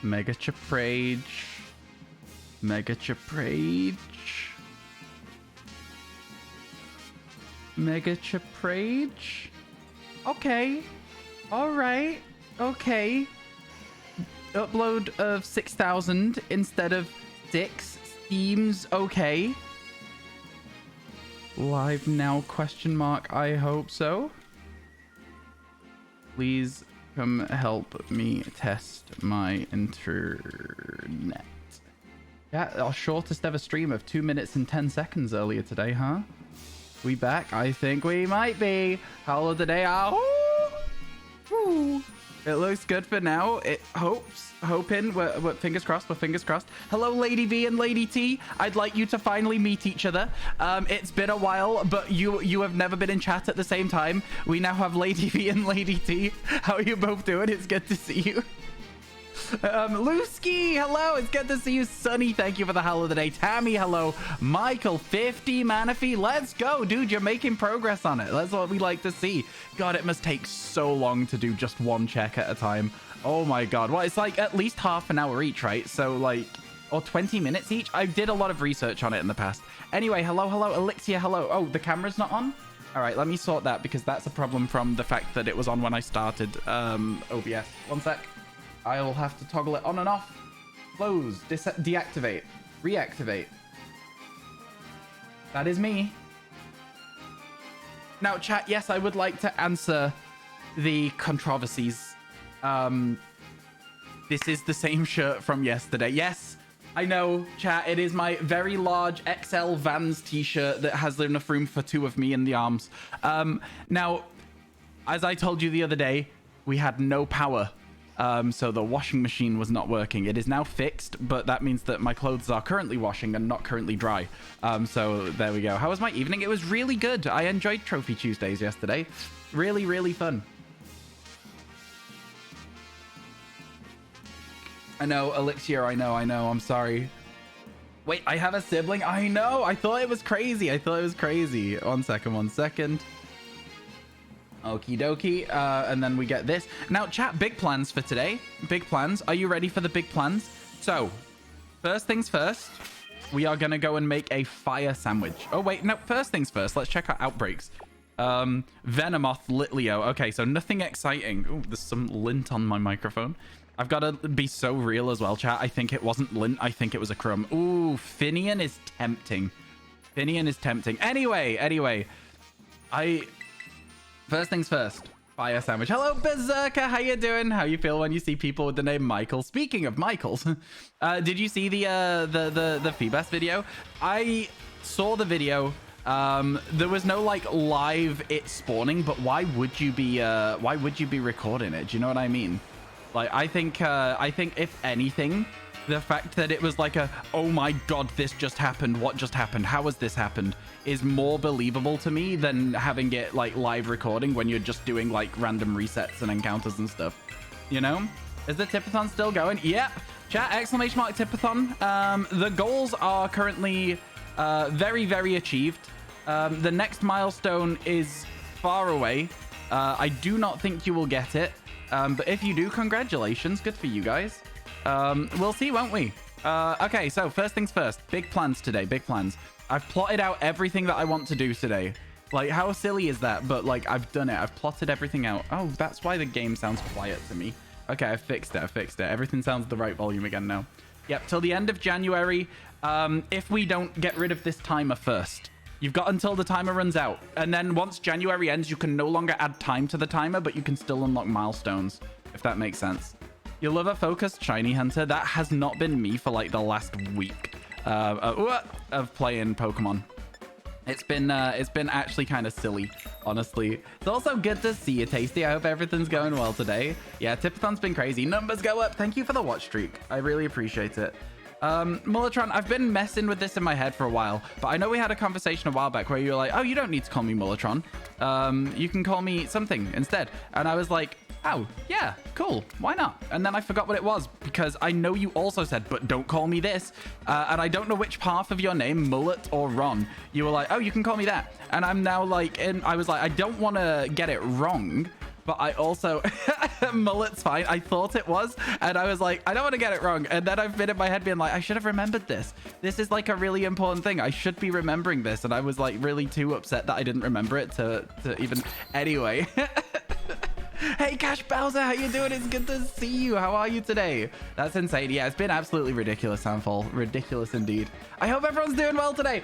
Mega Chaprage. Mega Chaprage. Mega Chaprage. Okay. Alright. Okay. Upload of 6,000 instead of 6 seems okay. Live now, question mark. I hope so. Please come help me test my internet. Yeah, our shortest ever stream of 2 minutes and 10 seconds earlier today, huh? We back? I think we might be. Hello today. Ooh. It looks good for now. It hoping. We're fingers crossed. We're fingers crossed. Hello, Lady V and Lady T. I'd like you to finally meet each other. It's been a while, but you have never been in chat at the same time. We now have Lady V and Lady T. How are you both doing? It's good to see you. Lusky, hello. It's good to see you. Sunny, thank you for the hello today. Tammy, hello. Michael, 50 Manaphy. Let's go, dude. You're making progress on it. That's what we like to see. God, it must take so long to do just one check at a time. Oh my God. Well, it's like at least half an hour each, right? So like, or 20 minutes each. I did a lot of research on it in the past. Anyway, hello. Elixir, hello. Oh, the camera's not on? All right, let me sort that because that's a problem from the fact that it was on when I started OBS. One sec. I'll have to toggle it on and off. Close, deactivate, reactivate. That is me. Now, chat, yes, I would like to answer the controversies. This is the same shirt from yesterday. Yes, I know, chat, it is my very large XL Vans t-shirt that has enough room for 2 of me in the arms. Now, as I told you the other day, we had no power. So the washing machine was not working. It is now fixed, but that means that my clothes are currently washing and not currently dry. So there we go. How was my evening? It was really good. I enjoyed Trophy Tuesdays yesterday. Really, really fun. I know, Elixir, I know. I'm sorry. Wait, I have a sibling? I know. I thought it was crazy. One second. Okie dokie. And then we get this. Now, chat, big plans for today. Big plans. Are you ready for the big plans? So, first things first, we are going to go and make a fire sandwich. Oh, wait. No, first things first. Let's check our outbreaks. Venomoth, Litleo. Okay, so nothing exciting. Ooh, there's some lint on my microphone. I've got to be so real as well, chat. I think it wasn't lint. I think it was a crumb. Ooh, Finian is tempting. Anyway. First things first, fire sandwich. Hello, Berserker. How you doing? How you feel when you see people with the name Michael? Speaking of Michaels, did you see the Feebas video? I saw the video. There was no like live it spawning, but why would you be recording it? Do you know what I mean? Like, I think if anything, the fact that it was like oh my God, this just happened. What just happened? How has this happened? Is more believable to me than having it like live recording when you're just doing like random resets and encounters and stuff. You know? Is the Tipathon still going? Yeah. Chat, exclamation mark Tipathon. The goals are currently very, very achieved. The next milestone is far away. I do not think you will get it. But if you do, congratulations. Good for you guys. We'll see, won't we? Okay, so first things first. Big plans today. Big plans. I've plotted out everything that I want to do today. Like, how silly is that? But, like, I've done it. I've plotted everything out. Oh, that's why the game sounds quiet to me. Okay, I fixed it. Everything sounds the right volume again now. Yep, till the end of January, if we don't get rid of this timer first. You've got until the timer runs out. And then once January ends, you can no longer add time to the timer, but you can still unlock milestones, if that makes sense. You love a focused shiny hunter? That has not been me for like the last week of playing Pokemon. It's been actually kind of silly, honestly. It's also good to see you, Tasty. I hope everything's going well today. Yeah, Tipathon's been crazy. Numbers go up. Thank you for the watch streak. I really appreciate it. Mulletron, I've been messing with this in my head for a while, but I know we had a conversation a while back where you were like, oh, you don't need to call me Mulletron. You can call me something instead. And I was like, oh, yeah, cool. Why not? And then I forgot what it was because I know you also said, but don't call me this. And I don't know which half of your name, Mullet or Ron. You were like, oh, you can call me that. And I'm now like, and I was like, I don't want to get it wrong, but I also... Mullet's fine. I thought it was, and I was like, I don't want to get it wrong. And then I've been in my head being like, I should have remembered this. This is like a really important thing. I should be remembering this. And I was like really too upset that I didn't remember it to even... Anyway. Hey, Cash Bowser, how you doing? It's good to see you. How are you today? That's insane. Yeah, it's been absolutely ridiculous, Soundfall. Ridiculous indeed. I hope everyone's doing well today.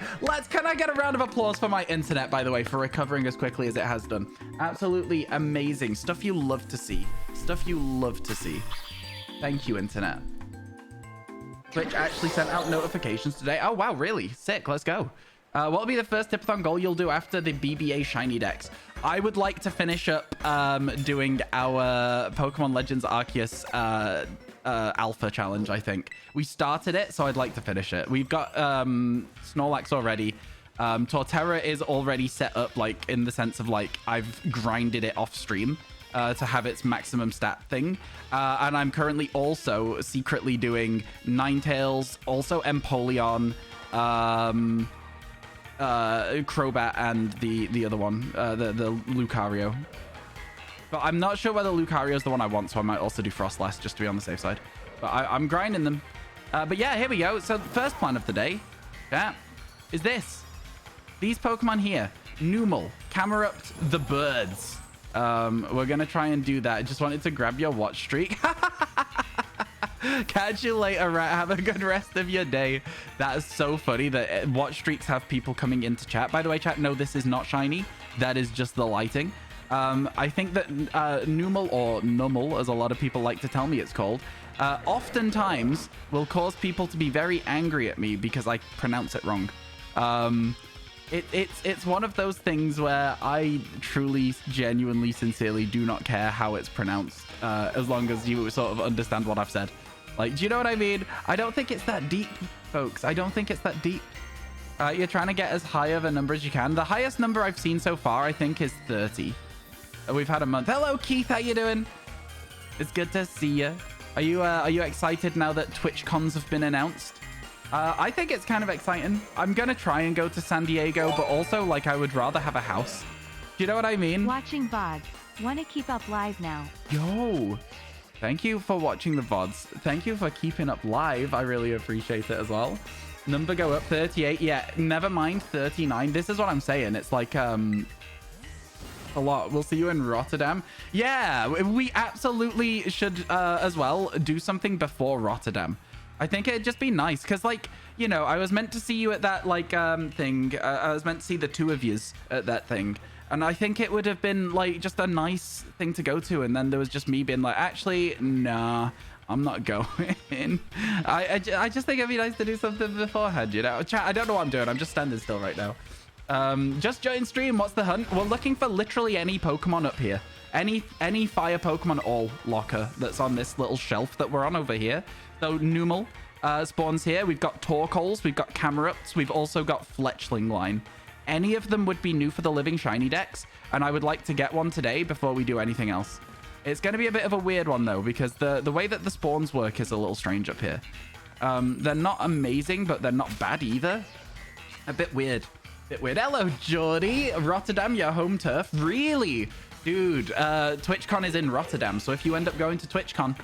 Can I get a round of applause for my internet, by the way, for recovering as quickly as it has done? Absolutely amazing. Stuff you love to see. Stuff you love to see. Thank you, internet. Twitch actually sent out notifications today. Oh, wow, really? Sick. Let's go. What will be the first Tipathon goal you'll do after the BBA shiny decks? I would like to finish up doing our Pokemon Legends Arceus Alpha challenge, I think. We started it, so I'd like to finish it. We've got Snorlax already. Torterra is already set up, like, in the sense of, like, I've grinded it off stream to have its maximum stat thing. And I'm currently also secretly doing Ninetales, also Empoleon, Crobat, and the other one, the Lucario. But I'm not sure whether Lucario is the one I want, so I might also do Frostlass just to be on the safe side. But I'm grinding them. But yeah, here we go. So the first plan of the day, is this. These Pokemon here. Numel, Camerupt, the birds. We're going to try and do that. I just wanted to grab your watch streak. Catch you later, Rat. Have a good rest of your day. That is so funny that watch streaks have people coming into chat. By the way, chat, no, this is not shiny. That is just the lighting. I think that Numel, or Numel, as a lot of people like to tell me it's called, oftentimes will cause people to be very angry at me because I pronounce it wrong. It's one of those things where I truly, genuinely, sincerely do not care how it's pronounced, as long as you sort of understand what I've said. Like, do you know what I mean? I don't think it's that deep, folks. I don't think it's that deep. You're trying to get as high of a number as you can. The highest number I've seen so far, I think, is 30. We've had a month. Hello, Keith. How you doing? It's good to see you. Are you excited now that TwitchCons have been announced? I think it's kind of exciting. I'm going to try and go to San Diego, but also, like, I would rather have a house. Do you know what I mean? Watching VoDs. Want to keep up live now. Yo. Thank you for watching the VoDs. Thank you for keeping up live. I really appreciate it as well. Number go up 38. Yeah, never mind 39. This is what I'm saying. It's like a lot. We'll see you in Rotterdam. Yeah, we absolutely should as well do something before Rotterdam. I think it'd just be nice because, like, you know, I was meant to see you at that, like, thing. I was meant to see the two of yous at that thing. And I think it would have been, like, just a nice thing to go to. And then there was just me being like, actually, nah, I'm not going. I just think it'd be nice to do something beforehand, you know? Chat, I don't know what I'm doing. I'm just standing still right now. Just join stream. What's the hunt? We're looking for literally any Pokemon up here. Any fire Pokemon all locker that's on this little shelf that we're on over here. So Numel spawns here. We've got Torkoals. We've got Camerupts. We've also got Fletchling line. Any of them would be new for the Living Shiny decks, and I would like to get one today before we do anything else. It's going to be a bit of a weird one, though, because the way that the spawns work is a little strange up here. They're not amazing, but they're not bad either. A bit weird. Hello, Geordie. Rotterdam, your home turf. Really? Dude, TwitchCon is in Rotterdam, so if you end up going to TwitchCon,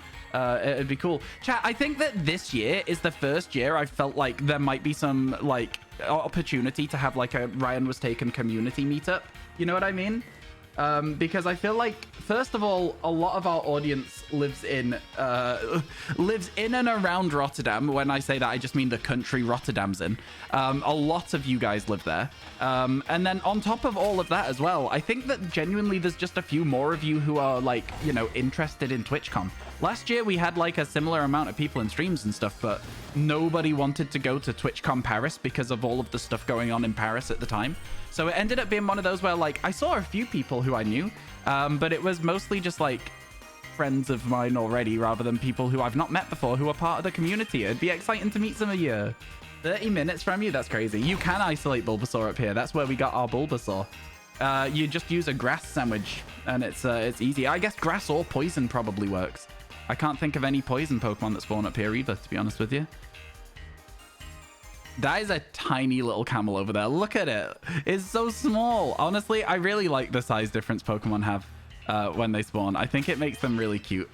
it'd be cool. Chat, I think that this year is the first year I felt like there might be some, like, opportunity to have, like, a RyanWasTaken community meetup. You know what I mean? Because I feel like, first of all, a lot of our audience lives in and around Rotterdam. When I say that, I just mean the country Rotterdam's in. A lot of you guys live there. And then on top of all of that as well, I think that genuinely there's just a few more of you who are, like, you know, interested in TwitchCon. Last year we had like a similar amount of people in streams and stuff, but nobody wanted to go to TwitchCon Paris because of all of the stuff going on in Paris at the time. So it ended up being one of those where, like, I saw a few people who I knew, but it was mostly just like friends of mine already rather than people who I've not met before who are part of the community. It'd be exciting to meet some of you. 30 minutes from you? That's crazy. You can isolate Bulbasaur up here. That's where we got our Bulbasaur. You just use a grass sandwich and it's easy. I guess grass or poison probably works. I can't think of any poison Pokemon that spawn up here either, to be honest with you. That is a tiny little camel over there. Look at it. It's so small. Honestly, I really like the size difference Pokemon have. when they spawn. I think it makes them really cute.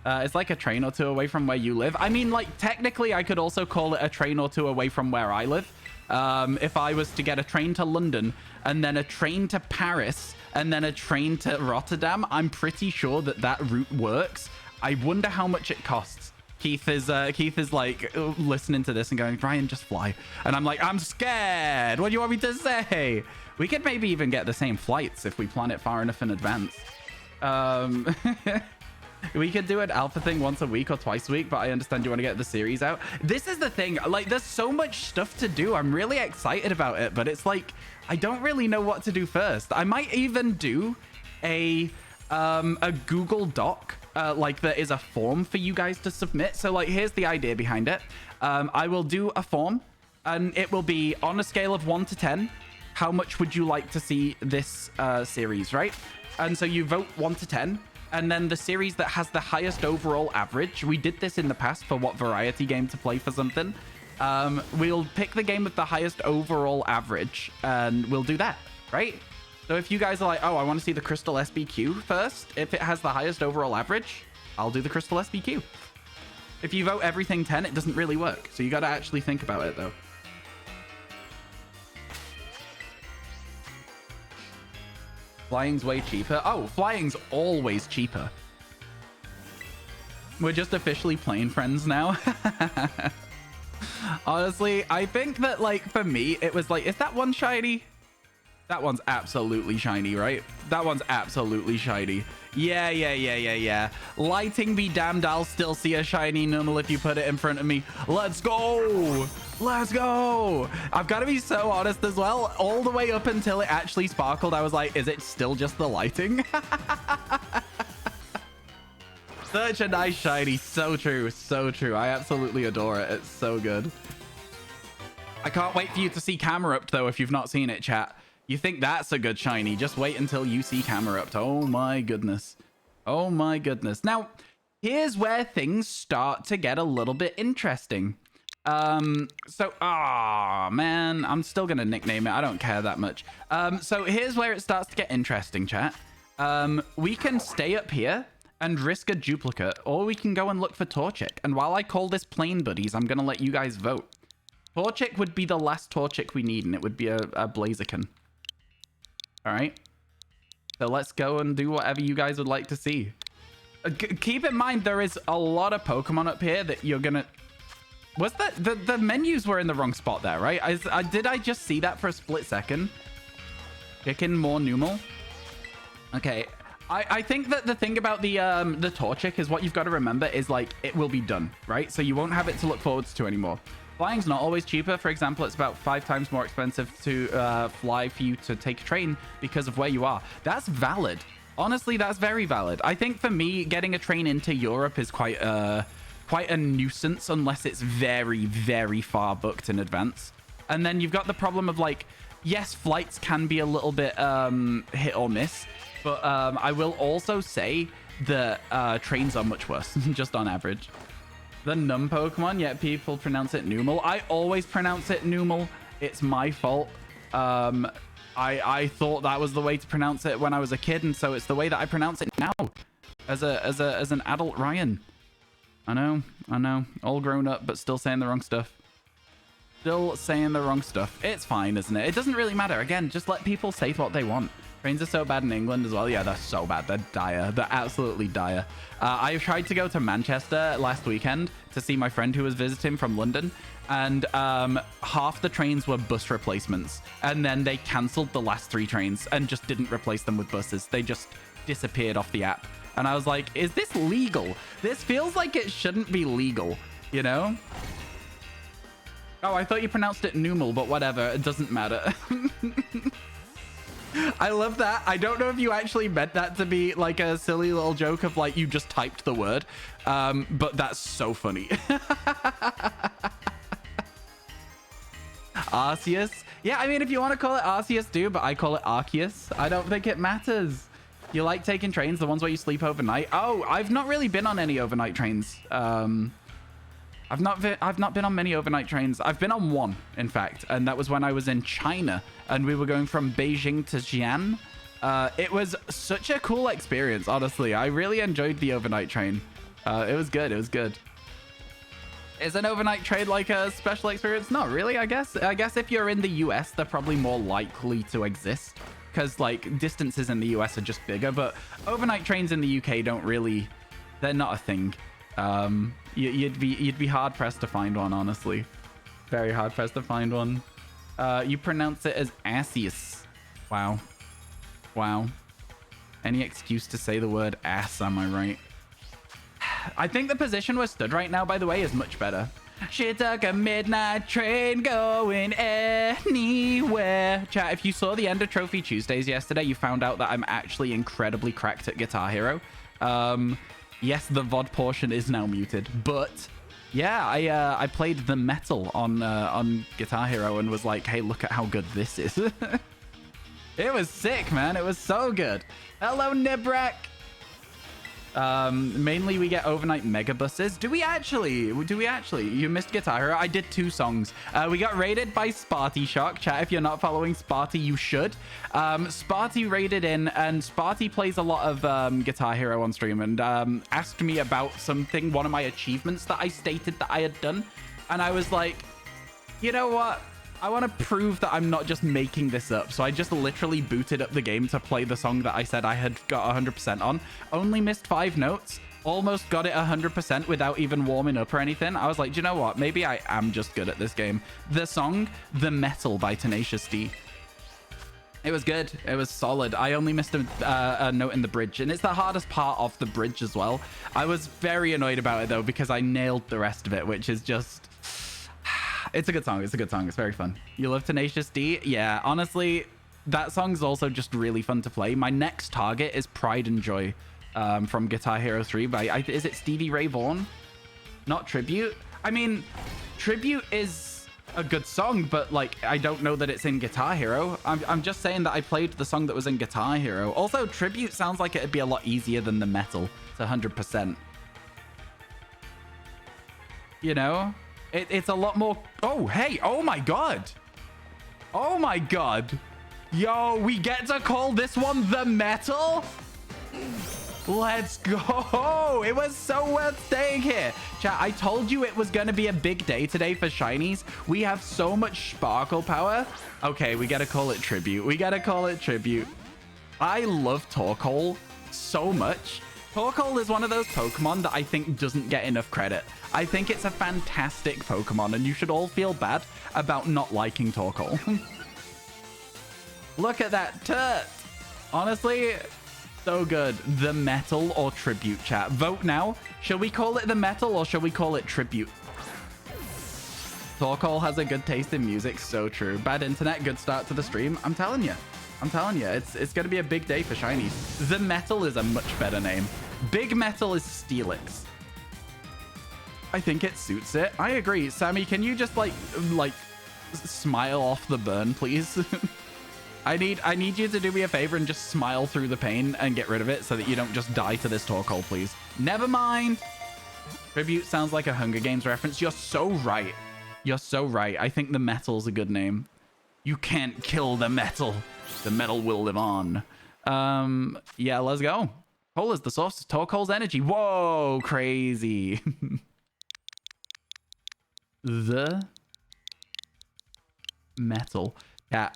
It's like a train or two away from where you live. I mean, like, technically, I could also call it a train or two away from where I live. If I was to get a train to London and then a train to Paris and then a train to Rotterdam, I'm pretty sure that that route works. I wonder how much it costs. Keith is like listening to this and going, Ryan, just fly. And I'm like, I'm scared. What do you want me to say? We could maybe even get the same flights if we plan it far enough in advance. We could do an alpha thing once a week or twice a week, but I understand you want to get the series out. This is the thing. Like, there's so much stuff to do. I'm really excited about it, but it's like, I don't really know what to do first. I might even do a Google Doc, like there is a form for you guys to submit. So like, here's the idea behind it. I will do a form and it will be on a scale of 1 to 10. How much would you like to see this series, right? And so you vote 1 to 10. And then the series that has the highest overall average, we did this in the past for what variety game to play for something. We'll pick the game with the highest overall average and we'll do that, right? So if you guys are like, oh, I want to see the Crystal SBQ first, if it has the highest overall average, I'll do the Crystal SBQ. If you vote everything 10, it doesn't really work. So you got to actually think about it though. Flying's way cheaper. Oh, flying's always cheaper. We're just officially playing friends now. Honestly, I think that, like, for me, it was like, is that one shiny? That one's absolutely shiny, right? That one's absolutely shiny. Yeah. Lighting be damned, I'll still see a shiny Numel if you put it in front of me. Let's go. Let's go. I've got to be so honest as well. All the way up until it actually sparkled, I was like, is it still just the lighting? Such a nice shiny. So true. So true. I absolutely adore it. It's so good. I can't wait for you to see Camerupt, though, if you've not seen it, chat. You think that's a good shiny? Just wait until you see Camerupt. Oh my goodness. Oh my goodness. Now, here's where things start to get a little bit interesting. Man, I'm still gonna nickname it. I don't care that much. So here's where it starts to get interesting, chat. We can stay up here and risk a duplicate, or we can go and look for Torchic. And while I call this plain buddies, I'm gonna let you guys vote. Torchic would be the last Torchic we need, and it would be a Blaziken. All right, so let's go and do whatever you guys would like to see. Keep in mind, there is a lot of Pokemon up here that you're gonna... Was that... The menus were in the wrong spot there, right? Did I just see that for a split second? Chicken, more Numel. Okay, I think that the thing about the Torchic is what you've got to remember is, like, it will be done, right? So you won't have it to look forward to anymore. Flying's not always cheaper. For example, it's about 5 times more expensive to fly for you to take a train because of where you are. That's valid. Honestly, that's very valid. I think for me, getting a train into Europe is quite a nuisance unless it's very, very far booked in advance. And then you've got the problem of, like, yes, flights can be a little bit hit or miss, but I will also say that trains are much worse, just on average. The Num Pokemon, yet people pronounce it Numel. I always pronounce it Numel. It's my fault. I thought that was the way to pronounce it when I was a kid, and so it's the way that I pronounce it now as an adult Ryan. I know. All grown up, but still saying the wrong stuff. Still saying the wrong stuff. It's fine, isn't it? It doesn't really matter. Again, just let people say what they want. Trains are so bad in England as well. Yeah, they're so bad. They're dire. They're absolutely dire. I tried to go to Manchester last weekend to see my friend who was visiting from London, and half the trains were bus replacements, and then they cancelled the last 3 trains and just didn't replace them with buses. They just disappeared off the app. And I was like, is this legal? This feels like it shouldn't be legal, you know? Oh, I thought you pronounced it Numel, but whatever. It doesn't matter. I love that. I don't know if you actually meant that to be like a silly little joke of like you just typed the word, but that's so funny. Arceus. Yeah, I mean, if you want to call it Arceus, do, but I call it Arceus. I don't think it matters. You like taking trains, the ones where you sleep overnight? Oh, I've not really been on any overnight trains. I've not been on many overnight trains. I've been on one, in fact, and that was when I was in China, and we were going from Beijing to Xi'an. It was such a cool experience, honestly. I really enjoyed the overnight train. It was good. It was good. Is an overnight train like a special experience? Not really, I guess. I guess if you're in the US, they're probably more likely to exist because like distances in the US are just bigger, but overnight trains in the UK don't really, they're not a thing. You'd be hard pressed to find one, honestly. Very hard pressed to find one. You pronounce it as assius. Wow. Wow. Any excuse to say the word ass, am I right? I think the position we're stood right now, by the way, is much better. She took a midnight train going anywhere. Chat, if you saw the Ender Trophy Tuesdays yesterday, you found out that I'm actually incredibly cracked at Guitar Hero. Yes, the VOD portion is now muted, but yeah, I played the metal on Guitar Hero and was like, hey, look at how good this is. It was sick, man. It was so good. Hello, Nibrak. Mainly we get overnight mega buses. Do we actually? You missed Guitar Hero. I did 2 songs. We got raided by Sparty Shock. Chat, if you're not following Sparty, you should. Sparty raided in, and Sparty plays a lot of Guitar Hero on stream, and asked me about something, one of my achievements that I stated that I had done, and I was like, you know what? I want to prove that I'm not just making this up. So I just literally booted up the game to play the song that I said I had got 100% on. Only missed 5 notes. Almost got it 100% without even warming up or anything. I was like, do you know what? Maybe I am just good at this game. The song, The Metal by Tenacious D. It was good. It was solid. I only missed a note in the bridge. And it's the hardest part of the bridge as well. I was very annoyed about it, though, because I nailed the rest of it, which is just... It's a good song. It's a good song. It's very fun. You love Tenacious D? Yeah, honestly, that song's also just really fun to play. My next target is Pride and Joy from Guitar Hero 3 by, is it Stevie Ray Vaughan? Not Tribute? I mean, Tribute is a good song, but like, I don't know that it's in Guitar Hero. I'm just saying that I played the song that was in Guitar Hero. Also, Tribute sounds like it'd be a lot easier than the metal. It's 100%. You know? It's a lot more... Oh, hey. Oh, my God. Oh, my God. Yo, we get to call this one the metal? Let's go. It was so worth staying here. Chat, I told you it was going to be a big day today for shinies. We have so much sparkle power. Okay, we got to call it Tribute. We got to call it Tribute. I love Torkoal so much. Torkoal is one of those Pokemon that I think doesn't get enough credit. I think it's a fantastic Pokemon, and you should all feel bad about not liking Torkoal. Look at that turt. Honestly, so good. The Metal or Tribute, chat. Vote now. Shall we call it the Metal or shall we call it Tribute? Torkoal has a good taste in music. So true. Bad internet, good start to the stream. I'm telling you. It's going to be a big day for shinies. The Metal is a much better name. Big Metal is Steelix. I think it suits it. I agree. Sammy, can you just like smile off the burn, please? I need you to do me a favor and just smile through the pain and get rid of it so that you don't just die to this Torkoal, please. Never mind. Tribute sounds like a Hunger Games reference. You're so right. You're so right. I think the Metal's a good name. You can't kill the metal. The metal will live on. Yeah, let's go. Coal is the source of Torkoal's energy. Whoa, crazy. The metal. Yeah,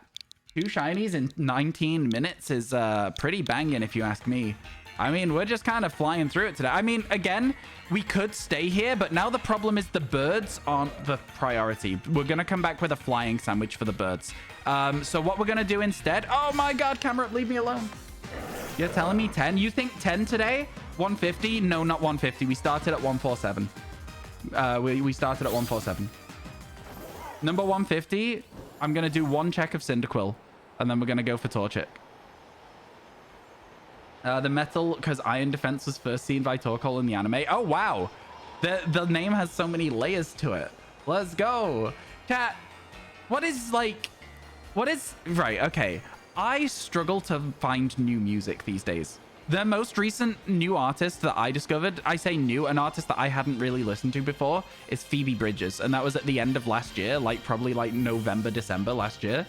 2 shinies in 19 minutes is pretty banging if you ask me. I mean, we're just kind of flying through it today. I mean, again, we could stay here, but now the problem is the birds aren't the priority. We're going to come back with a flying sandwich for the birds. So what we're going to do instead... Oh my God, camera, leave me alone. You're telling me 10? You think 10 today? 150? No, not 150. We started at 147. We started at 147. Number 150, I'm going to do 1 check of Cyndaquil, and then we're going to go for Torchic. The Metal, because Iron Defense was first seen by Torkoal in the anime. Oh, wow. The name has so many layers to it. Let's go. Chat, what is... Right, okay. I struggle to find new music these days. The most recent new artist that I discovered, I say new, an artist that I hadn't really listened to before, is Phoebe Bridgers. And that was at the end of last year, probably November, December last year.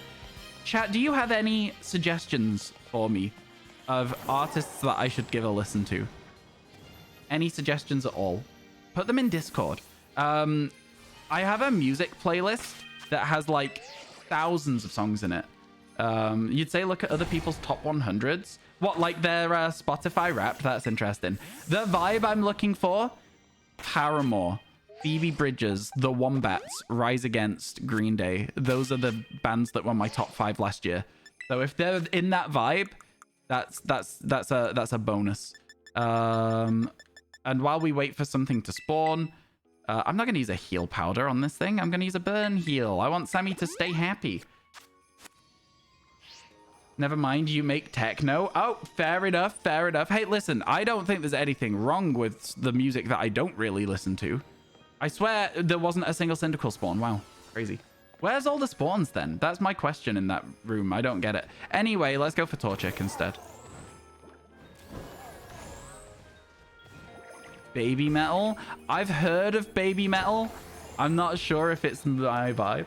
Chat, do you have any suggestions for me of artists that I should give a listen to. Any suggestions at all? Put them in Discord. I have a music playlist that has like thousands of songs in it. You'd say look at other people's top 100s. What, like their Spotify Wrapped? That's interesting. The vibe I'm looking for: Paramore, Phoebe Bridgers, The Wombats, Rise Against, Green Day. Those are the bands that were my top 5 last year. So if they're in that vibe, that's a bonus. And while we wait for something to spawn, I'm not going to use a heal powder on this thing. I'm going to use a burn heal. I want Sammy to stay happy. Never mind, you make techno. Oh, fair enough, fair enough. Hey, listen, I don't think there's anything wrong with the music that I don't really listen to. I swear there wasn't a single Cyndaquil spawn. Wow, crazy. Where's all the spawns then? That's my question in that room. I don't get it. Anyway, let's go for Torchic instead. Baby Metal. I've heard of Baby Metal. I'm not sure if it's my vibe.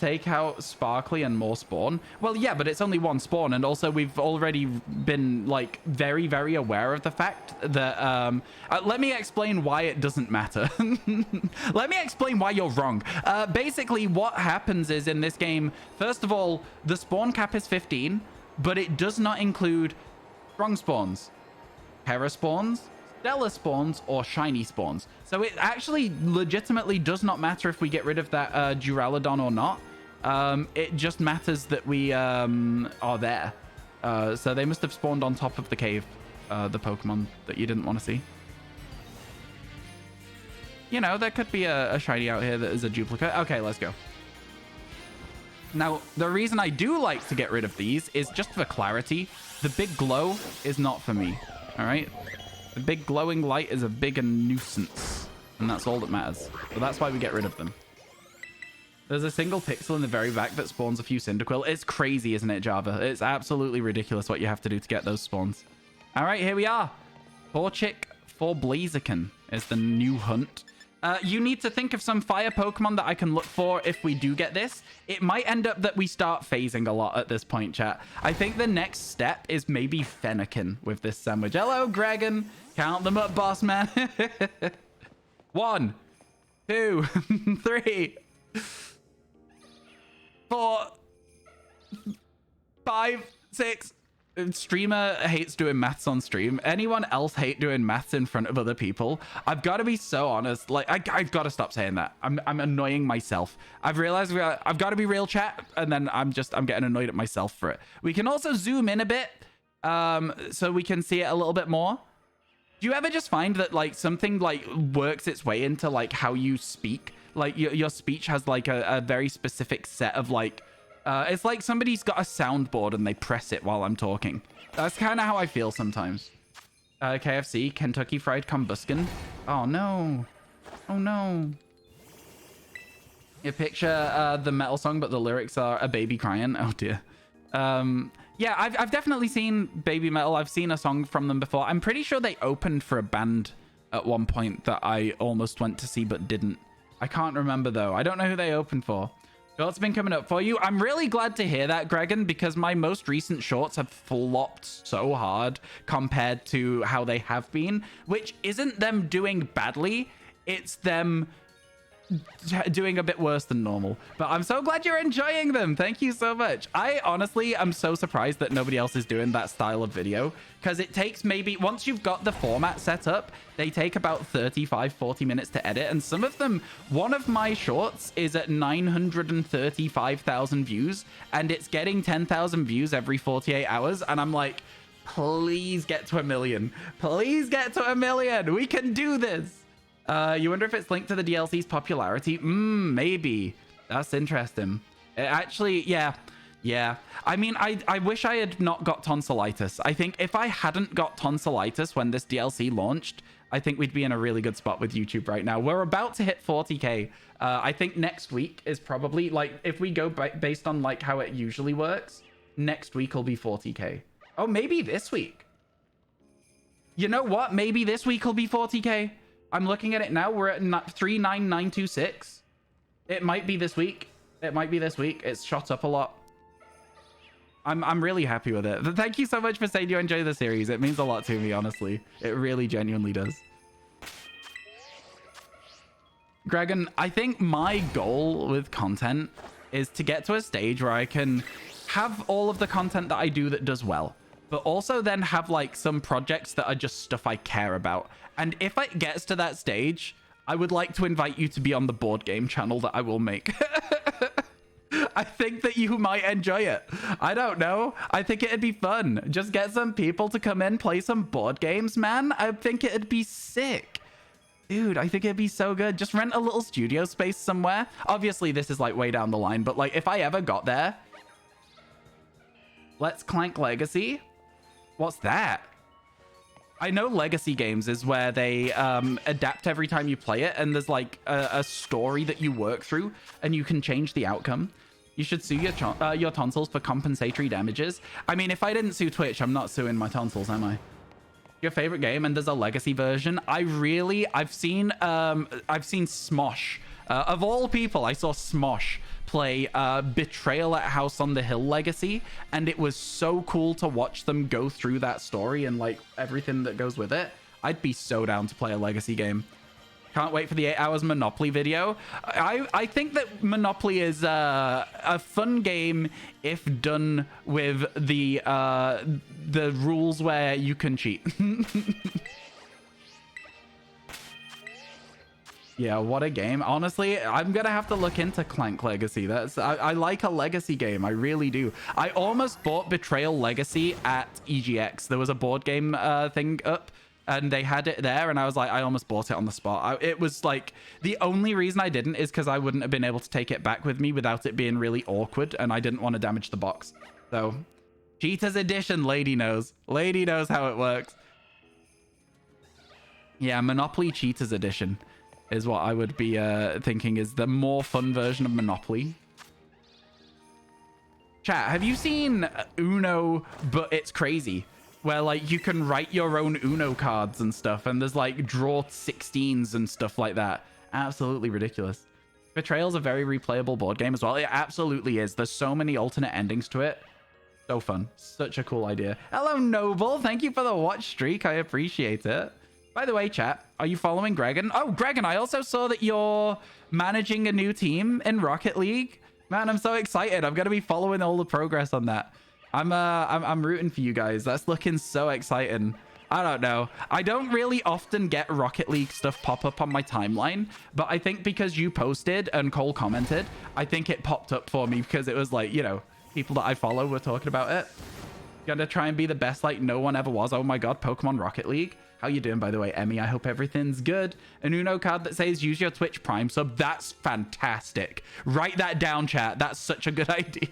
Take out Sparkly and more spawn. Well, yeah, but it's only one spawn, and also we've already been like very, very aware of the fact that let me explain why it doesn't matter. Let me explain why you're wrong. Basically what happens is in this game, first of all, the spawn cap is 15, but it does not include strong spawns, Terra spawns, Stellar spawns, or shiny spawns. So it actually legitimately does not matter if we get rid of that Duraludon or not. It just matters that we are there. So they must have spawned on top of the cave, the Pokemon that you didn't want to see. You know, there could be a shiny out here that is a duplicate. Okay, let's go. Now, the reason I do like to get rid of these is just for clarity. The big glow is not for me, all right? The big glowing light is a bigger nuisance, and that's all that matters. So that's why we get rid of them. There's a single pixel in the very back that spawns a few Cyndaquil. It's crazy, isn't it, Java? It's absolutely ridiculous what you have to do to get those spawns. All right, here we are. Torchic for Blaziken is the new hunt. You need to think of some fire Pokemon that I can look for if we do get this. It might end up that we start phasing a lot at this point, chat. I think the next step is maybe Fennekin with this sandwich. Hello, Gregan. Count them up, boss man. 1, 2, 3, 4, 5, 6. Streamer hates doing maths on stream. Anyone else hate doing maths in front of other people? I've got to be so honest. Like, I've got to stop saying that. I'm annoying myself. I've realized I've got to be real, chat, and then I'm getting annoyed at myself for it. We can also zoom in a bit, so we can see it a little bit more. Do you ever just find that like something like works its way into like how you speak? Like your speech has like a very specific set of like. It's like somebody's got a soundboard and they press it while I'm talking. That's kind of how I feel sometimes. KFC, Kentucky Fried Combuskin. Oh, no. Oh, no. You picture the metal song, but the lyrics are a baby crying. Oh, dear. Yeah, I've definitely seen Baby Metal. I've seen a song from them before. I'm pretty sure they opened for a band at one point that I almost went to see but didn't. I can't remember, though. I don't know who they opened for. Shorts been coming up for you. I'm really glad to hear that, Gregan, because my most recent shorts have flopped so hard compared to how they have been, which isn't them doing badly. It's them doing a bit worse than normal. But I'm so glad you're enjoying them. Thank you so much. I honestly am so surprised that nobody else is doing that style of video, because it takes maybe, once you've got the format set up, they take about 35-40 minutes to edit, and some of them, one of my shorts is at 935,000 views, and it's getting 10,000 views every 48 hours, and I'm like, please get to 1 million. Please get to 1 million. We can do this. You wonder if it's linked to the DLC's popularity? Maybe. That's interesting. Actually, yeah. I mean, I wish I had not got tonsillitis. I think if I hadn't got tonsillitis when this DLC launched, I think we'd be in a really good spot with YouTube right now. We're about to hit 40k. I think next week is probably, like, if we go based on, like, how it usually works, next week will be 40k. Oh, maybe this week. You know what? Maybe this week will be 40k. I'm looking at it now. We're at 39926. It might be this week. It might be this week. It's shot up a lot. I'm really happy with it. But thank you so much for saying you enjoy the series. It means a lot to me, honestly. It really genuinely does. Gregan, I think my goal with content is to get to a stage where I can have all of the content that I do that does well, but also then have like some projects that are just stuff I care about. And if it gets to that stage, I would like to invite you to be on the board game channel that I will make. I think that you might enjoy it. I don't know. I think it'd be fun. Just get some people to come in, play some board games, man. I think it'd be sick. Dude, I think it'd be so good. Just rent a little studio space somewhere. Obviously, this is like way down the line, but like if I ever got there. Let's Clank Legacy. What's that? I know Legacy games is where they adapt every time you play it, and there's like a story that you work through, and you can change the outcome. You should sue your tonsils for compensatory damages. I mean, if I didn't sue Twitch, I'm not suing my tonsils, am I? Your favorite game, and there's a Legacy version. I've seen Smosh. Of all people, I saw Smosh play Betrayal at House on the Hill Legacy, and it was so cool to watch them go through that story and like everything that goes with it. I'd be so down to play a Legacy game. Can't wait for the 8 hours Monopoly video. I think that Monopoly is a fun game if done with the rules where you can cheat. Yeah, what a game. Honestly, I'm gonna have to look into Clank Legacy. I like a Legacy game. I really do. I almost bought Betrayal Legacy at EGX. There was a board game thing up, and they had it there, and I was like, I almost bought it on the spot. It was like, the only reason I didn't is because I wouldn't have been able to take it back with me without it being really awkward, and I didn't want to damage the box. So, Cheetah's Edition, lady knows. Lady knows how it works. Yeah, Monopoly Cheetah's Edition is what I would be thinking is the more fun version of Monopoly. Chat, have you seen Uno, but it's crazy? Where like you can write your own Uno cards and stuff, and there's like draw 16s and stuff like that. Absolutely ridiculous. Betrayal's a very replayable board game as well. It absolutely is. There's so many alternate endings to it. So fun. Such a cool idea. Hello, Noble. Thank you for the watch streak. I appreciate it. By the way, chat, are you following Gregan? Oh, Gregan, I also saw that you're managing a new team in Rocket League. Man, I'm so excited. I'm going to be following all the progress on that. I'm rooting for you guys. That's looking so exciting. I don't know. I don't really often get Rocket League stuff pop up on my timeline, but I think because you posted and Cole commented, I think it popped up for me because it was like, you know, people that I follow were talking about it. Gonna try and be the best like no one ever was. Oh my god, Pokemon Rocket League. How you doing, by the way, Emmy? I hope everything's good. An Uno card that says use your Twitch Prime sub. That's fantastic. Write that down, chat. That's such a good idea.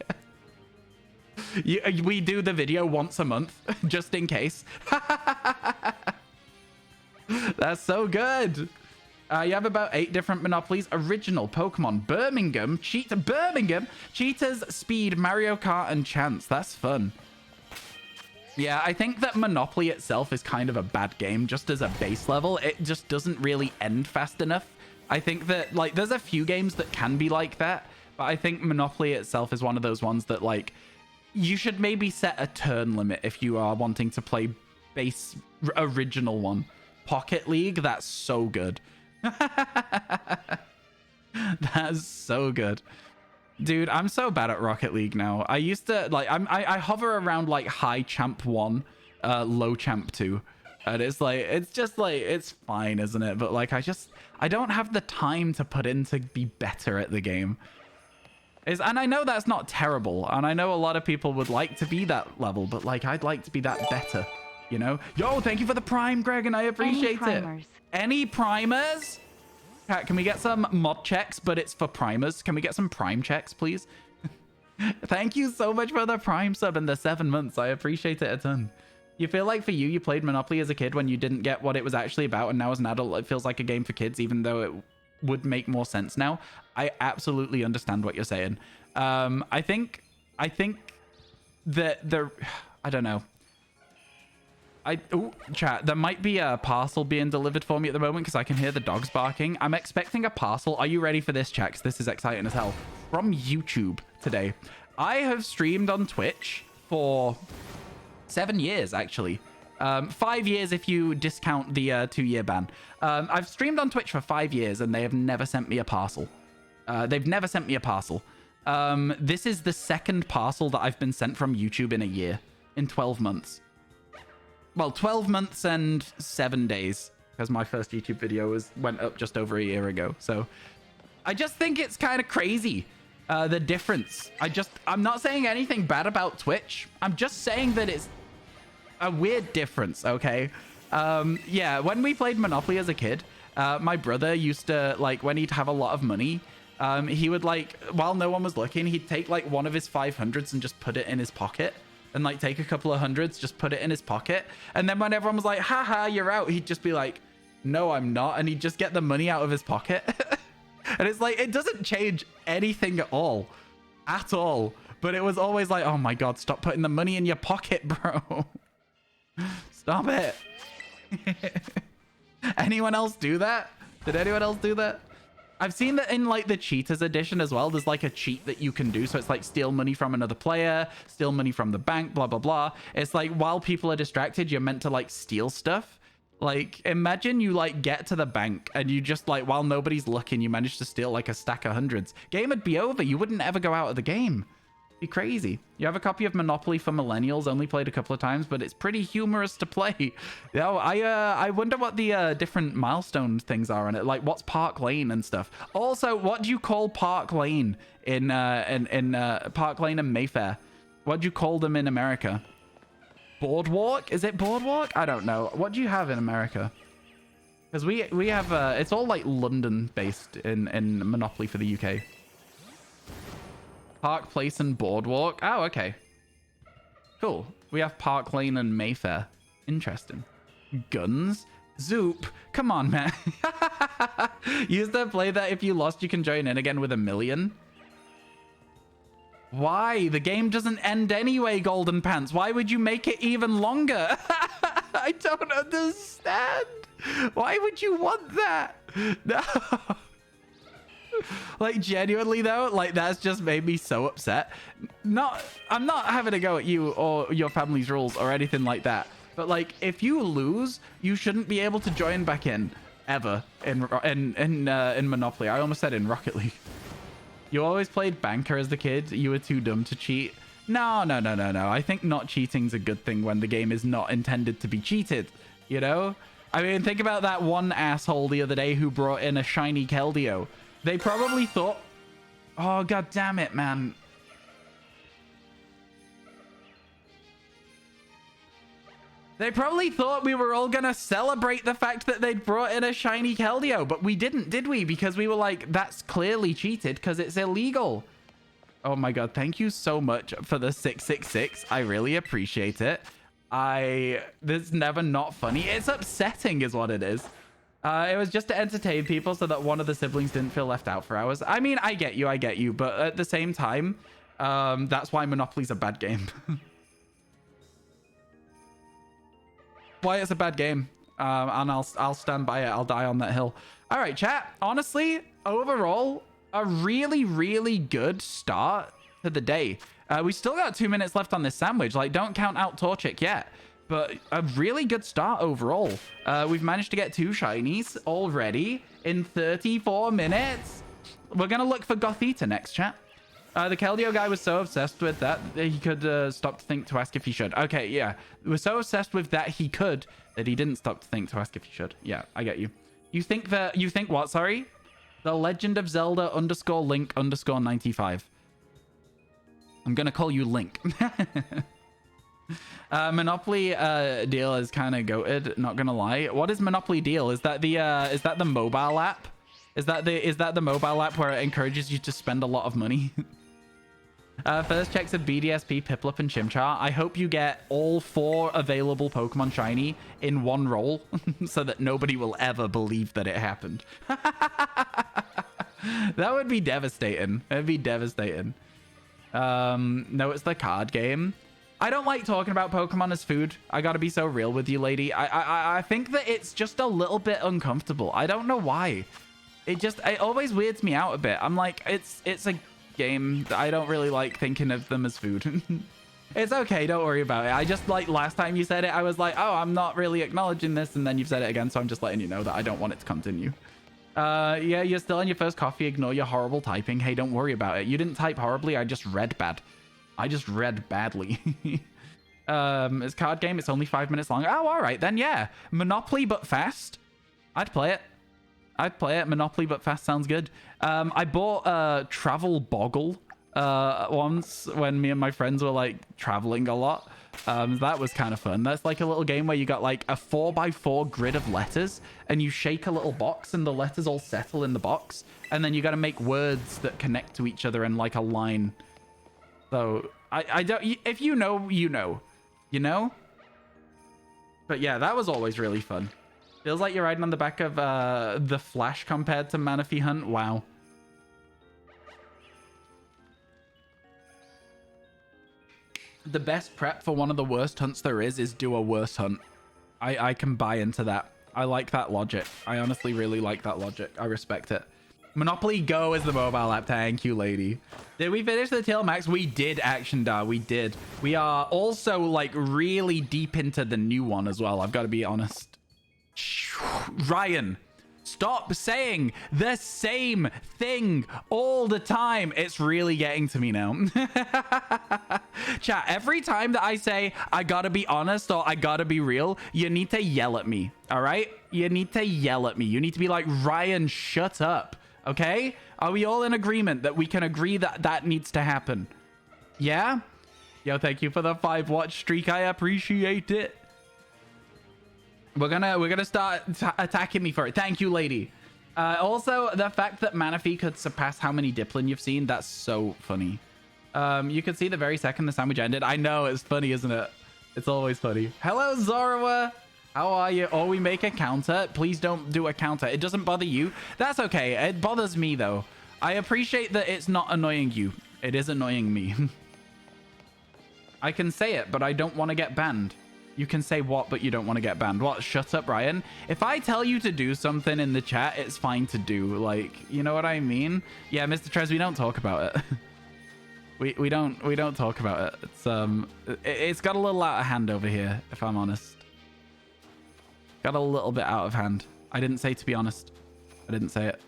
We do the video once a month, just in case. That's so good. You have about 8 different Monopolies. Original, Pokemon, Birmingham, Birmingham, Cheetahs, Speed, Mario Kart, and Chance. That's fun. Yeah, I think that Monopoly itself is kind of a bad game just as a base level. It just doesn't really end fast enough. I think that, like, there's a few games that can be like that, but I think Monopoly itself is one of those ones that, like, you should maybe set a turn limit if you are wanting to play base original one. Pocket League, that's so good. That's so good. Dude, I'm so bad at Rocket League now. I used to, like, I hover around, like, high champ 1, low champ 2. And it's, like, it's just, like, it's fine, isn't it? But, like, I don't have the time to put in to be better at the game. And I know that's not terrible. And I know a lot of people would like to be that level. But, like, I'd like to be that better, you know? Yo, thank you for the Prime, Greg, and I appreciate it. Any primers? Can we get some mod checks, but it's for primers? Can we get some prime checks, please? Thank you so much for the prime sub and the 7 months. I appreciate it a ton. You feel like for you played Monopoly as a kid when you didn't get what it was actually about, and now as an adult it feels like a game for kids, even though it would make more sense now. I absolutely understand what you're saying. I think that I don't know. Chat, there might be a parcel being delivered for me at the moment because I can hear the dogs barking. I'm expecting a parcel. Are you ready for this, chat? This is exciting as hell. From YouTube today. I have streamed on Twitch for 7 years, actually. 5 years if you discount the 2-year ban. I've streamed on Twitch for 5 years and they have never sent me a parcel. They've never sent me a parcel. This is the second parcel that I've been sent from YouTube in a year, in 12 months. Well, 12 months and 7 days, because my first YouTube video went up just over a year ago. So I just think it's kind of crazy, the difference. I'm not saying anything bad about Twitch. I'm just saying that it's a weird difference, okay? Yeah, when we played Monopoly as a kid, my brother used to, like, when he'd have a lot of money, he would, like, while no one was looking, he'd take, like, one of his 500s and just put it in his pocket. And, like, take a couple of hundreds, just put it in his pocket. And then when everyone was like, haha, you're out, he'd just be like, no, I'm not. And he'd just get the money out of his pocket. And it's like, it doesn't change anything at all. At all. But it was always like, oh my God, stop putting the money in your pocket, bro. Stop it. Anyone else do that? Did anyone else do that? I've seen that in, like, the cheaters edition as well. There's, like, a cheat that you can do. So it's like steal money from another player, steal money from the bank, blah, blah, blah. It's like while people are distracted, you're meant to, like, steal stuff. Like, imagine you, like, get to the bank and you just, like, while nobody's looking, you manage to steal, like, a stack of hundreds. Game would be over. You wouldn't ever go out of the game. Be crazy. You have a copy of Monopoly for Millennials, only played a couple of times, but it's pretty humorous to play. You know, I wonder what the different milestone things are on it, like what's Park Lane and stuff. Also, what do you call Park Lane in Park Lane and Mayfair? What do you call them in America? Boardwalk? Is it Boardwalk? I don't know. What do you have in America? Because we have it's all like London based in Monopoly for the UK. Park Place and Boardwalk. Oh, okay. Cool. We have Park Lane and Mayfair. Interesting. Guns? Zoop. Come on, man. You used to play that if you lost, you can join in again with 1 million. Why? The game doesn't end anyway, Golden Pants. Why would you make it even longer? I don't understand. Why would you want that? No. Like, genuinely though, like, that's just made me so upset. I'm not having to go at you or your family's rules or anything like that, but like, if you lose, you shouldn't be able to join back in ever in Monopoly. I almost said in Rocket League. You always played banker as the kid. You were too dumb to cheat. No. I think not cheating's a good thing when the game is not intended to be cheated, you know? I mean, think about that one asshole the other day who brought in a shiny Keldeo. They probably thought, oh, God damn it, man. They probably thought we were all going to celebrate the fact that they'd brought in a shiny Keldeo, but we didn't, did we? Because we were like, that's clearly cheated because it's illegal. Oh my God, thank you so much for the 666. I really appreciate it. This is never not funny. It's upsetting is what it is. It was just to entertain people so that one of the siblings didn't feel left out for hours. I mean, I get you. But at the same time, that's why Monopoly's a bad game. Why it's a bad game. And I'll stand by it. I'll die on that hill. All right, chat. Honestly, overall, a really, really good start to the day. We still got 2 minutes left on this sandwich. Like, don't count out Torchic yet. But a really good start overall. We've managed to get 2 shinies already in 34 minutes. We're going to look for Gothita next, chat. The Keldeo guy was so obsessed with that he could stop to think to ask if he should. Okay, yeah. We're so obsessed with that he could that he didn't stop to think to ask if he should. Yeah, I get you. You think what? Sorry? The Legend of Zelda _Link _95. I'm going to call you Link. Monopoly deal is kind of goated, not gonna lie. What is Monopoly deal? Is that the mobile app? Is that the mobile app where it encourages you to spend a lot of money? First checks of BDSP, Piplup, and Chimchar. I hope you get all 4 available Pokemon shiny in one roll so that nobody will ever believe that it happened. That would be devastating. It'd be devastating. No, it's the card game. I don't like talking about Pokemon as food. I gotta be so real with you, lady. I think that it's just a little bit uncomfortable. I don't know why. It always weirds me out a bit. I'm like, it's a game. I don't really like thinking of them as food. It's okay. Don't worry about it. I just, like, last time you said it, I was like, oh, I'm not really acknowledging this. And then you've said it again. So I'm just letting you know that I don't want it to continue. Yeah, you're still on your first coffee. Ignore your horrible typing. Hey, don't worry about it. You didn't type horribly. I just read bad. I just read badly. It's a card game. It's only 5 minutes long. Oh, all right then. Yeah. Monopoly, but fast. I'd play it. I'd play it. Monopoly, but fast sounds good. I bought Travel Boggle once when me and my friends were like traveling a lot. That was kind of fun. That's like a little game where you got like a 4x4 grid of letters and you shake a little box and the letters all settle in the box. And then you got to make words that connect to each other in like a line. So I don't, if you know, you know, but yeah, that was always really fun. Feels like you're riding on the back of the Flash compared to Manaphy Hunt. Wow. The best prep for one of the worst hunts there is do a worse hunt. I can buy into that. I like that logic. I honestly really like that logic. I respect it. Monopoly Go is the mobile app. Thank you, lady. Did we finish the tail max? We did, Action Dar. We did. We are also like really deep into the new one as well. I've got to be honest. Ryan, stop saying the same thing all the time. It's really getting to me now. Chat, every time that I say I gotta be honest or I gotta be real, you need to yell at me. All right, you need to yell at me. You need to be like, Ryan, shut up. Okay, are we all in agreement that we can agree that that needs to happen? Yeah. Yo, thank you for the 5-watch streak. I appreciate it. We're gonna start attacking me for it. Thank you, lady. Also, the fact that Manaphy could surpass how many Diplin you've seen, that's so funny. You could see the very second the sandwich ended. I know, it's funny, isn't it? It's always funny. Hello, Zorawa. How are you? Or we make a counter. Please don't do a counter. It doesn't bother you. That's okay. It bothers me, though. I appreciate that it's not annoying you. It is annoying me. I can say it, but I don't want to get banned. You can say what, but you don't want to get banned. What? Shut up, Ryan. If I tell you to do something in the chat, it's fine to do. Like, you know what I mean? Yeah, Mr. Trez, we don't talk about it. we don't talk about it. It's got a little out of hand over here, if I'm honest. Got a little bit out of hand. I didn't say to be honest. I didn't say it.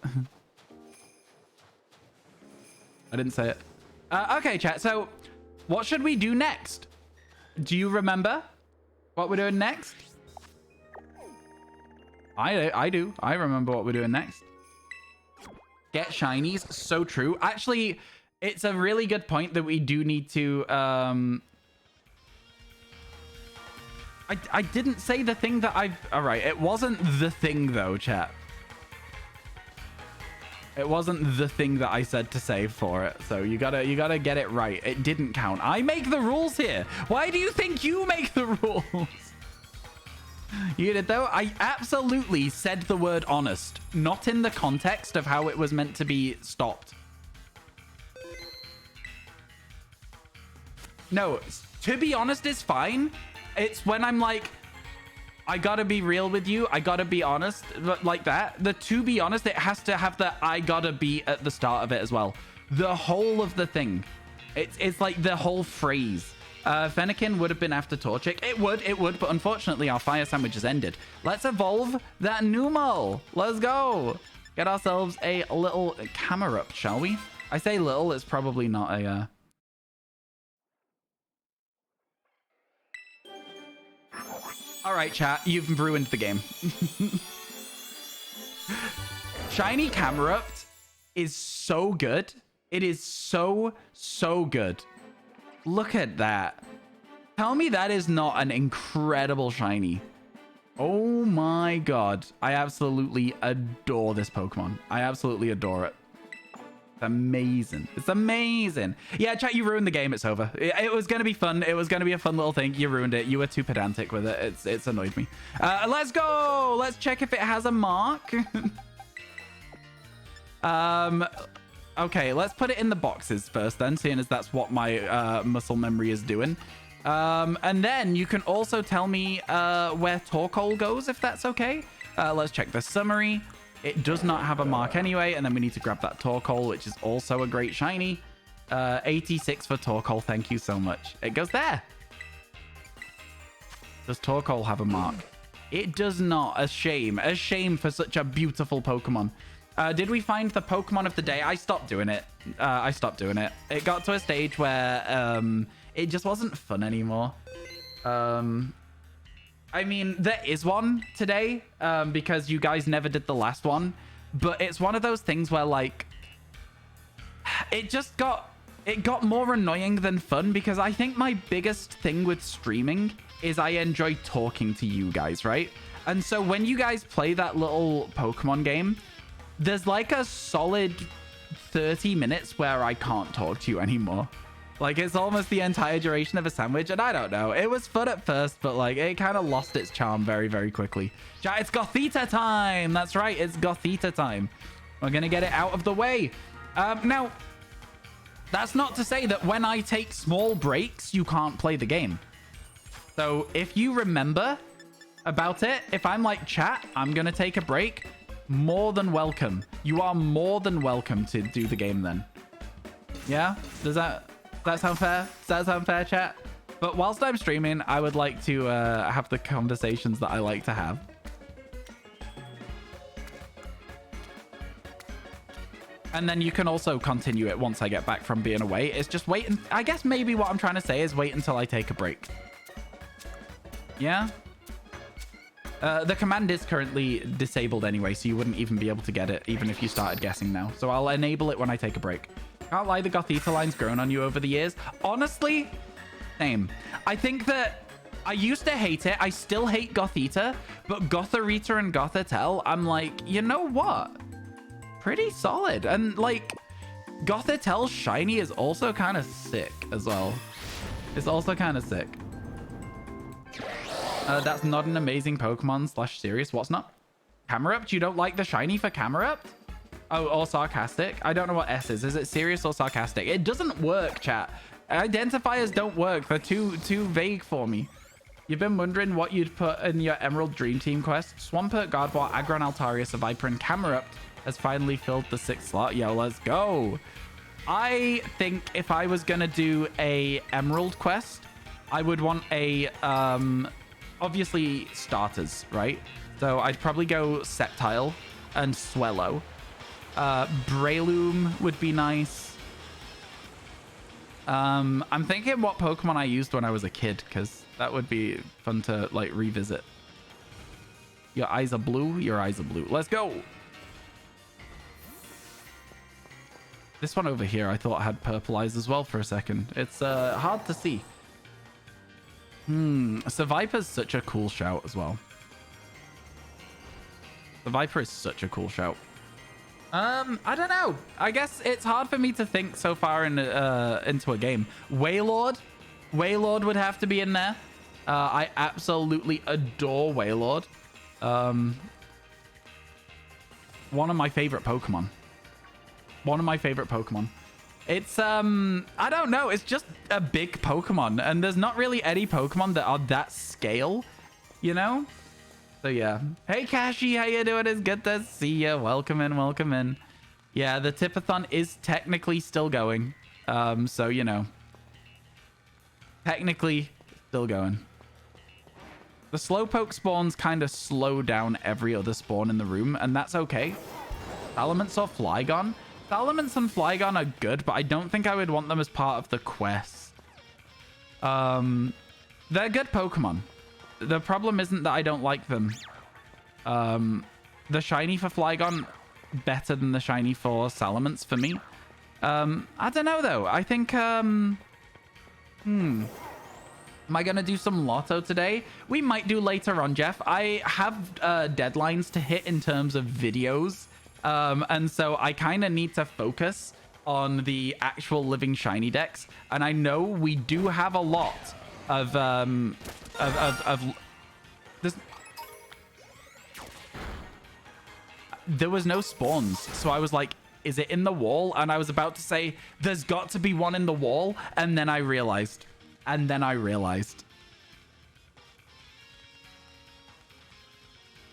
I didn't say it. Okay, chat. So, what should we do next? Do you remember what we're doing next? I do. I remember what we're doing next. Get shinies. So true. Actually, it's a really good point that we do need to... I didn't say the thing that I've... All right. It wasn't the thing, though, chat. It wasn't the thing that I said to save for it. So you gotta get it right. It didn't count. I make the rules here. Why do you think you make the rules? You get it, though? I absolutely said the word honest. Not in the context of how it was meant to be stopped. No, to be honest is fine. It's when I'm like, I gotta be real with you. I gotta be honest. Like that. The to be honest, it has to have the I gotta be at the start of it as well. The whole of the thing. It's like the whole phrase. Fennekin would have been after Torchic. It would. But unfortunately, our fire sandwich has ended. Let's evolve that Numel. Let's go. Get ourselves a little camera up, shall we? I say little. It's probably not a... All right, chat, you've ruined the game. Shiny Camerupt is so good. It is so good. Look at that. Tell me that is not an incredible shiny. Oh my god. I absolutely adore this Pokemon. I absolutely adore it. Amazing. It's amazing. Yeah, chat, you ruined the game. It's over. It was going to be fun. It was going to be a fun little thing. You ruined it. You were too pedantic with it. It's annoyed me. Let's go. Let's check if it has a mark. Okay, let's put it in the boxes first then, seeing as that's what my muscle memory is doing. And then you can also tell me where Torkoal goes, if that's okay. Let's check the summary. It does not have a mark anyway, and then we need to grab that Torkoal, which is also a great shiny. 86 for Torkoal. Thank you so much. It goes there. Does Torkoal have a mark? It does not. A shame. A shame for such a beautiful Pokemon. Did we find the Pokemon of the day? I stopped doing it. It got to a stage where it just wasn't fun anymore. I mean, there is one today because you guys never did the last one. But it's one of those things where, like, it got more annoying than fun because I think my biggest thing with streaming is I enjoy talking to you guys, right? And so when you guys play that little Pokemon game, there's like a solid 30 minutes where I can't talk to you anymore. Like, it's almost the entire duration of a sandwich, and I don't know. It was fun at first, but, like, it kind of lost its charm very, very quickly. Chat, it's Gothita time! That's right, it's Gothita time. We're going to get it out of the way. Now, that's not to say that when I take small breaks, you can't play the game. So, if you remember about it, if I'm like, chat, I'm going to take a break, more than welcome. You are more than welcome to do the game then. Yeah? Does that sound fair? Does that sound fair, chat? But whilst I'm streaming, I would like to have the conversations that I like to have. And then you can also continue it once I get back from being away. It's just wait. I guess maybe what I'm trying to say is wait until I take a break. Yeah? The command is currently disabled anyway, so you wouldn't even be able to get it even if you started guessing now. So I'll enable it when I take a break. Can't lie, the Gothita line's grown on you over the years. Honestly, same. I think that I used to hate it. I still hate Gothita, but Gothorita and Gothitelle, I'm like, you know what? Pretty solid. And like, Gothitelle's shiny is also kind of sick as well. It's also kind of sick. That's not an amazing Pokemon / serious. What's not? Camerupt? You don't like the shiny for Camerupt? Oh, or sarcastic? I don't know what S is. Is it serious or sarcastic? It doesn't work, chat. Identifiers don't work. They're too vague for me. You've been wondering what you'd put in your Emerald Dream Team quest? Swampert, Gardevoir, Aggron, Altaria, Seviper, and Camerupt has finally filled the 6th slot. Yo, let's go. I think if I was going to do a Emerald quest, I would want a... obviously starters, right? So I'd probably go Sceptile and Swellow. Breloom would be nice. I'm thinking what Pokemon I used when I was a kid, because that would be fun to like revisit. Your eyes are blue. Your eyes are blue. Let's go. This one over here I thought had purple eyes as well for a second. It's hard to see. Seviper's such a cool shout as well. Seviper is such a cool shout. I don't know. I guess it's hard for me to think so far in into a game. Wailord would have to be in there. I absolutely adore Wailord. One of my favorite Pokemon. It's I don't know, it's just a big Pokemon, and there's not really any Pokemon that are that scale, you know? So yeah. Hey Kashi, how you doing? It's good to see you. Welcome in. Yeah, the Tipathon is technically still going. So you know. Technically still going. The Slowpoke spawns kind of slow down every other spawn in the room, and that's okay. Salamence or Flygon? Salamence and Flygon are good, but I don't think I would want them as part of the quest. They're good Pokemon. The problem isn't that I don't like them. The shiny for Flygon, better than the shiny for Salamence for me. I don't know, though. I think... Am I going to do some Lotto today? We might do later on, Jeff. I have deadlines to hit in terms of videos. And so I kind of need to focus on the actual living shiny decks. And I know we do have a lot of this. There was no spawns. So I was like, is it in the wall? And I was about to say, there's got to be one in the wall. And then I realized.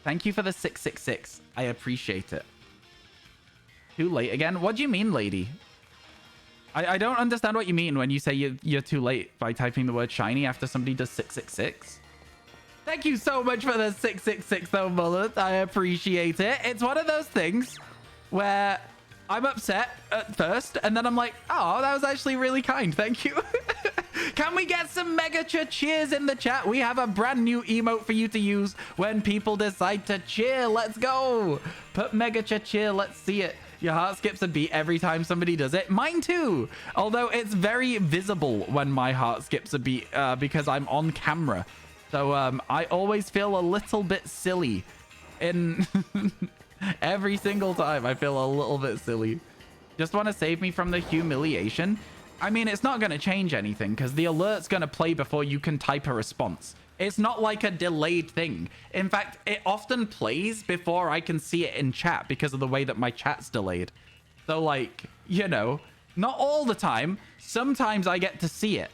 Thank you for the 666. I appreciate it. Too late again? What do you mean, lady? I don't understand what you mean when you say you're too late by typing the word shiny after somebody does 666. Thank you so much for the 666 though, Mullet. I appreciate it. It's one of those things where I'm upset at first and then I'm like, oh, that was actually really kind. Thank you. Can we get some mega cheers in the chat? We have a brand new emote for you to use when people decide to cheer. Let's go. Put mega cheer. Let's see it. Your heart skips a beat every time somebody does it. Mine too. Although it's very visible when my heart skips a beat because I'm on camera. So I always feel a little bit silly in every single time. I feel a little bit silly. Just want to save me from the humiliation. I mean, it's not going to change anything because the alert's going to play before you can type a response. It's not like a delayed thing. In fact, it often plays before I can see it in chat because of the way that my chat's delayed. So like, you know, not all the time. Sometimes I get to see it,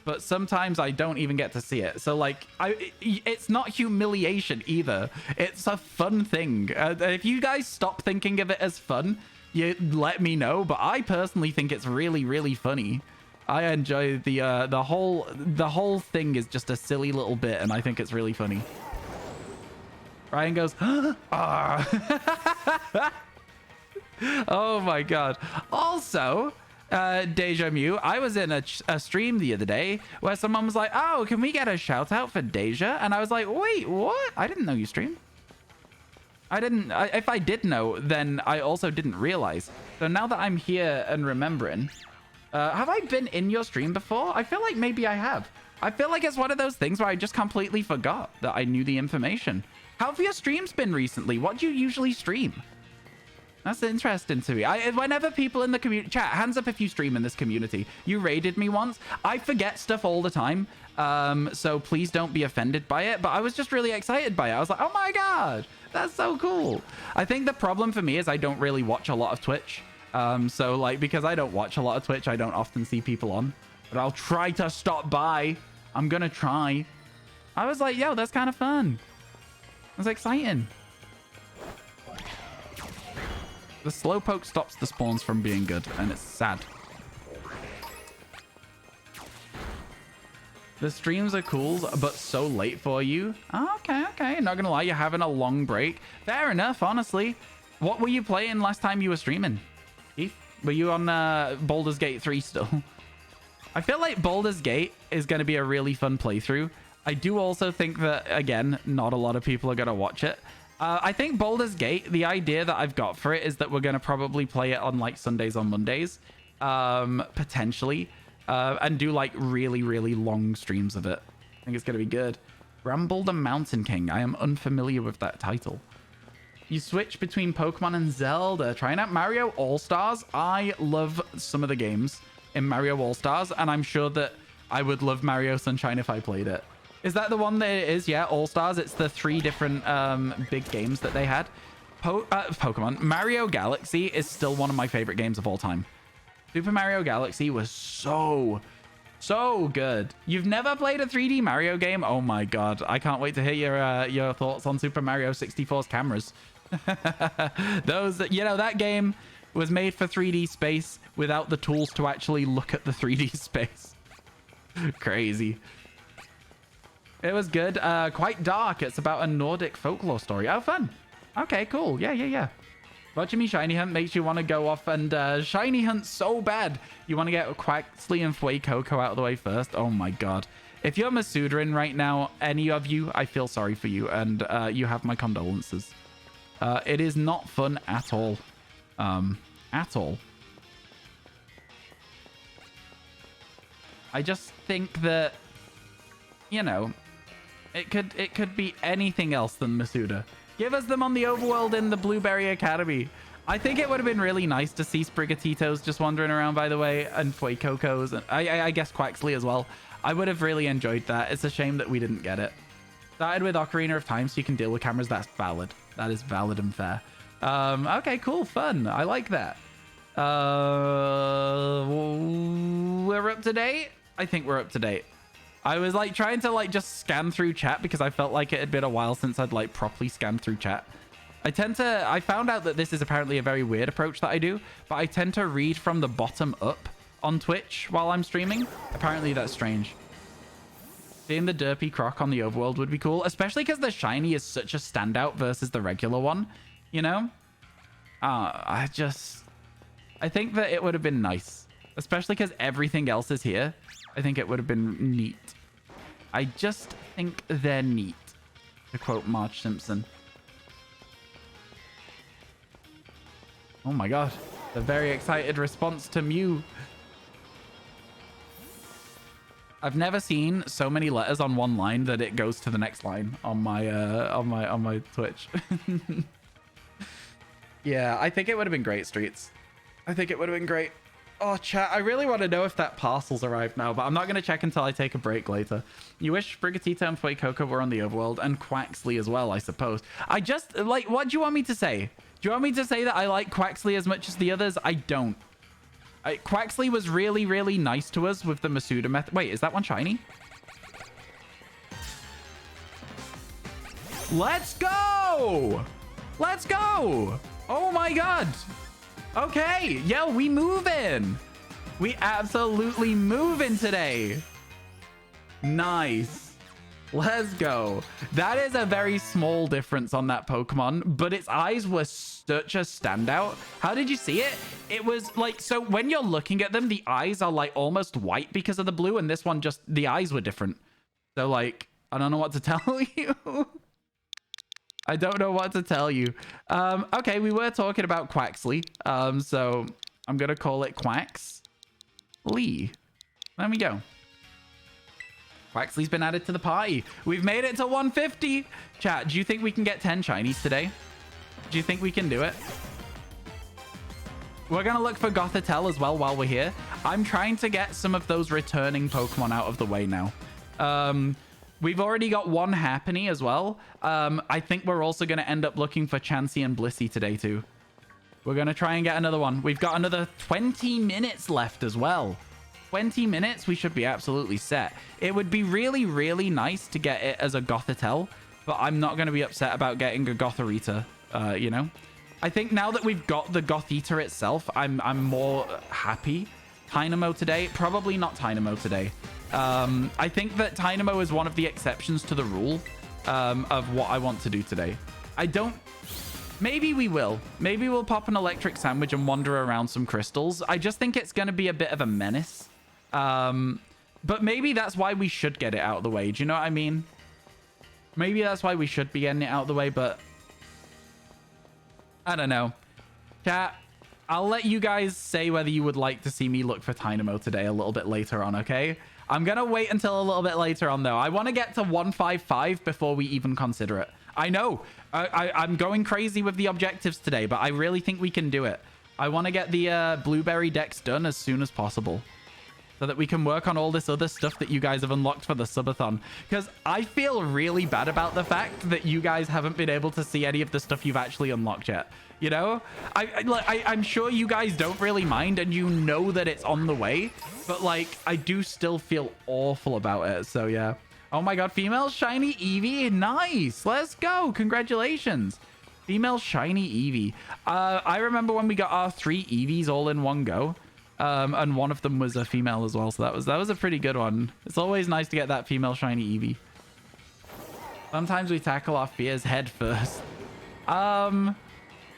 but sometimes I don't even get to see it. So like, it's not humiliation either. It's a fun thing. If you guys stop thinking of it as fun, you let me know. But I personally think it's really, really funny. I enjoy the whole thing is just a silly little bit, and I think it's really funny. Ryan goes, ah. Oh my god. Also, Deja Mew, I was in a stream the other day where someone was like, oh, can we get a shout out for Deja? And I was like, wait, what? I didn't know you stream. If I did know, then I also didn't realize. So now that I'm here and remembering, have I been in your stream before? I feel like maybe I have. I feel like it's one of those things where I just completely forgot that I knew the information. How have your streams been recently? What do you usually stream? That's interesting to me. Whenever people in the community... Chat, hands up if you stream in this community. You raided me once. I forget stuff all the time. So please don't be offended by it. But I was just really excited by it. I was like, oh my god, that's so cool. I think the problem for me is I don't really watch a lot of Twitch. So like, because I don't watch a lot of Twitch, I don't often see people on. But I'll try to stop by. I'm gonna try. I was like, yo, that's kind of fun. It was exciting. The slowpoke stops the spawns from being good, and it's sad. The streams are cool, but so late for you. Oh, okay. Not gonna lie, you're having a long break. Fair enough, honestly. What were you playing last time you were streaming? Keith? Were you on Baldur's Gate 3 still? I feel like Baldur's Gate is going to be a really fun playthrough. I do also think that, again, not a lot of people are going to watch it. I think Baldur's Gate, the idea that I've got for it is that we're going to probably play it on like Sundays or Mondays, potentially, and do like really, really long streams of it. I think it's going to be good. Bramble the Mountain King. I am unfamiliar with that title. You switch between Pokemon and Zelda. Trying out Mario All-Stars. I love some of the games in Mario All-Stars, and I'm sure that I would love Mario Sunshine if I played it. Is that the one that it is? Yeah, All-Stars. It's the 3 different big games that they had. Pokemon. Mario Galaxy is still one of my favorite games of all time. Super Mario Galaxy was so good. You've never played a 3D Mario game? Oh my god. I can't wait to hear your thoughts on Super Mario 64's cameras. Those, you know, that game was made for 3D space without the tools to actually look at the 3D space. Crazy. It was good. Quite dark. It's about a Nordic folklore story. Oh, fun. Okay, cool. Yeah. Watching me shiny hunt makes you want to go off and shiny hunt so bad. You want to get Quaxley and Fuecoco out of the way first. Oh my god. If you're Masudarin right now, any of you, I feel sorry for you, and you have my condolences. It is not fun at all. At all. I just think that, you know, it could be anything else than Masuda. Give us them on the overworld in the Blueberry Academy. I think it would have been really nice to see Sprigatitos just wandering around, by the way, and Fuecocos, and I guess Quaxley as well. I would have really enjoyed that. It's a shame that we didn't get it. Started with Ocarina of Time so you can deal with cameras. That's valid. That is valid and fair. Okay, cool, fun. I like that. We're up to date? I think we're up to date. I was like trying to like just scan through chat because I felt like it had been a while since I'd like properly scanned through chat. I found out that this is apparently a very weird approach that I do, but I tend to read from the bottom up. on Twitch while I'm streaming. Apparently that's strange. Seeing the derpy croc on the overworld would be cool, especially because the shiny is such a standout versus the regular one, you know? I think that it would have been nice, especially because everything else is here. I think it would have been neat. I just think they're neat, to quote Marge Simpson. Oh my god, the very excited response to Mew. I've never seen so many letters on one line that it goes to the next line on my Twitch. Yeah, I think it would have been great, Streets. I think it would have been great. Oh, chat, I really want to know if that parcel's arrived now, but I'm not going to check until I take a break later. You wish Brigatito and Fuecoco were on the overworld, and Quaxley as well, I suppose. I just, like, what do you want me to say? Do you want me to say that I like Quaxley as much as the others? I don't. Quaxley was really, really nice to us with the Masuda method. Wait, is that one shiny? Let's go! Let's go! Oh my god! Okay, yo, we moving. We absolutely moving today. Nice. Let's go. That is a very small difference on that Pokemon, but its eyes were such a standout. How did you see it? It was like, so when you're looking at them, the eyes are like almost white because of the blue, and this one just, the eyes were different. So like, I don't know what to tell you. I don't know what to tell you. Okay, we were talking about Quaxley. So I'm going to call it Quaxley. There we go. Quaxley's been added to the party. We've made it to 150. Chat, do you think we can get 10 shinies today? Do you think we can do it? We're going to look for Gothitelle as well while we're here. I'm trying to get some of those returning Pokemon out of the way now. We've already got one Happiny as well. I think we're also going to end up looking for Chansey and Blissey today too. We're going to try and get another one. We've got another 20 minutes left as well. 20 minutes, we should be absolutely set. It would be really, really nice to get it as a Gothitelle, but I'm not going to be upset about getting a Gothorita, you know? I think now that we've got the Gothita itself, I'm more happy. Tynamo today? Probably not Tynamo today. I think that Tynamo is one of the exceptions to the rule of what I want to do today. I don't... Maybe we will. Maybe we'll pop an electric sandwich and wander around some crystals. I just think it's going to be a bit of a menace. But maybe that's why we should get it out of the way. Do you know what I mean? Maybe that's why we should be getting it out of the way, but... I don't know. Chat, I'll let you guys say whether you would like to see me look for Tynamo today a little bit later on, okay? I'm going to wait until a little bit later on, though. I want to get to 155 before we even consider it. I know. I'm going crazy with the objectives today, but I really think we can do it. I want to get the blueberry decks done as soon as possible so that we can work on all this other stuff that you guys have unlocked for the subathon. Because I feel really bad about the fact that you guys haven't been able to see any of the stuff you've actually unlocked yet. You know, I'm sure you guys don't really mind and you know that it's on the way, but like, I do still feel awful about it. So yeah. Oh my god, female shiny Eevee. Nice. Let's go. Congratulations. Female shiny Eevee. I remember when we got our 3 Eevees all in one go. And one of them was a female as well. So that was a pretty good one. It's always nice to get that female shiny Eevee. Sometimes we tackle our fears head first.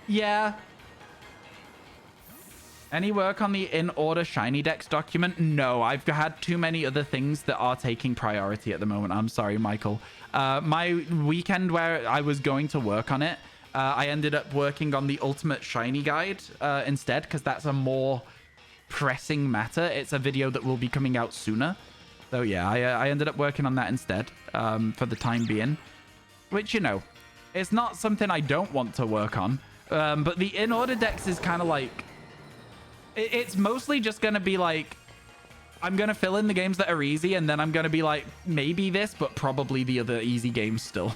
Yeah. Any work on the in-order shiny decks document? No, I've had too many other things that are taking priority at the moment. I'm sorry, Michael. My weekend where I was going to work on it, I ended up working on the ultimate shiny guide instead, because that's a more pressing matter. It's a video that will be coming out sooner. So yeah, I ended up working on that instead for the time being, which, you know, it's not something I don't want to work on. But the in-order decks is kind of like... It's mostly just going to be like... I'm going to fill in the games that are easy, and then I'm going to be like, maybe this, but probably the other easy games still.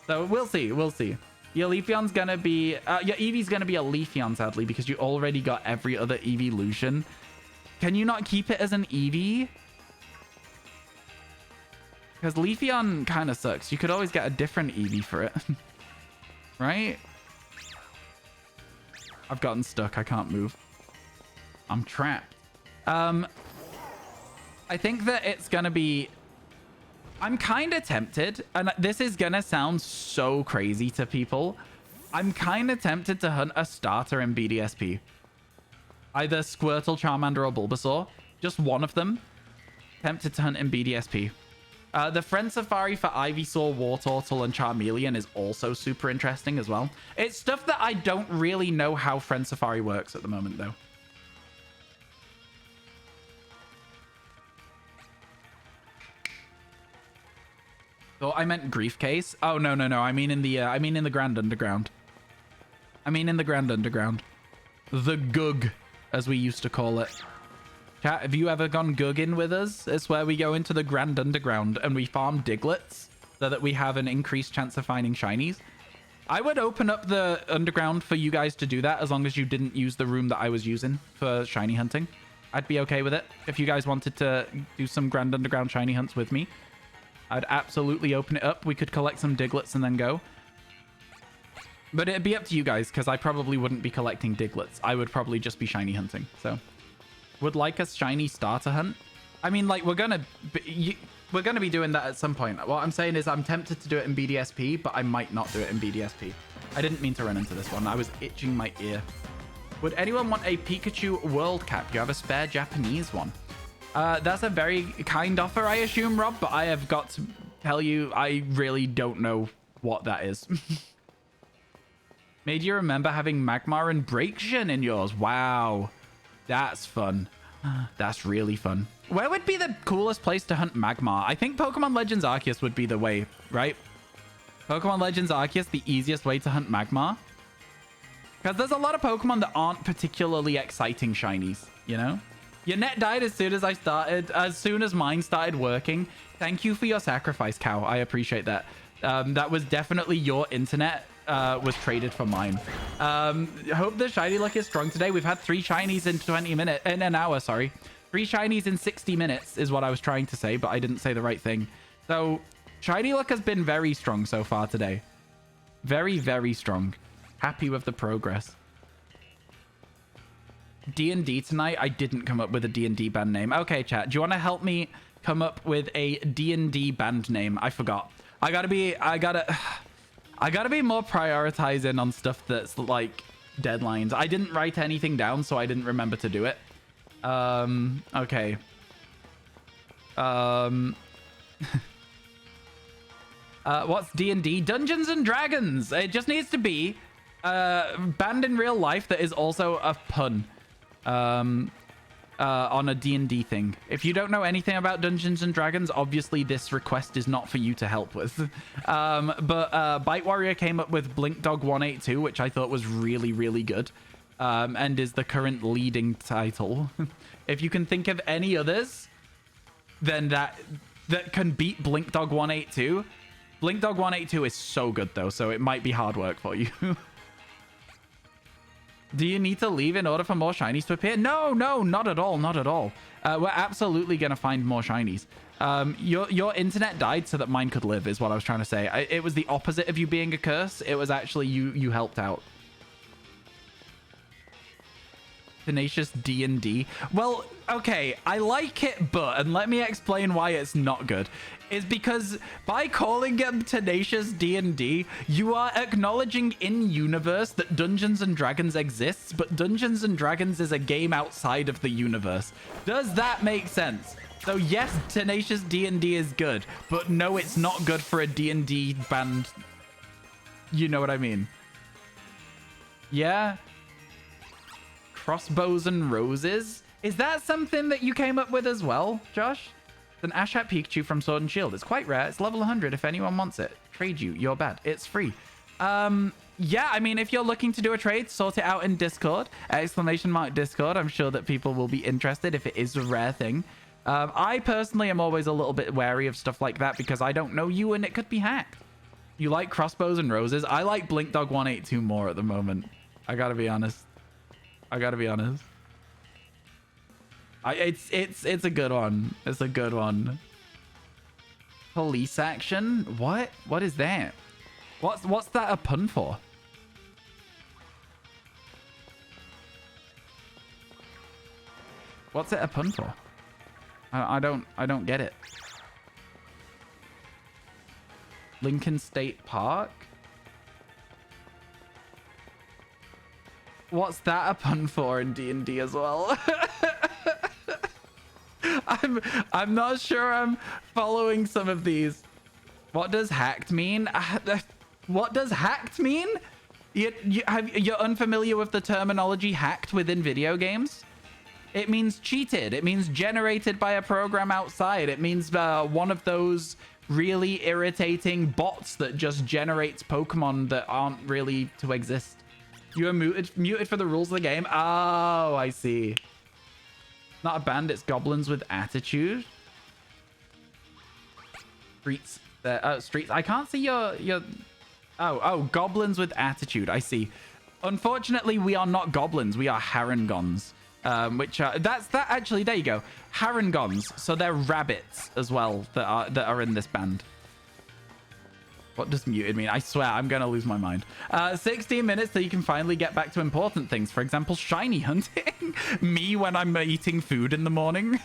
So we'll see. We'll see. Your Leafeon's going to be... your Eevee's going to be a Leafeon, sadly, because you already got every other Eeveelution. Can you not keep it as an Eevee? Because Leafeon kind of sucks. You could always get a different Eevee for it. Right? I've gotten stuck. I can't move. I'm trapped. I think that it's going to be... I'm kind of tempted, and this is going to sound so crazy to people. I'm kind of tempted to hunt a starter in BDSP. Either Squirtle, Charmander, or Bulbasaur. Just one of them. Tempted to hunt in BDSP. The Friend Safari for Ivysaur, Wartortle, and Charmeleon is also super interesting as well. It's stuff that I don't really know how Friend Safari works at the moment, though. Oh, I meant Grief Case. Oh, no. I mean in the Grand Underground. The Gug, as we used to call it. Chat, have you ever gone Gugging with us? It's where we go into the Grand Underground and we farm Diglets so that we have an increased chance of finding shinies. I would open up the Underground for you guys to do that as long as you didn't use the room that I was using for shiny hunting. I'd be okay with it. If you guys wanted to do some Grand Underground shiny hunts with me, I'd absolutely open it up. We could collect some Diglets and then go. But it'd be up to you guys because I probably wouldn't be collecting Diglets. I would probably just be shiny hunting. So... would like a shiny starter hunt. I mean, like, we're gonna be doing that at some point. What I'm saying is I'm tempted to do it in BDSP, but I might not do it in BDSP. I didn't mean to run into this one. I was itching my ear. Would anyone want a Pikachu World Cap? You have a spare Japanese one. That's a very kind offer, I assume, Rob, but I have got to tell you, I really don't know what that is. Made you remember having Magmar and Braixen in yours. Wow. That's fun. That's really fun. Where would be the coolest place to hunt Magmar? I think Pokemon Legends Arceus would be the way, right? Pokemon Legends Arceus, the easiest way to hunt Magmar. Because there's a lot of Pokemon that aren't particularly exciting shinies, you know? Your net died as soon as I started, as soon as mine started working. Thank you for your sacrifice, Cow. I appreciate that. That was definitely your internet. Was traded for mine. Hope the shiny luck is strong today. We've had 3 shinies in an hour, sorry. 3 shinies in 60 minutes is what I was trying to say, but I didn't say the right thing. So shiny luck has been very strong so far today. Very, very strong. Happy with the progress. D&D tonight. I didn't come up with a D&D band name. Okay, chat. Do you want to help me come up with a D&D band name? I forgot. I gotta be more prioritizing on stuff that's like deadlines. I didn't write anything down, so I didn't remember to do it. Okay. What's D&D? Dungeons and Dragons. It just needs to be banned in real life that is also a pun on a D&D thing. If you don't know anything about Dungeons and Dragons, obviously this request is not for you to help with. But Bite Warrior came up with Blink Dog 182, which I thought was really, really good, and is the current leading title. If you can think of any others, then that can beat Blink Dog 182. Blink Dog 182 is so good though, so it might be hard work for you. Do you need to leave in order for more shinies to appear? No, not at all. Not at all. We're absolutely going to find more shinies. Your internet died so that mine could live is what I was trying to say. It was the opposite of you being a curse. It was actually you helped out. Tenacious D&D. Well, okay, I like it, and let me explain why it's not good. Is because by calling it Tenacious D&D, you are acknowledging in universe that Dungeons and Dragons exists, but Dungeons and Dragons is a game outside of the universe. Does that make sense? So yes, Tenacious D&D is good, but no, it's not good for a D&D band. You know what I mean? Yeah. Crossbows and Roses. Is that something that you came up with as well, Josh? It's an Ashat Pikachu from Sword and Shield. It's quite rare. It's level 100 if anyone wants it. Trade you. You're bad. It's free. Yeah, I mean, if you're looking to do a trade, sort it out in Discord. !Discord. I'm sure that people will be interested if it is a rare thing. I personally am always a little bit wary of stuff like that because I don't know you and it could be hacked. You like Crossbows and Roses? I like Blink Dog 182 more at the moment. I gotta be honest. It's a good one. It's a good one. Police action? What? What is that? What's that a pun for? What's it a pun for? I don't get it. Lincoln State Park? What's that a pun for in D&D as well? I'm not sure I'm following some of these. What does hacked mean? What does hacked mean? You're unfamiliar with the terminology hacked within video games? It means cheated. It means generated by a program outside. It means one of those really irritating bots that just generates Pokemon that aren't really to exist. You are muted for the rules of the game. Oh, I see. Not a band, it's goblins with attitude. Streets. Streets. I can't see your... Oh, goblins with attitude. I see. Unfortunately, we are not goblins. We are Harangons. Which are... Actually, there you go. Harangons. So they're rabbits as well that are in this band. What does muted mean? I swear, I'm going to lose my mind. 16 minutes so you can finally get back to important things. For example, shiny hunting. Me when I'm eating food in the morning.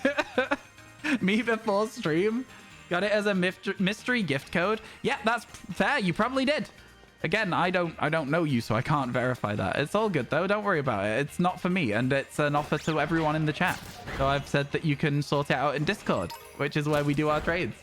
Me before stream. Got it as a mystery gift code. Yeah, that's fair. You probably did. Again, I don't know you, so I can't verify that. It's all good, though. Don't worry about it. It's not for me, and it's an offer to everyone in the chat. So I've said that you can sort it out in Discord, which is where we do our trades.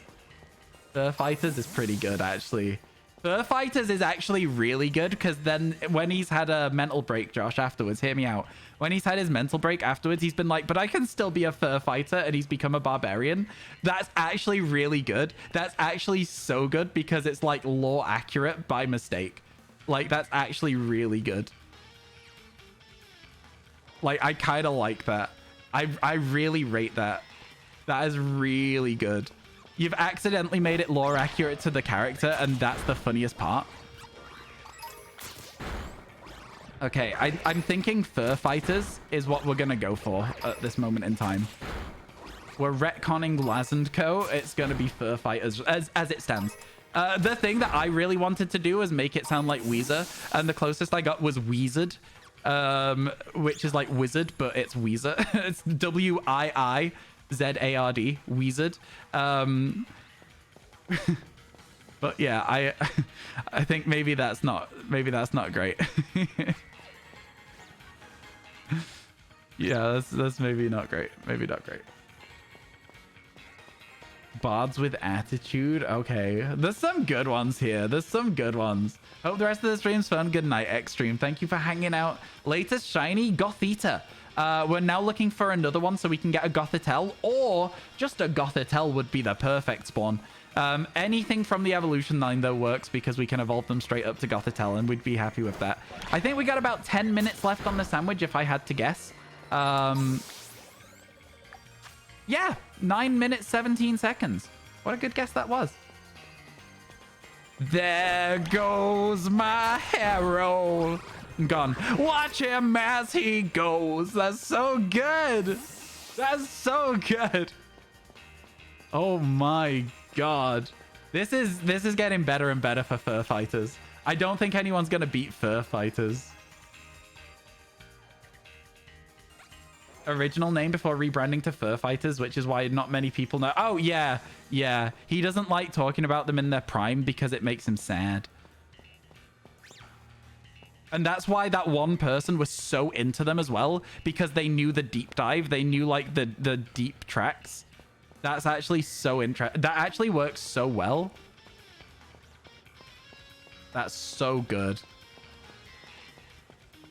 Fur Fighters is pretty good, actually. Fur Fighters is actually really good because then when he's had a mental break, Josh, afterwards, hear me out. When he's had his mental break afterwards, he's been like, but I can still be a fur fighter, and he's become a barbarian. That's actually really good. That's actually so good because it's like lore accurate by mistake. Like, that's actually really good. Like, I kind of like that. I really rate that. That is really good. You've accidentally made it lore accurate to the character, and that's the funniest part. Okay, I'm thinking Fur Fighters is what we're going to go for at this moment in time. We're retconning Laz & Co. It's going to be Fur Fighters as it stands. The thing that I really wanted to do was make it sound like Weezer, and the closest I got was Weezard, which is like wizard, but it's Weezer. It's W-I-I. Z-A-R-D, Weezard. But yeah, I think maybe that's not great. Yeah, that's maybe not great. Maybe not great. Bards with attitude. Okay, there's some good ones here. There's some good ones. Hope the rest of the stream's fun. Good night, Xstream. Thank you for hanging out. Latest shiny Gothita. We're now looking for another one so we can get a Gothitelle, or just a Gothitelle would be the perfect spawn. Anything from the evolution line, though, works because we can evolve them straight up to Gothitelle, and we'd be happy with that. I think we got about 10 minutes left on the sandwich, if I had to guess. Yeah, 9 minutes, 17 seconds. What a good guess that was. There goes my hero. Gone. Watch him as he goes. That's so good. That's so good. Oh my god. This is getting better and better for Fur Fighters. I don't think anyone's gonna beat Fur Fighters. Original name before rebranding to Fur Fighters, which is why not many people know. Oh yeah, yeah. He doesn't like talking about them in their prime because it makes him sad. And that's why that one person was so into them as well, because they knew the deep dive. They knew like the deep tracks. That's actually so interesting. That actually works so well. That's so good.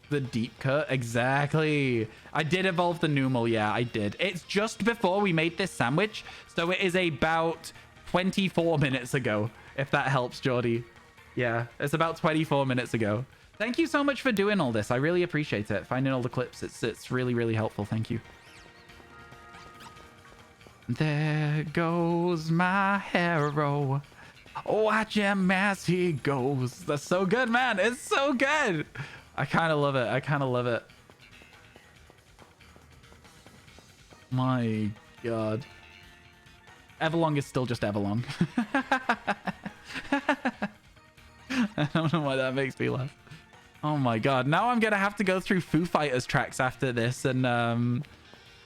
The deep cut, exactly. I did evolve the Numel. Yeah, I did. It's just before we made this sandwich, so it is about 24 minutes ago, if that helps, Jordy. Yeah, it's about 24 minutes ago. Thank you so much for doing all this. I really appreciate it. Finding all the clips. It's really, really helpful. Thank you. There goes my hero. Watch him as he goes. That's so good, man. It's so good. I kind of love it. I kind of love it. My god. Everlong is still just Everlong. I don't know why that makes me laugh. Oh my god. Now I'm going to have to go through Foo Fighters tracks after this and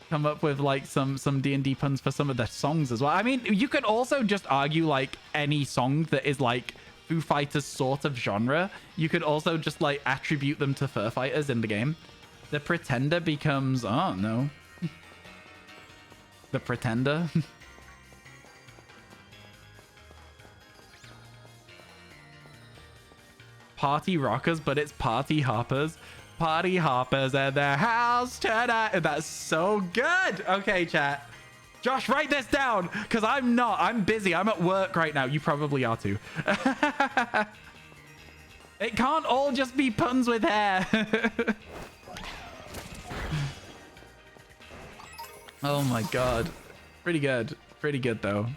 come up with like some D&D puns for some of the songs as well. I mean, you could also just argue like any song that is like Foo Fighters sort of genre. You could also just like attribute them to Fur Fighters in the game. The Pretender becomes, oh no. The Pretender. Party rockers, but it's party hoppers. Party hoppers at their house tonight. That's so good. Okay, chat. Josh, write this down, because I'm not. I'm busy. I'm at work right now. You probably are too. It can't all just be puns with hair. Oh my god. Pretty good. Pretty good, though.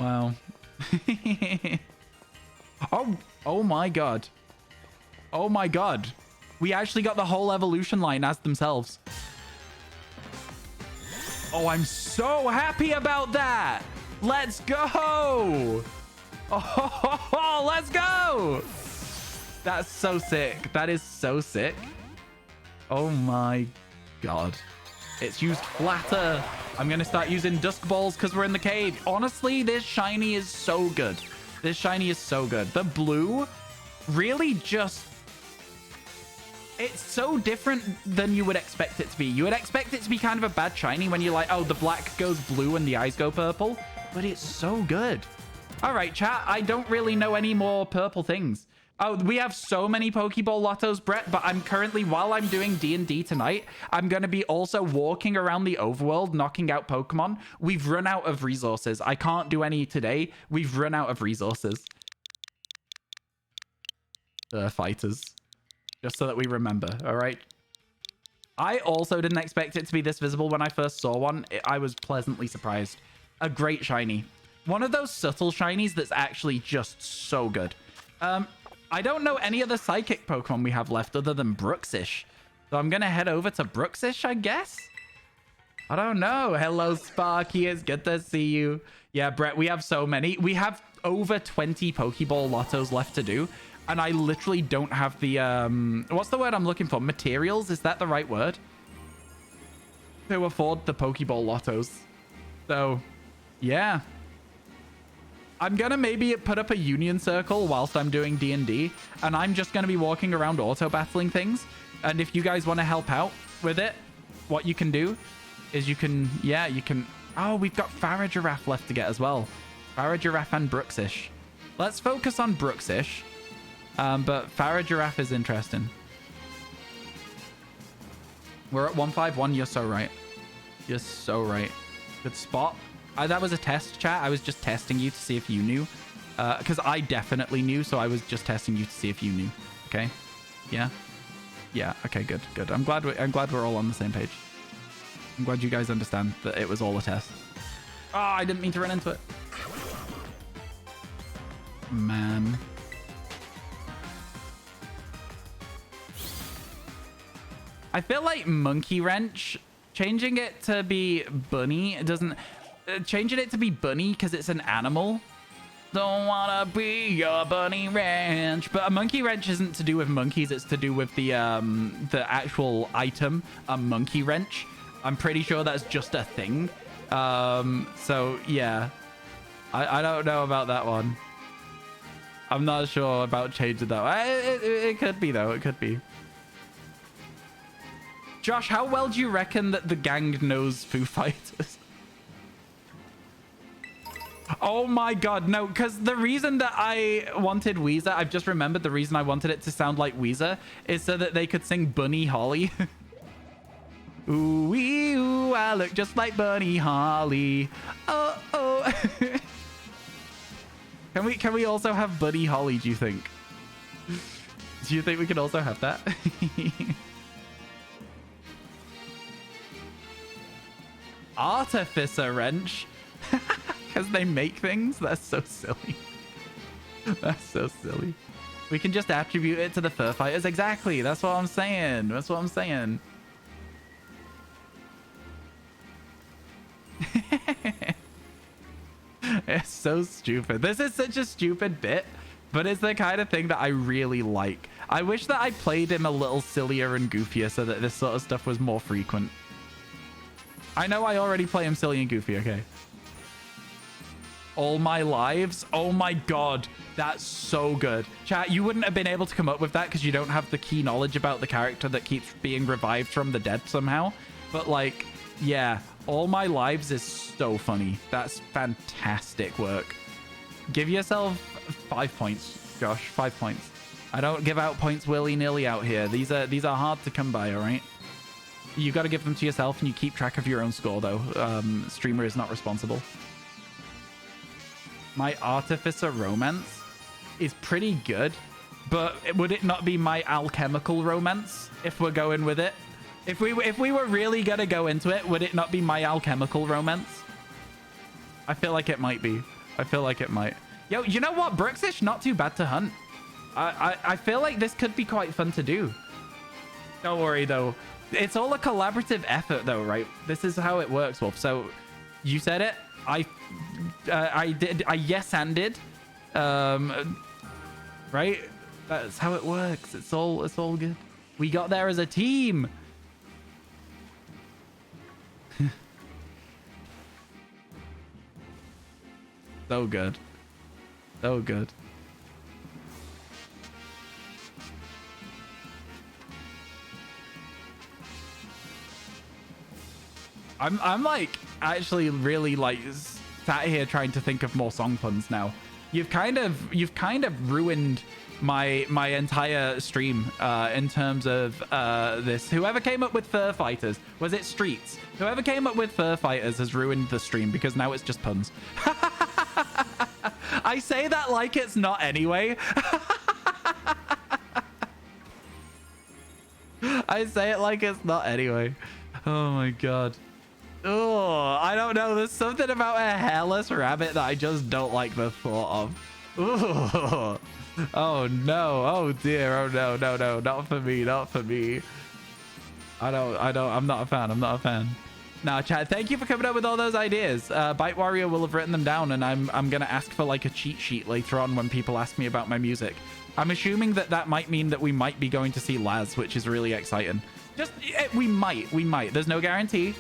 Wow. Oh my god. Oh my god. We actually got the whole evolution line as themselves. Oh, I'm so happy about that. Let's go. Oh, let's go. That's so sick. That is so sick. Oh my god. It's used flatter. I'm going to start using dusk balls because we're in the cave. Honestly, this shiny is so good. This shiny is so good. The blue really just... It's so different than you would expect it to be. You would expect it to be kind of a bad shiny when you're like, oh, the black goes blue and the eyes go purple. But it's so good. All right, chat. I don't really know any more purple things. Oh, we have so many Pokeball Lottos, Brett, but I'm currently, while I'm doing D&D tonight, I'm going to be also walking around the overworld, knocking out Pokemon. We've run out of resources. I can't do any today. We've run out of resources. Fighters. Just so that we remember, all right? I also didn't expect it to be this visible when I first saw one. I was pleasantly surprised. A great shiny. One of those subtle shinies that's actually just so good. I don't know any other psychic Pokemon we have left other than Brooksish. So I'm going to head over to Brooksish, I guess? I don't know. Hello, Sparky. It's good to see you. Yeah, Brett, we have so many. We have over 20 Pokeball Lottos left to do. And I literally don't have the... what's the word I'm looking for? Materials? Is that the right word? To afford the Pokeball Lottos. So, yeah. I'm going to maybe put up a union circle whilst I'm doing D&D, and I'm just going to be walking around auto-battling things. And if you guys want to help out with it, what you can do is you can... Yeah, you can... Oh, we've got Farigiraf left to get as well. Farigiraf and Brooksish. Let's focus on Brooksish. But Farigiraf is interesting. We're at 151. You're so right. You're so right. Good spot. That was a test, chat. I was just testing you to see if you knew. Because I definitely knew, so I was just testing you to see if you knew. Okay? Yeah? Yeah. Okay, good. Good. I'm glad we're all on the same page. I'm glad you guys understand that it was all a test. Oh, I didn't mean to run into it. Man. I feel like Monkey Wrench, changing it to be bunny, it doesn't... changing it to be bunny because it's an animal. Don't wanna be your bunny wrench. But a monkey wrench isn't to do with monkeys. It's to do with the actual item, a monkey wrench. I'm pretty sure that's just a thing. So yeah, I don't know about that one. I'm not sure about changing that. It could be though. It could be. Josh, how well do you reckon that the gang knows Foo Fighters? Oh my god, no, because the reason that I wanted Weezer, I've just remembered the reason I wanted it to sound like Weezer is so that they could sing Bunny Holly. Ooh, wee, ooh, I look just like Bunny Holly. Oh, oh. Can we also have Bunny Holly, do you think? Do you think we can also have that? Artificer Wrench. Because they make things? That's so silly. That's so silly. We can just attribute it to the Fur Fighters. Exactly. That's what I'm saying. That's what I'm saying. It's so stupid. This is such a stupid bit, but it's the kind of thing that I really like. I wish that I played him a little sillier and goofier so that this sort of stuff was more frequent. I know I already play him silly and goofy, okay? All my lives? Oh my god. That's so good. Chat, you wouldn't have been able to come up with that because you don't have the key knowledge about the character that keeps being revived from the dead somehow. But like, yeah, all my lives is so funny. That's fantastic work. Give yourself 5 points, Josh. 5 points. I don't give out points willy-nilly out here. These are hard to come by, all right? You got to give them to yourself, and you keep track of your own score, though. Streamer is not responsible. My Artificer Romance is pretty good, but would it not be my Alchemical Romance if we're going with it? If we were really going to go into it, would it not be my Alchemical Romance? I feel like it might be. I feel like it might. Yo, you know what? Brooksish, not too bad to hunt. I feel like this could be quite fun to do. Don't worry, though. It's all a collaborative effort, though, right? This is how it works, Wolf. So you said it. I yes-anded. Right? That's how it works. It's all good. We got there as a team. So good. So good. I'm like actually really like sat here trying to think of more song puns now. You've kind of ruined my entire stream in terms of this. Whoever came up with Fur Fighters, was it Streets? Whoever came up with Fur Fighters has ruined the stream because now it's just puns. I say that like it's not anyway. I say it like it's not anyway. Oh my god. Oh, I don't know. There's something about a hairless rabbit that I just don't like the thought of. Ooh. Oh no. Oh dear. Oh no. No, no. Not for me. Not for me. I'm not a fan. I'm not a fan. Nah, chat, thank you for coming up with all those ideas. Bite Warrior will have written them down, and I'm gonna ask for like a cheat sheet later on when people ask me about my music. I'm assuming that might mean that we might be going to see Laz, which is really exciting. Just we might. There's no guarantee,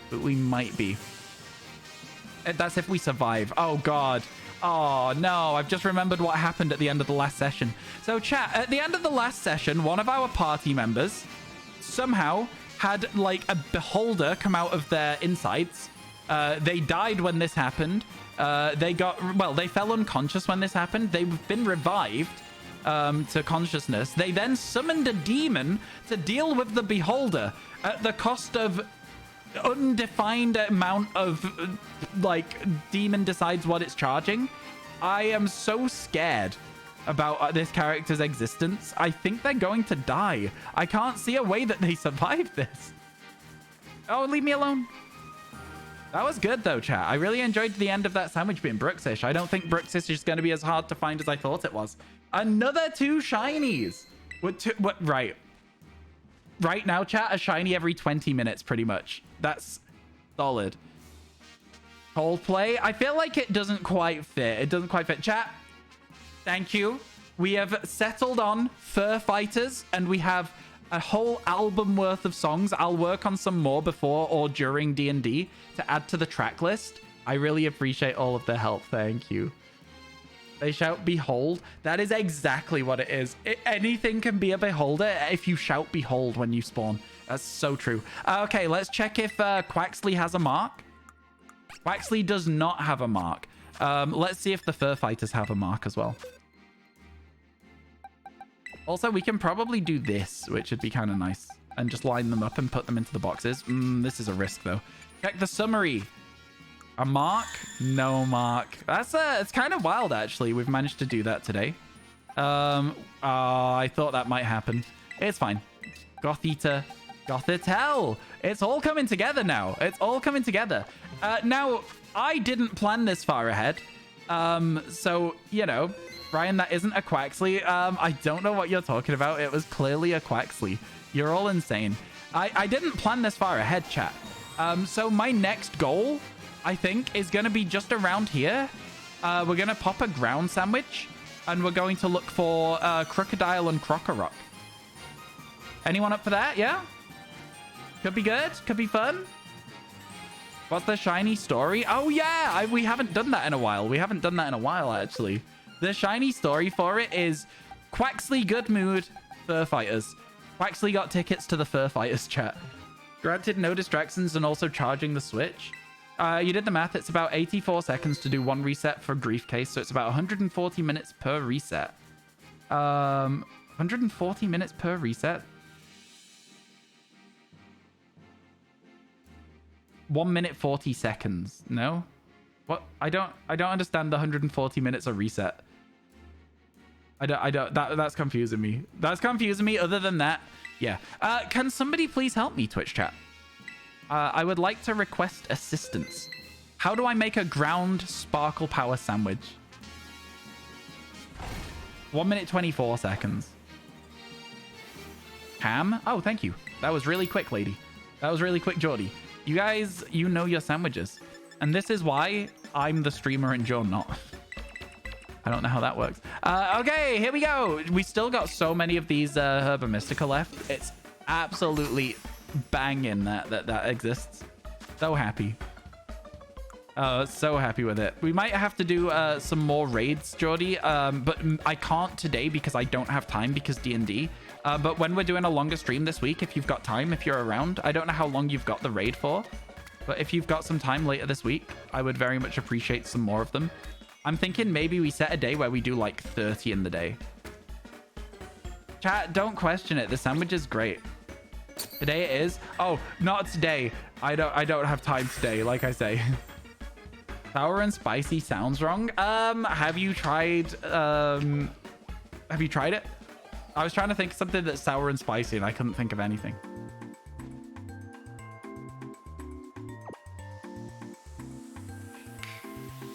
but we might be. That's if we survive. Oh god. Oh no, I've just remembered what happened at the end of the last session. So chat, at the end of the last session, one of our party members somehow had like a beholder come out of their insides. They died when this happened. They fell unconscious when this happened. They've been revived to consciousness. They then summoned a demon to deal with the beholder at the cost of undefined amount of like demon decides what it's charging. I am so scared about this character's existence. I think they're going to die. I can't see a way that they survived this. Oh, leave me alone. That was good though, chat. I really enjoyed the end of that sandwich being Brooksish. I don't think Brooksish is going to be as hard to find as I thought it was. Another 2 shinies. Right. Right now, chat, a shiny every 20 minutes, pretty much. That's solid. Coldplay. I feel like it doesn't quite fit. It doesn't quite fit. Chat, thank you. We have settled on Fur Fighters, and we have a whole album worth of songs. I'll work on some more before or during D&D to add to the track list. I really appreciate all of the help. Thank you. They shout behold. That is exactly what it is. Anything can be a beholder if you shout behold when you spawn. That's so true. Okay, let's check if Quaxley has a mark. Quaxley does not have a mark. Let's see if the Fur Fighters have a mark as well. Also, we can probably do this, which would be kind of nice. And just line them up and put them into the boxes. This is a risk, though. Check the summary. A mark? No mark. It's kind of wild, actually. We've managed to do that today. I thought that might happen. It's fine. Goth Eater. Gothitell. It's all coming together now. It's all coming together. Now, I didn't plan this far ahead. So, you know, Ryan, that isn't a Quaxley. I don't know what you're talking about. It was clearly a Quaxley. You're all insane. I didn't plan this far ahead, chat. So my next goal, I think, is going to be just around here. We're going to pop a ground sandwich, and we're going to look for Crocodile and Crocorock. Anyone up for that? Yeah? Could be good. Could be fun. What's the shiny story? Oh, yeah. We haven't done that in a while. We haven't done that in a while, actually. The shiny story for it is Quaxley good mood, fur fighters. Quaxley got tickets to the fur fighters chat. Granted, no distractions and also charging the Switch. You did the math. It's about 84 seconds to do one reset for Grief Case. So it's about 140 minutes per reset. 140 minutes per reset. 1 minute 40 seconds. No? What? I don't understand the 140 minutes of reset. That's confusing me. That's confusing me. Other than that, yeah. Can somebody please help me, Twitch chat? I would like to request assistance. How do I make a ground sparkle power sandwich? 1 minute 24 seconds. Ham? Oh, thank you. That was really quick, lady. That was really quick, Geordie. You guys, you know your sandwiches. And this is why I'm the streamer and you're not. I don't know how that works. Okay, here we go. We still got so many of these Herba Mystica left. It's absolutely banging that exists. So happy. So happy with it. We might have to do some more raids, Geordie. But I can't today because I don't have time because D&D. But when we're doing a longer stream this week, if you've got time, if you're around, I don't know how long you've got the raid for. But if you've got some time later this week, I would very much appreciate some more of them. I'm thinking maybe we set a day where we do like 30 in the day. Chat, don't question it. The sandwich is great. Today it is. Oh, not today. I don't have time today, like I say. Sour and spicy sounds wrong. Have you tried it? I was trying to think of something that's sour and spicy and I couldn't think of anything.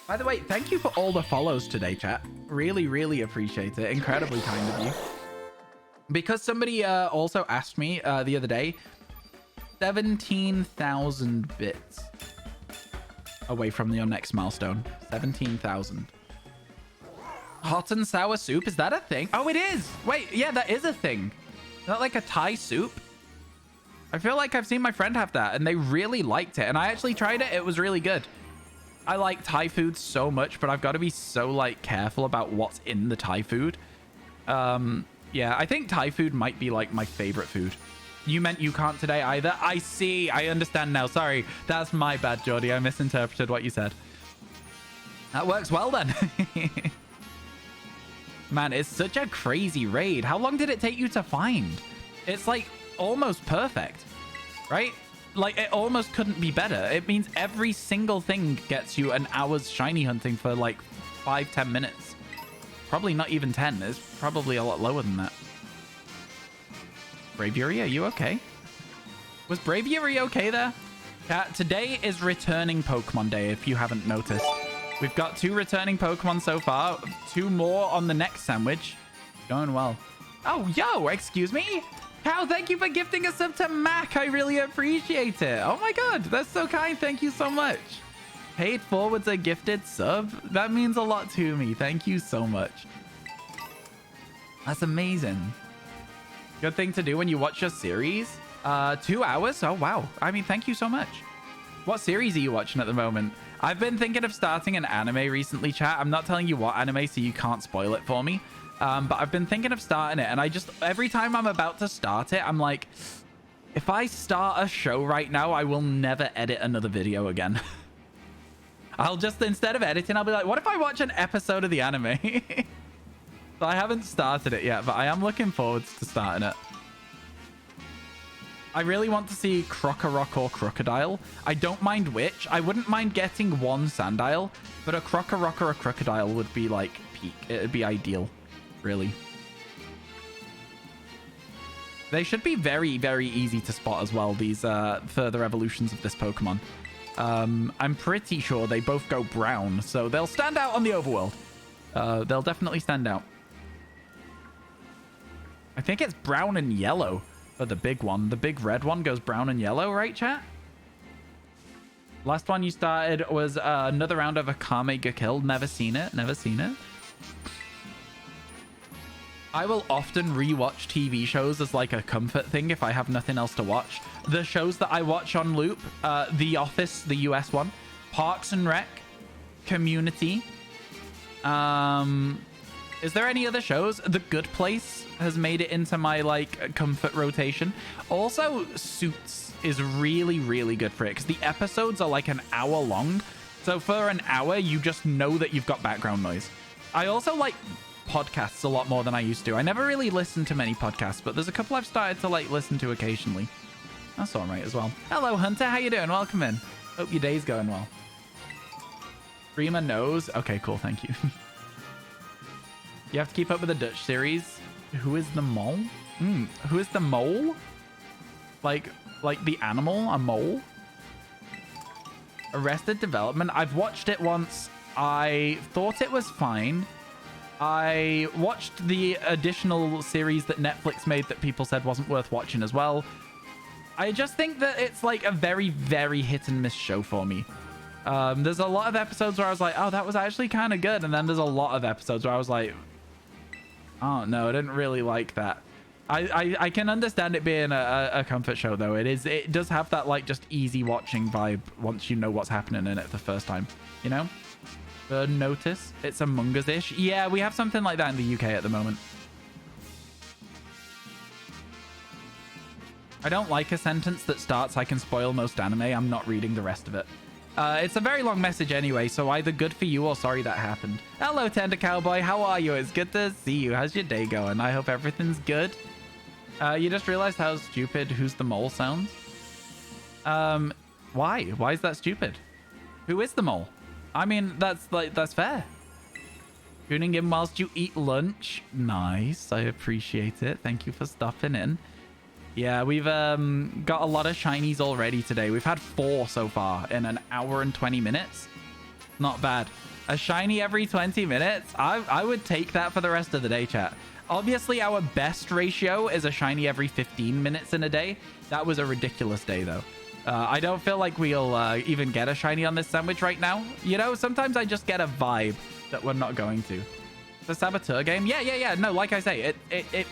By the way, thank you for all the follows today, chat. Really, really appreciate it. Incredibly kind of you. Because somebody also asked me the other day, 17,000 bits away from your next milestone. 17,000. Hot and sour soup, is that a thing? Oh, it is. Wait, yeah, that is a thing. Is that like a Thai soup? I feel like I've seen my friend have that and they really liked it. And I actually tried it. It was really good. I like Thai food so much, but I've got to be so like careful about what's in the Thai food. Yeah, I think Thai food might be like my favorite food. You meant you can't today either? I see. I understand now. Sorry. That's my bad, Geordie. I misinterpreted what you said. That works well then. Man, it's such a crazy raid. How long did it take you to find? It's like almost perfect, right? Like it almost couldn't be better. It means every single thing gets you an hour's shiny hunting for like 5-10 minutes. Probably not even 10. It's probably a lot lower than that. Braviary, are you okay? Was Braviary okay there? Today is returning Pokemon Day, if you haven't noticed. We've got 2 returning Pokemon so far. 2 more on the next sandwich. Going well. Oh, yo, excuse me? Cow, thank you for gifting a sub to Mac. I really appreciate it. Oh my god, that's so kind. Thank you so much. Paid forwards a gifted sub. That means a lot to me. Thank you so much. That's amazing. Good thing to do when you watch your series. 2 hours? Oh, wow. I mean, thank you so much. What series are you watching at the moment? I've been thinking of starting an anime recently, chat. I'm not telling you what anime, so you can't spoil it for me. But I've been thinking of starting it, and every time I'm about to start it, I'm like, if I start a show right now, I will never edit another video again. I'll just, instead of editing, I'll be like, what if I watch an episode of the anime? So I haven't started it yet, but I am looking forward to starting it. I really want to see Crocorock or Crocodile. I don't mind which. I wouldn't mind getting one Sandile, but a Crocorock or a Crocodile would be like peak. It would be ideal, really. They should be very, very easy to spot as well, these further evolutions of this Pokemon. I'm pretty sure they both go brown, so they'll stand out on the overworld. They'll definitely stand out. I think it's brown and yellow for the big one. The big red one goes brown and yellow, right, chat? Last one you started was another round of a Kamega kill. Never seen it. Never seen it. I will often rewatch TV shows as like a comfort thing if I have nothing else to watch. The shows that I watch on loop, The Office, the US one, Parks and Rec, Community. Is there any other shows? The Good Place has made it into my like comfort rotation. Also, Suits is really, really good for it because the episodes are like an hour long. So for an hour, you just know that you've got background noise. I also like podcasts a lot more than I used to. I never really listened to many podcasts, but there's a couple I've started to like listen to occasionally. That's all right as well. Hello, Hunter. How you doing? Welcome in. Hope your day's going well. Rima knows. Okay, cool. Thank you. You have to keep up with the Dutch series. Who is the mole? Who is the mole? Like the animal? A mole? Arrested Development. I've watched it once. I thought it was fine. I watched the additional series that Netflix made that people said wasn't worth watching as well. I just think that it's like a very, very hit and miss show for me. There's a lot of episodes where I was like, oh, that was actually kind of good. And then there's a lot of episodes where I was like, oh, no, I didn't really like that. I can understand it being a comfort show, though. It does have that like just easy watching vibe once you know what's happening in it the first time, you know? Bird Notice. It's Among Us-ish. Yeah, we have something like that in the UK at the moment. I don't like a sentence that starts, I can spoil most anime. I'm not reading the rest of it. It's a very long message anyway, so either good for you or sorry that happened. Hello, Tender Cowboy. How are you? It's good to see you. How's your day going? I hope everything's good. You just realized how stupid Who's the Mole sounds? Why? Why is that stupid? Who is the mole? I mean, that's fair. Tuning in whilst you eat lunch. Nice. I appreciate it. Thank you for stopping in. Yeah, we've got a lot of shinies already today. We've had 4 so far in an hour and 20 minutes. Not bad. A shiny every 20 minutes? I would take that for the rest of the day, chat. Obviously, our best ratio is a shiny every 15 minutes in a day. That was a ridiculous day, though. I don't feel like we'll even get a shiny on this sandwich right now. You know, sometimes I just get a vibe that we're not going to. The Saboteur game? Yeah. No, like I say,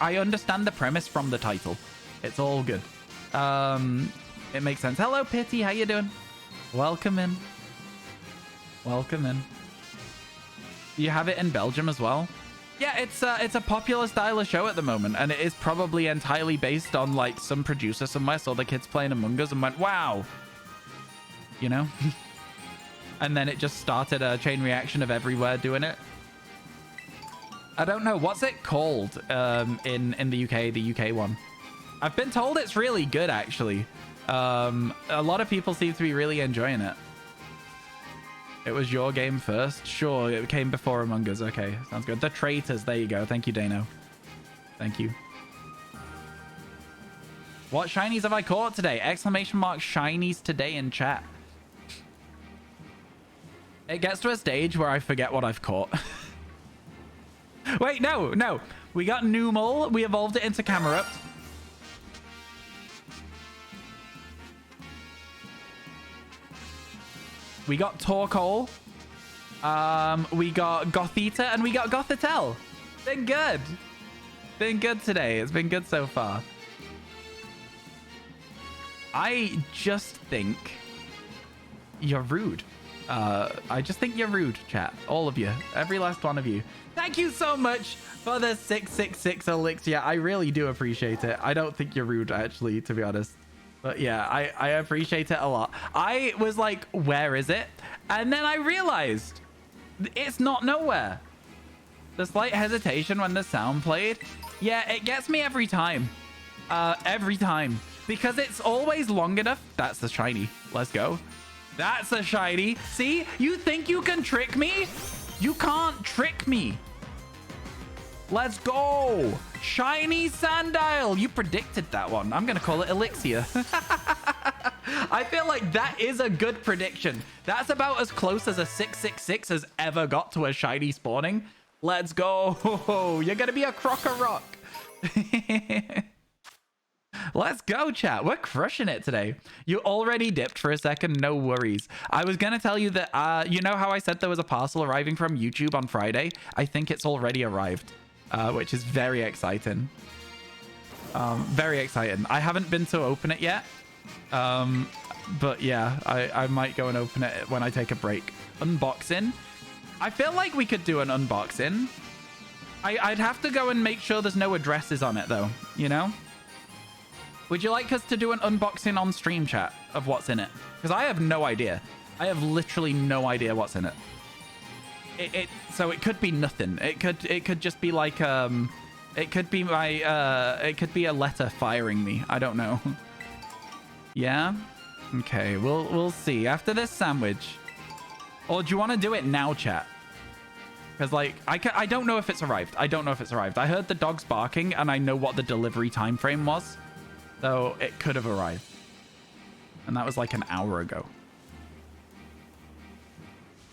I understand the premise from the title. It's all good. It makes sense. Hello, Pity. How you doing? Welcome in. Welcome in. You have it in Belgium as well? Yeah, it's a popular style of show at the moment, and it is probably entirely based on like some producer somewhere saw the kids playing Among Us and went, wow, you know. And then it just started a chain reaction of everywhere doing it. I don't know what's it called in the UK one. I've been told it's really good actually. A lot of people seem to be really enjoying it. It was your game first? Sure, it came before Among Us. Okay, sounds good. The Traitors. There you go. Thank you, Dano. Thank you. What shinies have I caught today? Exclamation mark shinies today in chat. It gets to a stage where I forget what I've caught. Wait, no. We got Numel. We evolved it into Camerupt. We got Torkoal. We got Gothita and we got Gothitelle. Been good. Been good today. It's been good so far. I just think you're rude. I just think you're rude, chat. All of you. Every last one of you. Thank you so much for the 666 elixir. I really do appreciate it. I don't think you're rude, actually, to be honest. But yeah, I appreciate it a lot. I was like, where is it? And then I realized it's not nowhere. The slight hesitation when the sound played. Yeah, it gets me every time. Every time. Because it's always long enough. That's the shiny. Let's go. That's the shiny. See? You think you can trick me? You can't trick me. Let's go. Shiny Sandile. You predicted that one. I'm going to call it Elixir. I feel like that is a good prediction. That's about as close as a 666 has ever got to a shiny spawning. Let's go. You're going to be a Crocker Rock. Let's go, chat. We're crushing it today. You already dipped for a second. No worries. I was going to tell you that, you know how I said there was a parcel arriving from YouTube on Friday? I think it's already arrived. which is very exciting. Very exciting. I haven't been to open it yet. But yeah, I might go and open it when I take a break. Unboxing. I feel like we could do an unboxing. I'd have to go and make sure there's no addresses on it, though, you know? Would you like us to do an unboxing on stream chat of what's in it? Because I have no idea. I have literally no idea what's in it. So it could be nothing. It could just be like it could be my it could be a letter firing me. I don't know. Yeah. Okay, we'll see after this sandwich. Or do you want to do it now, chat? Because, like, I don't know if it's arrived. I don't know if it's arrived. I heard the dogs barking, and I know what the delivery time frame was. So it could have arrived. And that was like an hour ago.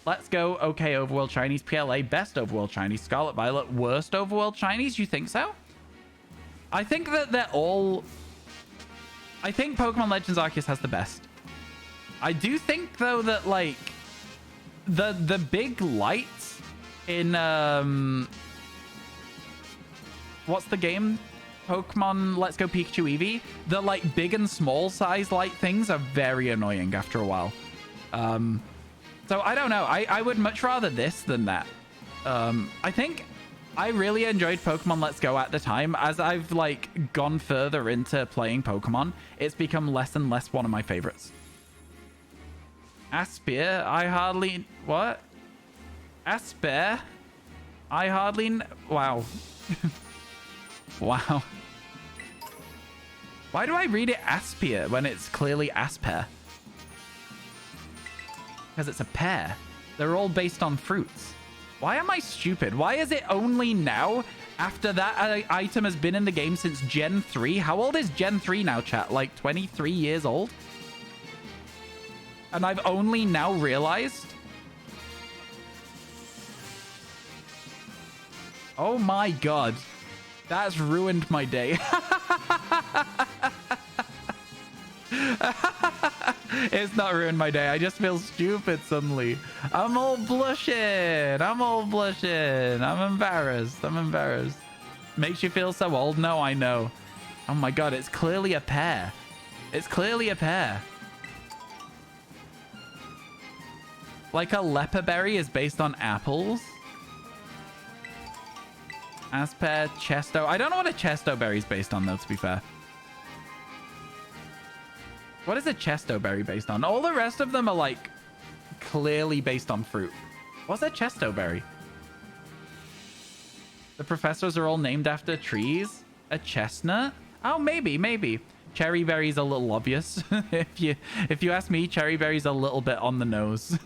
Let's go. Okay, Overworld Chinese. PLA. Best Overworld Chinese. Scarlet Violet. Worst Overworld Chinese? You think so? I think that they're all... I think Pokemon Legends Arceus has the best. I do think, though, that, like... The big lights in... What's the game? Pokemon Let's Go Pikachu Eevee. The, like, big and small size light things are very annoying after a while. So I don't know. I would much rather this than that. I think I really enjoyed Pokemon Let's Go at the time. As I've like gone further into playing Pokemon, it's become less and less one of my favorites. Aspire, I hardly... What? Aspire? I hardly... Wow. Wow. Why do I read it Aspire when it's clearly Aspire? Because it's a pear. They're all based on fruits. Why am I stupid? Why is it only now, after that item has been in the game since Gen 3? How old is Gen 3 now, chat? Like 23 years old? And I've only now realized? Oh my god. That's ruined my day. It's not ruined my day. I just feel stupid suddenly. I'm all blushing. I'm all blushing. I'm embarrassed. I'm embarrassed. Makes you feel so old? No, I know. Oh my god, it's clearly a pear. It's clearly a pear. Like a leper berry is based on apples. Aspare, Chesto. I don't know what a Chesto berry is based on, though, to be fair. What is a Chesto berry based on? All the rest of them are, like, clearly based on fruit. What's a Chesto berry? The professors are all named after trees? A chestnut? Oh, maybe. Cherry berry's a little obvious. If you ask me, cherry berry's a little bit on the nose.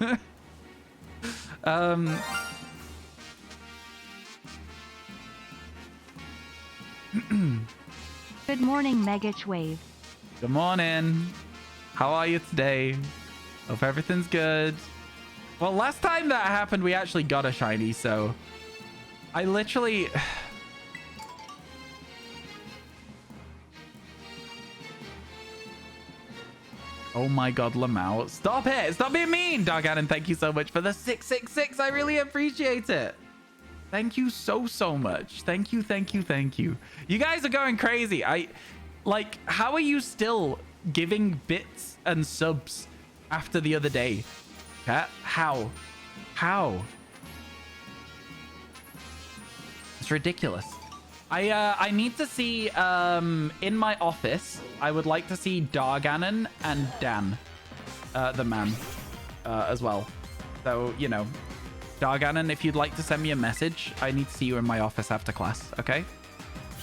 Good morning, Megach Wave. Good morning. How are you today? Hope everything's good. Well, last time that happened, we actually got a shiny, so I literally... Oh my god, Lamau. Stop it! Stop being mean! Dark Adam, thank you so much for the 666. I really appreciate it. Thank you so much. Thank you. You guys are going crazy. Like, how are you still giving bits and subs after the other day? Cat? How? It's ridiculous. I need to see in my office. I would like to see Darganon and Dan, the man, as well. So, you know, Darganon, if you'd like to send me a message, I need to see you in my office after class. Okay?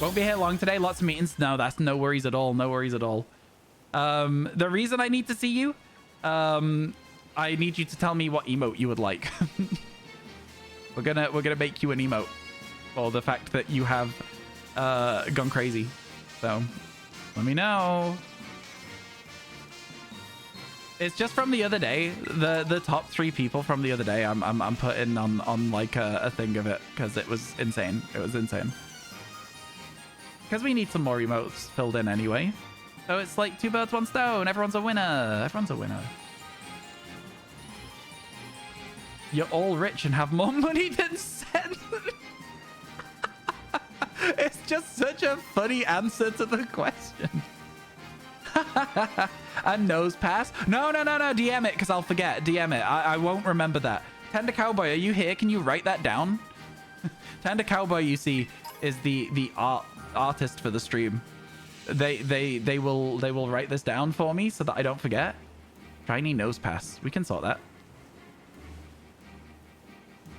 Won't be here long today. Lots of meetings. No, that's no worries at all. No worries at all. The reason I need to see you, I need you to tell me what emote you would like. We're gonna make you an emote for the fact that you have gone crazy. So let me know. It's just from the other day. The top 3 people from the other day. I'm putting on like a thing of it because it was insane. It was insane. Because we need some more emotes filled in anyway. So it's like 2 birds, 1 stone. Everyone's a winner. Everyone's a winner. You're all rich and have more money than Sen. It's just such a funny answer to the question. A nose pass? No, DM it, because I'll forget. DM it. I won't remember that. Tender Cowboy, are you here? Can you write that down? Tender Cowboy, you see, is the artist for the stream. They will write this down for me so that I don't forget. Shiny nose pass. We can sort that.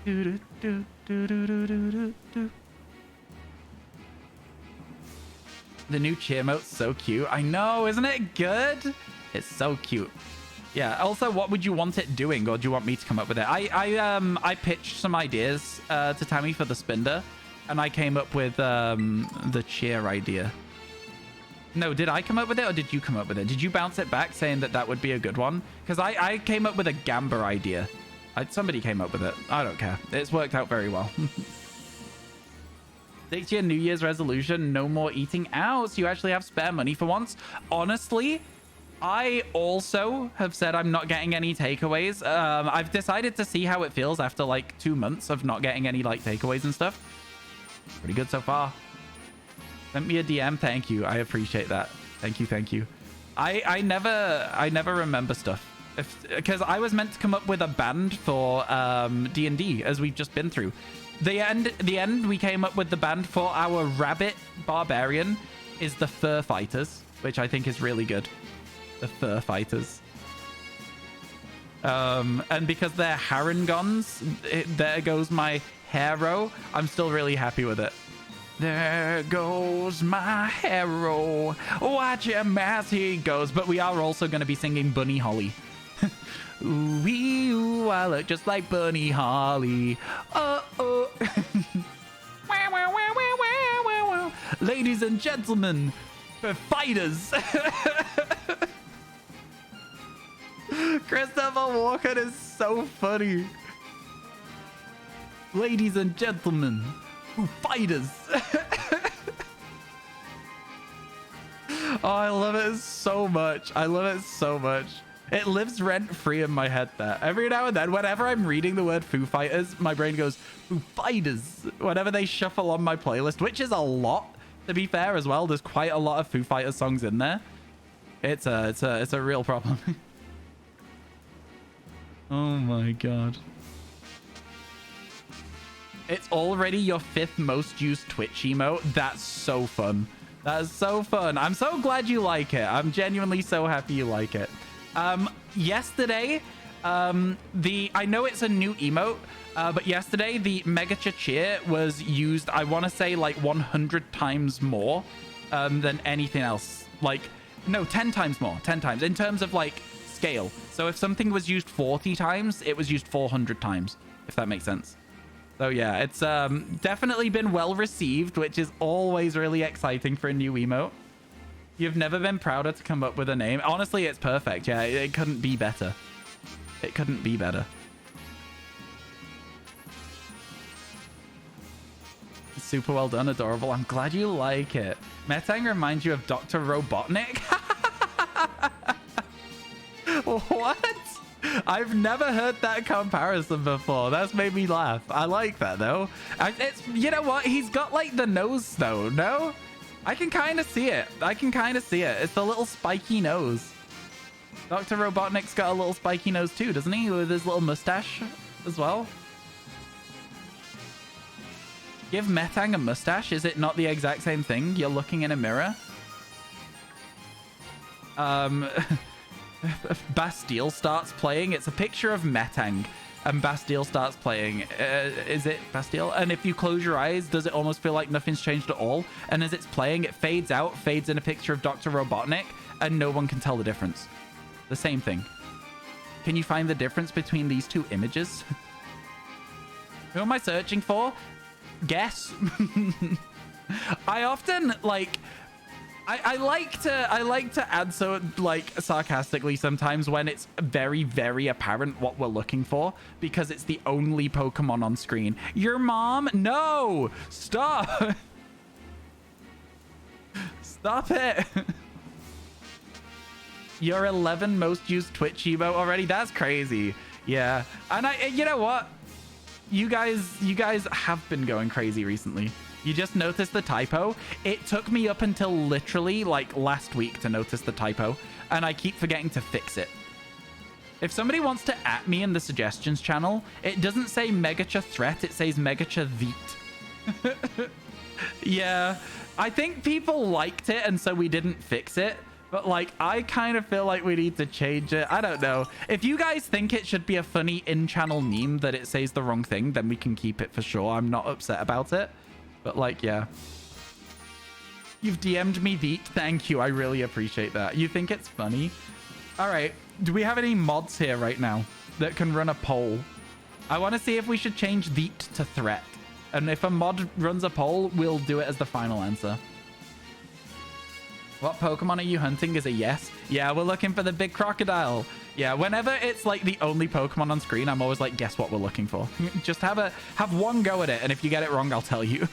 The new cheer mote's so cute. I know, isn't it good? It's so cute. Yeah. Also, what would you want it doing, or do you want me to come up with it? I pitched some ideas to Tammy for the Spinder, and I came up with the cheer idea. No, did I come up with it, or did you come up with it? Did you bounce it back saying that that would be a good one? Because I came up with a Gamba idea. Somebody came up with it. I don't care. It's worked out very well. Next year, New Year's resolution, no more eating out. So you actually have spare money for once. Honestly, I also have said I'm not getting any takeaways. I've decided to see how it feels after like 2 months of not getting any like takeaways and stuff. Pretty good so far. Sent me a DM. Thank you. I appreciate that. Thank you. I never remember stuff. Because I was meant to come up with a band for D&D, as we've just been through. The end we came up with the band for our rabbit barbarian is the Fur Fighters, which I think is really good. The Fur Fighters. And because they're Harangons, there goes my hero. I'm still really happy with it. There goes my hero. Watch him as he goes. But we are also going to be singing Bunny Holly. Ooh, ooh, I look just like Bunny Holly. Oh. Ladies and gentlemen, for fighters. Christopher Walken is so funny. Ladies and gentlemen, who fighters. Oh, I love it so much. It lives rent-free in my head there. Every now and then, whenever I'm reading the word Foo Fighters, my brain goes, Foo Fighters, whenever they shuffle on my playlist, which is a lot, to be fair, as well. There's quite a lot of Foo Fighters songs in there. It's a real problem. Oh my god. It's already your 5th most used Twitch emote. That's so fun. That is so fun. I'm so glad you like it. I'm genuinely so happy you like it. Yesterday, I know it's a new emote, but yesterday the Mega Cheer was used, I want to say like 100 times more than anything else. Like, no, 10 times more. 10 times in terms of like scale. So if something was used 40 times, it was used 400 times, if that makes sense. So yeah, it's definitely been well received, which is always really exciting for a new emote. You've never been prouder to come up with a name. Honestly, it's perfect. Yeah, it couldn't be better. It couldn't be better. Super well done, adorable. I'm glad you like it. Metang reminds you of Dr. Robotnik. What? I've never heard that comparison before. That's made me laugh. I like that though. It's, you know what? He's got like the nose though, no? I can kind of see it. It's the little spiky nose. Dr. Robotnik's got a little spiky nose too, doesn't he? With his little mustache as well. Give Metang a mustache. Is it not the exact same thing? You're looking in a mirror. Bastille starts playing. It's a picture of Metang. And Bastille starts playing. Is it Bastille? And if you close your eyes, does it almost feel like nothing's changed at all? And as it's playing, it fades out, fades in a picture of Dr. Robotnik, and no one can tell the difference. The same thing. Can you find the difference between these two images? Who am I searching for? Guess. I often like... I like to add so like sarcastically sometimes when it's very, very apparent what we're looking for, because it's the only Pokemon on screen. Your mom? No! Stop! Stop it! Your 11 most used Twitch emote already? That's crazy. Yeah. And you know what? You guys have been going crazy recently. You just noticed the typo. It took me up until literally like last week to notice the typo, and I keep forgetting to fix it. If somebody wants to at me in the suggestions channel, it doesn't say Megacha Threat, it says Megacha Veet. Yeah, I think people liked it, and so we didn't fix it. But, like, I kind of feel like we need to change it. I don't know. If you guys think it should be a funny in-channel meme that it says the wrong thing, then we can keep it for sure. I'm not upset about it. But, like, yeah. You've DM'd me, Veet. Thank you. I really appreciate that. You think it's funny? All right. Do we have any mods here right now that can run a poll? I want to see if we should change Veet to Threat. And if a mod runs a poll, we'll do it as the final answer. What Pokemon are you hunting is a yes. Yeah, we're looking for the big crocodile. Yeah, whenever it's like the only Pokemon on screen, I'm always like, guess what we're looking for? Just have one go at it, and if you get it wrong, I'll tell you.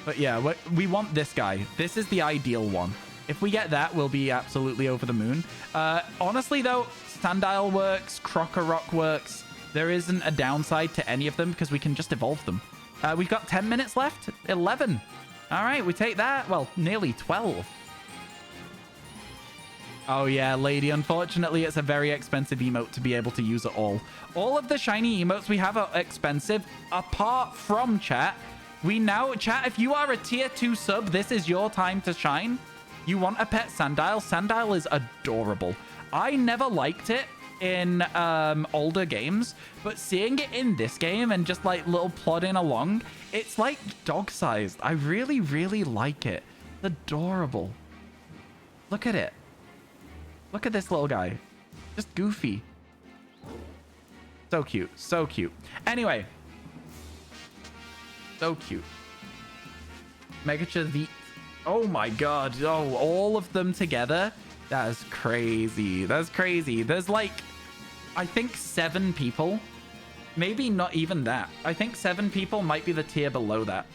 But yeah, we want this guy. This is the ideal one. If we get that, we'll be absolutely over the moon. Honestly, though, Sandile works, Krokorok works. There isn't a downside to any of them because we can just evolve them. We've got 10 minutes left. 11. All right, we take that. Well, nearly 12. Oh, yeah, lady. Unfortunately, it's a very expensive emote to be able to use it all. All of the shiny emotes we have are expensive, apart from chat. Chat, if you are a tier 2 sub, this is your time to shine. You want a pet Sandile? Sandile is adorable. I never liked it in older games, but seeing it in this game and just like little plodding along, it's like dog-sized. I really, really like it. It's adorable. Look at it. Look at this little guy. Just goofy. So cute. So cute. Anyway. So cute. Megacha Veet. Oh my god. Oh, all of them together. That is crazy. That's crazy. There's like, I think 7 people. Maybe not even that. I think 7 people might be the tier below that.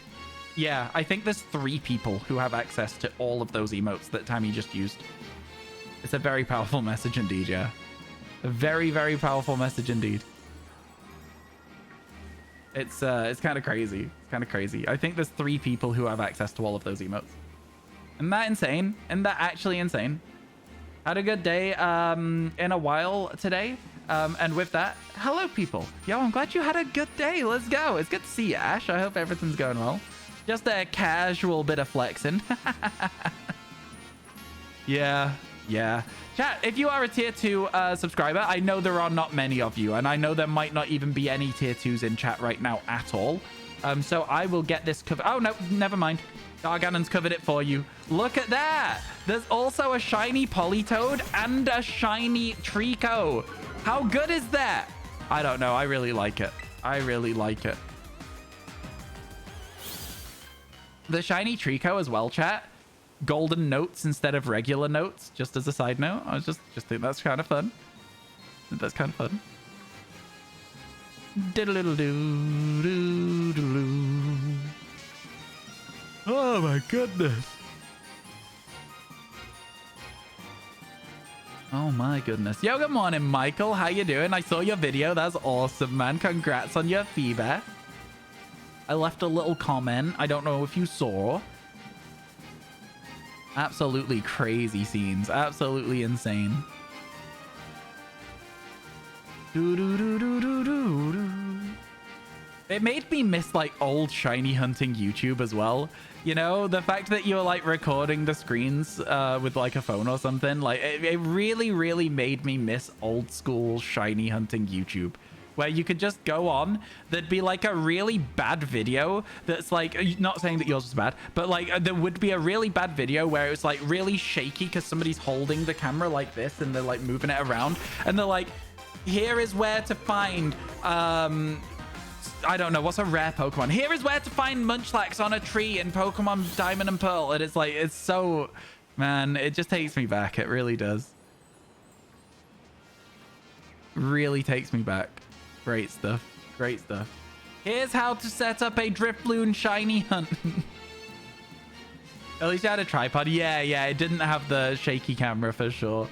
Yeah, I think there's 3 people who have access to all of those emotes that Tammy just used. It's a very powerful message indeed, yeah. A very, very powerful message indeed. It's kind of crazy. It's kind of crazy. I think there's 3 people who have access to all of those emotes. Isn't that insane? Isn't that actually insane? Had a good day in a while today. And with that, hello, people. Yo, I'm glad you had a good day. Let's go. It's good to see you, Ash. I hope everything's going well. Just a casual bit of flexing. Yeah. Yeah. Chat, if you are a tier 2 subscriber, I know there are not many of you, and I know there might not even be any tier 2s in chat right now at all. So I will get this covered. Oh, no, never mind. Garganon's covered it for you. Look at that. There's also a shiny Politoed and a shiny Trico. How good is that? I don't know. I really like it. I really like it. The shiny Trico as well, chat. Golden notes instead of regular notes, just as a side note. I was just think that's kind of fun. That's kind of fun. Oh my goodness. Oh my goodness. Yo, good morning, Michael. How you doing? I saw your video. That's awesome, man. Congrats on your fever. I left a little comment. I don't know if you saw. Absolutely crazy scenes. Absolutely insane. It made me miss like old shiny hunting YouTube as well. You know, the fact that you're like recording the screens with like a phone or something, like it really, really made me miss old school shiny hunting YouTube, where you could just go on. There'd be like a really bad video that's like, not saying that yours was bad, but like there would be a really bad video where it was like really shaky because somebody's holding the camera like this and they're like moving it around and they're like, here is where to find I don't know, what's a rare Pokemon? Here is where to find Munchlax on a tree in Pokemon Diamond and Pearl. And it's like, it's so, man, it just takes me back. It really does. Really takes me back. Great stuff. Great stuff. Here's how to set up a Drifloon shiny hunt. At least I had a tripod. Yeah, it didn't have the shaky camera for sure.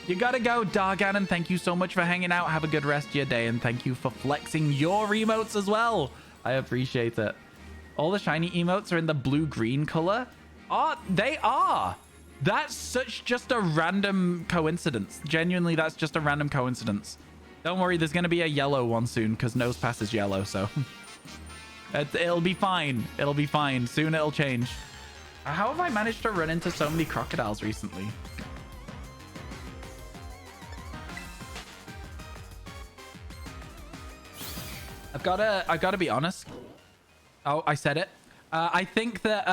You gotta go, Darganon. Thank you so much for hanging out. Have a good rest of your day, and thank you for flexing your emotes as well. I appreciate it. All the shiny emotes are in the blue-green color. Oh, they are. That's such just a random coincidence. Genuinely, that's just a random coincidence. Don't worry, there's going to be a yellow one soon because Nosepass is yellow, so... it'll be fine. It'll be fine. Soon it'll change. How have I managed to run into so many crocodiles recently? I've got to be honest. Oh, I said it. I think that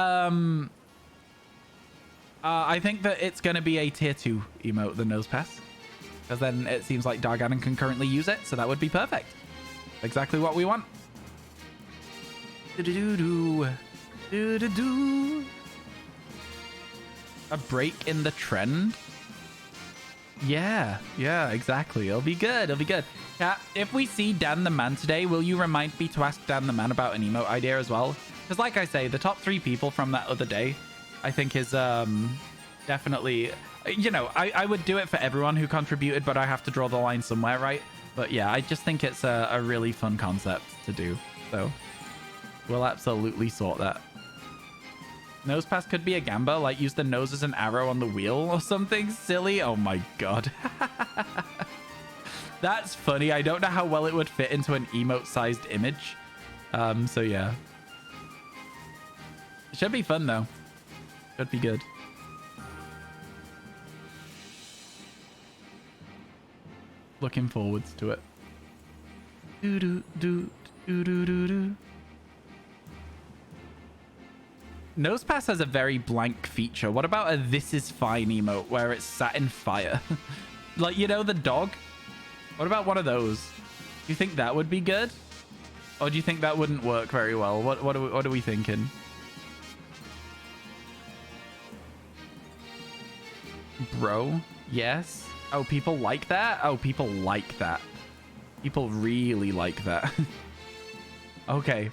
it's going to be a tier 2 emote, the Nosepass. Because then it seems like Darganon can currently use it, so that would be perfect. Exactly what we want. Do-do-do-do. Do-do-do. A break in the trend? Yeah, exactly. It'll be good. It'll be good. Yeah, if we see Dan the Man today, will you remind me to ask Dan the Man about an emote idea as well? Because like I say, the top 3 people from that other day, I think is definitely... You know, I would do it for everyone who contributed, but I have to draw the line somewhere, right? But yeah, I just think it's a really fun concept to do. So we'll absolutely sort that. Nosepass could be a Gamba, like use the nose as an arrow on the wheel or something silly. Oh my god. That's funny. I don't know how well it would fit into an emote-sized image. So yeah. It should be fun though. Should be good. Looking forwards to it. Do do do do do do do. Nosepass has a very blank feature. What about a "this is fine" emote where it's sat in fire? Like, you know, the dog? What about one of those? Do you think that would be good? Or do you think that wouldn't work very well? What are we thinking? Bro? Yes? Oh, people like that? Oh, people like that. People really like that. Okay.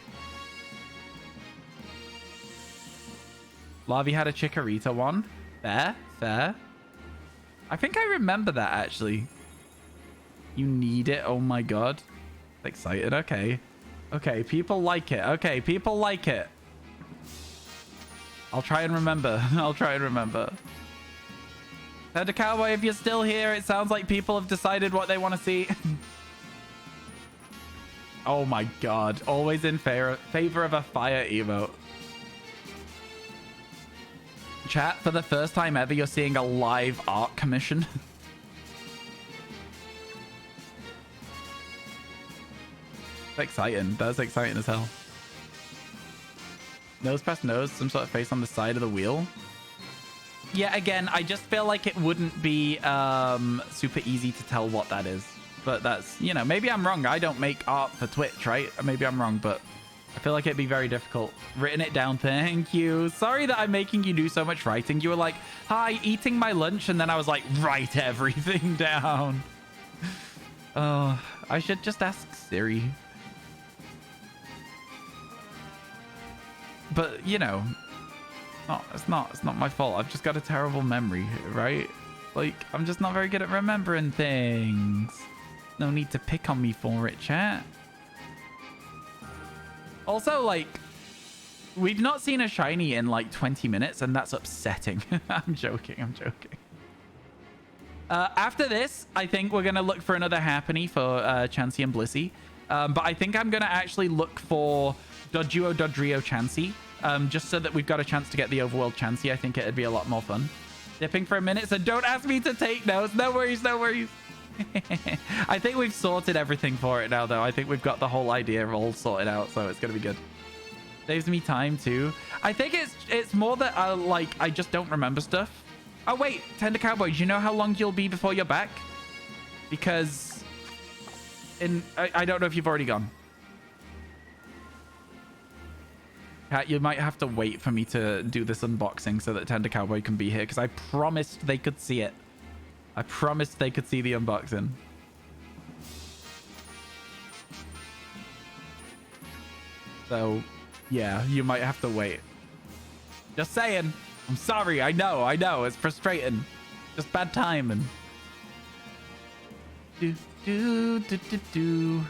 Lavi had a Chikorita one. Fair, fair. I think I remember that, actually. You need it? Oh my god. Excited. Okay. Okay, people like it. Okay, people like it. I'll try and remember. I'll try and remember. Thunder Cowboy, if you're still here, it sounds like people have decided what they want to see. Oh my god. Always in favor of a fire emote. Chat, for the first time ever, you're seeing a live art commission. That's exciting. That's exciting as hell. Nose past nose, some sort of face on the side of the wheel. Yeah, again, I just feel like it wouldn't be super easy to tell what that is. But that's, you know, maybe I'm wrong. I don't make art for Twitch, right? Maybe I'm wrong, but I feel like it'd be very difficult. Written it down. Thank you. Sorry that I'm making you do so much writing. You were like, hi, eating my lunch. And then I was like, write everything down. Oh, I should just ask Siri. But, you know, it's not my fault. I've just got a terrible memory, right? Like, I'm just not very good at remembering things. No need to pick on me for it, chat. Also, like, we've not seen a shiny in like 20 minutes, and that's upsetting. I'm joking. I'm joking. After this, I think we're going to look for another Happiny for Chansey and Blissey. But I think I'm going to actually look for Doduo Dodrio Chansey. Just so that we've got a chance to get the Overworld Chansey. I think it'd be a lot more fun. Dipping for a minute, so don't ask me to take notes. No worries, no worries. I think we've sorted everything for it now, though. I think we've got the whole idea all sorted out, so it's going to be good. Saves me time, too. I think it's more that I just don't remember stuff. Oh, wait, Tender Cowboy, do you know how long you'll be before you're back? Because I don't know if you've already gone. Kat, you might have to wait for me to do this unboxing so that Tender Cowboy can be here, because I promised they could see it. I promised they could see the unboxing. So, yeah, you might have to wait. Just saying. I'm sorry. I know. It's frustrating. Just bad timing. Do, do, do, do, do.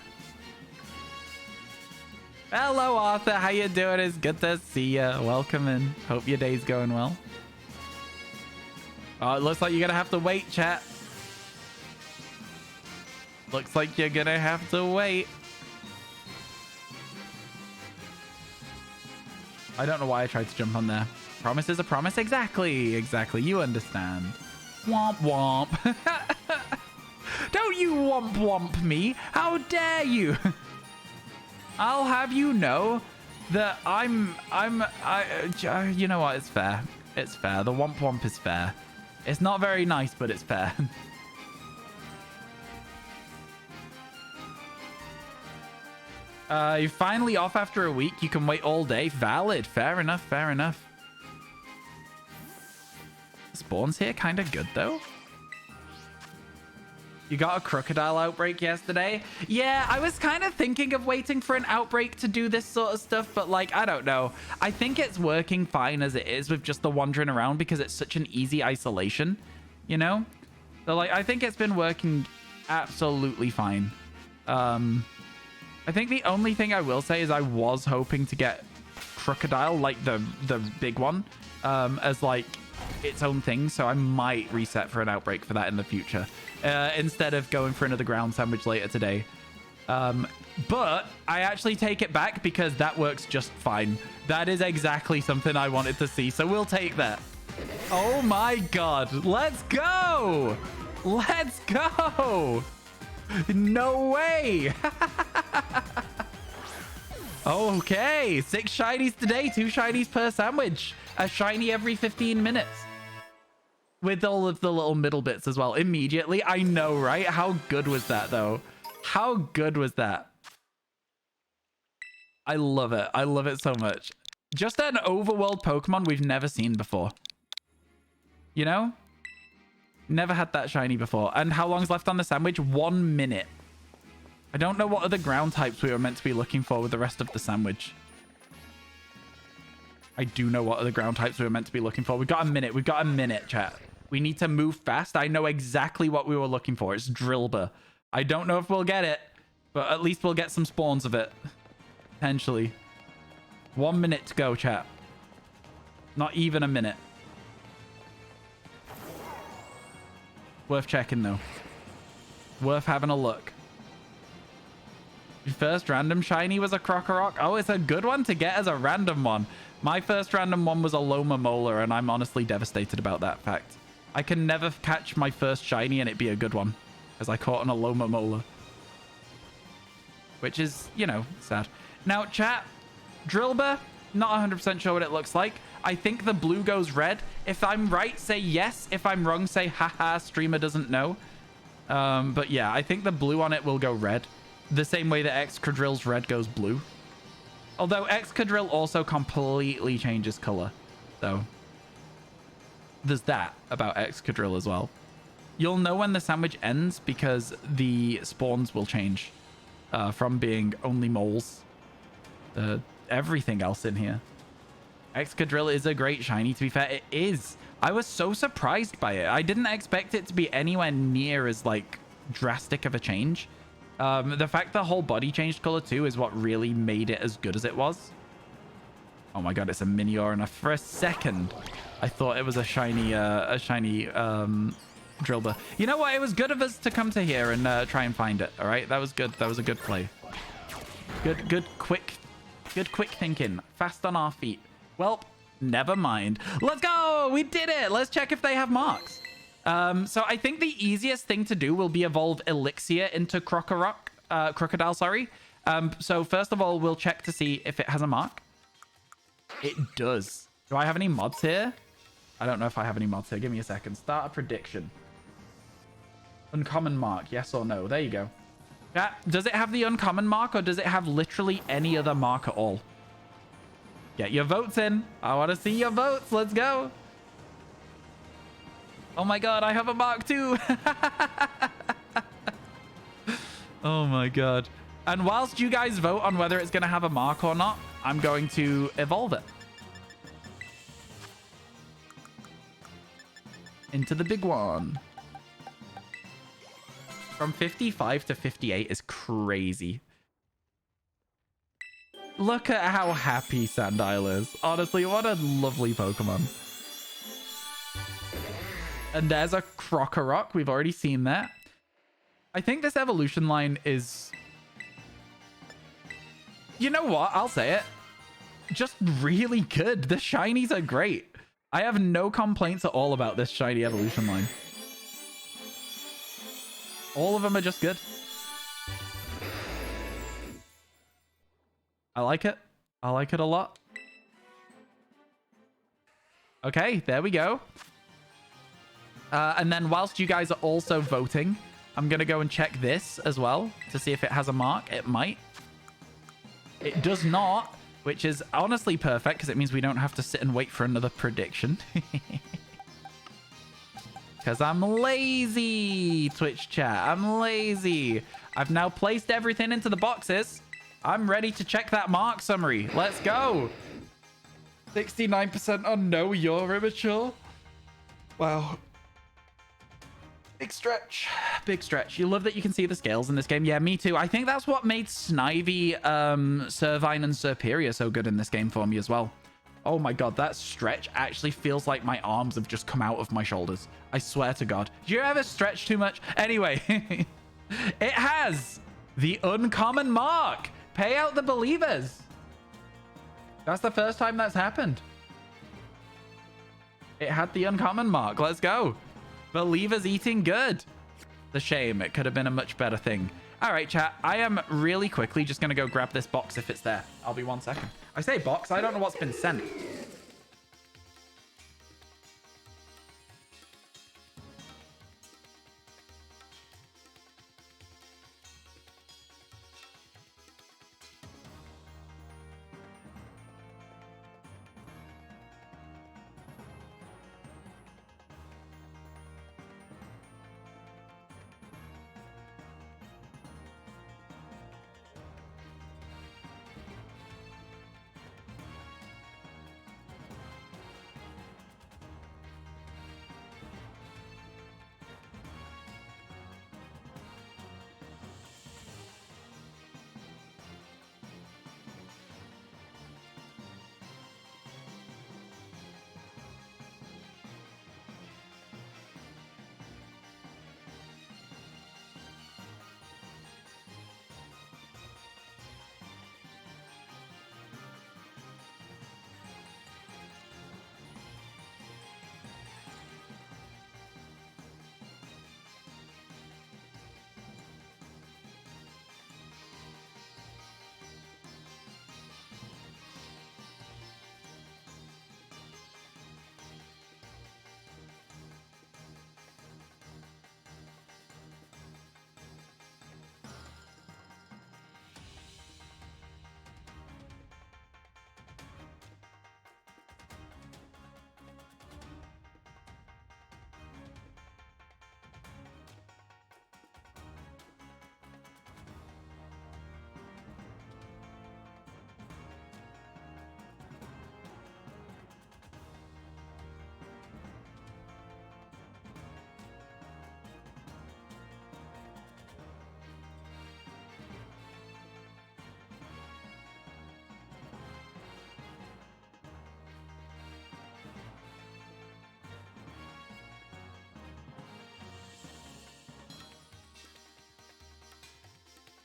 Hello, Arthur. How you doing? It's good to see you. Welcome and hope your day's going well. Oh, it looks like you're going to have to wait, chat. Looks like you're going to have to wait. I don't know why I tried to jump on there. Promise is a promise. Exactly. Exactly. You understand. Womp womp. Don't you womp womp me. How dare you? I'll have you know that you know what? It's fair. It's fair. The womp womp is fair. It's not very nice, but it's fair. You're finally off after a week. You can wait all day. Valid. Fair enough. Fair enough. Spawns here kind of good, though. You got a crocodile outbreak yesterday? Yeah, I was kind of thinking of waiting for an outbreak to do this sort of stuff, but like, I don't know. I think it's working fine as it is with just the wandering around because it's such an easy isolation, you know? So like, I think it's been working absolutely fine. I think the only thing I will say is I was hoping to get crocodile, like the big one, as like its own thing. So I might reset for an outbreak for that in the future. Instead of going for another ground sandwich later today. But I actually take it back because that works just fine. That is exactly something I wanted to see. So we'll take that. Oh my God. Let's go. Let's go. No way. Okay. 6 shinies today. 2 shinies per sandwich. A shiny every 15 minutes. With all of the little middle bits as well. Immediately. I know, right? How good was that, though? How good was that? I love it. I love it so much. Just an overworld Pokemon we've never seen before. You know? Never had that shiny before. And how long's left on the sandwich? 1 minute. I don't know what other ground types we were meant to be looking for with the rest of the sandwich. I do know what other ground types we were meant to be looking for. We've got a minute. We've got a minute, chat. We need to move fast. I know exactly what we were looking for. It's Drillbur. I don't know if we'll get it, but at least we'll get some spawns of it. Potentially. 1 minute to go, chat. Not even a minute. Worth checking, though. Worth having a look. Your first random shiny was a Crocorock. Oh, it's a good one to get as a random one. My first random one was a Loma Molar, and I'm honestly devastated about that fact. I can never catch my first shiny and it be a good one, as I caught on a Loma Molar. Which is, you know, sad. Now, chat, Drillbur, not 100% sure what it looks like. I think the blue goes red. If I'm right, say yes. If I'm wrong, say haha, streamer doesn't know. But yeah, I think the blue on it will go red. The same way that Excadrill's red goes blue. Although Excadrill also completely changes color. So there's that about Excadrill as well. You'll know when the sandwich ends because the spawns will change from being only moles to everything else in here. Excadrill is a great shiny, to be fair. It is. I was so surprised by it. I didn't expect it to be anywhere near as like drastic of a change. The fact the whole body changed color too is what really made it as good as it was. Oh my God, it's a Minior, and for a second I thought it was a shiny Drillbur. You know what? It was good of us to come to here and try and find it. All right, that was good. That was a good play. Good quick thinking. Fast on our feet. Well, never mind. Let's go. We did it. Let's check if they have marks. So I think the easiest thing to do will be evolve Elixir into Crocodile, sorry. So first of all, we'll check to see if it has a mark. It does. Do I have any mods here? I don't know if I have any mods here. Give me a second. Start a prediction. Uncommon mark, yes or no? There you go. Yeah, does it have the uncommon mark, or does it have literally any other mark at all? Get your votes in. I want to see your votes. Let's go. Oh my God, I have a mark too. Oh my God. And whilst you guys vote on whether it's going to have a mark or not, I'm going to evolve it into the big one. From 55 to 58 is crazy. Look at how happy Sandile is. Honestly, what a lovely Pokemon. And there's a Krokorok. We've already seen that. I think this evolution line is... You know what? I'll say it. Just really good. The shinies are great. I have no complaints at all about this shiny evolution line. All of them are just good. I like it. I like it a lot. Okay, there we go. And then whilst you guys are also voting, I'm going to go and check this as well to see if it has a mark. It might. It does not, which is honestly perfect because it means we don't have to sit and wait for another prediction. Because I'm lazy, Twitch chat. I'm lazy. I've now placed everything into the boxes. I'm ready to check that mark summary. Let's go. 69% on no, you're immature. Wow. Big stretch. Big stretch. You love that you can see the scales in this game. Yeah, me too. I think that's what made Snivy, Servine, and Serperior so good in this game for me as well. Oh my god, that stretch actually feels like my arms have just come out of my shoulders. I swear to god. Do you ever stretch too much? Anyway, it has the uncommon mark. Pay out the believers. That's the first time that's happened. It had the uncommon mark. Let's go. Believers eating good. The shame. It could have been a much better thing. All right, chat. I am really quickly just going to go grab this box if it's there. I'll be 1 second. I say box. I don't know what's been sent.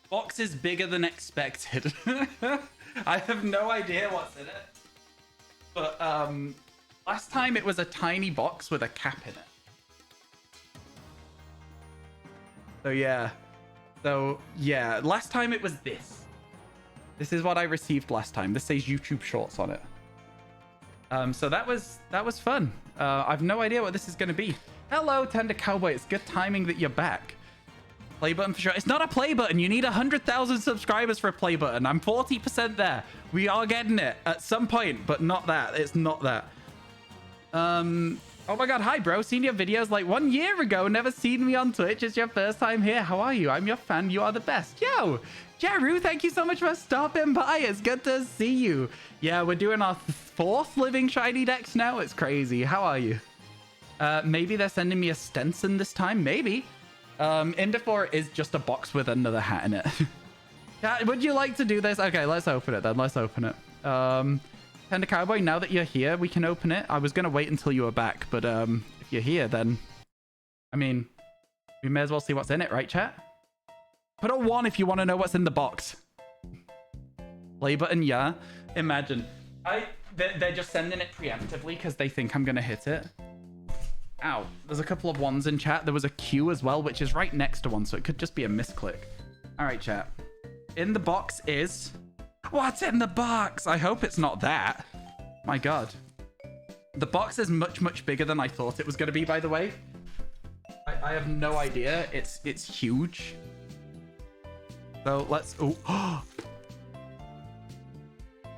Box is bigger than expected. I have no idea what's in it. But last time it was a tiny box with a cap in it. So yeah, last time it was this. This is what I received last time. This says YouTube Shorts on it. So that was fun. I've no idea what this is going to be. Hello, Tender Cowboy. It's good timing that you're back. Play button for sure. It's not a play button. You need 100,000 subscribers for a play button. I'm 40% there. We are getting it at some point, but not that. It's not that. Oh my god. Hi, bro. Seen your videos like 1 year ago. Never seen me on Twitch. It's your first time here. How are you? I'm your fan. You are the best. Yo, Jaru, thank you so much for stopping by. It's good to see you. Yeah, we're doing our 4th living shiny dex now. It's crazy. How are you? Maybe they're sending me a Stenson this time. Maybe. Indafor is just a box with another hat in it. Would you like to do this? Okay, let's open it then. Let's open it. Tender Cowboy, now that you're here, we can open it. I was going to wait until you were back, but if you're here, then... I mean, we may as well see what's in it, right, chat? Put a 1 if you want to know what's in the box. Play button, yeah. Imagine. They're just sending it preemptively because they think I'm going to hit it. Ow. There's a couple of 1s in chat. There was a Q as well, which is right next to 1, so it could just be a misclick. All right, chat. In the box is... What's in the box? I hope it's not that. My God. The box is much, much bigger than I thought it was going to be, by the way. I have no idea. It's huge. So let's... Oh.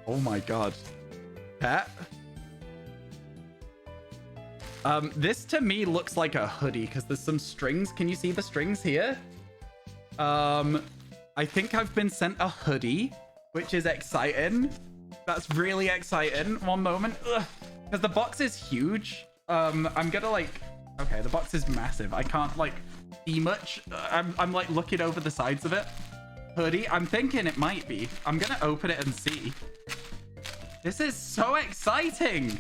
Oh my God. Pat? This to me looks like a hoodie because there's some strings. Can you see the strings here? I think I've been sent a hoodie, which is exciting. That's really exciting. One moment. Because the box is huge. I'm gonna like... Okay, the box is massive. I can't like see much. I'm like looking over the sides of it. Hoodie. I'm thinking it might be. I'm gonna open it and see. This is so exciting.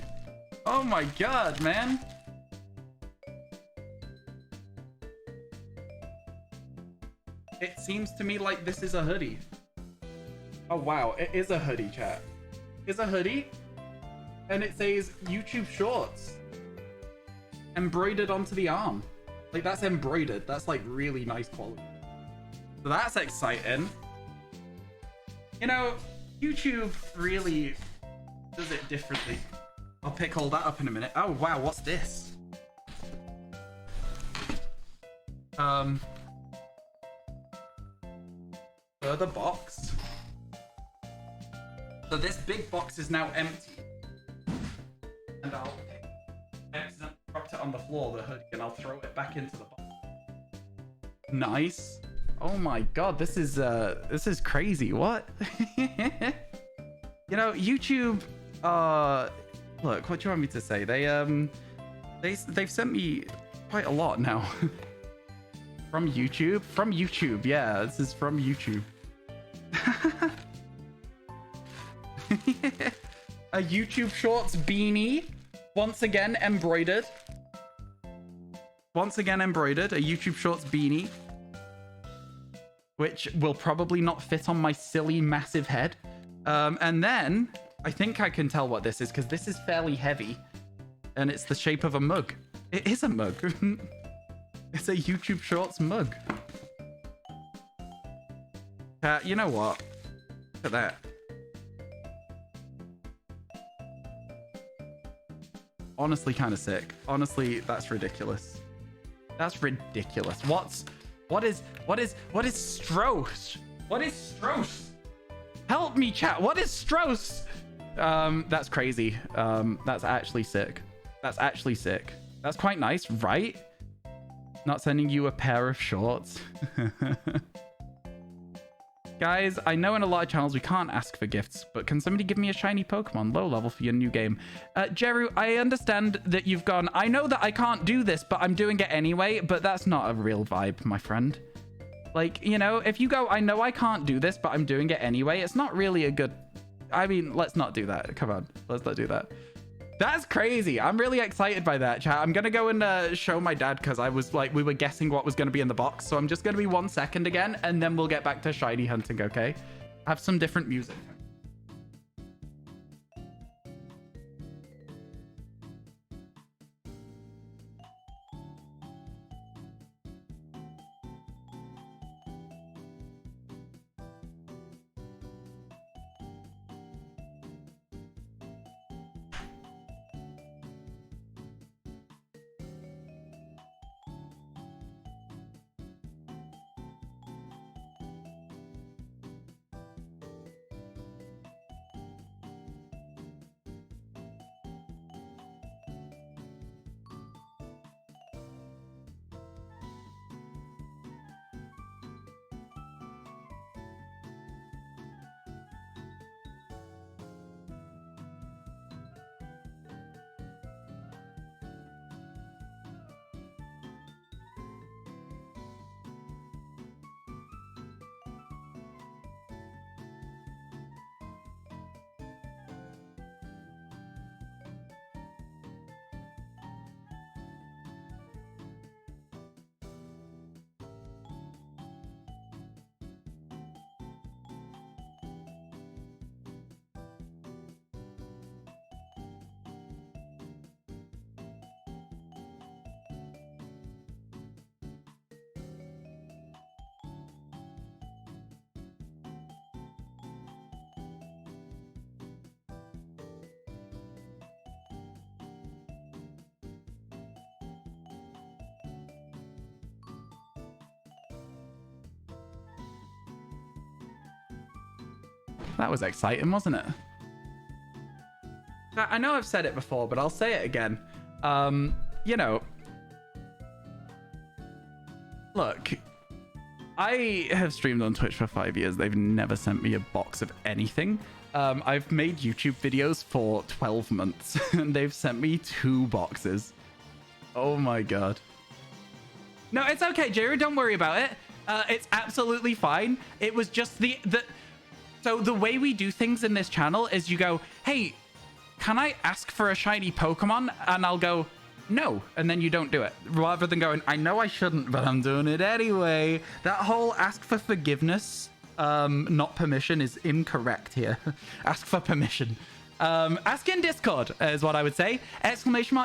Oh my God, man. It seems to me like this is a hoodie. Oh, wow. It is a hoodie, chat. It's a hoodie. And it says YouTube Shorts. Embroidered onto the arm. Like, that's embroidered. That's, like, really nice quality. So that's exciting. You know, YouTube really does it differently. I'll pick all that up in a minute. Oh, wow. What's this? Further box. So this big box is now empty. And I'll accidentally dropped it on the floor, the hoodie, and I'll throw it back into the box. Nice. Oh my God, this is crazy. What? You know, YouTube, look, what do you want me to say? They've sent me quite a lot now. From YouTube? From YouTube, yeah, this is from YouTube. A YouTube Shorts beanie. Once again embroidered. Once again embroidered. A YouTube Shorts beanie. Which will probably not fit on my silly, massive head. And then, I think I can tell what this is, because this is fairly heavy. And it's the shape of a mug. It is a mug. It's a YouTube Shorts mug. You know what? Look at that. Honestly, kind of sick. Honestly, that's ridiculous. That's ridiculous. What is Strauss? What is Strauss? Help me, chat. What is Strauss? That's crazy. That's actually sick. That's actually sick. That's quite nice, right? Not sending you a pair of shorts. Guys, I know in a lot of channels we can't ask for gifts, but can somebody give me a shiny Pokemon low level for your new game? Jeru, I understand that you've gone, I know that I can't do this, but I'm doing it anyway, but that's not a real vibe, my friend. Like, you know, if you go, I know I can't do this, but I'm doing it anyway, it's not really a good... I mean, let's not do that. Come on, let's not do that. That's crazy. I'm really excited by that, chat. I'm going to go and show my dad because I was like, we were guessing what was going to be in the box. So I'm just going to be 1 second again, and then we'll get back to shiny hunting, okay? Have some different music. that was exciting, wasn't it? I know I've said it before, but I'll say it again. You know, look, I have streamed on Twitch for 5 years. They've never sent me a box of anything. I've made YouTube videos for 12 months and they've sent me 2 boxes. Oh my god. No, it's okay, Jerry. Don't worry about it. It's absolutely fine. It was just so the way we do things in this channel is you go, hey, can I ask for a shiny Pokemon? And I'll go, no. And then you don't do it. Rather than going, I know I shouldn't, but I'm doing it anyway. That whole ask for forgiveness, not permission, is incorrect here. Ask for permission. Ask in Discord is what I would say.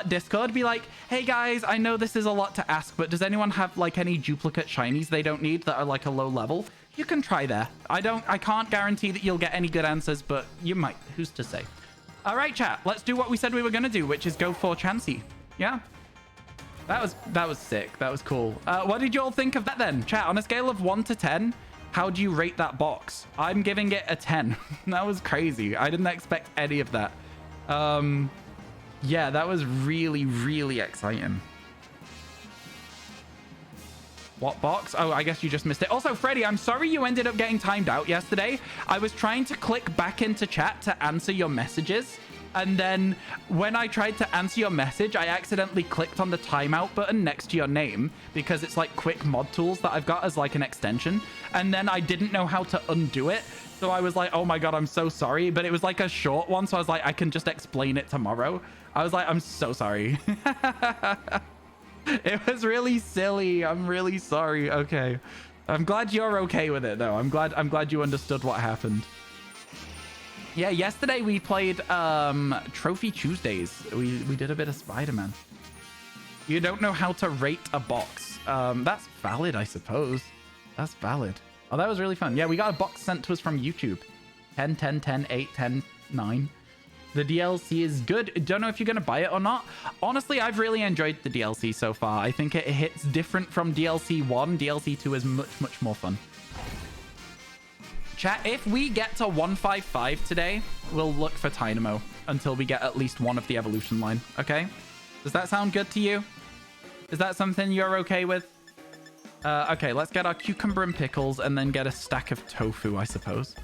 !Discord. Be like, hey guys, I know this is a lot to ask, but does anyone have like any duplicate shinies they don't need that are like a low level? You can try there. I can't guarantee that you'll get any good answers, but you might. Who's to say? All right, chat. Let's do what we said we were gonna do, which is go for Chansey. Yeah. That was sick. That was cool. What did you all think of that then? Chat, on a scale of 1 to 10, how do you rate that box? I'm giving it a 10. That was crazy. I didn't expect any of that. Yeah, that was really, really exciting. What box? Oh, I guess you just missed it. Also, Freddy, I'm sorry you ended up getting timed out yesterday. I was trying to click back into chat to answer your messages. And then when I tried to answer your message, I accidentally clicked on the timeout button next to your name because it's like quick mod tools that I've got as like an extension. And then I didn't know how to undo it. So I was like, oh my God, I'm so sorry. But it was like a short one. So I was like, I can just explain it tomorrow. I was like, I'm so sorry. It was really silly. I'm really sorry. Okay. I'm glad you're okay with it though. I'm glad you understood what happened. Yeah, yesterday we played Trophy Tuesdays. We did a bit of Spider-Man. You don't know how to rate a box. That's valid, I suppose. That's valid. Oh, that was really fun. Yeah, we got a box sent to us from YouTube. 10, 10, 10, 8, 10, 9. The DLC is good. Don't know if you're going to buy it or not. Honestly, I've really enjoyed the DLC so far. I think it hits different from DLC 1. DLC 2 is much, much more fun. Chat, if we get to 155 today, we'll look for Dynamo until we get at least one of the evolution line. Okay? Does that sound good to you? Is that something you're okay with? Okay, let's get our cucumber and pickles and then get a stack of tofu, I suppose.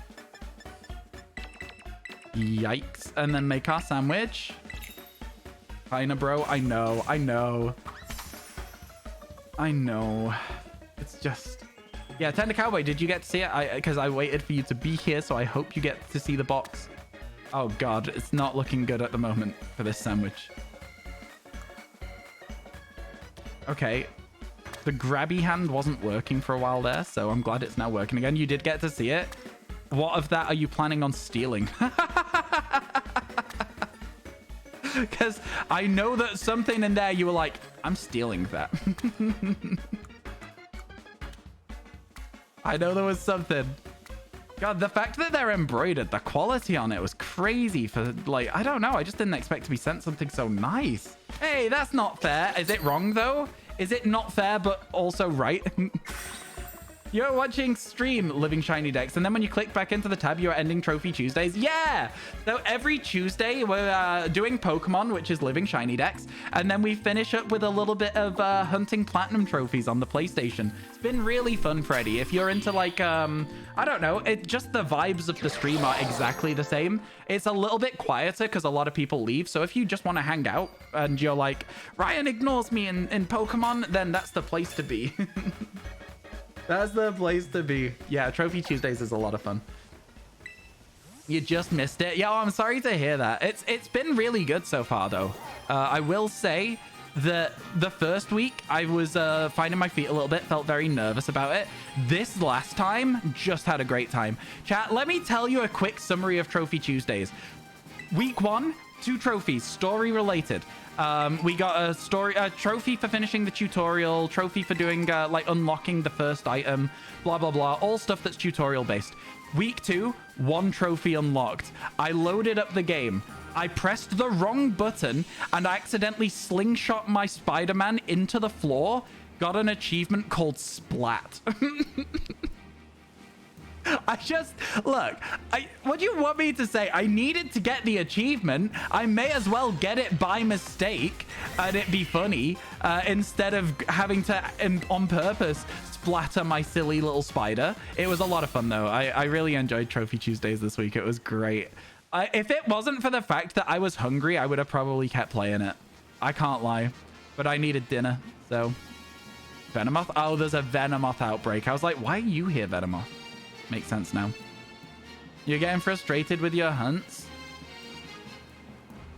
Yikes. And then make our sandwich. Kinda, bro. I know. I know. I know. It's just... Yeah, Tender Cowboy, did you get to see it? Because I waited for you to be here, so I hope you get to see the box. Oh, God. It's not looking good at the moment for this sandwich. Okay. The grabby hand wasn't working for a while there, so I'm glad it's now working again. You did get to see it. What of that are you planning on stealing? Because I know that something in there you were like, I'm stealing that. I know there was something. God, the fact that they're embroidered, the quality on it was crazy for, like, I don't know. I just didn't expect to be sent something so nice. Hey, that's not fair. Is it wrong, though? Is it not fair, but also right? You're watching stream Living Shiny Dex, and then when you click back into the tab, you're ending Trophy Tuesdays. Yeah! So every Tuesday, we're doing Pokemon, which is Living Shiny Dex, and then we finish up with a little bit of hunting platinum trophies on the PlayStation. It's been really fun, Freddy. If you're into, like, I don't know, just the vibes of the stream are exactly the same. It's a little bit quieter because a lot of people leave, so if you just want to hang out and you're like, Ryan ignores me in Pokemon, then that's the place to be. That's the place to be. Yeah, Trophy Tuesdays is a lot of fun. You just missed it. Yeah, I'm sorry to hear that. It's been really good so far, though. I will say that the first week, I was finding my feet a little bit, felt very nervous about it. This last time, just had a great time. Chat, let me tell you a quick summary of Trophy Tuesdays. Week 1, 2 trophies, story related. We got a trophy for finishing the tutorial, trophy for doing like unlocking the first item, blah blah blah, all stuff that's tutorial based. Week 2, 1 trophy unlocked. I loaded up the game. I pressed the wrong button and I accidentally slingshot my Spider-Man into the floor. Got an achievement called Splat. Look, what do you want me to say? I needed to get the achievement. I may as well get it by mistake and it be funny instead of having to, on purpose, splatter my silly little spider. It was a lot of fun, though. I really enjoyed Trophy Tuesdays this week. It was great. If it wasn't for the fact that I was hungry, I would have probably kept playing it. I can't lie. But I needed dinner, so... Venomoth? Oh, there's a Venomoth outbreak. I was like, why are you here, Venomoth? Makes sense now. You're getting frustrated with your hunts?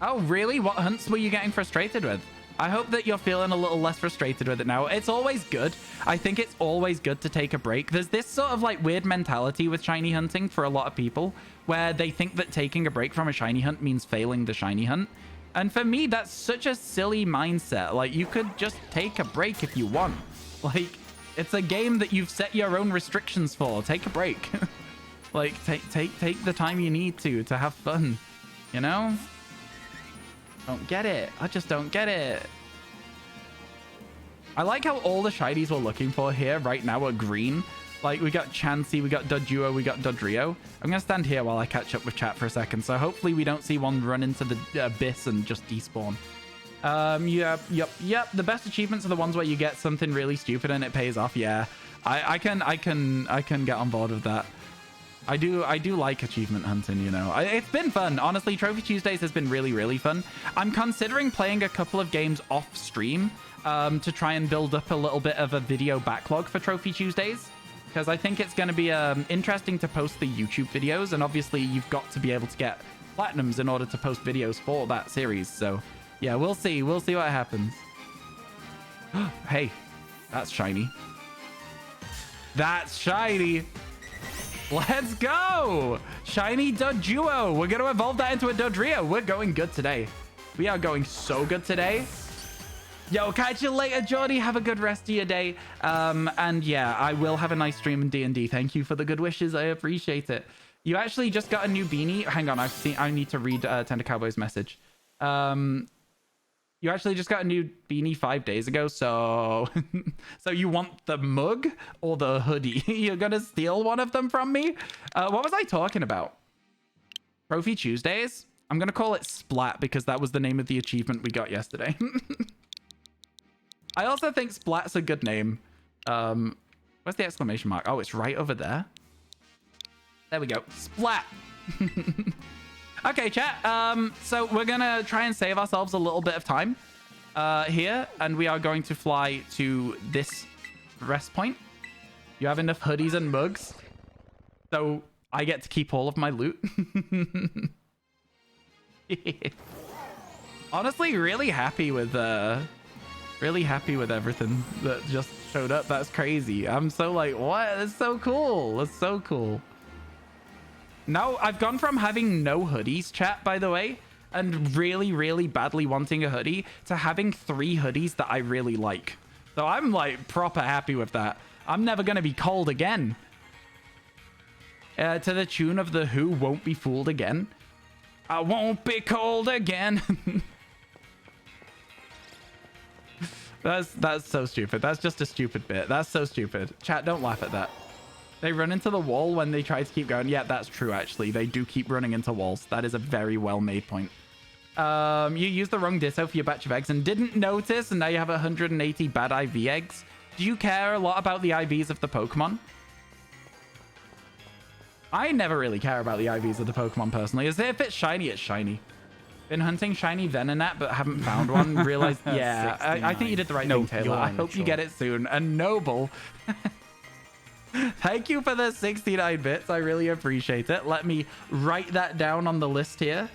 Oh, really? What hunts were you getting frustrated with? I hope that you're feeling a little less frustrated with it now. It's always good. I think it's always good to take a break. There's this sort of like weird mentality with shiny hunting for a lot of people where they think that taking a break from a shiny hunt means failing the shiny hunt. And for me, that's such a silly mindset. Like, you could just take a break if you want. Like, it's a game that you've set your own restrictions for. Take a break. Like, take the time you need to have fun. You know? Don't get it. I just don't get it. I like how all the shinies we're looking for here right now are green. Like, we got Chansey, we got Doduo, we got Dodrio. I'm going to stand here while I catch up with chat for a second. So hopefully we don't see one run into the abyss and just despawn. Yep. The best achievements are the ones where you get something really stupid and it pays off. Yeah, I can get on board with that. I do like achievement hunting, you know. It's been fun. Honestly, Trophy Tuesdays has been really, really fun. I'm considering playing a couple of games off stream to try and build up a little bit of a video backlog for Trophy Tuesdays. Because I think it's going to be interesting to post the YouTube videos. And obviously, you've got to be able to get platinums in order to post videos for that series. So, yeah, we'll see. We'll see what happens. Hey, that's shiny. That's shiny. Let's go. Shiny Doduo. We're going to evolve that into a Dodrio. We're going good today. We are going so good today. Yo, catch you later, Jordy. Have a good rest of your day. And yeah, I will have a nice stream in D&D. Thank you for the good wishes. I appreciate it. You actually just got a new beanie. Hang on, I need to read Tender Cowboy's message. You actually just got a new beanie 5 days ago, so... so you want the mug or the hoodie? You're gonna steal one of them from me? What was I talking about? Trophy Tuesdays? I'm gonna call it Splat because that was the name of the achievement we got yesterday. I also think Splat's a good name. Where's the exclamation mark? Oh, it's right over there. There we go. Splat! Okay, chat. So we're gonna try and save ourselves a little bit of time here, and we are going to fly to this rest point. You have enough hoodies and mugs, so I get to keep all of my loot. Honestly, really happy with everything that just showed up. That's crazy. I'm so like, what? That's so cool. That's so cool. Now, I've gone from having no hoodies, chat, by the way, and really, really badly wanting a hoodie, to having 3 hoodies that I really like. So I'm, like, proper happy with that. I'm never going to be cold again. To the tune of the Who Won't Be Fooled Again. I won't be cold again. That's so stupid. That's just a stupid bit. That's so stupid. Chat, don't laugh at that. They run into the wall when they try to keep going. Yeah, that's true, actually. They do keep running into walls. That is a very well-made point. You used the wrong ditto for your batch of eggs and didn't notice, and now you have 180 bad IV eggs. Do you care a lot about the IVs of the Pokemon? I never really care about the IVs of the Pokemon, personally. As if it's shiny, it's shiny. Been hunting shiny Venonat, but haven't found one. Realized, yeah, I think you did the right thing, Taylor. I hope you get it soon. And Noble... Thank you for the 69 bits. I really appreciate it. Let me write that down on the list here.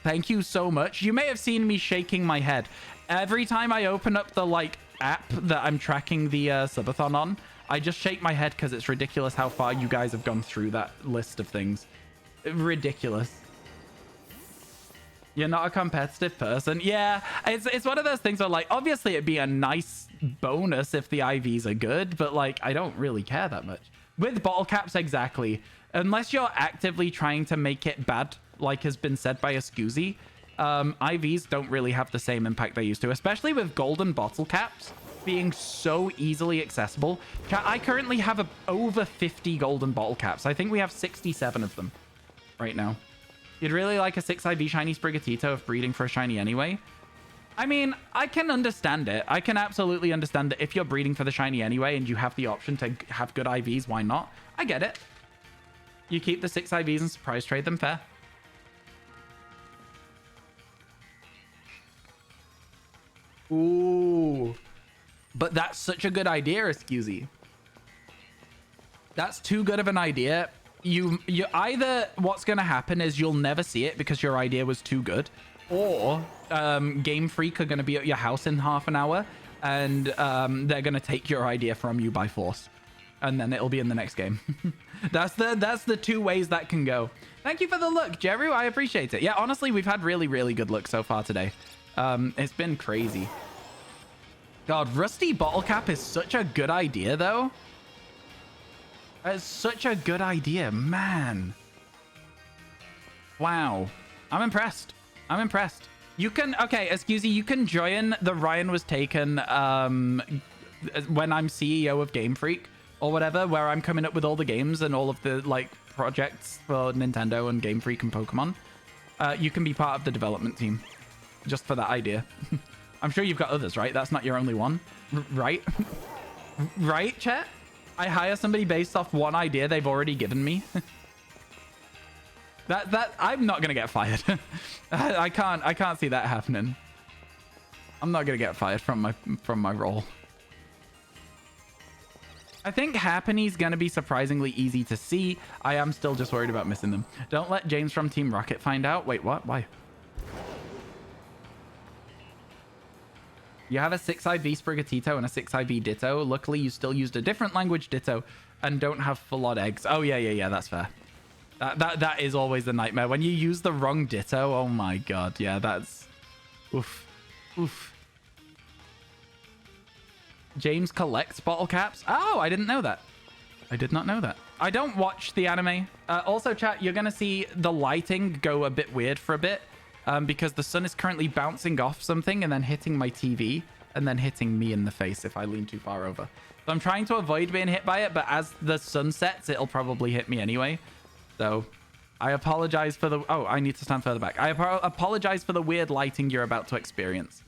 Thank you so much. You may have seen me shaking my head. Every time I open up the, like, app that I'm tracking the subathon on, I just shake my head because it's ridiculous how far you guys have gone through that list of things. Ridiculous. You're not a competitive person. Yeah, it's one of those things where, like, obviously it'd be a nice bonus if the IVs are good, but, like, I don't really care that much. With bottle caps, exactly. Unless you're actively trying to make it bad, like has been said by a Scoozy, IVs don't really have the same impact they used to, especially with golden bottle caps. being so easily accessible. I currently have over 50 golden bottle caps. I think we have 67 of them right now. You'd really like a 6 IV shiny Sprigatito if breeding for a shiny anyway. I mean, I can understand it. I can absolutely understand that if you're breeding for the shiny anyway and you have the option to have good IVs, why not? I get it. You keep the 6 IVs and surprise trade them, fair. Ooh. But that's such a good idea, Excusey. That's too good of an idea. You either, what's going to happen is you'll never see it because your idea was too good, or Game Freak are going to be at your house in half an hour and they're going to take your idea from you by force, and then it'll be in the next game. That's the two ways that can go. Thank you for the look, Jeru. I appreciate it. Yeah, honestly, we've had really, really good luck so far today. It's been crazy. God, Rusty Bottle Cap is such a good idea, though. It's such a good idea, man. Wow. I'm impressed. I'm impressed. You can, okay, excuse me, you can join the RyanWasTaken when I'm CEO of Game Freak or whatever, where I'm coming up with all the games and all of the like projects for Nintendo and Game Freak and Pokemon. You can be part of the development team just for that idea. I'm sure you've got others, right? That's not your only one, right? Right, chat? I hire somebody based off one idea they've already given me. that I'm not gonna get fired. I can't see that happening. I'm not gonna get fired from my role. I think Happany's gonna be surprisingly easy to see. I am still just worried about missing them. Don't let James from Team Rocket find out. Wait, what? Why? You have a 6 IV Sprigatito and a 6 IV Ditto. Luckily, you still used a different language Ditto and don't have full odd eggs. Oh, yeah, that's fair. That is always the nightmare. When you use the wrong Ditto, oh my god. Yeah, that's... Oof. Oof. James collects bottle caps. Oh, I didn't know that. I did not know that. I don't watch the anime. Also, chat, you're going to see the lighting go a bit weird for a bit. Because the sun is currently bouncing off something and then hitting my TV and then hitting me in the face if I lean too far over. So I'm trying to avoid being hit by it, but as the sun sets, it'll probably hit me anyway. So I apologize for the... Oh, I need to stand further back. I apologize for the weird lighting you're about to experience.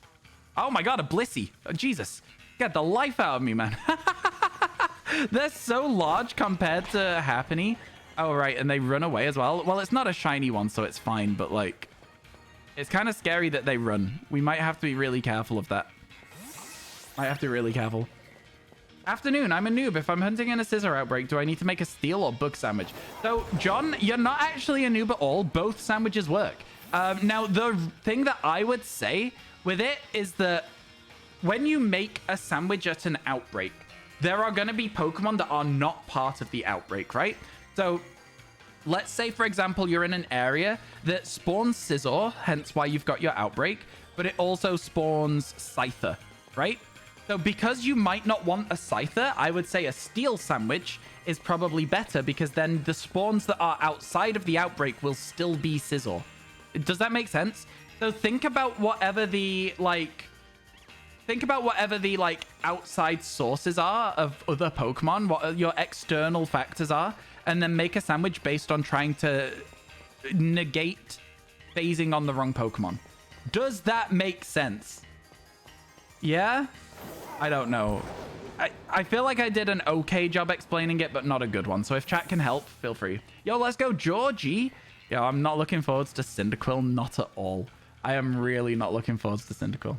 Oh my god, a Blissey. Oh, Jesus. Get the life out of me, man. They're so large compared to Happany. Oh, right, and they run away as well. Well, it's not a shiny one, so it's fine, but like... It's kind of scary that they run. We might have to be really careful of that. Might have to be really careful. Afternoon, I'm a noob. If I'm hunting in a scissor outbreak, do I need to make a steel or bug sandwich? So, John, you're not actually a noob at all. Both sandwiches work. Now, the thing that I would say with it is that when you make a sandwich at an outbreak, there are going to be Pokemon that are not part of the outbreak, right? So... Let's say, for example, you're in an area that spawns Scizor, hence why you've got your outbreak, but it also spawns Scyther, right? So because you might not want a Scyther, I would say a Steel Sandwich is probably better because then the spawns that are outside of the outbreak will still be Scizor. Does that make sense? So think about whatever the, like... Think about whatever the, like, outside sources are of other Pokemon, what your external factors are, and then make a sandwich based on trying to negate phasing on the wrong Pokemon. Does that make sense? Yeah? I don't know. I feel like I did an okay job explaining it, but not a good one. So if chat can help, feel free. Yo, let's go, Georgie. Yo, I'm not looking forward to Cyndaquil. Not at all. I am really not looking forward to Cyndaquil.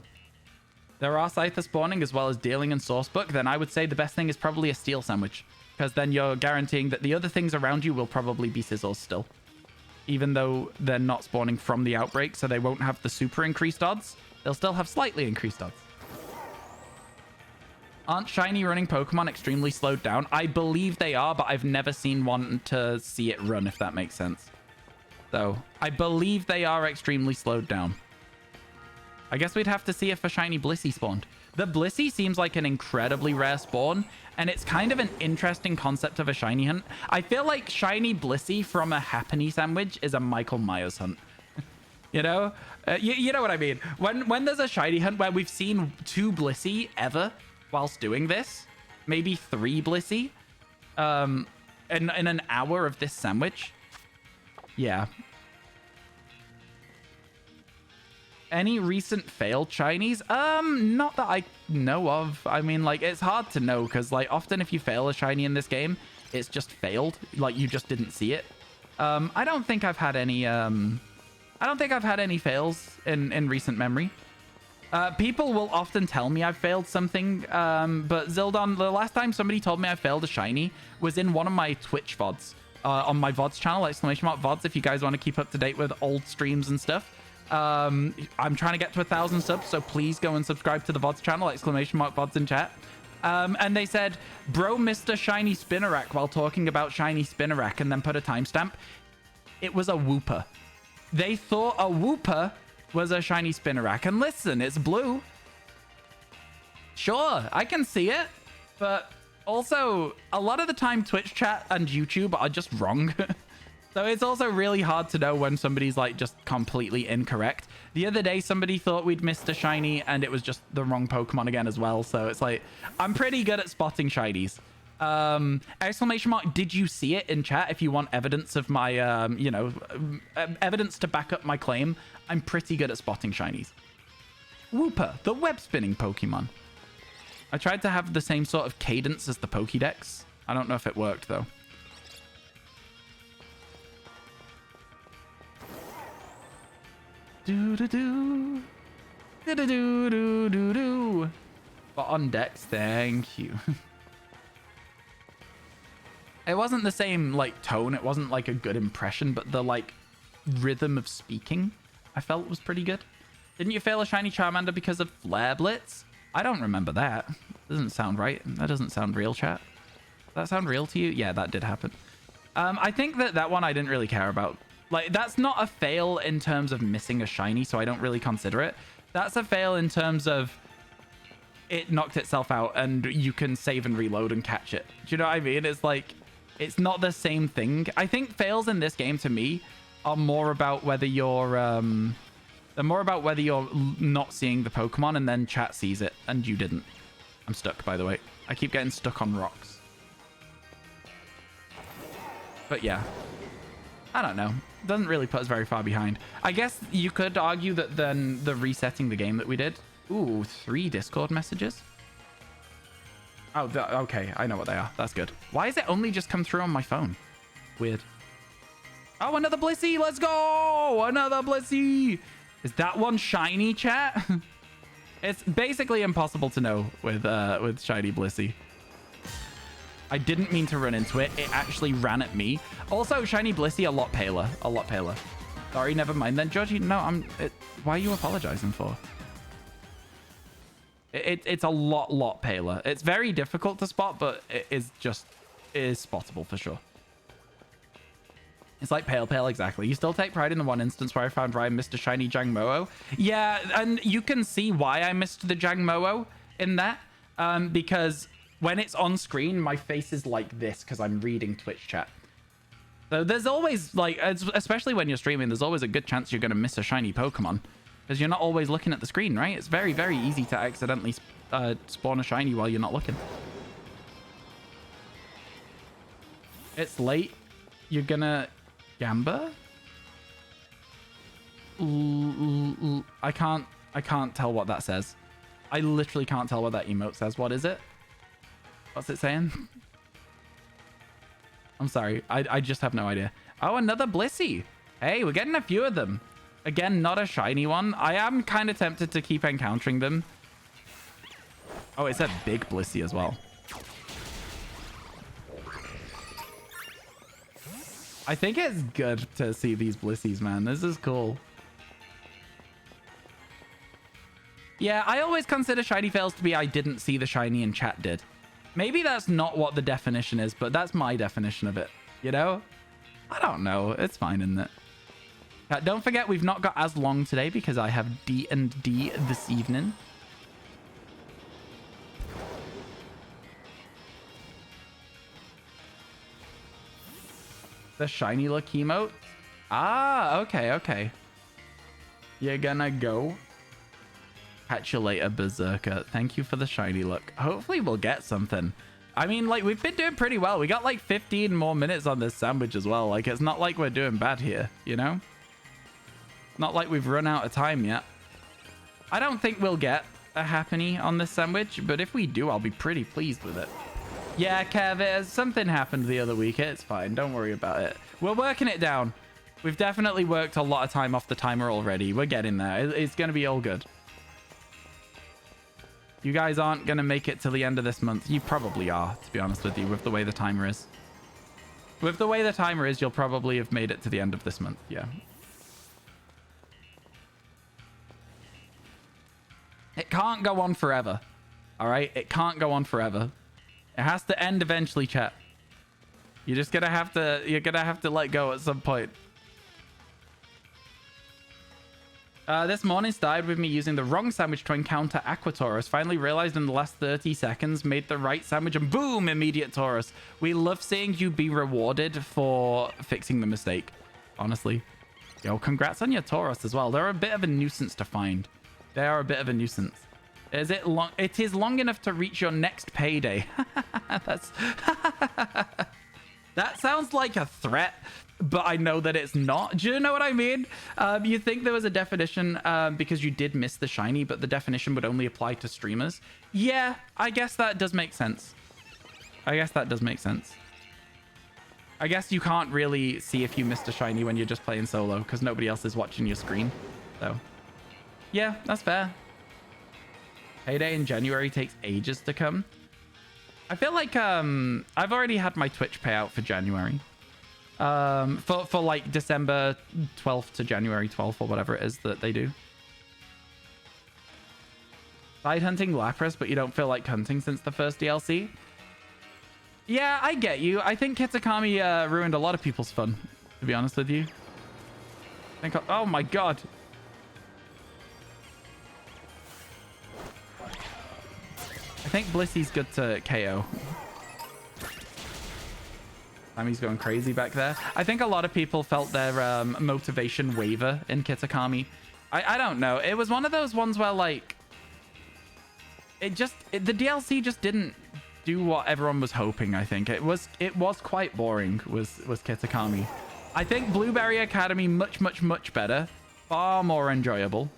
There are Scyther spawning as well as Dealing and Sourcebook, then I would say the best thing is probably a Steel Sandwich. Because then you're guaranteeing that the other things around you will probably be Scizors still. Even though they're not spawning from the outbreak, so they won't have the super increased odds. They'll still have slightly increased odds. Aren't shiny running Pokemon extremely slowed down? I believe they are, but I've never seen one to see it run, if that makes sense. So, I believe they are extremely slowed down. I guess we'd have to see if a shiny Blissey spawned. The Blissey seems like an incredibly rare spawn, and it's kind of an interesting concept of a shiny hunt. I feel like shiny Blissey from a Happany sandwich is a Michael Myers hunt. You know? You know what I mean? When there's a shiny hunt where we've seen 2 Blissey ever, whilst doing this. Maybe 3 Blissey. In an hour of this sandwich. Yeah. Any recent failed shinies? Not that I know of. I mean, like, it's hard to know because, like, often if you fail a shiny in this game, it's just failed. Like, you just didn't see it. I don't think I've had any, fails in recent memory. People will often tell me I've failed something, but Zildon, the last time somebody told me I failed a shiny was in one of my Twitch VoDs, on my VoDs channel, !VoDs, if you guys want to keep up to date with old streams and stuff. I'm trying to get to 1,000 subs, so please go and subscribe to the VoDs channel, !VoDs in chat. And they said, bro missed a shiny Spinnerack while talking about shiny Spinnerack, and then put a timestamp. It was a Wooper. They thought a Wooper was a shiny Spinnerack. And listen, it's blue. Sure, I can see it. But also, a lot of the time, Twitch chat and YouTube are just wrong. So it's also really hard to know when somebody's like just completely incorrect. The other day, somebody thought we'd missed a shiny and it was just the wrong Pokemon again as well. So it's like, I'm pretty good at spotting shinies. Exclamation mark, did you see it in chat? If you want evidence of my, you know, evidence to back up my claim, I'm pretty good at spotting shinies. Wooper, the web spinning Pokemon. I tried to have the same sort of cadence as the Pokédex. I don't know if it worked though. Do-do-do. Do-do-do-do-do-do. But on Dex, thank you. It wasn't the same, like, tone. It wasn't, like, a good impression, but the, like, rhythm of speaking, I felt was pretty good. Didn't you fail a shiny Charmander because of Flare Blitz? I don't remember that. Doesn't sound right. That doesn't sound real, chat. Does that sound real to you? Yeah, that did happen. I think that one I didn't really care about. Like, that's not a fail in terms of missing a shiny, so I don't really consider it. That's a fail in terms of it knocked itself out and you can save and reload and catch it. Do you know what I mean? It's like, it's not the same thing. I think fails in this game to me are more about whether you're they're more about whether you're not seeing the Pokemon and then chat sees it and you didn't. I'm stuck, by the way. I keep getting stuck on rocks. But yeah, I don't know. Doesn't really put us very far behind. I guess you could argue that then the resetting the game that we did. Ooh, 3 Discord messages. Oh, okay. I know what they are. That's good. Why is it only just come through on my phone? Weird. Oh, another Blissey. Let's go. Another Blissey. Is that one shiny, chat? It's basically impossible to know with shiny Blissey. I didn't mean to run into it. It actually ran at me. Also, shiny Blissey, a lot paler. A lot paler. Sorry, never mind then. Georgie, no, why are you apologizing for? It's a lot paler. It's very difficult to spot, but it is spottable for sure. It's like pale, exactly. You still take pride in the one instance where I found Ryan missed a shiny Jangmo-o. Yeah, and you can see why I missed the Jangmo-o in that. Because when it's on screen, my face is like this because I'm reading Twitch chat. So there's always, like, especially when you're streaming, there's always a good chance you're going to miss a shiny Pokemon. Because you're not always looking at the screen, right? It's very, very easy to accidentally spawn a shiny while you're not looking. It's late. You're gonna Gamba? I can't tell what that says. I literally can't tell what that emote says. What is it? What's it saying? I'm sorry. I just have no idea. Oh, another Blissey. Hey, we're getting a few of them. Again, not a shiny one. I am kind of tempted to keep encountering them. Oh, it's a big Blissey as well. I think it's good to see these Blisseys, man. This is cool. Yeah, I always consider shiny fails to be I didn't see the shiny and chat did. Maybe that's not what the definition is, but that's my definition of it. You know? I don't know. It's fine, isn't it? Don't forget, we've not got as long today because I have D&D this evening. The shiny look emote? Ah, okay. You're gonna go. Catch you later, Berserker. Thank you for the shiny look. Hopefully we'll get something. I mean, like, we've been doing pretty well. We got like 15 more minutes on this sandwich as well. Like, it's not like we're doing bad here, you know? Not like we've run out of time yet. I don't think we'll get a happening on this sandwich, but if we do, I'll be pretty pleased with it. Yeah, Kev, something happened the other week. It's fine. Don't worry about it. We're working it down. We've definitely worked a lot of time off the timer already. We're getting there. It's going to be all good. You guys aren't going to make it till the end of this month. You probably are, to be honest with you, with the way the timer is. With the way the timer is, you'll probably have made it to the end of this month. Yeah. It can't go on forever. All right? It can't go on forever. It has to end eventually, chat. You're just going to have to... You're going to have to let go at some point. This morning started with me using the wrong sandwich to encounter Aqua Taurus. Finally realized in the last 30 seconds, made the right sandwich, and boom, immediate Taurus. We love seeing you be rewarded for fixing the mistake, honestly. Yo, congrats on your Taurus as well. They're a bit of a nuisance to find. They are a bit of a nuisance. Is it long? It is long enough to reach your next payday. That's... That sounds like a threat, but I know that it's not. Do you know what I mean? You think there was a definition because you did miss the shiny, but the definition would only apply to streamers. Yeah, I guess that does make sense. I guess that does make sense. I guess you can't really see if you missed a shiny when you're just playing solo because nobody else is watching your screen. So, yeah, that's fair. Payday in January takes ages to come. I feel like I've already had my Twitch payout for January. For like December 12th to January 12th or whatever it is that they do. Side hunting Lapras, but you don't feel like hunting since the first DLC. Yeah, I get you. I think Kitakami ruined a lot of people's fun, to be honest with you. Oh my god. I think Blissy's good to KO. Sammy's going crazy back there. I think a lot of people felt their motivation waver in Kitakami. I don't know. It was one of those ones where, like, the DLC just didn't do what everyone was hoping, I think. It was quite boring, was Kitakami. I think Blueberry Academy much better. Far more enjoyable.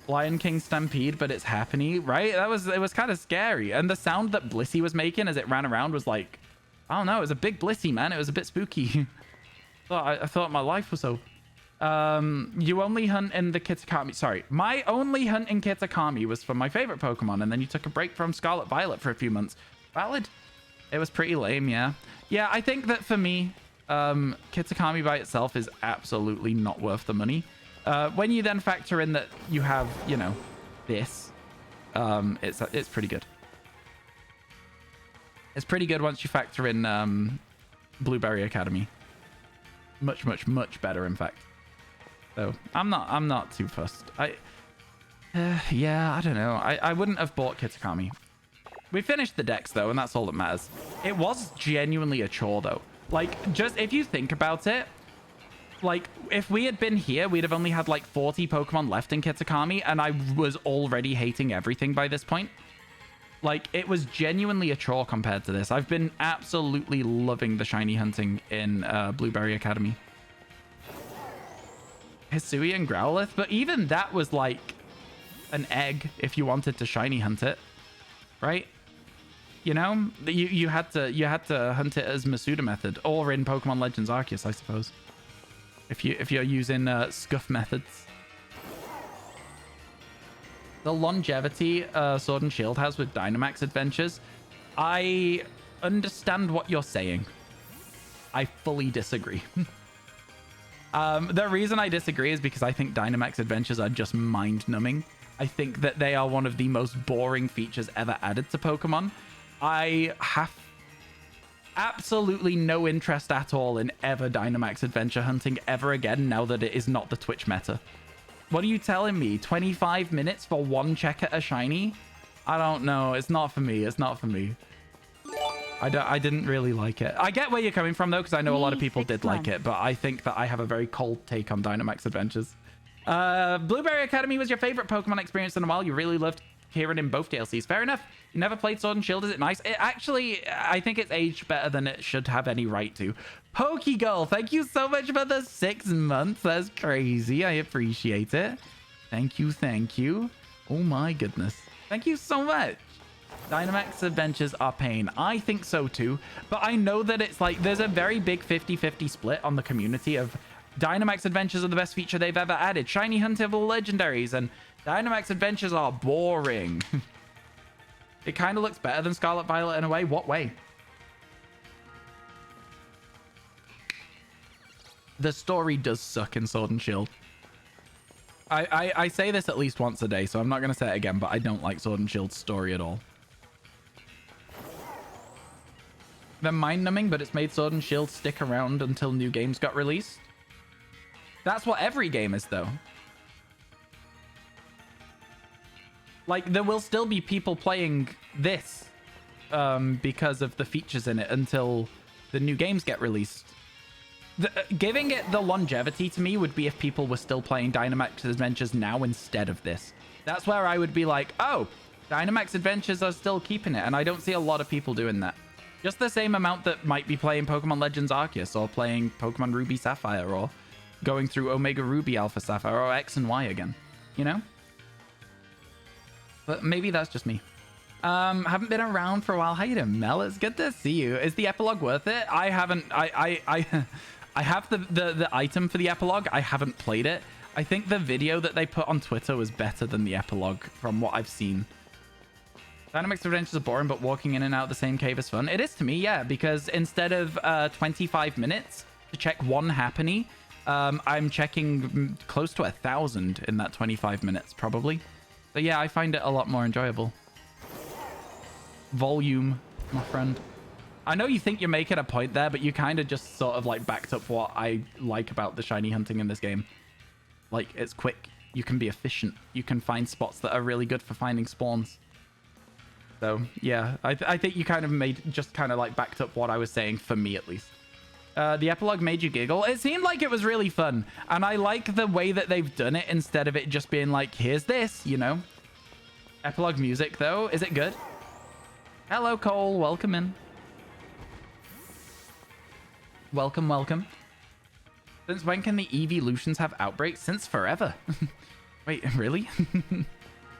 Lion King Stampede, but it's happening, right? It was kind of scary. And the sound that Blissey was making as it ran around was like, I don't know, it was a big Blissey, man. It was a bit spooky. I thought my life was so... You only hunt in the Kitakami... Sorry, my only hunt in Kitakami was for my favorite Pokemon, and then you took a break from Scarlet Violet for a few months. Valid. It was pretty lame, yeah. Yeah, I think that for me, Kitakami by itself is absolutely not worth the money. When you then factor in that you have, you know, this, it's pretty good. It's pretty good once you factor in Blueberry Academy. Much better, in fact. So I'm not too fussed. Yeah, I don't know. I wouldn't have bought Kitakami. We finished the decks though, and that's all that matters. It was genuinely a chore though. Like, just if you think about it. Like, if we had been here, we'd have only had like 40 Pokemon left in Kitakami, and I was already hating everything by this point. Like, it was genuinely a chore compared to this. I've been absolutely loving the shiny hunting in Blueberry Academy. Hisui and Growlithe, but even that was like an egg if you wanted to shiny hunt it, right? You know, you had to hunt it as Masuda method, or in Pokemon Legends Arceus, I suppose. If you're using scuff methods. The longevity Sword and Shield has with Dynamax adventures, I understand what you're saying. I fully disagree. The reason I disagree is because I think Dynamax adventures are just mind-numbing. I think that they are one of the most boring features ever added to Pokemon. I have absolutely no interest at all in ever Dynamax adventure hunting ever again now that it is not the Twitch meta. What are you telling me? 25 minutes for one check at a shiny? I don't know. It's not for me. It's not for me. I didn't really like it. I get where you're coming from though, because I know a lot of people did like it, but I think that I have a very cold take on Dynamax adventures. Blueberry Academy was your favorite Pokemon experience in a while. You really loved hearing in both DLCs. Fair enough. You never played Sword and Shield. Is it nice? It actually, I think it's aged better than it should have any right to. Pokegirl, thank you so much for the 6 months. That's crazy. I appreciate it. Thank you. Thank you. Oh my goodness. Thank you so much. Dynamax adventures are pain. I think so too. But I know that it's like, there's a very big 50-50 split on the community of Dynamax adventures are the best feature they've ever added. Shiny huntable legendaries and Dynamax adventures are boring. It kind of looks better than Scarlet Violet in a way. What way? The story does suck in Sword and Shield. I say this at least once a day, so I'm not going to say it again, but I don't like Sword and Shield's story at all. They're mind-numbing, but it's made Sword and Shield stick around until new games got released. That's what every game is, though. Like, there will still be people playing this because of the features in it until the new games get released. Giving it the longevity to me would be if people were still playing Dynamax Adventures now instead of this. That's where I would be like, oh, Dynamax Adventures are still keeping it. And I don't see a lot of people doing that. Just the same amount that might be playing Pokemon Legends Arceus or playing Pokemon Ruby Sapphire or going through Omega Ruby Alpha Sapphire or X and Y again, you know? But maybe that's just me. Haven't been around for a while. How you doing, Mel? It's good to see you. Is the epilogue worth it? I haven't. I have the item for the epilogue. I haven't played it. I think the video that they put on Twitter was better than the epilogue from what I've seen. Dynamax Adventures are boring, but walking in and out of the same cave is fun. It is to me, yeah, because instead of 25 minutes to check one Happiny, I'm checking close to 1,000 in that 25 minutes, probably. So yeah, I find it a lot more enjoyable. Volume, my friend. I know you think you're making a point there, but you kind of just sort of like backed up what I like about the shiny hunting in this game. Like, it's quick. You can be efficient. You can find spots that are really good for finding spawns. So yeah, I think you kind of just kind of like backed up what I was saying, for me at least. The epilogue made you giggle. It seemed like it was really fun. And I like the way that they've done it instead of it just being like, here's this, you know? Epilogue music, though. Is it good? Hello, Cole. Welcome in. Welcome, welcome. Since when can the evolutions have outbreaks? Since forever. Wait, really?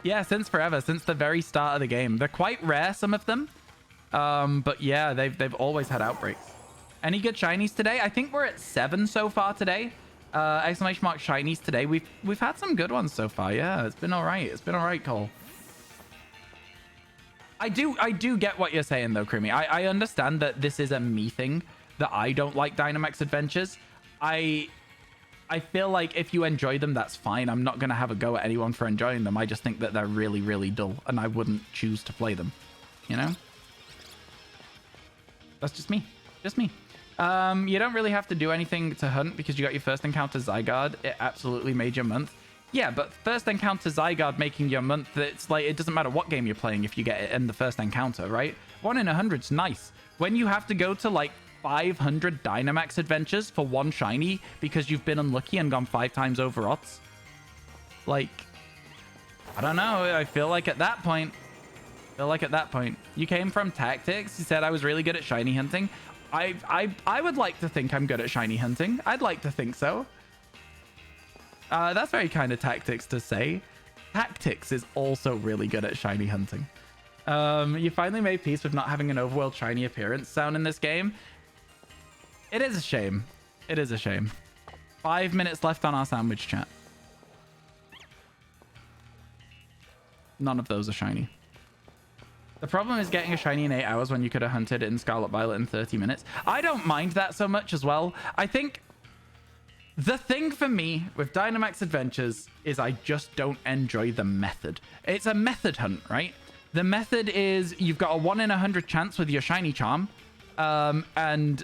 Yeah, since forever. Since the very start of the game. They're quite rare, some of them. But yeah, they've always had outbreaks. Any good shinies today? I think we're at 7 so far today. Exclamation mark shinies today. We've had some good ones so far. Yeah, it's been all right. It's been all right, Cole. I do get what you're saying though, Creamy. I understand that this is a me thing, that I don't like Dynamax Adventures. I feel like if you enjoy them, that's fine. I'm not going to have a go at anyone for enjoying them. I just think that they're really, really dull and I wouldn't choose to play them, you know? That's just me. Just me. You don't really have to do anything to hunt because you got your first encounter Zygarde. It absolutely made your month. Yeah, but first encounter Zygarde making your month, it's like, it doesn't matter what game you're playing if you get it in the first encounter, right? 1 in 100's nice. When you have to go to like 500 Dynamax adventures for one shiny because you've been unlucky and gone 5 times over odds, like, I don't know. I feel like at that point, you came from Tactics. You said I was really good at shiny hunting. I would like to think I'm good at shiny hunting. I'd like to think so. That's very kind of Tactics to say. Tactics is also really good at shiny hunting. You finally made peace with not having an overworld shiny appearance sound in this game. It is a shame. It is a shame. 5 minutes left on our sandwich chat. None of those are shiny. The problem is getting a shiny in 8 hours when you could have hunted in Scarlet Violet in 30 minutes. I don't mind that so much as well. I think the thing for me with Dynamax Adventures is I just don't enjoy the method. It's a method hunt, right? The method is you've got a 1 in 100 chance with your shiny charm, and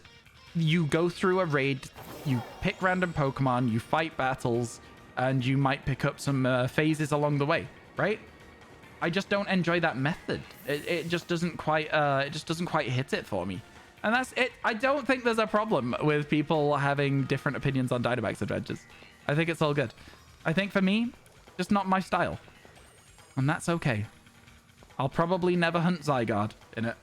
you go through a raid, you pick random Pokemon, you fight battles, and you might pick up some phases along the way, right? I just don't enjoy that method. It just doesn't quite hit it for me. And that's it. I don't think there's a problem with people having different opinions on Dynamax Adventures. I think it's all good. I think for me, just not my style. And that's okay. I'll probably never hunt Zygarde in it.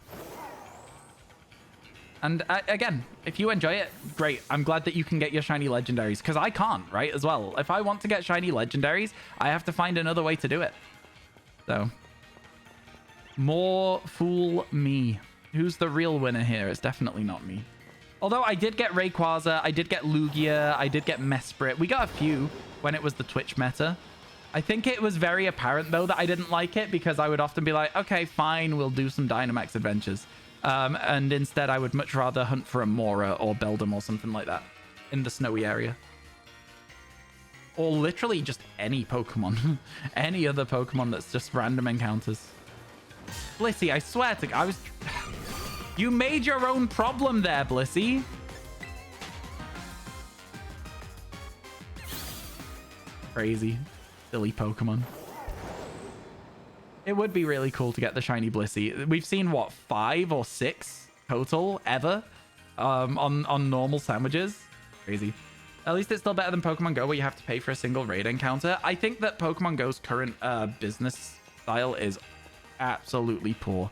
And again, if you enjoy it, great. I'm glad that you can get your shiny legendaries, because I can't, right, as well. If I want to get shiny legendaries, I have to find another way to do it. So, more fool me. Who's the real winner here? It's definitely not me. Although I did get Rayquaza, I did get Lugia, I did get Mesprit. We got a few when it was the Twitch meta. I think it was very apparent, though, that I didn't like it, because I would often be like, okay, fine, we'll do some Dynamax adventures. And instead, I would much rather hunt for a Mora or Beldum or something like that in the snowy area. Or literally just any Pokemon. Any other Pokemon that's just random encounters. Blissey, I swear to God, You made your own problem there, Blissey. Crazy. Silly Pokemon. It would be really cool to get the shiny Blissey. We've seen, what, 5 or 6 total ever on normal sandwiches. Crazy. At least it's still better than Pokemon Go, where you have to pay for a single raid encounter. I think that Pokemon Go's current business style is absolutely poor.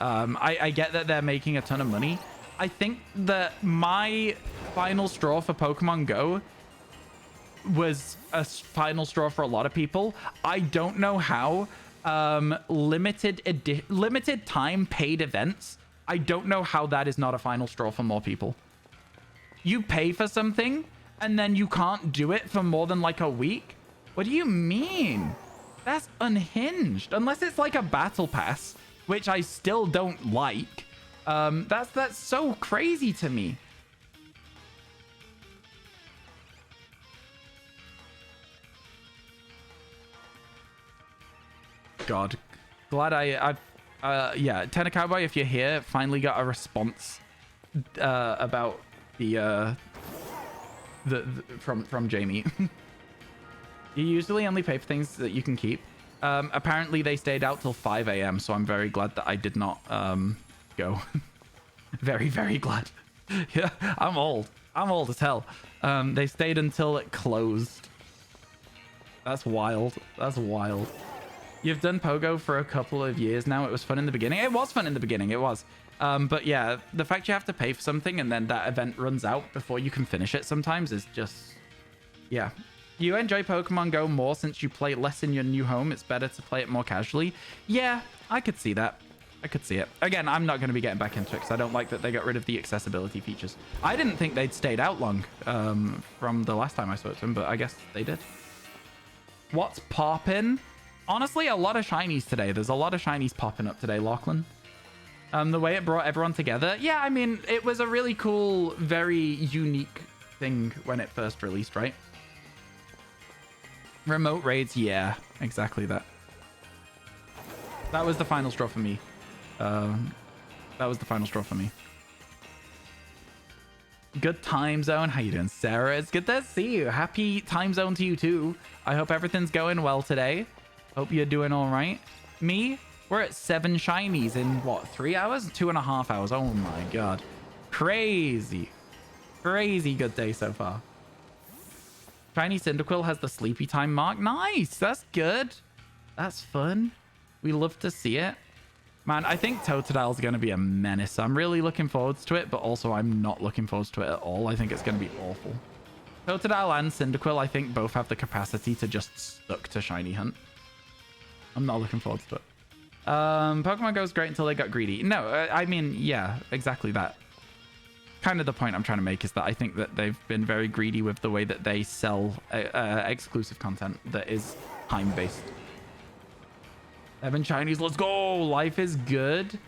I get that they're making a ton of money. I think that my final straw for Pokemon Go was a final straw for a lot of people. I don't know how. Limited time paid events, I don't know how that is not a final straw for more people. You pay for something and then you can't do it for more than like a week. What do you mean? That's unhinged. Unless it's like a battle pass, which I still don't like. That's so crazy to me. God, glad yeah, Tenor Cowboy, if you're here, finally got a response about the from Jamie. You usually only pay for things that you can keep. Apparently they stayed out till 5 a.m, so I'm very glad that I did not go. Very glad. Yeah, I'm old as hell. They stayed until it closed. That's wild. You've done Pogo for a couple of years now. It was fun in the beginning. It was fun in the beginning. It was. But yeah, the fact you have to pay for something and then that event runs out before you can finish it sometimes is just... Yeah. You enjoy Pokemon Go more since you play less in your new home. It's better to play it more casually. Yeah, I could see that. I could see it. Again, I'm not going to be getting back into it because I don't like that they got rid of the accessibility features. I didn't think they'd stayed out long from the last time I spoke to them, but I guess they did. What's poppin'? Honestly, a lot of shinies today. There's a lot of shinies popping up today, Lachlan. The way it brought everyone together. Yeah, I mean, it was a really cool, very unique thing when it first released, right? Remote raids, yeah, exactly that. That was the final straw for me. That was the final straw for me. Good time zone. How you doing, Sarah? It's good to see you. Happy time zone to you too. I hope everything's going well today. Hope you're doing all right. Me, we're at 7 shinies in what, 3 hours? 2.5 hours. Oh my god. Crazy good day so far. Shiny Cyndaquil has the sleepy time mark. Nice. That's good. That's fun. We love to see it. Man, I think Totodile's going to be a menace. I'm really looking forward to it, but also I'm not looking forward to it at all. I think it's going to be awful. Totodile and Cyndaquil, I think, both have the capacity to just stuck to shiny hunt. I'm not looking forward to it. Pokemon Go is great until they got greedy. No, I mean, yeah, exactly that. Kind of the point I'm trying to make is that I think that they've been very greedy with the way that they sell exclusive content that is time-based. 7 shinies, let's go! Life is good.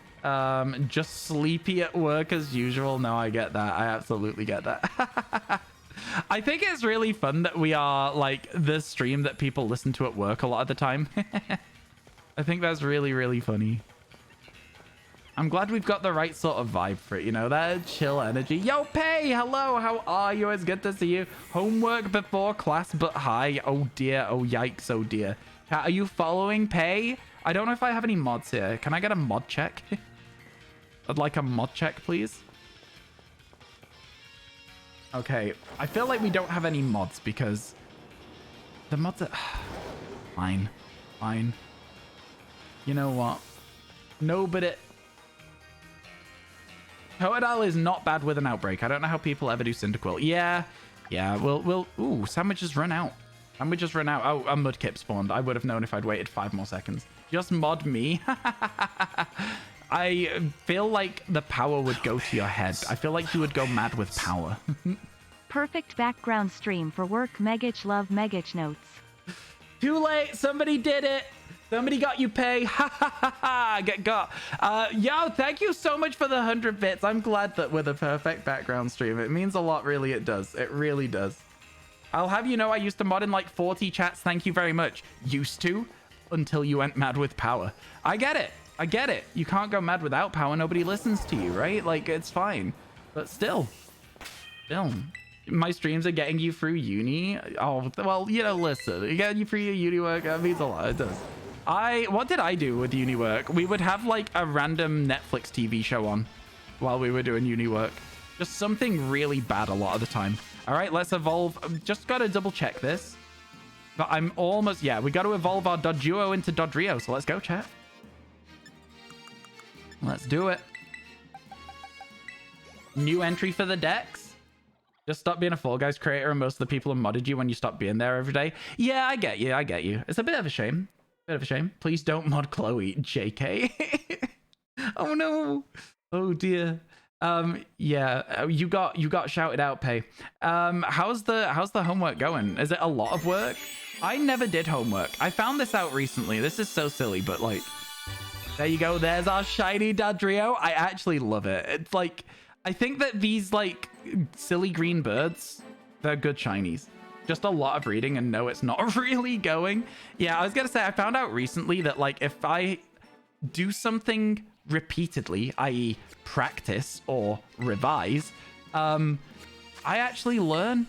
Just sleepy at work as usual. No, I get that. I absolutely get that. I think it's really fun that we are like the stream that people listen to at work a lot of the time. I think that's really funny. I'm glad we've got the right sort of vibe for it, you know, that chill energy. Yo, Pay, hello, how are you? It's good to see you. Homework before class, but hi. Oh dear, oh yikes, oh dear. Are you following Pay? I don't know if I have any mods here. Can I get a mod check? I'd like a mod check, please. Okay, I feel like we don't have any mods because The mods are... Fine. Fine. You know what? Nobody... Totodile is not bad with an outbreak. I don't know how people ever do Cyndaquil. Yeah. Yeah, we'll... Ooh, sandwiches run out. Sandwiches run out. Oh, a Mudkip spawned. I would have known if I'd waited 5 more seconds. Just mod me. I feel like the power would go to your head. I feel like you would go mad with power. Perfect background stream for work. Megich love Megich notes. Too late. Somebody did it. Somebody got you pay. Ha ha ha ha. Get got. Yo, thank you so much for the 100 bits. I'm glad that we're the perfect background stream. It means a lot, really. It does. It really does. I'll have you know I used to mod in like 40 chats. Thank you very much. Used to, until you went mad with power. I get it. I get it. You can't go mad without power. Nobody listens to you, right? Like, it's fine. But still. My streams are getting you through uni. Oh, well, you know, listen. Getting you through your uni work, that means a lot. It does. What did I do with uni work? We would have like a random Netflix TV show on while we were doing uni work. Just something really bad a lot of the time. All right, let's evolve. Just got to double check this. But I'm almost... Yeah, we got to evolve our Doduo into Dodrio. So let's go, chat. Let's do it. New entry for the decks. Just stop being a Fall Guys creator and most of the people have modded you when you stop being there every day. Yeah, I get you. I get you. It's a bit of a shame. Bit of a shame. Please don't mod Chloe. JK. Oh, no. Oh, dear. Yeah, you got shouted out, Pay. How's the homework going? Is it a lot of work? I never did homework. I found this out recently. This is so silly, but like, there you go. There's our shiny Dodrio. I actually love it. It's like, I think that these like silly green birds, they're good shinies. Just a lot of reading and no, it's not really going. Yeah, I was gonna say, I found out recently that like if I do something repeatedly, i.e. practice or revise, I actually learn.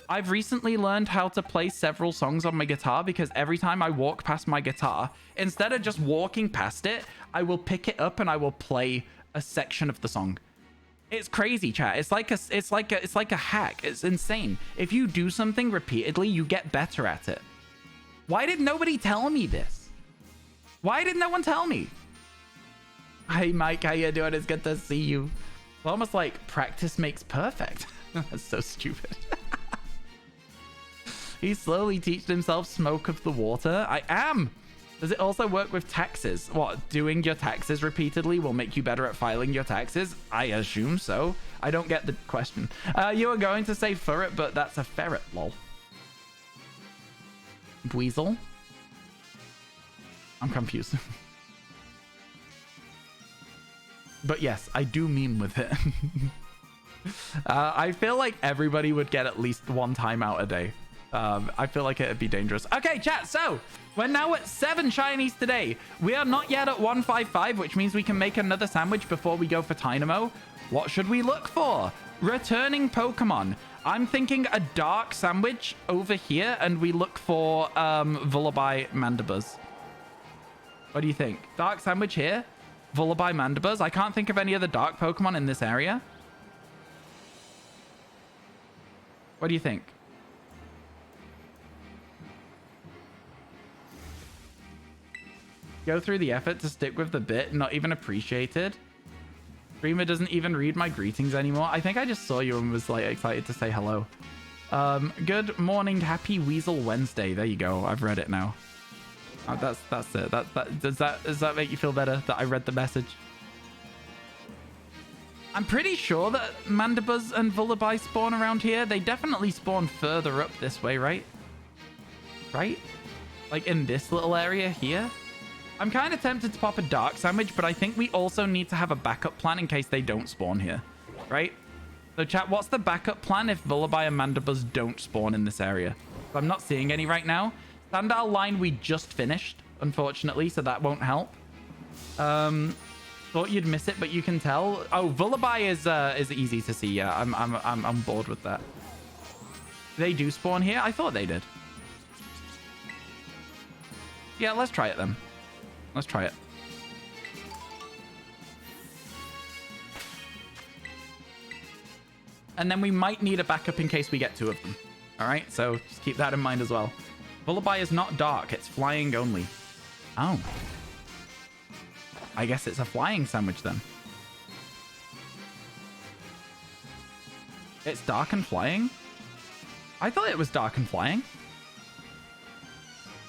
I've recently learned how to play several songs on my guitar because every time I walk past my guitar, instead of just walking past it, I will pick it up and I will play a section of the song. It's crazy, chat. It's like a hack. It's insane. If you do something repeatedly, you get better at it. Why did nobody tell me this? Why did no one tell me? Hey Mike, how you doing? It's good to see you. It's almost like practice makes perfect. That's so stupid. He slowly teached himself smoke of the water. I am. Does it also work with taxes? What, doing your taxes repeatedly will make you better at filing your taxes? I assume so. I don't get the question. You were going to say ferret, but that's a ferret, lol. Weasel? I'm confused. But yes, I do meme with it. I feel like everybody would get at least one timeout a day. I feel like it'd be dangerous. Okay, chat, so we're now at 7 shinies today. We are not yet at 155, which means we can make another sandwich before we go for Dynamo. What should we look for? Returning Pokemon. I'm thinking a dark sandwich over here, and we look for Vullaby Mandibuzz. What do you think? Dark sandwich here? Vullaby Mandibuzz? I can't think of any other dark Pokemon in this area. What do you think? Go through the effort to stick with the bit, not even appreciated. Streamer doesn't even read my greetings anymore. I think I just saw you and was like excited to say hello. Good morning, happy Weasel Wednesday. There you go. I've read it now. Oh, that's it. Does that make you feel better that I read the message? I'm pretty sure that Mandibuzz and Vullaby spawn around here. They definitely spawn further up this way, right? Right? Like in this little area here? I'm kind of tempted to pop a dark sandwich, but I think we also need to have a backup plan in case they don't spawn here, right? So chat, what's the backup plan if Vullaby and Mandibuzz don't spawn in this area? So I'm not seeing any right now. Sandal line we just finished, unfortunately, so that won't help. Thought you'd miss it, but you can tell. Oh, Vullaby is easy to see. Yeah, I'm bored with that. They do spawn here? I thought they did. Yeah, let's try it then. Let's try it. And then we might need a backup in case we get 2 of them. All right, so just keep that in mind as well. Lullaby is not dark. It's flying only. Oh. I guess it's a flying sandwich then. It's dark and flying? I thought it was dark and flying.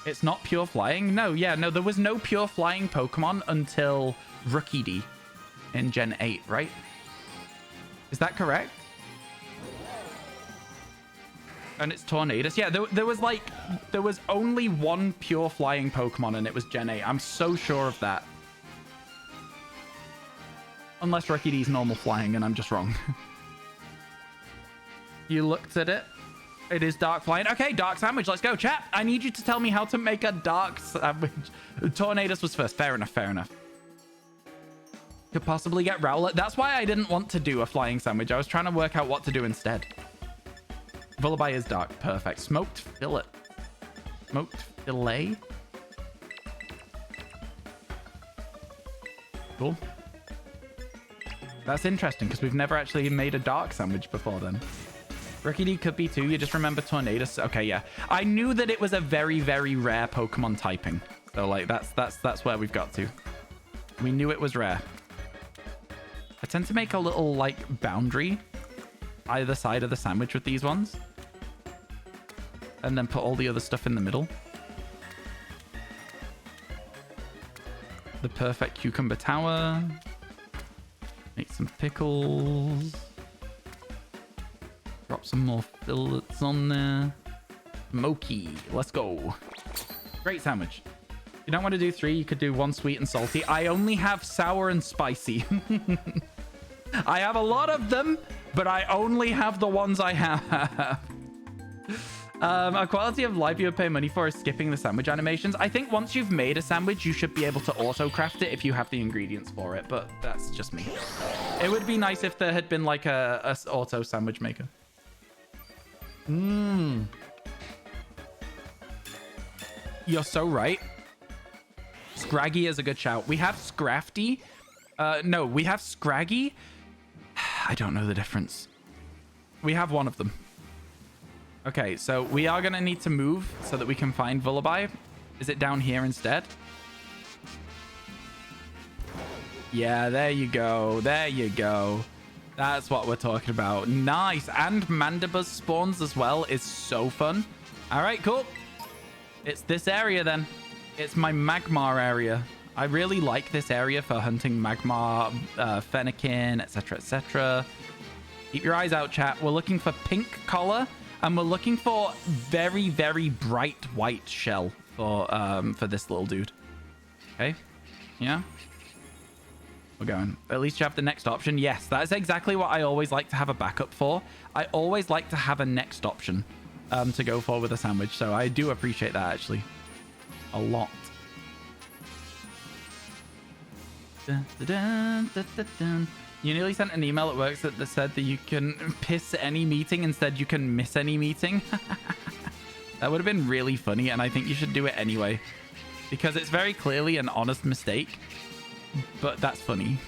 It's not pure flying? No, yeah, no, there was no pure flying Pokemon until Rookie D in Gen 8, right? Is that correct? And it's Tornadus. Yeah, there was only one pure flying Pokemon and it was Gen 8. I'm so sure of that. Unless Rookie D's normal flying and I'm just wrong. You looked at it. It is dark flying. Okay, dark sandwich. Let's go, chat. I need you to tell me how to make a dark sandwich. Tornadus was first. Fair enough, fair enough. Could possibly get Rowlet. That's why I didn't want to do a flying sandwich. I was trying to work out what to do instead. Lullaby is dark. Perfect. Smoked fillet. Smoked fillet. Cool. That's interesting because we've never actually made a dark sandwich before then. Rookie D could be too. You just remember Tornadus. Okay, yeah. I knew that it was a very, very rare Pokemon typing. So, like, that's where we've got to. We knew it was rare. I tend to make a little, like, boundary either side of the sandwich with these ones. And then put all the other stuff in the middle. The perfect cucumber tower. Make some pickles. Drop some more fillets on there. Smoky. Let's go. Great sandwich. You don't want to do 3. You could do 1 sweet and salty. I only have sour and spicy. I have a lot of them, but I only have the ones I have. A quality of life you would pay money for is skipping the sandwich animations. I think once you've made a sandwich, you should be able to auto-craft it if you have the ingredients for it, but that's just me. It would be nice if there had been like a auto sandwich maker. You're so right. Scraggy is a good shout. We have Scrafty. No, we have Scraggy. I don't know the difference. We have one of them. Okay, so we are going to need to move so that we can find Lullaby. Is it down here instead? Yeah, there you go. There you go. That's what we're talking about. Nice. And Mandibuzz spawns as well is so fun. All right, cool. It's this area then. It's my Magmar area. I really like this area for hunting Magmar, Fennekin, etc., etc. Keep your eyes out, chat. We're looking for pink collar, and we're looking for very, very bright white shell for this little dude. Okay. Yeah. We're going. At least you have the next option. Yes, that is exactly what I always like to have a backup for. I always like to have a next option to go for with a sandwich. So I do appreciate that, actually. A lot. Dun, dun, dun, dun, dun. You nearly sent an email at work that said that you can piss any meeting. Instead, you can miss any meeting. That would have been really funny, and I think you should do it anyway. Because it's very clearly an honest mistake. But that's funny.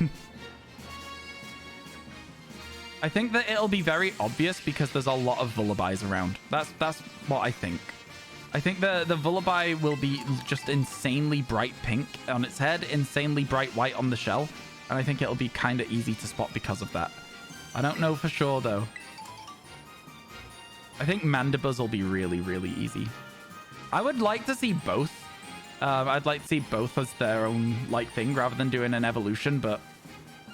I think that it'll be very obvious because there's a lot of Vullabis around. That's what I think. I think the Vullaby will be just insanely bright pink on its head, insanely bright white on the shell. And I think it'll be kind of easy to spot because of that. I don't know for sure, though. I think Mandibuzz will be really, really easy. I would like to see both. I'd like to see both as their own like thing rather than doing an evolution, but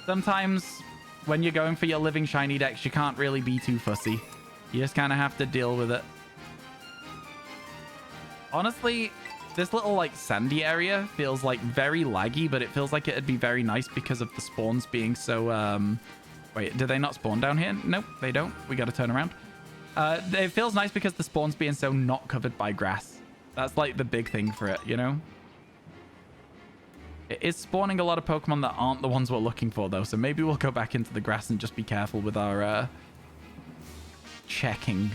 sometimes when you're going for your living shiny decks, you can't really be too fussy. You just kind of have to deal with it. Honestly, this little like sandy area feels like very laggy, but it feels like it'd be very nice because of the spawns being so wait, do they not spawn down here? Nope, they don't. We got to turn around. It feels nice because the spawns being so not covered by grass. That's like the big thing for it, you know? It is spawning a lot of Pokemon that aren't the ones we're looking for, though. So maybe we'll go back into the grass and just be careful with our checking.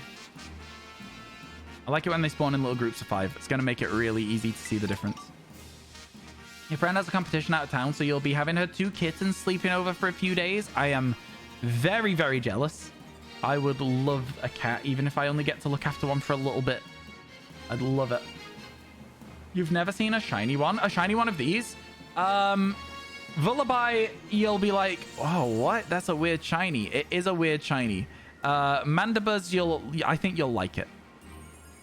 I like it when they spawn in little groups of 5. It's going to make it really easy to see the difference. Your friend has a competition out of town, so you'll be having her 2 kittens sleeping over for a few days. I am very, very jealous. I would love a cat, even if I only get to look after one for a little bit. I'd love it. You've never seen a shiny one? A shiny one of these? Vullaby, you'll be like, oh, what? That's a weird shiny. It is a weird shiny. Mandibuzz, I think you'll like it.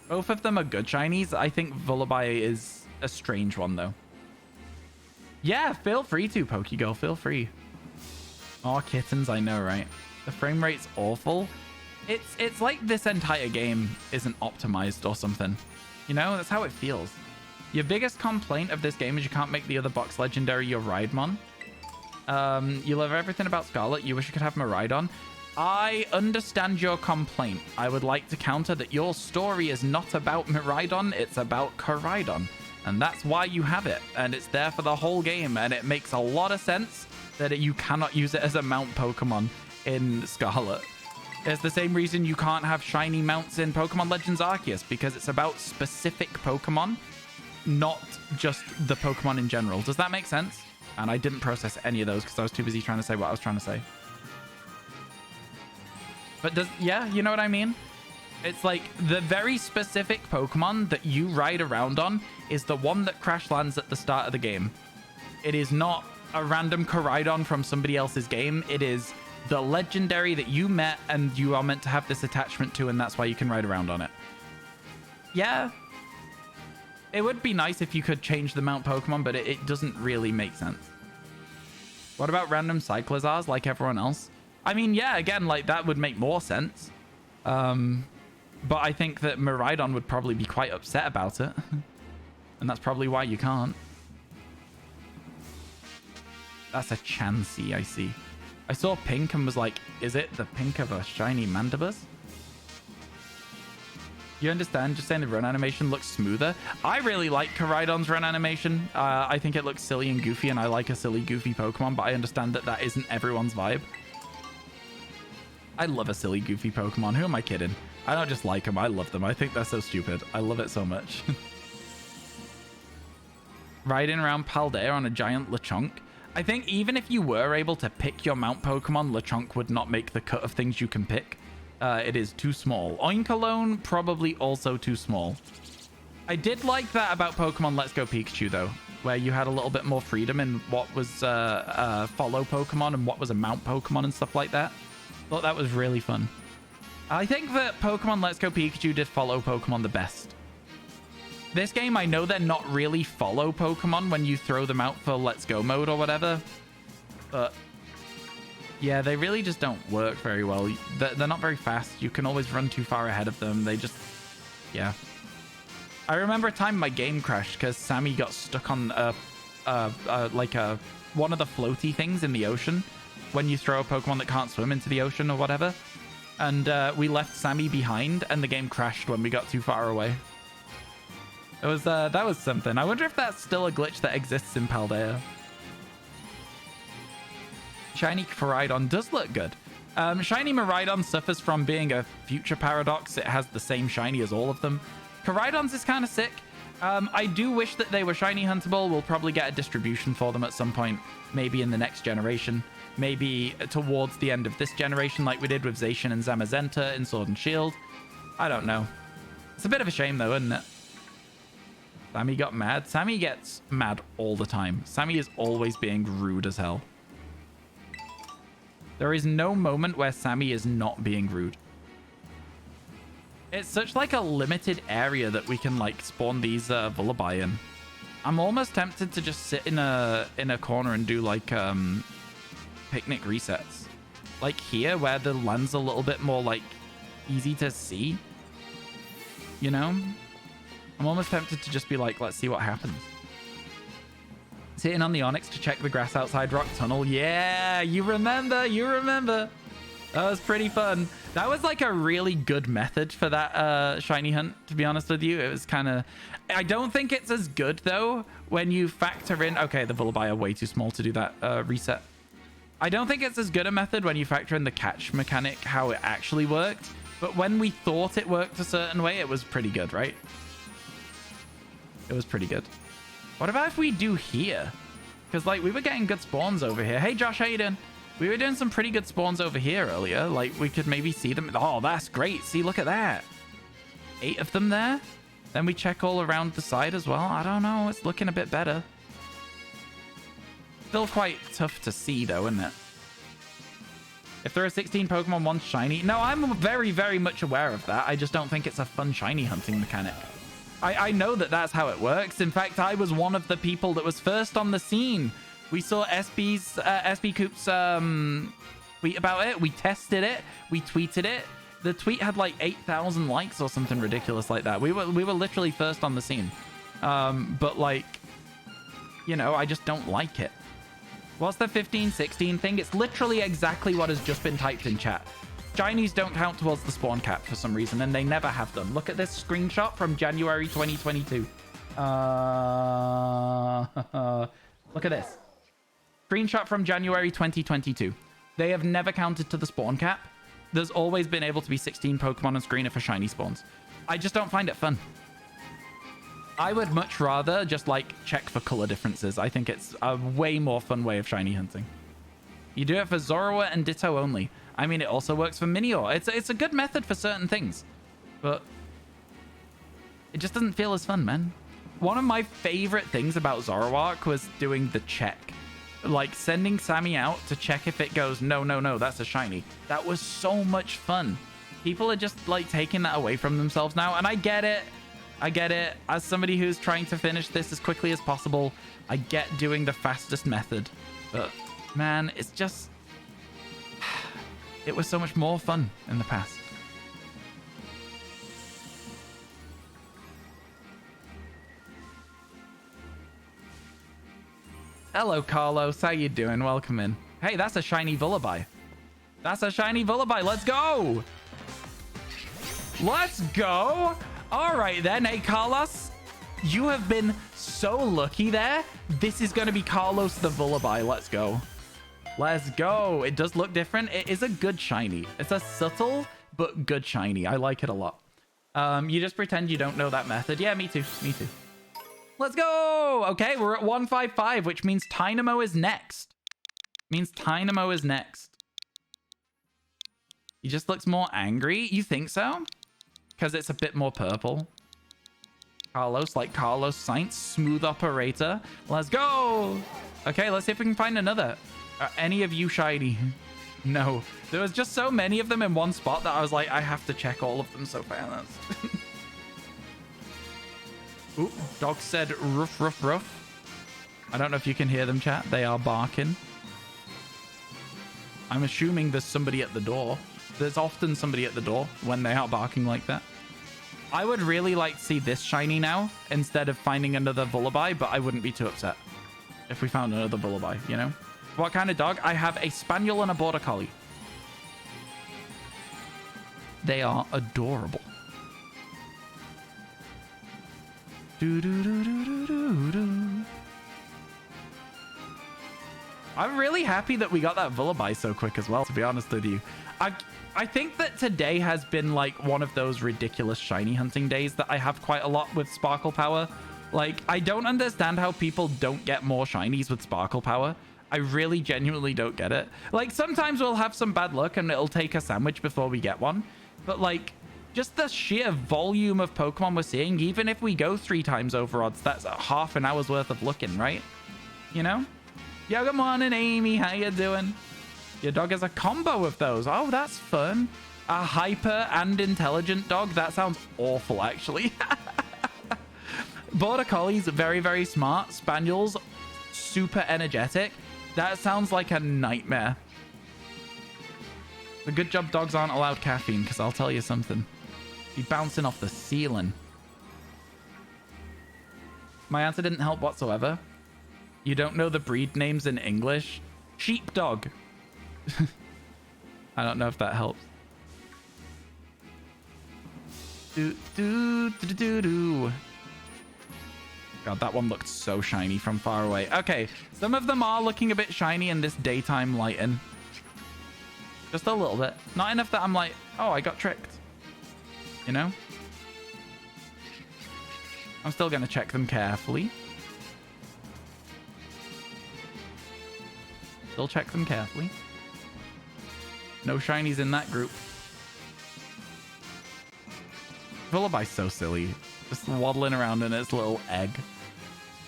Both of them are good shinies. I think Vullaby is a strange one, though. Yeah, feel free to, Pokegirl. Feel free. Oh, kittens, I know, right? The frame rate's awful. It's like this entire game isn't optimized or something. You know, that's how it feels. Your biggest complaint of this game is you can't make the other box legendary your Rhydmon. You love everything about Scarlet. You wish you could have Miraidon. I understand your complaint. I would like to counter that your story is not about Miraidon, it's about Koraidon. And that's why you have it. And it's there for the whole game. And it makes a lot of sense that you cannot use it as a mount Pokemon in Scarlet. It's the same reason you can't have shiny mounts in Pokemon Legends Arceus, because it's about specific Pokemon, not just the Pokemon in general. Does that make sense? And I didn't process any of those because I was too busy trying to say what I was trying to say. But yeah, you know what I mean? It's like the very specific Pokemon that you ride around on is the one that crash lands at the start of the game. It is not a random Koraidon from somebody else's game. It is the legendary that you met and you are meant to have this attachment to, and that's why you can ride around on it. Yeah. It would be nice if you could change the mount Pokemon, but it doesn't really make sense. What about random Cyclizars like everyone else? I mean, yeah, again, like that would make more sense. But I think that Miraidon would probably be quite upset about it. And that's probably why you can't. That's a Chansey, I see. I saw pink and was like, is it the pink of a shiny Mandibuzz? You understand? Just saying the run animation looks smoother. I really like Koraidon's run animation. I think it looks silly and goofy, and I like a silly, goofy Pokemon, but I understand that that isn't everyone's vibe. I love a silly, goofy Pokemon. Who am I kidding? I don't just like them. I love them. I think they're so stupid. I love it so much. Riding around Paldea on a giant Lechonk. I think even if you were able to pick your mount Pokemon, Lechonk would not make the cut of things you can pick. It is too small. Oink alone, probably also too small. I did like that about Pokemon Let's Go Pikachu, though, where you had a little bit more freedom in what was follow Pokemon and what was a mount Pokemon and stuff like that. Thought that was really fun. I think that Pokemon Let's Go Pikachu did follow Pokemon the best. This game, I know they're not really follow Pokemon when you throw them out for Let's Go mode or whatever, but yeah, they really just don't work very well. They're not very fast. You can always run too far ahead of them. They just, yeah. I remember a time my game crashed because Sammy got stuck on one of the floaty things in the ocean when you throw a Pokemon that can't swim into the ocean or whatever. And we left Sammy behind and the game crashed when we got too far away. It was that was something. I wonder if that's still a glitch that exists in Paldea. Shiny Koraidon does look good. Shiny Miraidon suffers from being a future paradox. It has the same shiny as all of them. Koraidon's is kind of sick. I do wish that they were shiny huntable. We'll probably get a distribution for them at some point. Maybe in the next generation. Maybe towards the end of this generation like we did with Zacian and Zamazenta in Sword and Shield. I don't know. It's a bit of a shame though, isn't it? Sammy got mad. Sammy gets mad all the time. Sammy is always being rude as hell. There is no moment where Sammy is not being rude. It's such like a limited area that we can like spawn these Vullaby in. I'm almost tempted to just sit in a corner and do like picnic resets. Like here where the land's a little bit more like easy to see. You know? I'm almost tempted to just be like, let's see what happens. Sitting on the Onyx to check the grass outside Rock Tunnel. Yeah, you remember. That was pretty fun. That was like a really good method for that shiny hunt, to be honest with you. It was kind of... I don't think it's as good, though, when you factor in... Okay, the Vullaby are way too small to do that reset. I don't think it's as good a method when you factor in the catch mechanic, how it actually worked. But when we thought it worked a certain way, it was pretty good, right? It was pretty good. What about if we do here? Because, like, we were getting good spawns over here. Hey, Josh, how you doing? We were doing some pretty good spawns over here earlier. Like, we could maybe see them. Oh, that's great. See, look at that. 8 of them there. Then we check all around the side as well. I don't know. It's looking a bit better. Still quite tough to see, though, isn't it? If there are 16 Pokemon, one shiny. No, I'm very, very much aware of that. I just don't think it's a fun shiny hunting mechanic. I know that that's how it works. In fact, I was one of the people that was first on the scene. We saw SB Coop's tweet about it. We tested it. We tweeted it. The tweet had like 8,000 likes or something ridiculous like that. We were literally first on the scene. But like, you know, I just don't like it. What's the 15-16 thing? It's literally exactly what has just been typed in chat. Shinies don't count towards the spawn cap for some reason, and they never have done. Look at this screenshot from January 2022. Look at this. Screenshot from January 2022. They have never counted to the spawn cap. There's always been able to be 16 Pokemon on screen for shiny spawns. I just don't find it fun. I would much rather just like check for color differences. I think it's a way more fun way of shiny hunting. You do it for Zorua and Ditto only. I mean, it also works for Minior. It's a good method for certain things, but it just doesn't feel as fun, man. One of my favorite things about Zoroark was doing the check. Like sending Sammy out to check if it goes, no, no, no, that's a shiny. That was so much fun. People are just like taking that away from themselves now, and I get it. I get it. As somebody who's trying to finish this as quickly as possible, I get doing the fastest method. But man, it's just... it was so much more fun in the past. Hello, Carlos. How you doing? Welcome in. Hey, that's a shiny Vullaby. That's a shiny Vullaby. Let's go. Let's go. All right, then. Hey, Carlos. You have been so lucky there. This is going to be Carlos the Vullaby. Let's go. Let's go. It does look different. It is a good shiny. It's a subtle but good shiny. I like it a lot. You just pretend you don't know that method. Yeah, me too. Me too. Let's go. Okay, we're at 155, which means Tynamo is next. Means Tynamo is next. He just looks more angry. You think so? Because it's a bit more purple. Carlos, like Carlos Sainz, smooth operator. Let's go. Okay, let's see if we can find another. Are any of you shiny? No. There was just so many of them in one spot that I was like, I have to check all of them so fast. Ooh, dog said ruff, ruff, ruff. I don't know if you can hear them, chat. They are barking. I'm assuming there's somebody at the door. There's often somebody at the door when they are barking like that. I would really like to see this shiny now instead of finding another Vullaby, but I wouldn't be too upset if we found another Vullaby, you know? What kind of dog? I have a Spaniel and a Border Collie. They are adorable. Do, do, do, do, do, do, do. I'm really happy that we got that Vullaby so quick as well, to be honest with you. I think that today has been like one of those ridiculous shiny hunting days that I have quite a lot with Sparkle Power. Like, I don't understand how people don't get more shinies with Sparkle Power. I really genuinely don't get it. Like, sometimes we'll have some bad luck and it'll take a sandwich before we get one. But like, just the sheer volume of Pokemon we're seeing, even if we go 3 times over odds, that's a half an hour's worth of looking, right? You know? Yo, good morning, Amy. How you doing? Your dog has a combo of those. Oh, that's fun. A hyper and intelligent dog. That sounds awful, actually. Border Collies, very, very smart. Spaniels, super energetic. That sounds like a nightmare. The good job dogs aren't allowed caffeine, because I'll tell you something. Be bouncing off the ceiling. My answer didn't help whatsoever. You don't know the breed names in English? Sheepdog. I don't know if that helps. Do, do, do, do, do. God, that one looked so shiny from far away. Okay, some of them are looking a bit shiny in this daytime lighting. Just a little bit. Not enough that I'm like, oh, I got tricked. You know? I'm still going to check them carefully. Still check them carefully. No shinies in that group. Vullaby's so silly. Just waddling around in its little egg.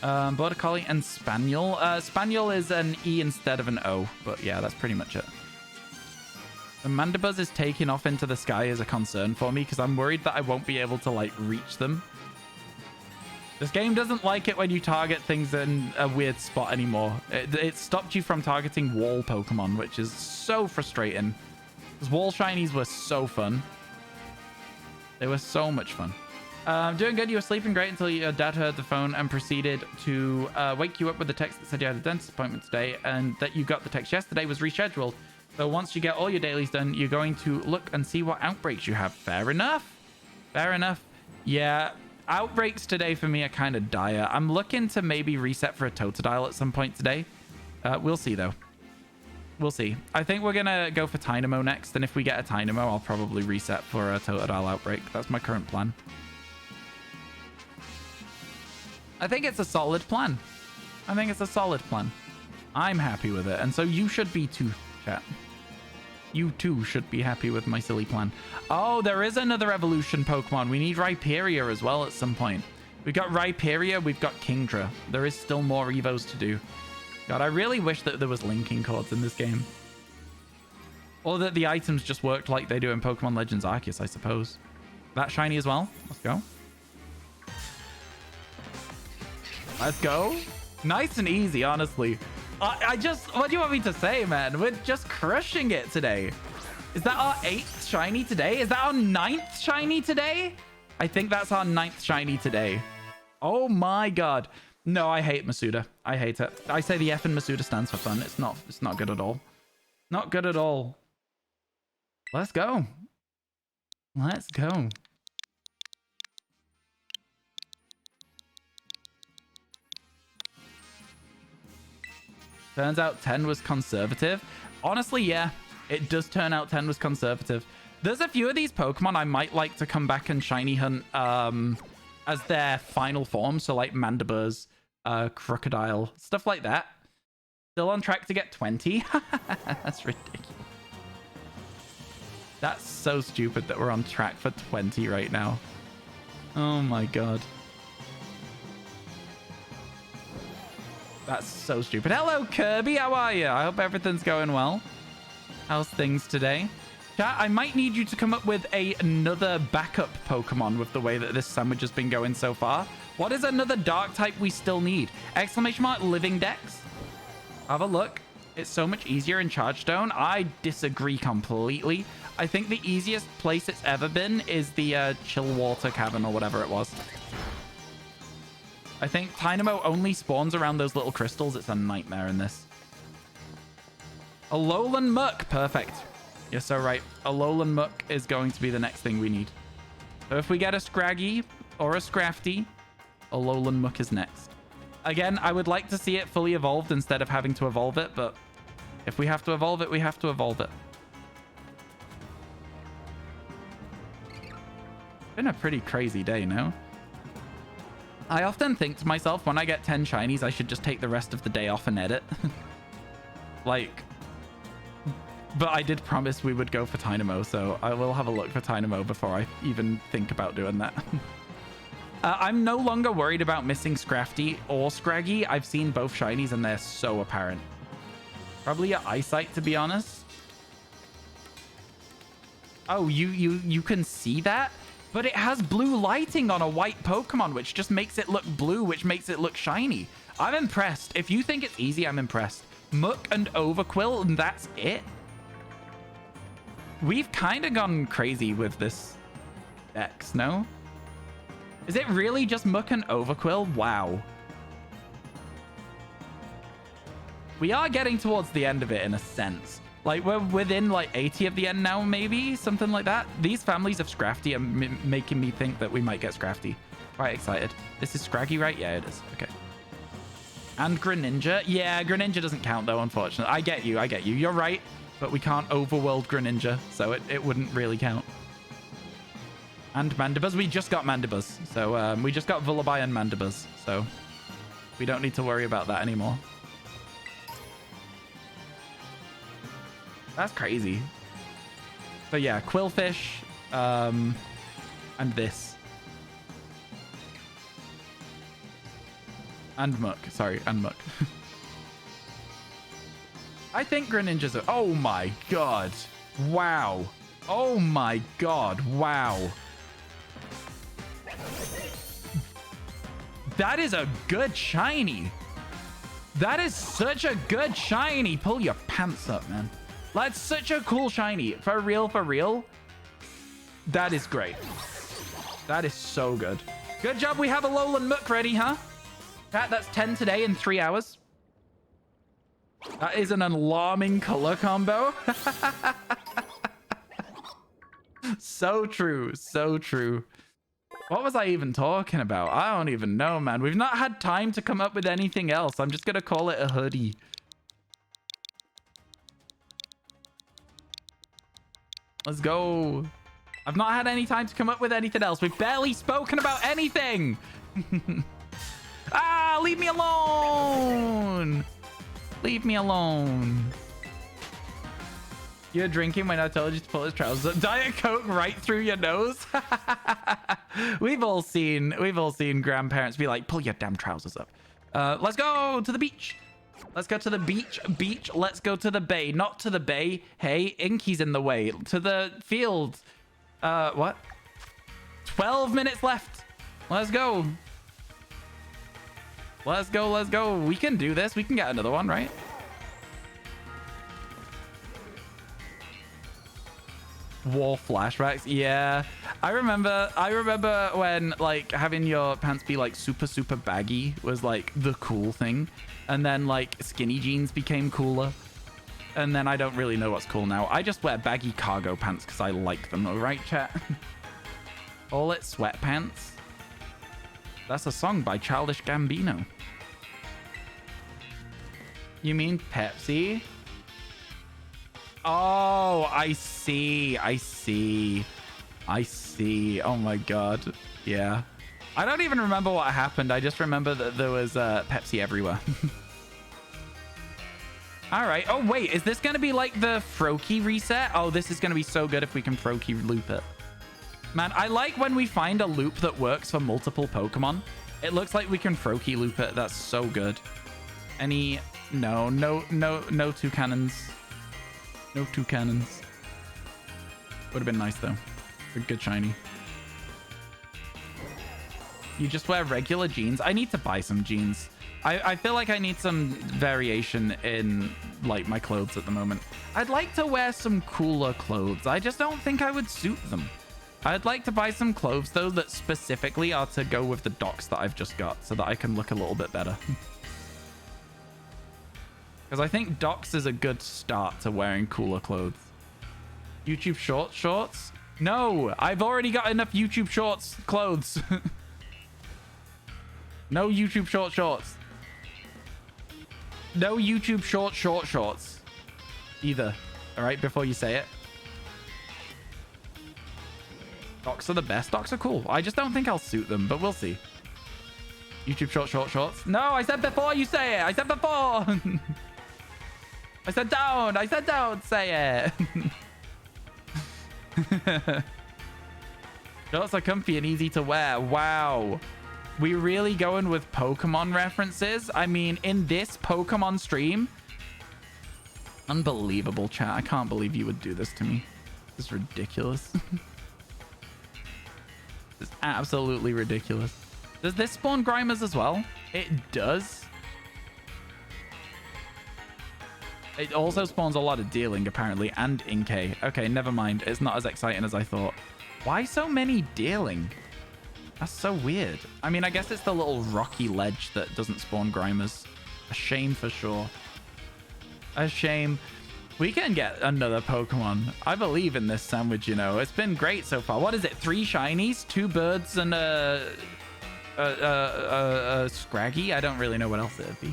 Border Collie and Spaniel. Spaniel is an E instead of an O, but yeah, that's pretty much it. The Mandibuzz is taking off into the sky is a concern for me because I'm worried that I won't be able to, like, reach them. This game doesn't like it when you target things in a weird spot anymore. It stopped you from targeting wall Pokemon, which is so frustrating. Because wall shinies were so fun. They were so much fun. Doing good. You were sleeping great until your dad heard the phone and proceeded to wake you up with a text that said you had a dentist appointment today and that you got the text yesterday was rescheduled. So once you get all your dailies done, you're going to look and see what outbreaks you have. Fair enough. Fair enough. Yeah, outbreaks today for me are kind of dire. I'm looking to maybe reset for a Totodile at some point today. We'll see, though. We'll see. I think we're going to go for Tynamo next, and if we get a Tynamo, I'll probably reset for a Totodile outbreak. That's my current plan. I think it's a solid plan. I think it's a solid plan. I'm happy with it, and so you should be too, chat. You too should be happy with my silly plan. Oh, there is another evolution Pokemon. We need Rhyperior as well at some point. We've got Rhyperior, we've got Kingdra. There is still more Evos to do. God, I really wish that there was linking cords in this game. Or that the items just worked like they do in Pokemon Legends Arceus, I suppose. That shiny as well. Let's go. Let's go. Nice and easy, honestly. I just... What do you want me to say, man? We're just crushing it today. Is that our 8th shiny today? Is that our 9th shiny today? I think that's our 9th shiny today. Oh my god. No, I hate Masuda. I hate it. I say the F in Masuda stands for fun. It's not good at all. Not good at all. Let's go. Let's go. Turns out 10 was conservative. Honestly, yeah. It does turn out 10 was conservative. There's a few of these Pokemon I might like to come back and shiny hunt as their final form. So like Mandibuzz, Crocodile, stuff like that. Still on track to get 20. That's ridiculous. That's so stupid that we're on track for 20 right now. Oh my god. That's so stupid. Hello, Kirby. How are you? I hope everything's going well. How's things today? Chat, I might need you to come up with another backup Pokemon with the way that this sandwich has been going so far. What is another dark type we still need? Exclamation mark, Living Dex. Have a look. It's so much easier in Charge Stone. I disagree completely. I think the easiest place it's ever been is the Chill Water Cavern or whatever it was. I think Tynamo only spawns around those little crystals. It's a nightmare in this. Alolan Muck. Perfect. You're so right. Alolan Muck is going to be the next thing we need. So if we get a Scraggy or a Scrafty, Alolan Muck is next. Again, I would like to see it fully evolved instead of having to evolve it, but if we have to evolve it, we have to evolve it. It's been a pretty crazy day, no? I often think to myself, when I get 10 shinies, I should just take the rest of the day off and edit. Like, but I did promise we would go for Tynamo, so I will have a look for Tynamo before I even think about doing that. I'm no longer worried about missing Scrafty or Scraggy. I've seen both shinies and they're so apparent. Probably your eyesight, to be honest. Oh, you can see that? But it has blue lighting on a white Pokemon, which just makes it look blue, which makes it look shiny. I'm impressed. If you think it's easy, I'm impressed. Muck and Overquill, and that's it? We've kind of gone crazy with this Dex, no? Is it really just Muck and Overquill? Wow. We are getting towards the end of it in a sense. Like, we're within, like, 80 of the end now, maybe? Something like that. These families of Scrafty are making me think that we might get Scrafty. Quite excited. This is Scraggy, right? Yeah, it is. Okay. And Greninja. Yeah, Greninja doesn't count, though, unfortunately. I get you. I get you. You're right. But we can't overworld Greninja, so it wouldn't really count. And Mandibuzz. We just got Mandibuzz. So, we just got Vullaby and Mandibuzz. So, we don't need to worry about that anymore. That's crazy. But yeah, Quillfish, and this. And Muck. Sorry, and Muck. I think Greninja's a... Oh my god. Wow. Oh my god. Wow. That is a good shiny. That is such a good shiny. Pull your pants up, man. That's such a cool shiny. For real, for real. That is great. That is so good. Good job. We have a Alolan Muck ready, huh? That's 10 today in 3 hours. That is an alarming color combo. So true. So true. What was I even talking about? I don't even know, man. We've not had time to come up with anything else. I'm just going to call it a hoodie. Let's go. I've not had any time to come up with anything else. We've barely spoken about anything. Ah, leave me alone. Leave me alone. You're drinking when I told you to pull his trousers up. Diet Coke right through your nose. We've all seen grandparents be like, pull your damn trousers up. Let's go to the beach. Let's go to the beach. Let's go to the bay. Not to the bay. Hey, Inky's in the way. To the field. What? 12 minutes left. Let's go. Let's go. Let's go. We can do this. We can get another one, right? War flashbacks. Yeah, I remember when like having your pants be like super baggy was like the cool thing, and then like skinny jeans became cooler, and then I don't really know what's cool now. I just wear baggy cargo pants because I like them. All right, chat. Call it sweatpants. That's a song by Childish Gambino. You mean Pepsi? Oh, I see. Oh my god. Yeah. I don't even remember what happened. I just remember that there was Pepsi everywhere. All right. Oh, wait. Is this going to be like the Froakie reset? Oh, this is going to be so good if we can Froakie loop it. Man, I like when we find a loop that works for multiple Pokemon. It looks like we can Froakie loop it. That's so good. Any... No two cannons. No two cannons. Would have been nice though. A good shiny. You just wear regular jeans? I need to buy some jeans. I feel like I need some variation in like my clothes at the moment. I'd like to wear some cooler clothes. I just don't think I would suit them. I'd like to buy some clothes though that specifically are to go with the docks that I've just got so that I can look a little bit better. Because I think docks is a good start to wearing cooler clothes. YouTube shorts? No, I've already got enough YouTube shorts clothes. No YouTube shorts. No YouTube shorts. Either. All right, before you say it. Docks are the best. Docks are cool. I just don't think I'll suit them, but we'll see. YouTube shorts. No, I said before you say it. I said before. I said don't say it. Shorts are comfy and easy to wear. Wow. We really going with Pokemon references? I mean, in this Pokemon stream? Unbelievable, chat. I can't believe you would do this to me. This is ridiculous. This is absolutely ridiculous. Does this spawn Grimers as well? It does. It also spawns a lot of Dealing, apparently, and Inkay. Okay, never mind. It's not as exciting as I thought. Why so many Dealing? That's so weird. I mean, I guess it's the little rocky ledge that doesn't spawn Grimers. A shame for sure. A shame. We can get another Pokemon. I believe in this sandwich, you know. It's been great so far. What is it? 3 shinies? 2 birds and a Scraggy? I don't really know what else it would be.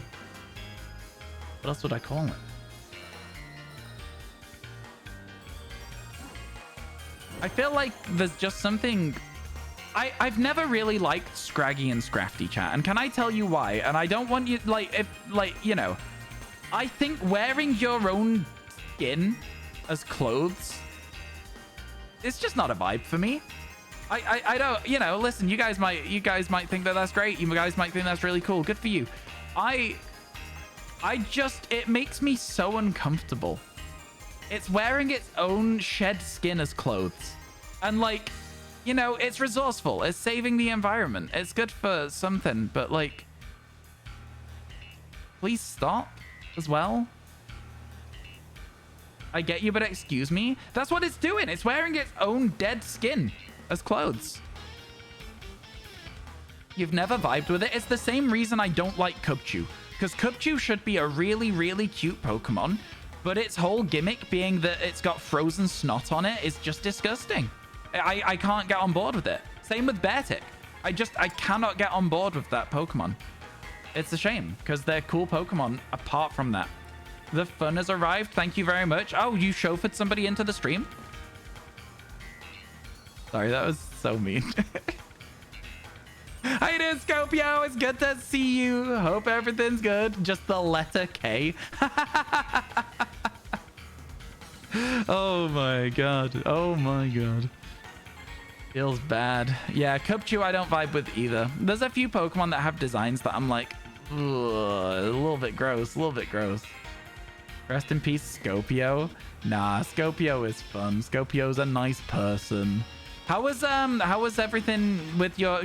What else would I call it? I feel like there's just something... I've never really liked Scraggy and Scrafty, chat. And can I tell you why? And I don't want you... you know... I think wearing your own skin as clothes... it's just not a vibe for me. I don't, you know, listen, you guys might think that that's great. You guys might think that's really cool. Good for you. I just, it makes me so uncomfortable. It's wearing its own shed skin as clothes. And like, you know, it's resourceful. It's saving the environment. It's good for something, but like, please stop as well. I get you, but excuse me. That's what it's doing. It's wearing its own dead skin as clothes. You've never vibed with it. It's the same reason I don't like Cubchoo. Because Cubchoo should be a really, really cute Pokemon. But its whole gimmick being that it's got frozen snot on it is just disgusting. I can't get on board with it. Same with Beartic. I cannot get on board with that Pokemon. It's a shame because they're cool Pokemon apart from that. The fun has arrived. Thank you very much. Oh, you chauffeured somebody into the stream? Sorry, that was so mean. How you doing, Scopio? It's good to see you. Hope everything's good. Just the letter K. Oh my god. Oh my god. Feels bad. Yeah, Cubchoo I don't vibe with either. There's a few Pokemon that have designs that I'm like, ugh, a little bit gross, a little bit gross. Rest in peace, Scopio. Nah, Scopio is fun. Scopio's a nice person. How was everything with your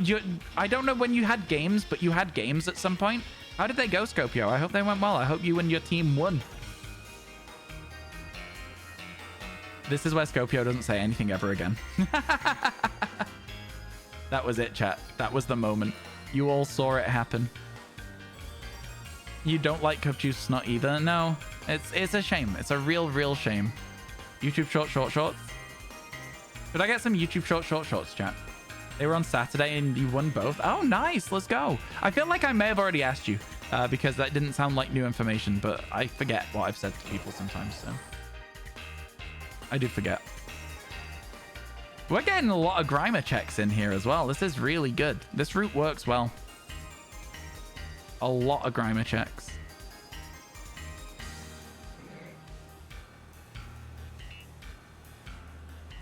I don't know when you had games, but you had games at some point. How did they go, Scopio? I hope they went well. I hope you and your team won. This is where Scopio doesn't say anything ever again. That was it, chat. That was the moment. You all saw it happen. You don't like Cubchoo's snot either? No, it's a shame. It's a real shame. YouTube shorts. Could I get some YouTube shorts, chat? They were on Saturday and you won both. Oh, nice. Let's go. I feel like I may have already asked you because that didn't sound like new information, but I forget what I've said to people sometimes, so I do forget. We're getting a lot of Grimer checks in here as well. This is really good. This route works well. A lot of Grimer checks.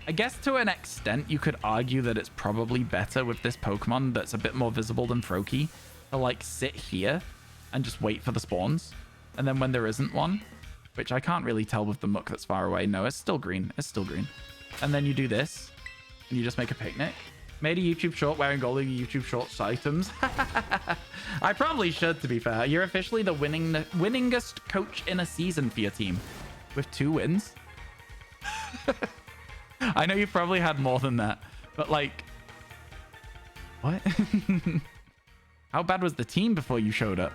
I guess to an extent, you could argue that it's probably better with this Pokemon that's a bit more visible than Froakie to like sit here and just wait for the spawns. And then when there isn't one, which I can't really tell with the muck that's far away. No, it's still green. It's still green. And then you do this and you just make a picnic. Made a YouTube short wearing all the YouTube Shorts items. I probably should, to be fair. You're officially the winningest coach in a season for your team with 2 wins. I know you've probably had more than that, but like, what? How bad was the team before you showed up?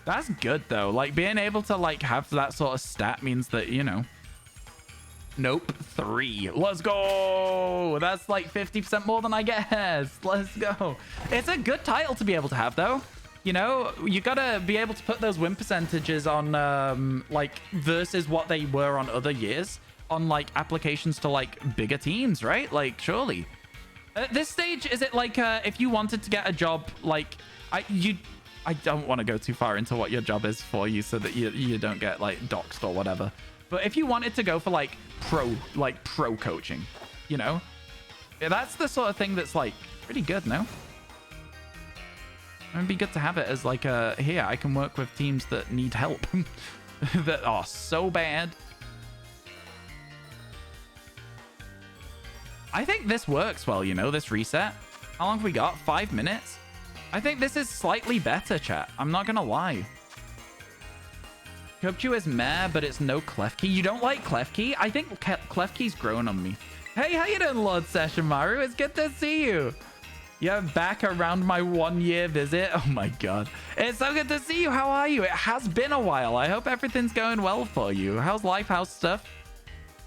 That's good though. Like being able to like have that sort of stat means that, you know, nope, 3. Let's go. That's like 50% more than I guess. Let's go. It's a good title to be able to have though. You know, you gotta be able to put those win percentages on like versus what they were on other years on like applications to like bigger teams, right? Like surely at this stage, is it like if you wanted to get a job, like I don't want to go too far into what your job is for you so that you don't get like doxed or whatever, but if you wanted to go for like pro coaching, you know, that's the sort of thing that's like pretty good. No, it'd be good to have it as like a here I can work with teams that need help that are so bad. I think this works well, you know, this reset. How long have we got? 5 minutes? I think this is slightly better, chat. I'm not gonna lie. Cubchoo is meh, but it's no Klefki. You don't like Klefki? I think Klefki's grown on me. Hey, how you doing, Lord Session Maru? It's good to see you. You're back around my 1-year visit. Oh my god. It's so good to see you. How are you? It has been a while. I hope everything's going well for you. How's life? How's stuff?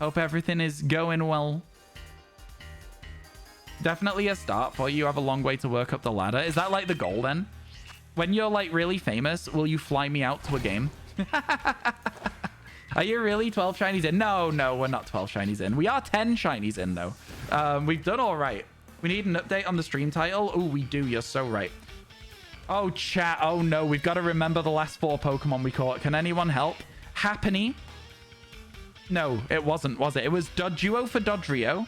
Hope everything is going well. Definitely a start for you. You have a long way to work up the ladder. Is that like the goal then? When you're like really famous, will you fly me out to a game? Are you really 12 shinies in? No, we're not 12 shinies in. We are 10 shinies in though. We've done all right. We need an update on the stream title. Oh, we do. You're so right. Oh, chat. Oh no, we've got to remember the last 4 Pokemon we caught. Can anyone help? Happiny. No, it wasn't, was it? It was Doduo for Dodrio.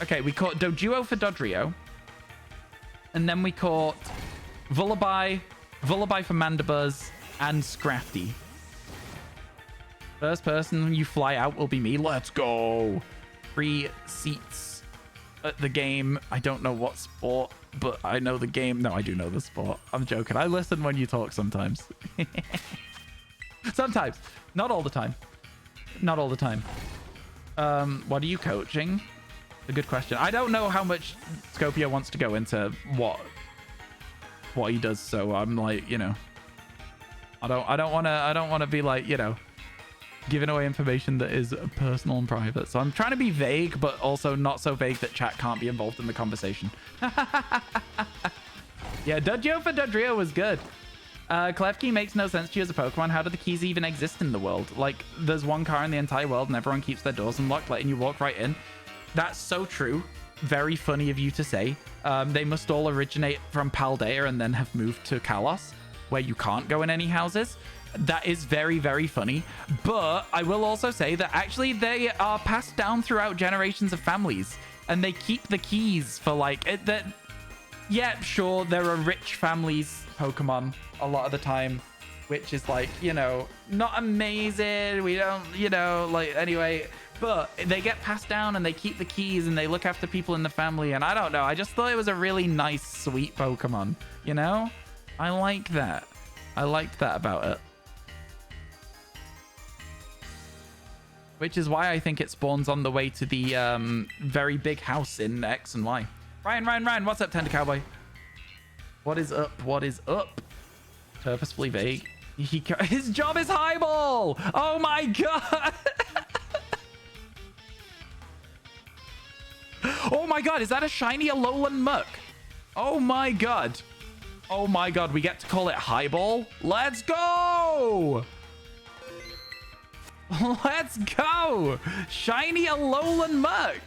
Okay, we caught Doduo for Dodrio. And then we caught Vullaby for Mandibuzz, and Scrafty. First person you fly out will be me. Let's go. 3 seats at the game. I don't know what sport, but I know the game. No, I do know the sport. I'm joking. I listen when you talk sometimes. Sometimes. Not all the time. Not all the time. What are you coaching? A good question. I don't know how much Scopio wants to go into what he does, so I'm like, you know, I don't want to be like, you know, giving away information that is personal and private. So I'm trying to be vague, but also not so vague that chat can't be involved in the conversation. Yeah, Dodrio for Dodrio was good. Klefki makes no sense to you as a Pokemon. How do the keys even exist in the world? Like, there's one car in the entire world and everyone keeps their doors unlocked, letting you walk right in. That's so true. Very funny of you to say. They must all originate from Paldea and then have moved to Kalos, where you can't go in any houses. That is very, very funny. But I will also say that actually they are passed down throughout generations of families, and they keep the keys for like that. Yeah, sure, there are rich families Pokemon a lot of the time, which is like, you know, not amazing. We don't, you know, like, anyway, but they get passed down and they keep the keys and they look after people in the family. And I don't know, I just thought it was a really nice, sweet Pokemon, you know? I like that. I liked that about it. Which is why I think it spawns on the way to the very big house in X and Y. Ryan, what's up, Tender Cowboy? What is up? What is up? Purposefully vague. His job is highball! Oh my god! Oh my god, is that a shiny Alolan Muck? Oh my god. Oh my god, we get to call it highball? Let's go! Let's go! Shiny Alolan Muck!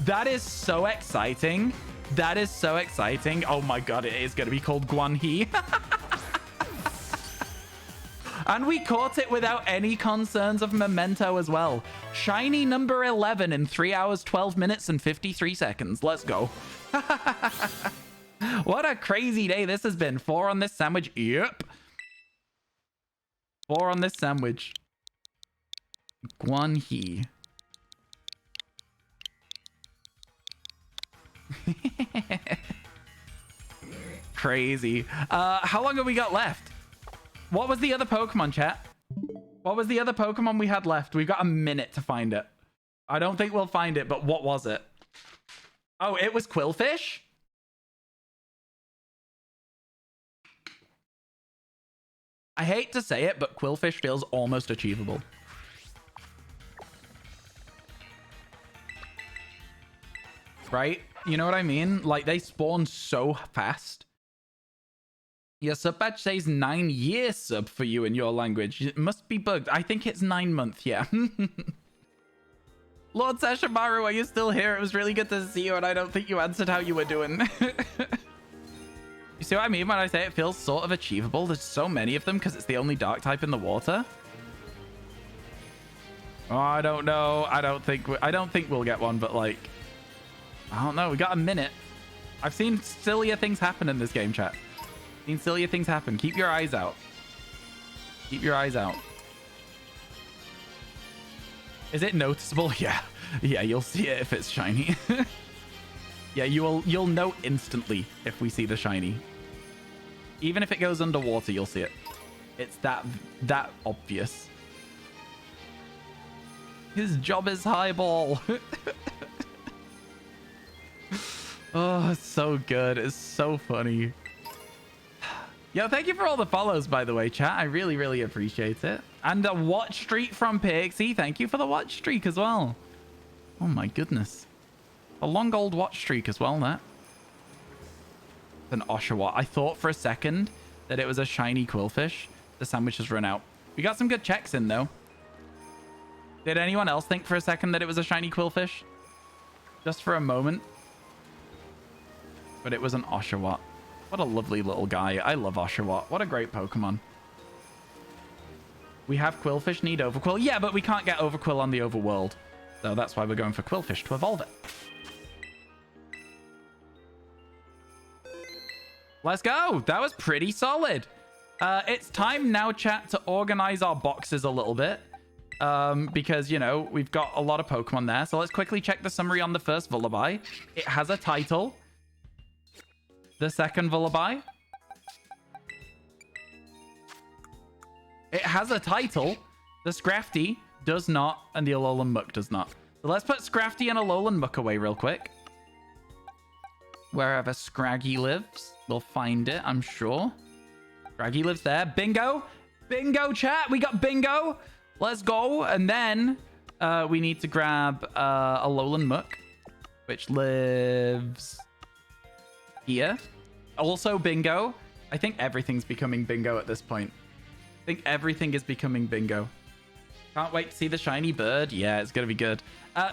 That is so exciting. That is so exciting. Oh my god, it is going to be called Guanhi. And we caught it without any concerns of memento as well. Shiny number 11 in 3 hours, 12 minutes, and 53 seconds. Let's go. What a crazy day this has been. 4 on this sandwich. Yep. 4 on this sandwich. Guanhi. Crazy. How long have we got left? What was the other Pokemon, chat? What was the other Pokemon we had left? We've got a minute to find it. I don't think we'll find it, but what was it? Oh, it was Quillfish? I hate to say it, but Quillfish feels almost achievable. Right? You know what I mean? Like, they spawn so fast. Your sub badge says 9 years sub for you in your language. It must be bugged. I think it's 9 months, yeah. Lord Sashimaru, are you still here? It was really good to see you, and I don't think you answered how you were doing. You see what I mean when I say it feels sort of achievable? There's so many of them because it's the only dark type in the water. Oh, I don't know. I don't think we'll get one, but like, I don't know. We got a minute. I've seen sillier things happen in this game, chat. Seen sillier things happen. Keep your eyes out. Keep your eyes out. Is it noticeable? Yeah. Yeah, you'll see it if it's shiny. Yeah, you'll know instantly if we see the shiny. Even if it goes underwater, you'll see it. It's that obvious. His job is highball. Oh, it's so good. It's so funny. Yo, thank you for all the follows, by the way, chat. I really, really appreciate it. And a watch streak from Pixie. Thank you for the watch streak as well. Oh my goodness. A long old watch streak as well, that. It's an Oshawott. I thought for a second that it was a shiny Quillfish. The sandwich has run out. We got some good checks in, though. Did anyone else think for a second that it was a shiny Quillfish? Just for a moment. But it was an Oshawott. What a lovely little guy. I love Oshawott. What a great Pokemon. We have Quillfish need Overquill. Yeah, but we can't get Overquill on the Overworld. So that's why we're going for Quillfish to evolve it. Let's go. That was pretty solid. It's time now, chat, to organize our boxes a little bit. Because, you know, we've got a lot of Pokemon there. So let's quickly check the summary on the first Vullaby. It has a title. The second Vullaby. It has a title. The Scrafty does not, and the Alolan Muck does not. So let's put Scrafty and Alolan Muck away real quick. Wherever Scraggy lives, we'll find it, I'm sure. Scraggy lives there. Bingo! Bingo, chat! We got bingo! Let's go! And then we need to grab Alolan Muck, which lives here. Also bingo. I think everything's becoming bingo at this point. I think everything is becoming bingo. Can't wait to see the shiny bird. Yeah, it's going to be good.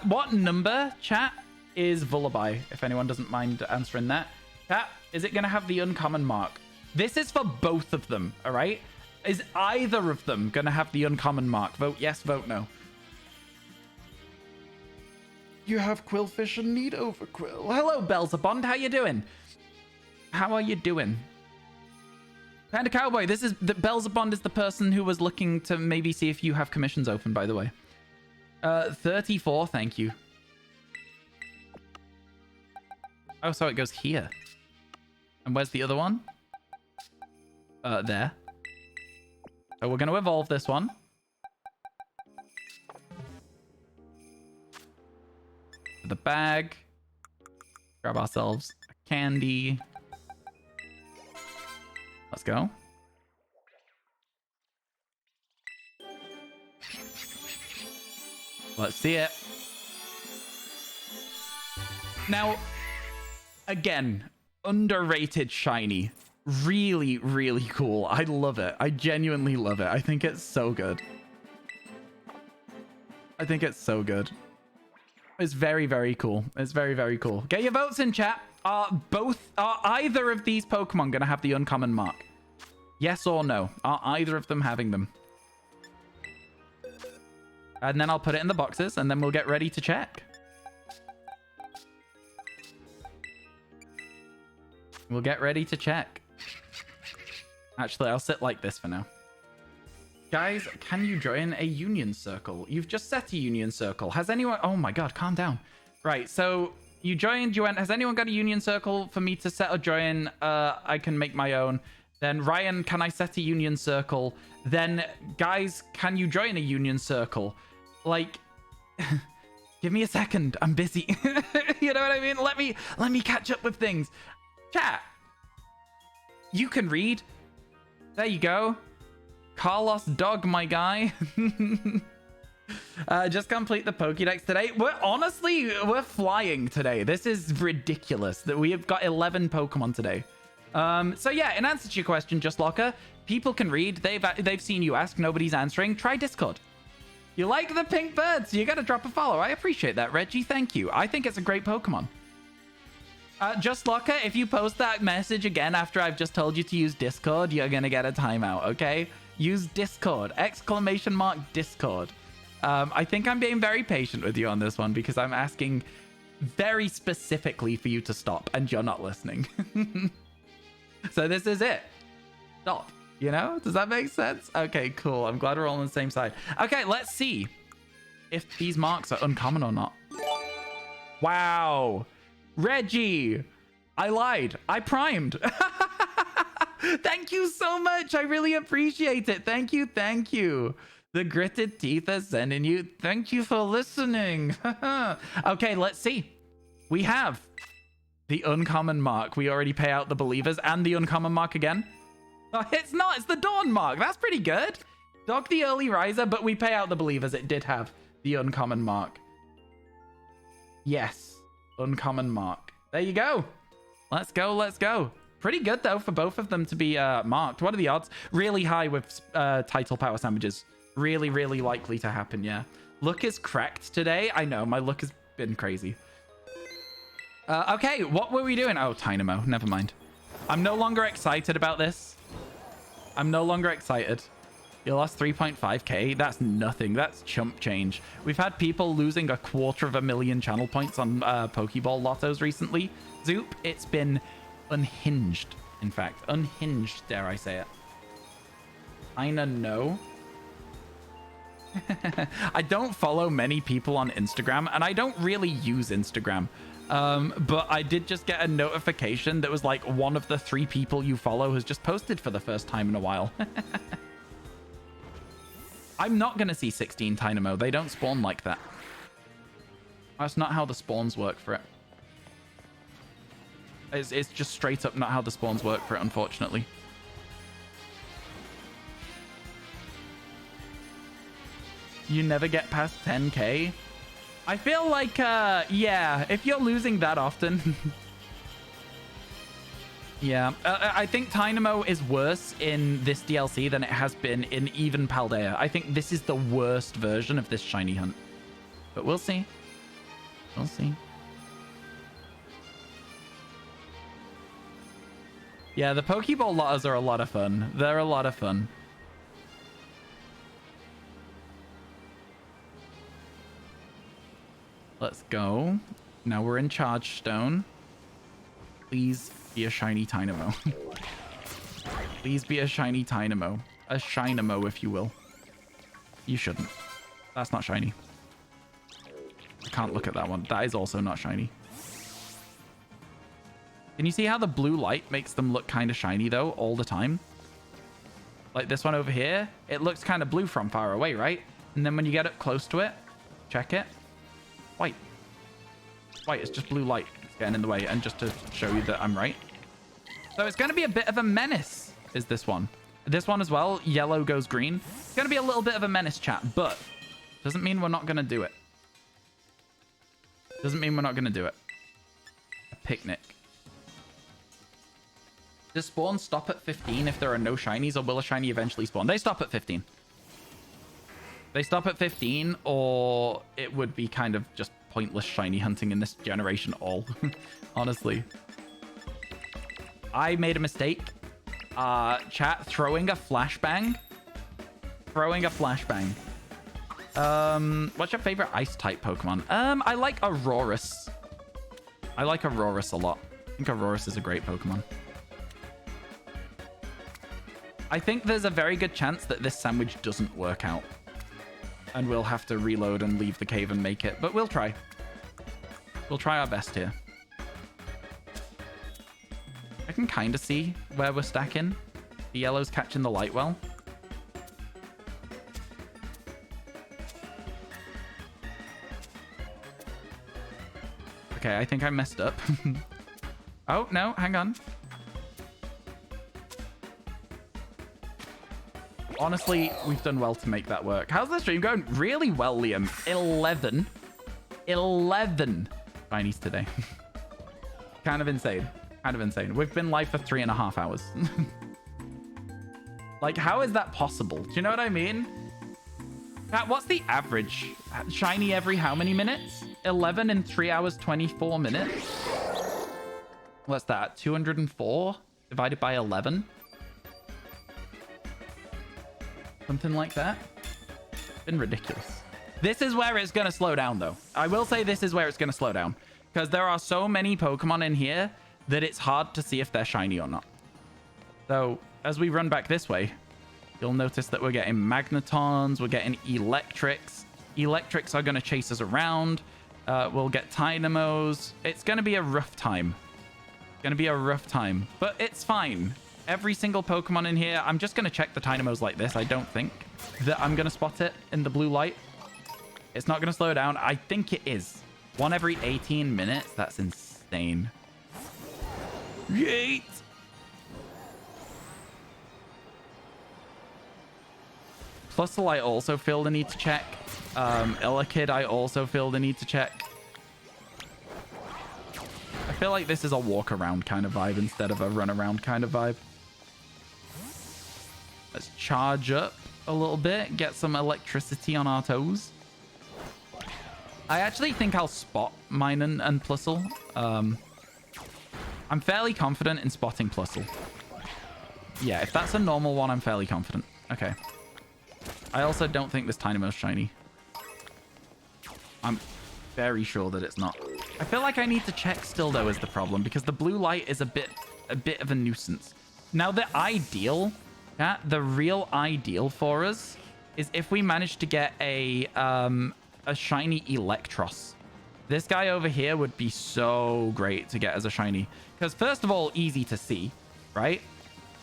What number, chat, is Vullaby? If anyone doesn't mind answering that. Chat, is it going to have the uncommon mark? This is for both of them, all right? Is either of them going to have the uncommon mark? Vote yes, vote no. You have Quillfish and need Overquill. Hello, Belzebond. How you doing? How are you doing? Panda Cowboy, this is the Belzebond is the person who was looking to maybe see if you have commissions open, by the way. 34, thank you. Oh, so it goes here. And where's the other one? There. So we're going to evolve this one. The bag. Grab ourselves a candy. Let's go. Let's see it. Now, again, underrated shiny. Really, really cool. I love it. I genuinely love it. I think it's so good. I think it's so good. It's very, very cool. It's very, very cool. Get your votes in, chat. Are either of these Pokemon going to have the uncommon mark? Yes or no? Are either of them having them? And then I'll put it in the boxes, and then we'll get ready to check. We'll get ready to check. Actually, I'll sit like this for now. Guys, can you join a union circle? You've just set a union circle. Has anyone... Oh my god, calm down. Right, so you joined, you went... Has anyone got a union circle for me to set or join? I can make my own. Then, Ryan, can I set a union circle? Then, guys, can you join a union circle? Like... Give me a second. I'm busy. You know what I mean? Let me catch up with things. Chat. You can read. There you go. Carlos Dog, my guy. Just complete the Pokédex today. We're flying today. This is ridiculous that we have got 11 Pokemon today. So yeah, in answer to your question, Just Locker, people can read. They've seen you ask. Nobody's answering. Try Discord. You like the pink birds? You gotta drop a follow. I appreciate that, Reggie. Thank you. I think it's a great Pokemon. Just Locker, if you post that message again after I've just told you to use Discord, you're gonna get a timeout, okay? Use Discord. ! Discord. I think I'm being very patient with you on this one because I'm asking very specifically for you to stop and you're not listening. So this is it. Stop. You know? Does that make sense? Okay, cool. I'm glad we're all on the same side. Okay, let's see if these marks are uncommon or not. Wow. Reggie, I lied. I primed. Thank you so much. I really appreciate it. Thank you. Thank you. The gritted teeth are sending you. Thank you for listening. Okay, let's see. We have the uncommon mark. We already pay out the believers and the uncommon mark again. Oh, it's not. It's the dawn mark. That's pretty good. Dog the early riser, but we pay out the believers. It did have the uncommon mark. Yes. Uncommon mark. There you go. Let's go. Let's go. Pretty good, though, for both of them to be marked. What are the odds? Really high with title power sandwiches. Really, really likely to happen, yeah. Look is cracked today. I know. My look has been crazy. Okay, what were we doing? Oh, Tynamo. Never mind. I'm no longer excited about this. I'm no longer excited. You lost 3.5k. That's nothing. That's chump change. We've had people losing 250,000 channel points on Pokeball lottos recently. Zoop, it's been unhinged. In fact, unhinged, dare I say it. Kinda no. I don't follow many people on Instagram, and I don't really use Instagram. But I did just get a notification that was like, one of the 3 people you follow has just posted for the first time in a while. I'm not going to see 16 Dynamo. They don't spawn like that. That's not how the spawns work for it. It's just straight up not how the spawns work for it, unfortunately. You never get past 10k. I feel like, yeah, if you're losing that often... yeah, I think Dynamo is worse in this DLC than it has been in even Paldea. I think this is the worst version of this shiny hunt. But we'll see. We'll see. Yeah, the Pokeball lottos are a lot of fun. They're a lot of fun. Let's go. Now we're in Charge Stone. Please be a shiny Dynamo. Please be a shiny Dynamo. A Shinamo, if you will. You shouldn't. That's not shiny. I can't look at that one. That is also not shiny. Can you see how the blue light makes them look kind of shiny, though, all the time? Like this one over here, it looks kind of blue from far away, right? And then when you get up close to it, check it. White. White, it's just blue light. It's getting in the way. And just to show you that I'm right. So it's going to be a bit of a menace, is this one. This one as well, yellow goes green. It's going to be a little bit of a menace, chat, but doesn't mean we're not going to do it. Doesn't mean we're not going to do it. A picnic. Does spawn stop at 15 if there are no shinies, or will a shiny eventually spawn? They stop at 15. They stop at 15, or it would be kind of just pointless shiny hunting in this generation all. Honestly. I made a mistake. Chat, throwing a flashbang. Throwing a flashbang. What's your favorite ice-type Pokemon? I like Aurorus. I like Aurorus a lot. I think Aurorus is a great Pokemon. I think there's a very good chance that this sandwich doesn't work out. And we'll have to reload and leave the cave and make it. But we'll try. We'll try our best here. I can kind of see where we're stacking. The yellow's catching the light well. Okay, I think I messed up. Oh, no, hang on. Honestly, we've done well to make that work. How's the stream going? Really well, Liam. 11 shinies today. Kind of insane. Kind of insane. We've been live for 3.5 hours. Like, how is that possible? Do you know what I mean? What's the average? Shiny every how many minutes? 11 in 3 hours, 24 minutes? What's that? 204 divided by 11? Something like that. Been ridiculous. This is where it's going to slow down, though. I will say this is where it's going to slow down. Because there are so many Pokemon in here that it's hard to see if they're shiny or not. So, as we run back this way, you'll notice that we're getting Magnetons, we're getting Electrics. Electrics are going to chase us around. We'll get Dynamos. It's going to be a rough time. It's going to be a rough time. But it's fine. Every single Pokemon in here, I'm just going to check the Dynamos like this. I don't think that I'm going to spot it in the blue light. It's not going to slow down. I think it is. 1 every 18 minutes. That's insane. Yeet! Plusle, I also feel the need to check. Illakid, I also feel the need to check. I feel like this is a walk around kind of vibe instead of a run around kind of vibe. Let's charge up a little bit, get some electricity on our toes. I actually think I'll spot mine and Plusle. I'm fairly confident in spotting Plusle. Yeah, if that's a normal one, I'm fairly confident. Okay. I also don't think this Tynamo's shiny. I'm very sure that it's not. I feel like I need to check still, though, is the problem, because the blue light is a bit of a nuisance. Now, the ideal, the real ideal for us is if we manage to get a shiny Electros. This guy over here would be so great to get as a shiny. Because first of all, easy to see, right?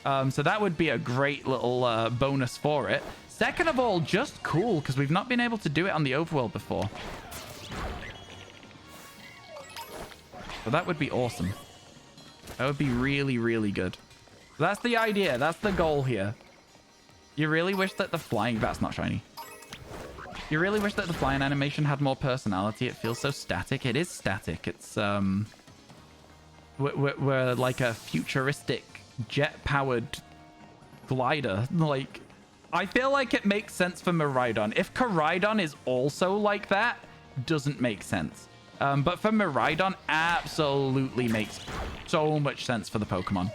So that would be a great little bonus for it. Second of all, just cool, because we've not been able to do it on the overworld before. So that would be awesome. That would be really, really good. That's the idea. That's the goal here. You really wish that the flying... That's not shiny. You really wish that the flying animation had more personality. It feels so static. It is static. It's, we're like a futuristic jet-powered glider. Like, I feel like it makes sense for Miraidon. If Koraidon is also like that, doesn't make sense. But for Miraidon, absolutely makes so much sense for the Pokemon.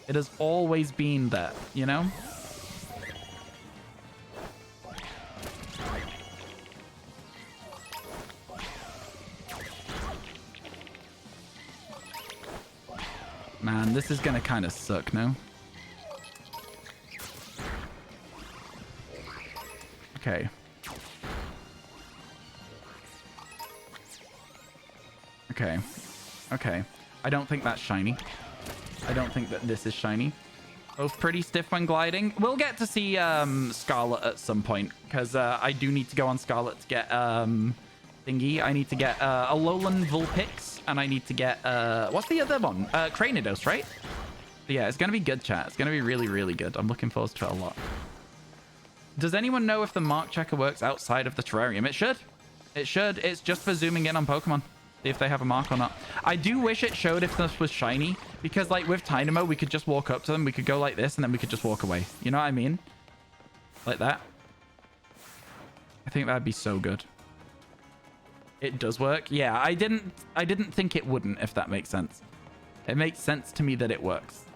It has always been that, you know? Man, this is gonna kind of suck, no? Okay. Okay. Okay. I don't think that's shiny. I don't think that this is shiny. Both pretty stiff when gliding. We'll get to see Scarlet at some point, because I do need to go on Scarlet to get thingy. I need to get a Alolan Vulpix, and I need to get what's the other one? Cranidos, right? But yeah, it's gonna be good, chat. It's gonna be really, really good. I'm looking forward to it a lot. Does anyone know if the mark checker works outside of the terrarium? It should. It should. It's just for zooming in on Pokemon. See if they have a mark or not. I do wish it showed if this was shiny, because like with Tynamo, we could just walk up to them. We could go like this, and then we could just walk away. You know what I mean? Like that. I think that'd be so good. It does work. Yeah, I didn't think it wouldn't, if that makes sense. It makes sense to me that it works.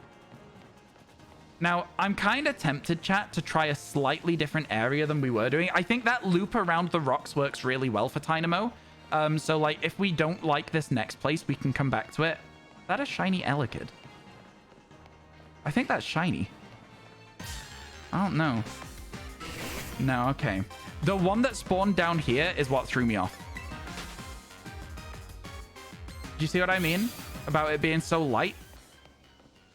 Now, I'm kind of tempted, chat, to try a slightly different area than we were doing. I think that loop around the rocks works really well for Tynamo. So, like, if we don't like this next place, we can come back to it. Is that a shiny Elekid? I think that's shiny. I don't know. No, okay. The one that spawned down here is what threw me off. Do you see what I mean? About it being so light?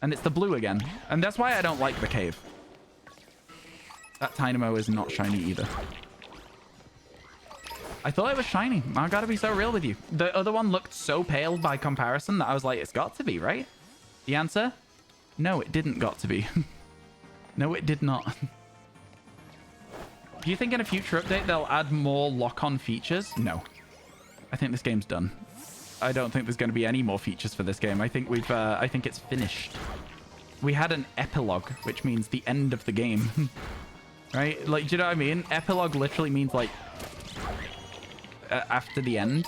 And it's the blue again. And that's why I don't like the cave. That Tynamo is not shiny either. I thought it was shiny. I gotta be so real with you. The other one looked so pale by comparison that I was like, it's got to be, right? The answer? No, it didn't got to be. No, it did not. Do you think in a future update they'll add more lock-on features? No. I think this game's done. I don't think there's going to be any more features for this game. I think we've, I think it's finished. We had an epilogue, which means the end of the game. Right? Like, do you know what I mean? Epilogue literally means, like, after the end.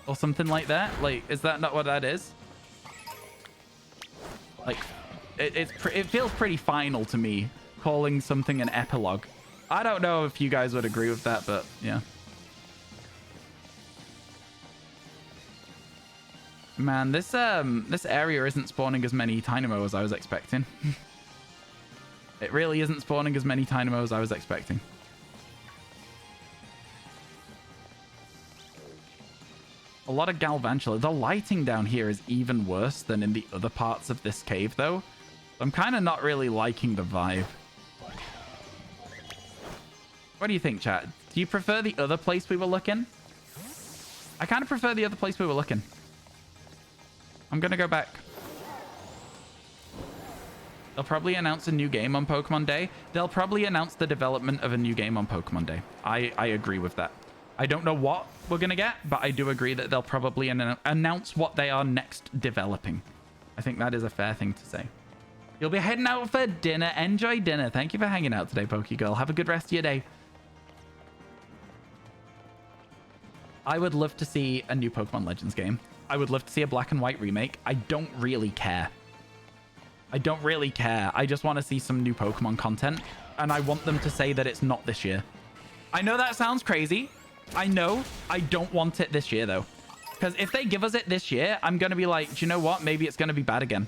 Or something like that. Like, is that not what that is? Like, it feels pretty final to me, calling something an epilogue. I don't know if you guys would agree with that, but yeah. Man, this area isn't spawning as many Tynamo as I was expecting. It really isn't spawning as many Tynamo as I was expecting. A lot of Galvantula. The lighting down here is even worse than in the other parts of this cave, though. I'm kind of not really liking the vibe. What do you think, chat? Do you prefer the other place we were looking? I kind of prefer the other place we were looking. I'm going to go back. They'll probably announce a new game on Pokemon Day. They'll probably announce the development of a new game on Pokemon Day. I agree with that. I don't know what we're going to get, but I do agree that they'll probably announce what they are next developing. I think that is a fair thing to say. You'll be heading out for dinner. Enjoy dinner. Thank you for hanging out today, Pokegirl. Have a good rest of your day. I would love to see a new Pokemon Legends game. I would love to see a black and white remake. I don't really care. I don't really care. I just want to see some new Pokemon content. and I want them to say that it's not this year. I know that sounds crazy. I know. I don't want it this year, though. Because if they give us it this year, I'm going to be like, do you know what? Maybe it's going to be bad again.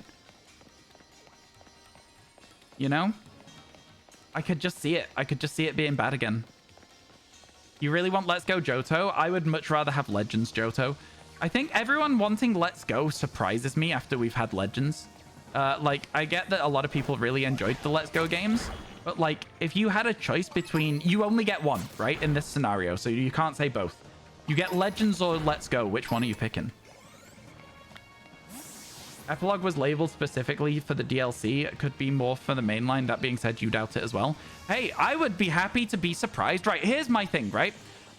You know? I could just see it. I could just see it being bad again. You really want Let's Go Johto? I would much rather have Legends Johto. I think everyone wanting Let's Go surprises me after we've had Legends. Like, I get that a lot of people really enjoyed the Let's Go games. But, like, if you had a choice between... You only get one, right? In this scenario. So you can't say both. You get Legends or Let's Go. Which one are you picking? Epilogue was labeled specifically for the DLC. It could be more for the mainline. That being said, you doubt it as well. Hey, I would be happy to be surprised. Right, here's my thing, right?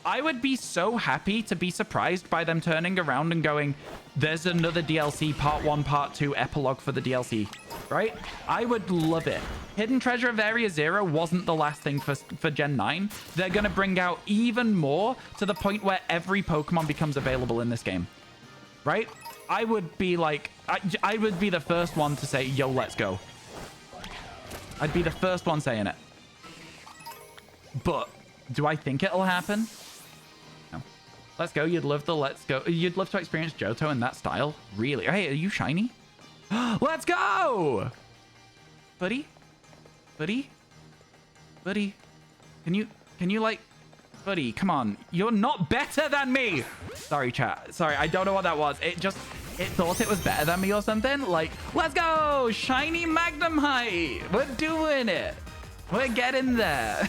I would be so happy to be surprised by them turning around and going, there's another DLC, part 1, part 2, epilogue for the DLC, right? I would love it. Hidden Treasure of Area 0 wasn't the last thing for Gen 9. They're going to bring out even more to the point where every Pokemon becomes available in this game, right? I would be like, I would be the first one to say, yo, let's go. I'd be the first one saying it. But do I think it'll happen? No. Let's go. You'd love the Let's Go. You'd love to experience Johto in that style. Really? Hey, are you shiny? Let's go! Buddy? Buddy? Buddy? Can you like... Buddy, come on. You're not better than me! Sorry, chat. Sorry, I don't know what that was. It thought it was better than me or something. Like, let's go! Shiny Magnum height! We're doing it! We're getting there!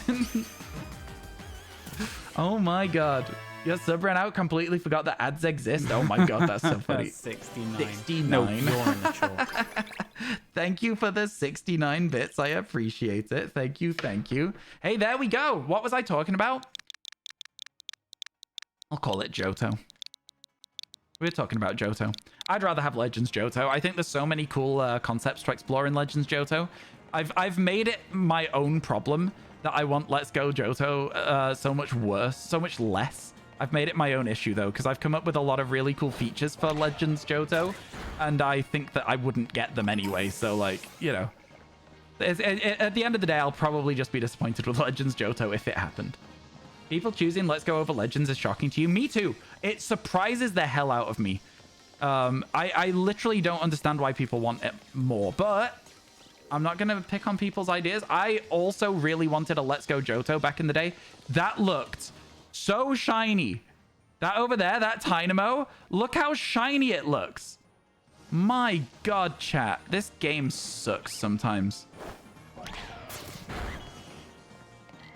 Oh my god. Your sub ran out, completely forgot that ads exist. Oh my god, that's so funny. 69. 69. No, you're in the chalk. Thank you for the 69 bits. I appreciate it. Thank you, thank you. Hey, there we go. What was I talking about? I'll call it Johto. We're talking about Johto. I'd rather have Legends Johto. I think there's so many cool concepts to explore in Legends Johto. I've made it my own problem that I want Let's Go Johto so much worse, so much less. I've made it my own issue, though, because I've come up with a lot of really cool features for Legends Johto, and I think that I wouldn't get them anyway, so, like, you know. At the end of the day, I'll probably just be disappointed with Legends Johto if it happened. People choosing Let's Go over Legends is shocking to you. Me too. It surprises the hell out of me. I literally don't understand why people want it more, but I'm not going to pick on people's ideas. I also really wanted a Let's Go Johto back in the day. That looked so shiny. That over there, that Dynamo, look how shiny it looks. My god, chat. This game sucks sometimes.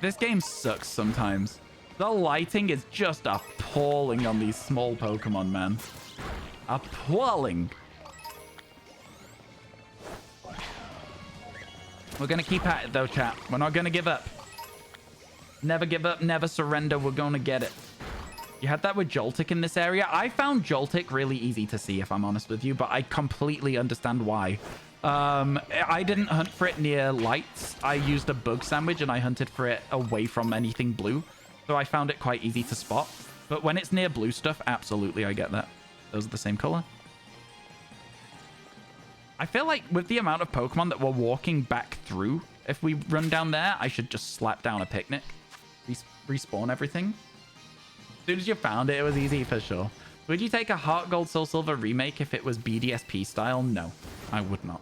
This game sucks sometimes. The lighting is just appalling on these small Pokemon, man. Appalling. We're going to keep at it, though, chat. We're not going to give up. Never give up, never surrender. We're going to get it. You had that with Joltik in this area. I found Joltik really easy to see, if I'm honest with you, but I completely understand why. I didn't hunt for it near lights. I used a bug sandwich and I hunted for it away from anything blue. So I found it quite easy to spot. But when it's near blue stuff, absolutely, I get that. Those are the same color. I feel like with the amount of Pokemon that we're walking back through, if we run down there, I should just slap down a picnic. Respawn everything. As soon as you found it, it was easy for sure. Would you take a Heart Gold Soul Silver remake if it was BDSP style? No, I would not.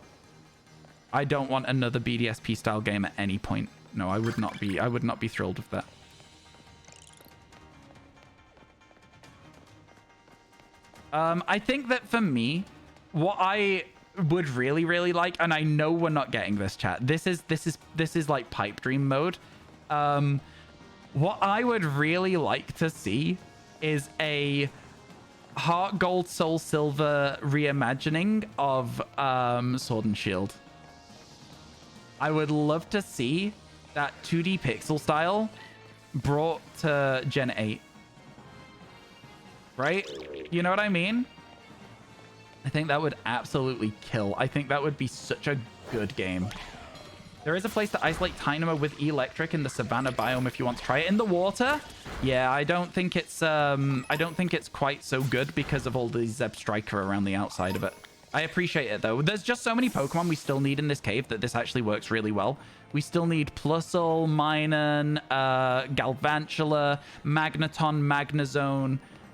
I don't want another BDSP style game at any point. No, I would not be thrilled with that. I think that for me, what I would really, really like, and I know we're not getting this, chat. This is like pipe dream mode. What I would really like to see is a Heart Gold Soul Silver reimagining of Sword and Shield. I would love to see that 2D pixel style brought to Gen 8. Right? You know what I mean? I think that would absolutely kill. I think that would be such a good game. There is a place to isolate Dynamo with electric in the Savannah biome if you want to try it. In the water? Yeah, I don't think it's quite so good because of all the Zeb Striker around the outside of it. I appreciate it though. There's just so many Pokemon we still need in this cave that this actually works really well. We still need Plusle, Minun, Galvantula, Magneton,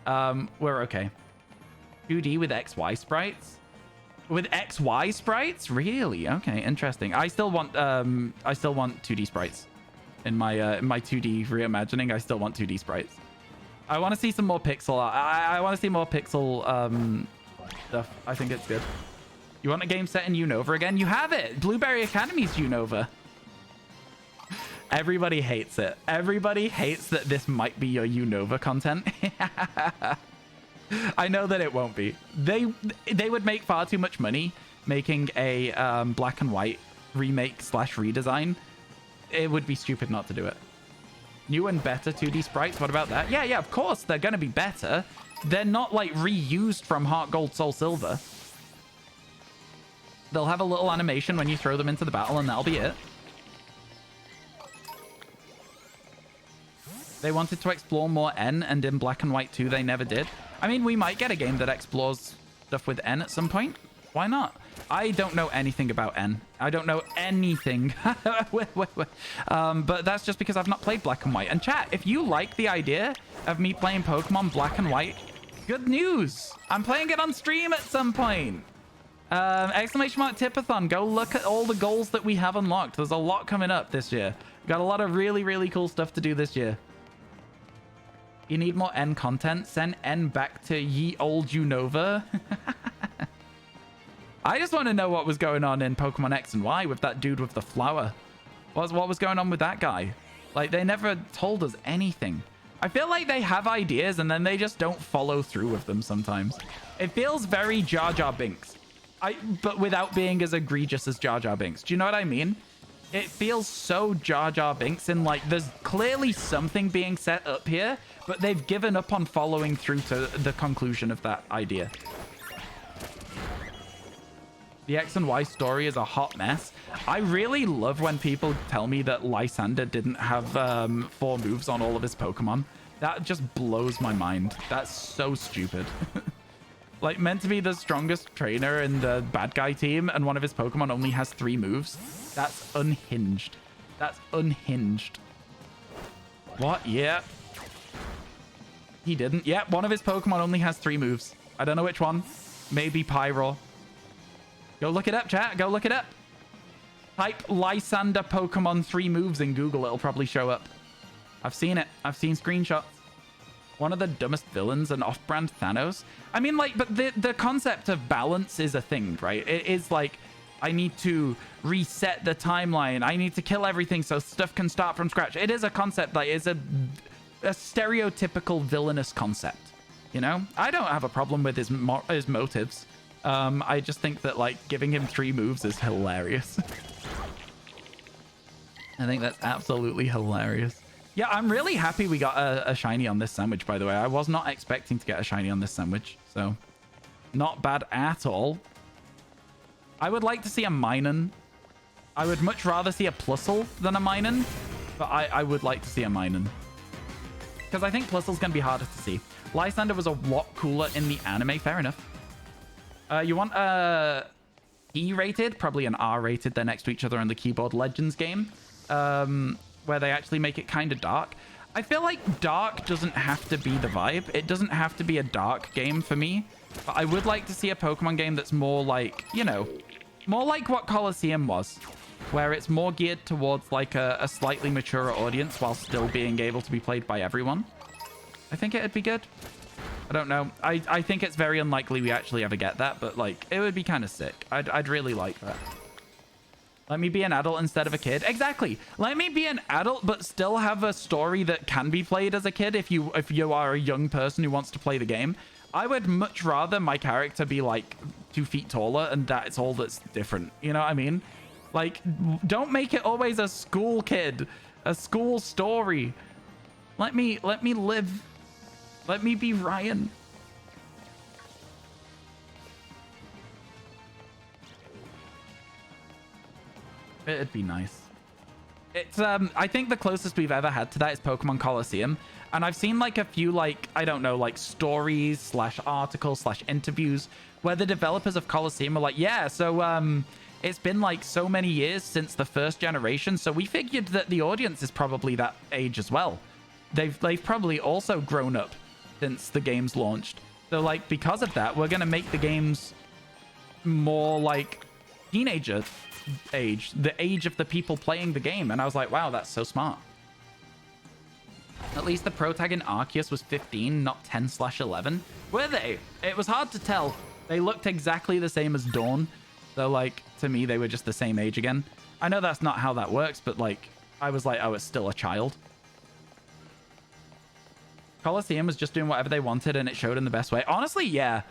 Magnezone. We're okay. 2D with XY sprites? With XY sprites? Really? Okay, interesting. I still want 2D sprites. In my 2D reimagining, I still want 2D sprites. I want to see some more pixel. I want to see more pixel stuff. I think it's good. You want a game set in Unova again? You have it. Blueberry Academy's Unova. Everybody hates it. Everybody hates that this might be your Unova content. I know that it won't be. They would make far too much money making a black and white remake / redesign. It would be stupid not to do it. New and better 2D sprites. What about that? Yeah, of course they're going to be better. They're not like reused from Heart Gold, Soul Silver. They'll have a little animation when you throw them into the battle, and that'll be it. They wanted to explore more N, and in Black and White 2, they never did. I mean, we might get a game that explores stuff with N at some point. Why not? I don't know anything about N. I don't know anything. But that's just because I've not played Black and White. And chat, if you like the idea of me playing Pokemon Black and White, good news. I'm playing it on stream at some point. Exclamation mark Tipathon. Go look at all the goals that we have unlocked. There's a lot coming up this year. We've got a lot of really, really cool stuff to do this year. You need more N content? Send N back to ye old Unova. I just want to know what was going on in Pokemon X and Y with that dude with the flower. What was going on with that guy? Like, they never told us anything. I feel like they have ideas and then they just don't follow through with them sometimes. It feels very Jar Jar Binks. But without being as egregious as Jar Jar Binks. Do you know what I mean? It feels so Jar Jar Binks in like there's clearly something being set up here, but they've given up on following through to the conclusion of that idea. The X and Y story is a hot mess. I really love when people tell me that Lysander didn't have 4 moves on all of his Pokemon. That just blows my mind. That's so stupid. Like, meant to be the strongest trainer in the bad guy team, and one of his Pokemon only has 3 moves. That's unhinged. That's unhinged. What? Yeah. He didn't. Yeah, one of his Pokemon only has 3 moves. I don't know which one. Maybe Pyro. Go look it up, chat. Go look it up. Type Lysander Pokemon 3 moves in Google. It'll probably show up. I've seen it. I've seen screenshots. One of the dumbest villains, an off-brand Thanos. I mean, like, but the concept of balance is a thing, right? It is like, I need to reset the timeline. I need to kill everything so stuff can start from scratch. It is a concept that is a stereotypical villainous concept, you know? I don't have a problem with his motives. I just think that, like, giving him 3 moves is hilarious. I think that's absolutely hilarious. Yeah, I'm really happy we got a shiny on this sandwich, by the way. I was not expecting to get a shiny on this sandwich, so not bad at all. I would like to see a Minun. I would much rather see a Plusle than a Minun, but I would like to see a Minun. Because I think Plusle's going to be harder to see. Lysander was a lot cooler in the anime. Fair enough. You want a E-rated? Probably an R-rated. They're next to each other in the Keyboard Legends game. Where they actually make it kind of dark. I feel like dark doesn't have to be the vibe. It doesn't have to be a dark game for me. But I would like to see a Pokemon game that's more like, you know, more like what Colosseum was. Where it's more geared towards like a slightly mature audience while still being able to be played by everyone. I think it'd be good. I don't know. I think it's very unlikely we actually ever get that, but like, it would be kind of sick. I'd really like that. Let me be an adult instead of a kid. Exactly. Let me be an adult, but still have a story that can be played as a kid if you are a young person who wants to play the game. I would much rather my character be like 2 feet taller and that's all that's different. You know what I mean? Like, don't make it always a school kid, a school story. Let me live. Let me be Ryan. It'd be nice. It's I think the closest we've ever had to that is Pokemon Colosseum, and I've seen like a few like, I don't know, like stories / articles / interviews where the developers of Colosseum are like, yeah, so it's been like so many years since the first generation, so we figured that the audience is probably that age as well. They've probably also grown up since the game's launched. So like because of that, we're gonna make the games more like teenager age, the age of the people playing the game. And I was like, wow, that's so smart. At least the pro tag in Arceus was 15, not 10/11. Were they? It was hard to tell. They looked exactly the same as Dawn. So like to me, they were just the same age again. I know that's not how that works, but like I was like, oh, it's still a child. Colosseum was just doing whatever they wanted and it showed in the best way. Honestly, yeah.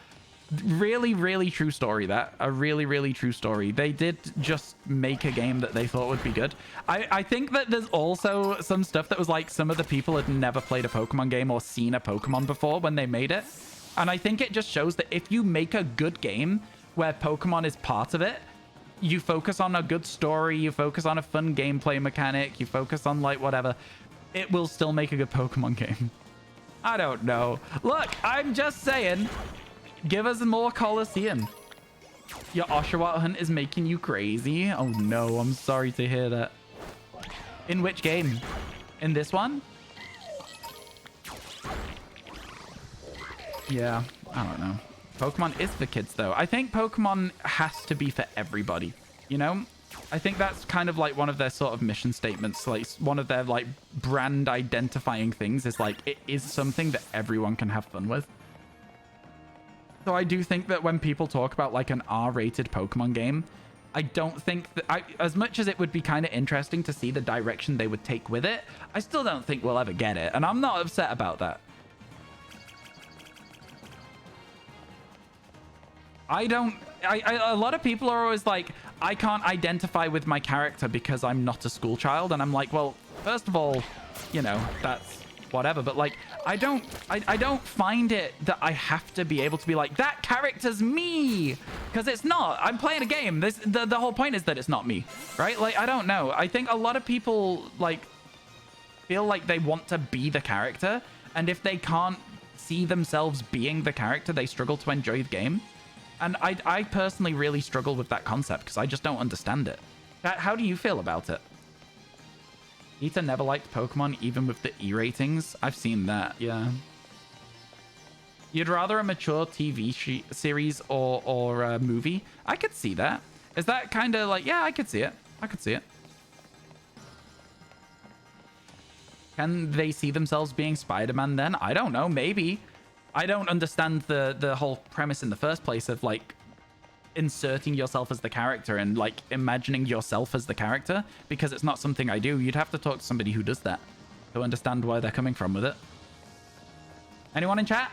Really, really true story, that. A really, really true story. They did just make a game that they thought would be good. I think that there's also some stuff that was like some of the people had never played a Pokemon game or seen a Pokemon before when they made it. And I think it just shows that if you make a good game where Pokemon is part of it, you focus on a good story, you focus on a fun gameplay mechanic, you focus on like whatever, it will still make a good Pokemon game. I don't know. Look, I'm just saying, give us more Colosseum. Your Oshawott hunt is making you crazy. Oh no, I'm sorry to hear that. In which game? In this one? Yeah, I don't know. Pokemon is for kids though. I think Pokemon has to be for everybody, you know? I think that's kind of like one of their sort of mission statements, like one of their like brand identifying things is like it is something that everyone can have fun with. So I do think that when people talk about like an R-rated Pokemon game, I don't think that as much as it would be kind of interesting to see the direction they would take with it, I still don't think we'll ever get it. And I'm not upset about that. A lot of people are always like, I can't identify with my character because I'm not a school child. And I'm like, well, first of all, you know, that's whatever. But like, I don't find it that I have to be able to be like, that character's me. Because it's not. I'm playing a game. The whole point is that it's not me, right? Like, I don't know. I think a lot of people like feel like they want to be the character. And if they can't see themselves being the character, they struggle to enjoy the game. And I personally really struggle with that concept because I just don't understand it. How do you feel about it? Nita never liked Pokemon, even with the E ratings. I've seen that, yeah. You'd rather a mature TV series or a movie? I could see that. Is that kind of like, yeah, I could see it. I could see it. Can they see themselves being Spider-Man then? I don't know, maybe. I don't understand the whole premise in the first place of like inserting yourself as the character and like imagining yourself as the character, because it's not something I do. You'd have to talk to somebody who does that to understand where they're coming from with it. Anyone in chat?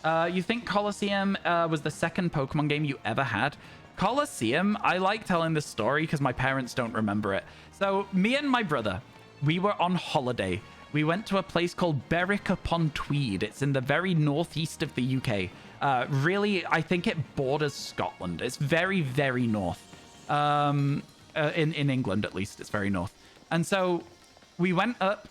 You think Colosseum was the second Pokemon game you ever had? Colosseum, I like telling this story because my parents don't remember it. So me and my brother, we were on holiday. We went to a place called Berwick-upon-Tweed. It's in the very northeast of the UK. Really, I think it borders Scotland. It's very, very north. In England, at least, it's very north. And so we went up.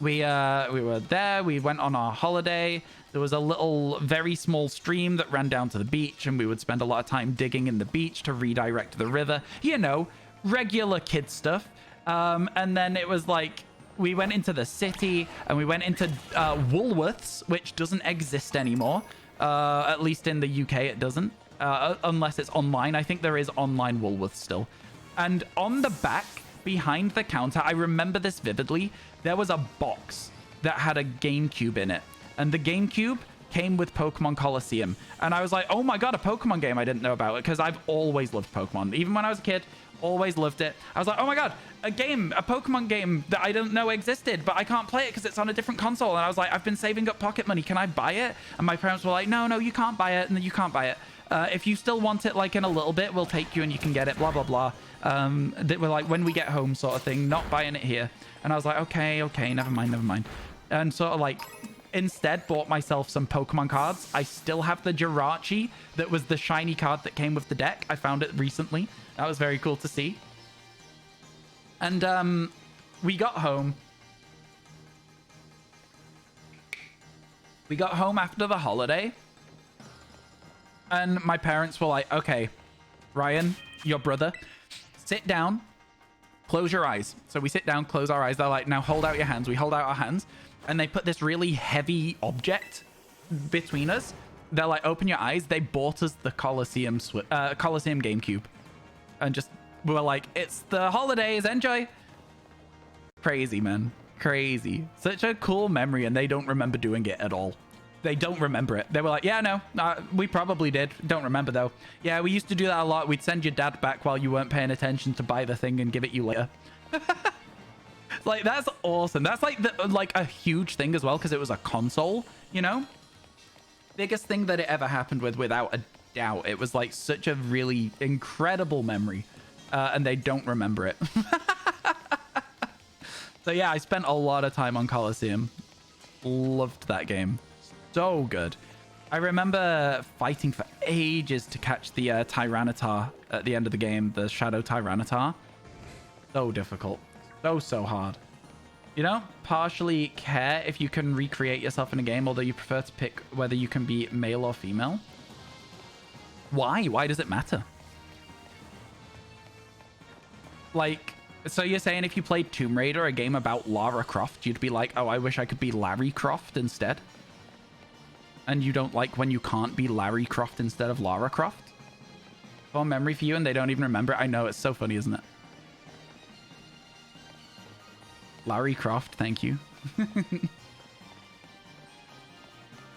We were there. We went on our holiday. There was a little, very small stream that ran down to the beach, and we would spend a lot of time digging in the beach to redirect the river. You know, regular kid stuff. And then it was like, we went into the city and we went into Woolworths, which doesn't exist anymore. At least in the UK, it doesn't. Unless it's online. I think there is online Woolworths still. And on the back, behind the counter, I remember this vividly, there was a box that had a GameCube in it. And the GameCube came with Pokemon Colosseum. And I was like, oh my god, a Pokemon game I didn't know about it, because I've always loved Pokemon. Even when I was a kid, always loved it. I was like, oh my god, a Pokemon game that I didn't know existed, but I can't play it because it's on a different console. And I was like, I've been saving up pocket money. Can I buy it? And my parents were like, no, you can't buy it. And you can't buy it. If you still want it, like in a little bit, we'll take you and you can get it, blah, blah, blah. They were like, when we get home sort of thing, not buying it here. And I was like, okay, never mind. And sort of like, instead bought myself some Pokemon cards. I still have the Jirachi that was the shiny card that came with the deck. I found it recently. That was very cool to see. And we got home. We got home after the holiday. And my parents were like, okay, Ryan, your brother, sit down, close your eyes. So we sit down, close our eyes. They're like, now hold out your hands. We hold out our hands, and they put this really heavy object between us. They're like, open your eyes. They bought us the Coliseum GameCube, and just we were like, it's the holidays, enjoy. Crazy, man, crazy. Such a cool memory, and they don't remember doing it at all. They don't remember it. They were like, yeah, no, we probably did. Don't remember though. Yeah, we used to do that a lot. We'd send your dad back while you weren't paying attention to buy the thing and give it you later. Like, that's awesome. That's like a huge thing as well, because it was a console, you know? Biggest thing that it ever happened with, without a doubt. It was like such a really incredible memory, and they don't remember it. So yeah, I spent a lot of time on Coliseum. Loved that game. So good. I remember fighting for ages to catch the Tyranitar at the end of the game, the Shadow Tyranitar. So difficult. So hard. You know, partially care if you can recreate yourself in a game, although you prefer to pick whether you can be male or female. Why? Why does it matter? Like, so you're saying if you played Tomb Raider, a game about Lara Croft, you'd be like, oh, I wish I could be Larry Croft instead? And you don't like when you can't be Larry Croft instead of Lara Croft? Fond memory for you and they don't even remember it? I know, it's so funny, isn't it? Larry Croft, thank you.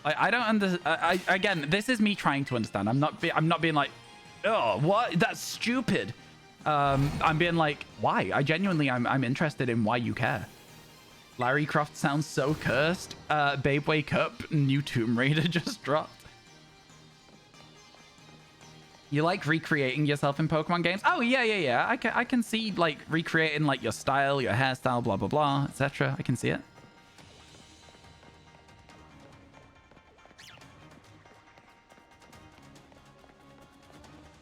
I don't understand. Again, this is me trying to understand. I'm not being like, oh, what? That's stupid. I'm being like, why? I'm interested in why you care. Larry Croft sounds so cursed. Babe, wake up. New Tomb Raider just dropped. You like recreating yourself in Pokemon games? Oh, yeah. I can see, like, recreating, like, your style, your hairstyle, blah, blah, blah, etc. I can see it.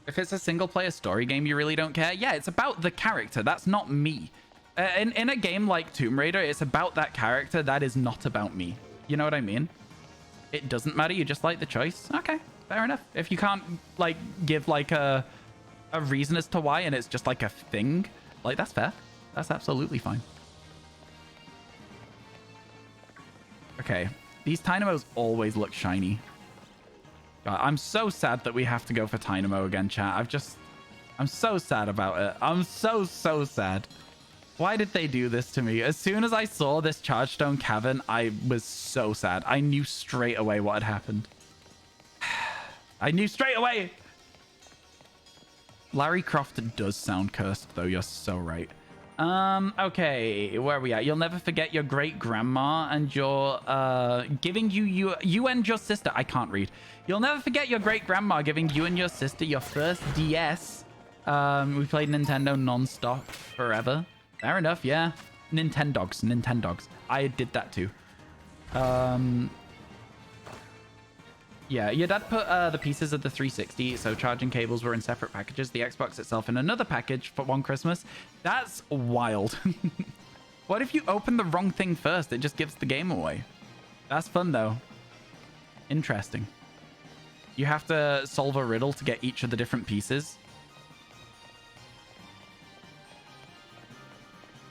If it's a single-player story game, you really don't care? Yeah, it's about the character. That's not me. In a game like Tomb Raider, it's about that character. That is not about me. You know what I mean? It doesn't matter. You just like the choice. Okay. Fair enough. If you can't, like, give, like, a reason as to why, and it's just, like, a thing, like, that's fair. That's absolutely fine. Okay. These Tynamos always look shiny. God, I'm so sad that we have to go for Tynamo again, chat. I'm so sad about it. I'm so sad. Why did they do this to me? As soon as I saw this Chargestone Cavern, I was so sad. I knew straight away what had happened. I knew straight away. Larry Croft does sound cursed, though. You're so right. Okay, where are we at? You'll never forget your great grandma and your giving you and your sister. I can't read. You'll never forget your great grandma giving you and your sister your first DS. We played Nintendo non-stop forever. Fair enough, yeah. Nintendogs. I did that too. Yeah, your dad put the pieces of the 360, so charging cables were in separate packages, the Xbox itself in another package for one Christmas. That's wild. What if you open the wrong thing first? It just gives the game away. That's fun, though. Interesting. You have to solve a riddle to get each of the different pieces.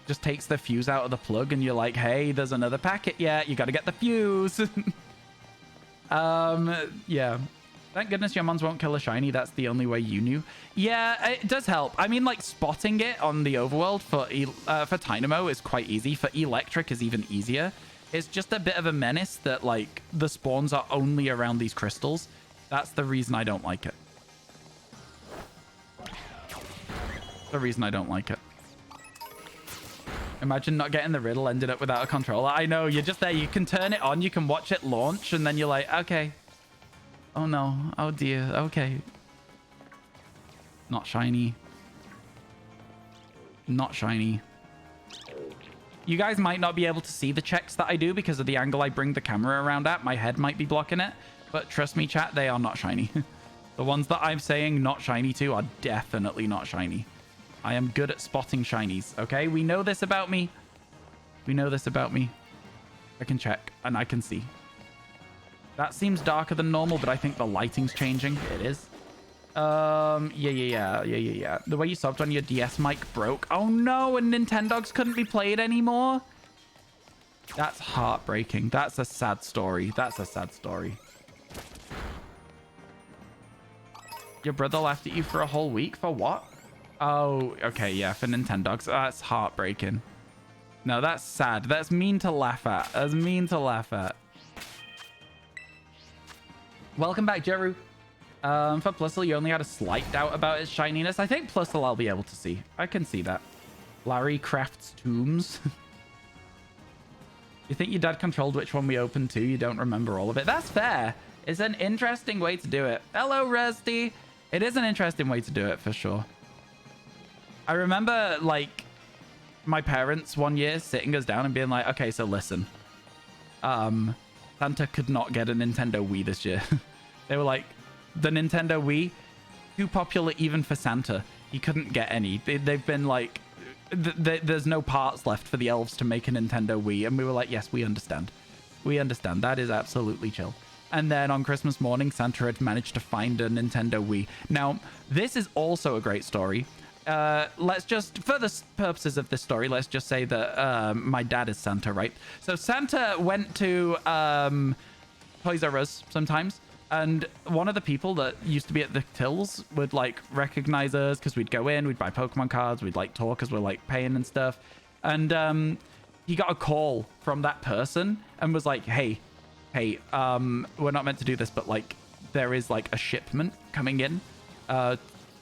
Just takes the fuse out of the plug, and you're like, hey, there's another packet. Yeah, you got to get the fuse. Yeah. Thank goodness your mons won't kill a shiny. That's the only way you knew. Yeah, it does help. I mean, like, spotting it on the overworld for Dynamo is quite easy. For Electric is even easier. It's just a bit of a menace that, like, the spawns are only around these crystals. That's the reason I don't like it. The reason I don't like it. Imagine not getting the riddle, ended up without a controller. I know, you're just there. You can turn it on, you can watch it launch, and then you're like, okay. Oh no. Oh dear. Okay. Not shiny. Not shiny. You guys might not be able to see the checks that I do because of the angle I bring the camera around at. My head might be blocking it. But trust me, chat, they are not shiny. The ones that I'm saying not shiny to are definitely not shiny. I am good at spotting shinies, okay? We know this about me. We know this about me. I can check, and I can see. That seems darker than normal, but I think the lighting's changing. It is. Yeah. The way you subbed on your DS mic broke. Oh no, and Nintendogs couldn't be played anymore. That's heartbreaking. That's a sad story. That's a sad story. Your brother laughed at you for a whole week? For what? Oh, okay, yeah, for Nintendogs. That's heartbreaking. No, that's sad. That's mean to laugh at. That's mean to laugh at. Welcome back, Jeru. For Plusle, you only had a slight doubt about its shininess. I think Plusle I'll be able to see. I can see that. Larry crafts tombs. You think your dad controlled which one we opened to? You don't remember all of it. That's fair. It's an interesting way to do it. Hello, Rusty. It is an interesting way to do it, for sure. I remember, like, my parents one year sitting us down and being like, okay, so listen. Santa could not get a Nintendo Wii this year. They were like, the Nintendo Wii, too popular even for Santa. He couldn't get any. They've been like, there's no parts left for the elves to make a Nintendo Wii. And we were like, yes, we understand. We understand. That is absolutely chill. And then on Christmas morning, Santa had managed to find a Nintendo Wii. Now, this is also a great story. Let's just, for the purposes of this story, let's just say that my dad is Santa, right? So Santa went to Toys R Us sometimes. And one of the people that used to be at the tills would, like, recognize us because we'd go in, we'd buy Pokemon cards, we'd, like, talk as we're, like, paying and stuff. And he got a call from that person and was like, hey, we're not meant to do this, but, like, there is, like, a shipment coming in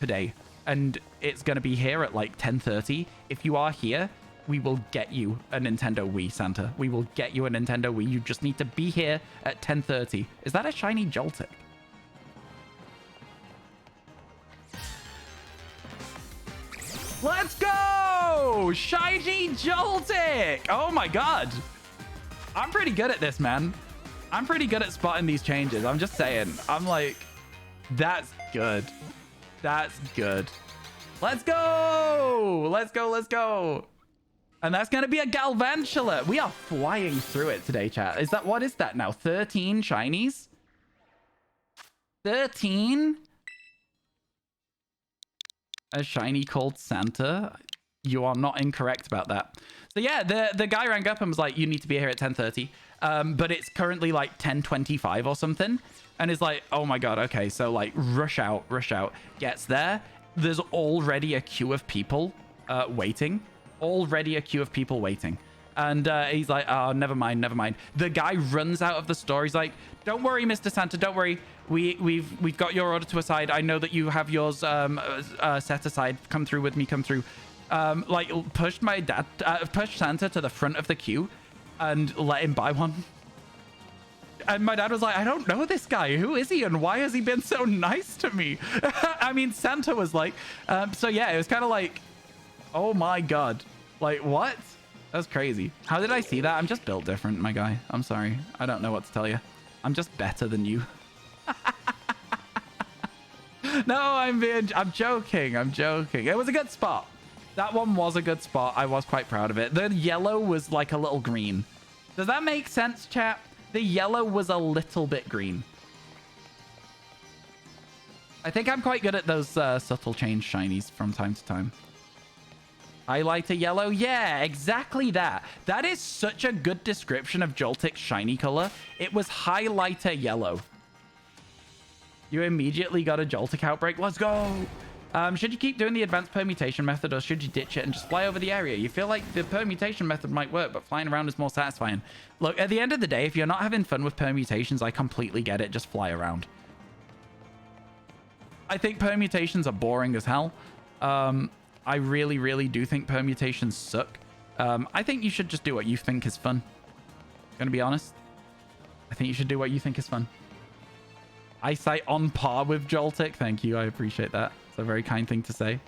today. And it's going to be here at, like, 10:30. If you are here, we will get you a Nintendo Wii, Santa. We will get you a Nintendo Wii. You just need to be here at 10:30. Is that a shiny Joltik? Let's go! Shiny Joltik! Oh my god. I'm pretty good at this, man. I'm pretty good at spotting these changes. I'm just saying. I'm like, that's good. That's good. Let's go! Let's go, let's go! And that's going to be a Galvantula. We are flying through it today, chat. What is that now? 13 shinies? 13? A shiny called Santa? You are not incorrect about that. So yeah, the guy rang up and was like, you need to be here at 10:30. But it's currently like 10:25 or something. And is like, oh my god, okay. So like, rush out. Gets there. There's already a queue of people waiting. And he's like, oh, never mind. The guy runs out of the store. He's like, don't worry, Mr. Santa, don't worry. We've got your order to aside. I know that you have yours set aside. Come through with me, like pushed Santa to the front of the queue and let him buy one. And my dad was like, I don't know this guy. Who is he and why has he been so nice to me? I mean, Santa was like, so yeah, it was kind of like, oh my god. Like, what? That's crazy. How did I see that? I'm just built different, my guy. I'm sorry. I don't know what to tell you. I'm just better than you. No, I'm joking. It was a good spot. That one was a good spot. I was quite proud of it. The yellow was like a little green. Does that make sense, chat? The yellow was a little bit green. I think I'm quite good at those subtle change shinies from time to time. Highlighter yellow? Yeah, exactly that. That is such a good description of Joltik's shiny color. It was highlighter yellow. You immediately got a Joltik outbreak. Let's go. Should you keep doing the advanced permutation method or should you ditch it and just fly over the area? You feel like the permutation method might work, but flying around is more satisfying. Look, at the end of the day, if you're not having fun with permutations, I completely get it. Just fly around. I think permutations are boring as hell. I really, really do think permutations suck. I think you should just do what you think is fun. Gonna be honest. I think you should do what you think is fun. Eyesight on par with Joltik. Thank you. I appreciate that. It's a very kind thing to say.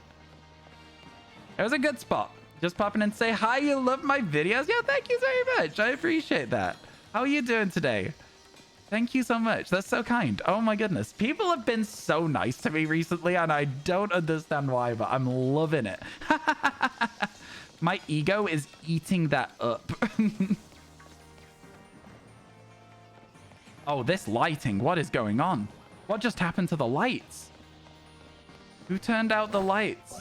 It was a good spot. Just popping in to say hi. You love my videos. Yeah, thank you very much. I appreciate that. How are you doing today? Thank you so much. That's so kind. Oh my goodness. People have been so nice to me recently and I don't understand why, but I'm loving it. My ego is eating that up. Oh, this lighting. What is going on? What just happened to the lights? Who turned out the lights?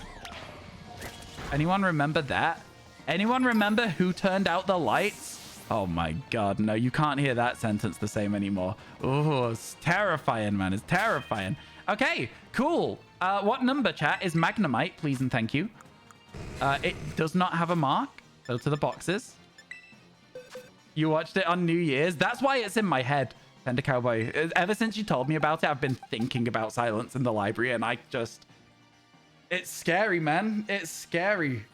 Anyone remember that? Anyone remember who turned out the lights? Oh my god, no, you can't hear that sentence the same anymore. Oh, it's terrifying, man. It's terrifying. Okay, cool. What number, chat, is Magnemite? Please and thank you. It does not have a mark. Go to the boxes. You watched it on New Year's? That's why it's in my head, Tender Cowboy. Ever since you told me about it, I've been thinking about Silence in the Library, and I just... It's scary, man. It's scary.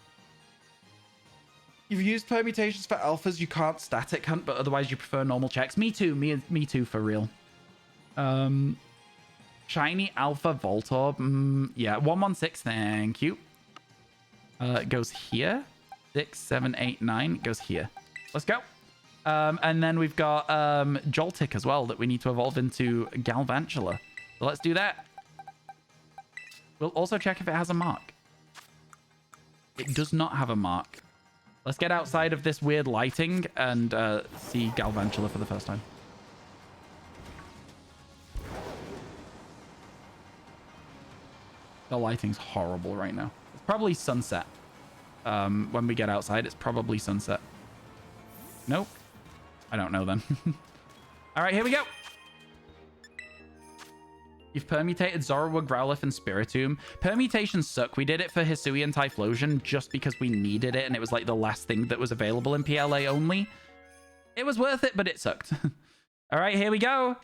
You've used permutations for alphas. You can't static hunt, but otherwise you prefer normal checks. Me too. Me too, for real. Shiny Alpha Voltorb. Yeah, 116. Thank you. It goes here. 6, 7, 8, 9. It goes here. Let's go. And then we've got Joltik as well that we need to evolve into Galvantula. So let's do that. We'll also check if it has a mark. It does not have a mark. Let's get outside of this weird lighting and see Galvantula for the first time. The lighting's horrible right now. It's probably sunset. When we get outside, it's probably sunset. Nope. I don't know then. All right, here we go. You've permutated Zorua, Growlithe, and Spiritomb. Permutations suck. We did it for Hisui and Typhlosion just because we needed it, and it was like the last thing that was available in PLA only. It was worth it, but it sucked. All right, here we go.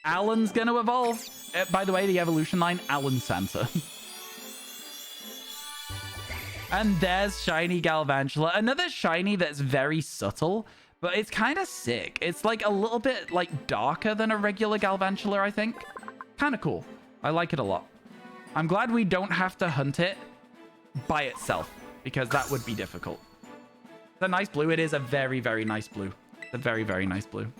Alan's going to evolve. By the way, the evolution line, Alan Santa. And there's shiny Galvantula. Another shiny that's very subtle, but it's kind of sick. It's like a little bit like darker than a regular Galvantula, I think. Kind of cool. I like it a lot. I'm glad we don't have to hunt it by itself because that would be difficult. It's a nice blue. It is a very, very nice blue. It's a very, very nice blue.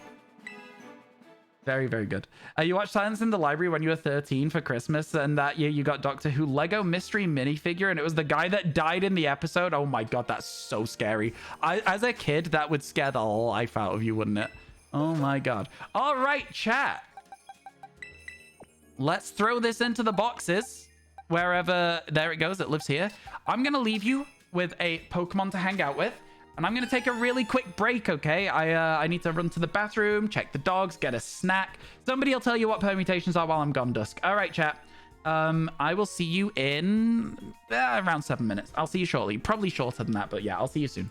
Very, very good. You watched Silence in the Library when you were 13 for Christmas, and that year you got Doctor Who Lego mystery minifigure, and it was the guy that died in the episode. Oh my god, that's so scary. As a kid, that would scare the life out of you, wouldn't it? Oh my god. All right, chat. Let's throw this into the boxes. Wherever, there it goes, it lives here. I'm going to leave you with a Pokemon to hang out with. And I'm going to take a really quick break, okay? I need to run to the bathroom, check the dogs, get a snack. Somebody will tell you what permutations are while I'm gone, Dusk. All right, chat. I will see you in around 7 minutes. I'll see you shortly. Probably shorter than that, but yeah, I'll see you soon.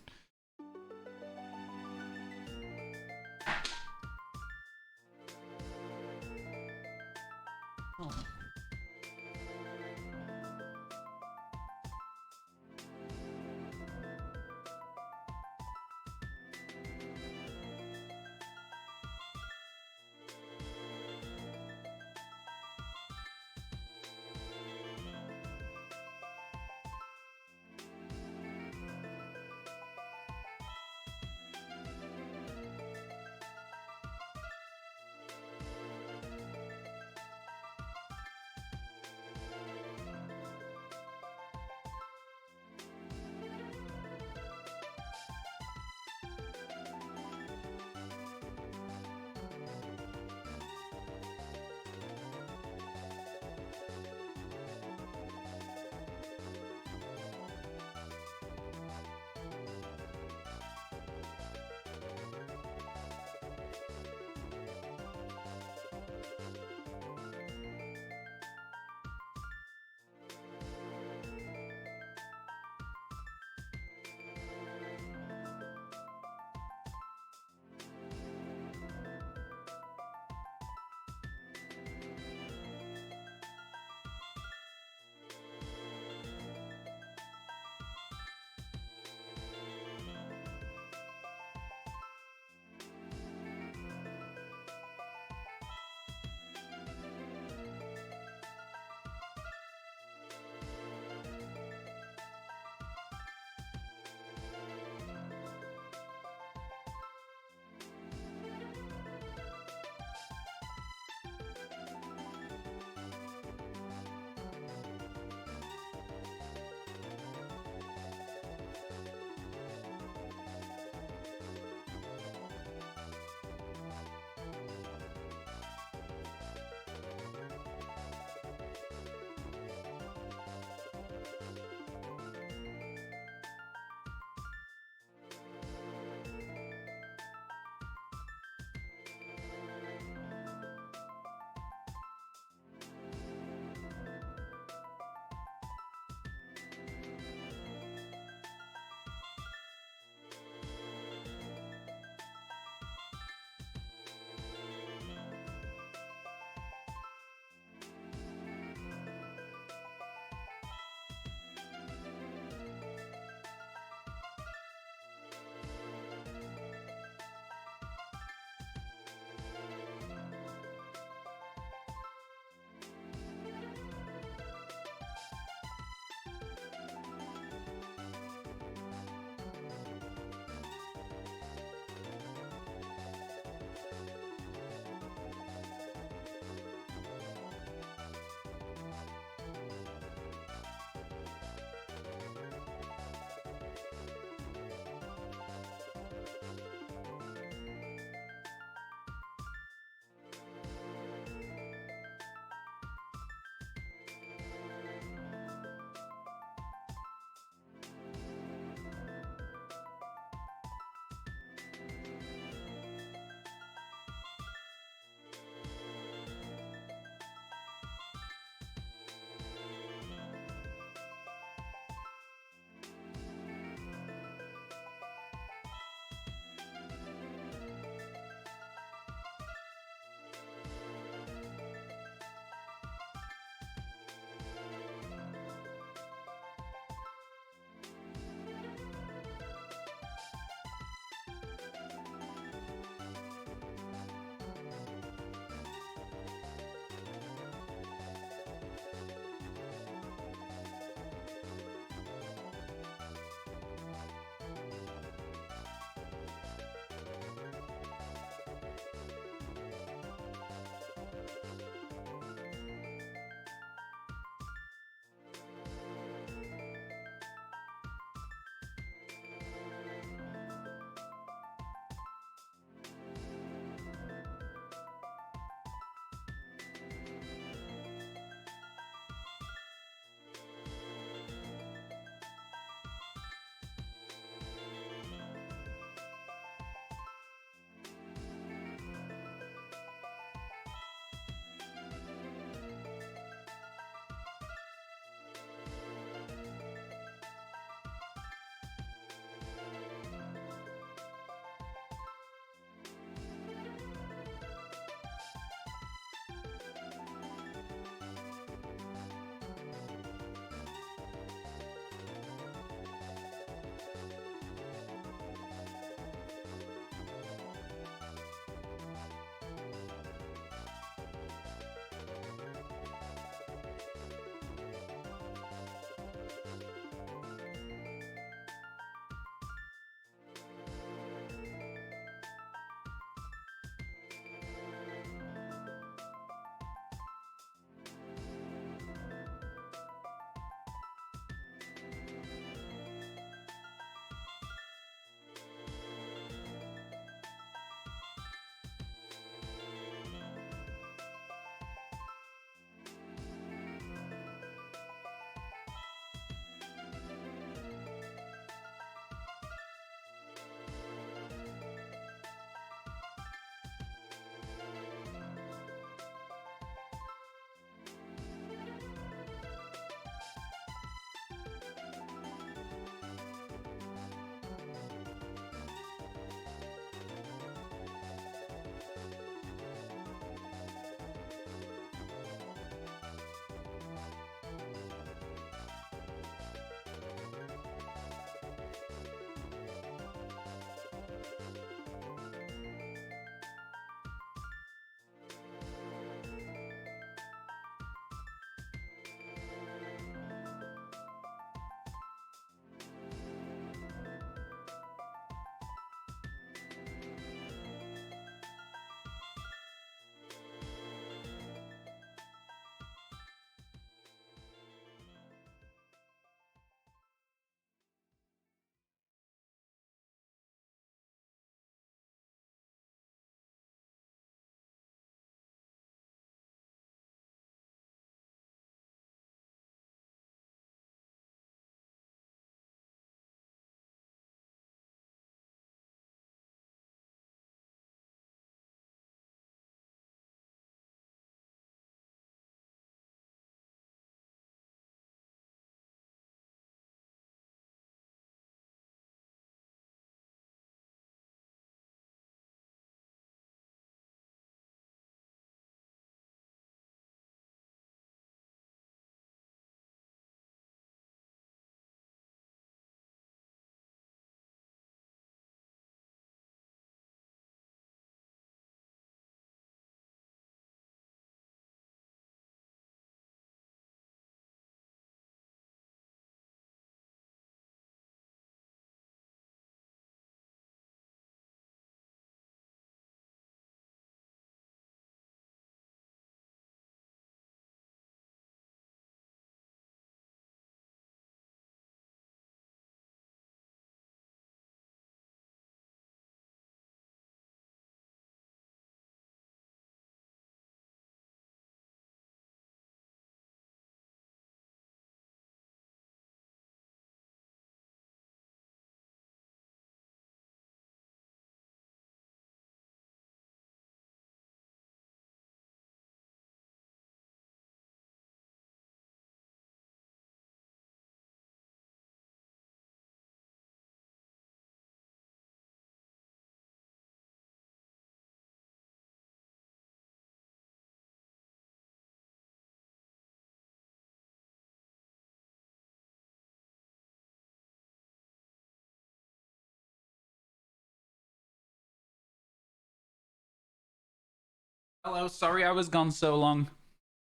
Hello, sorry I was gone so long.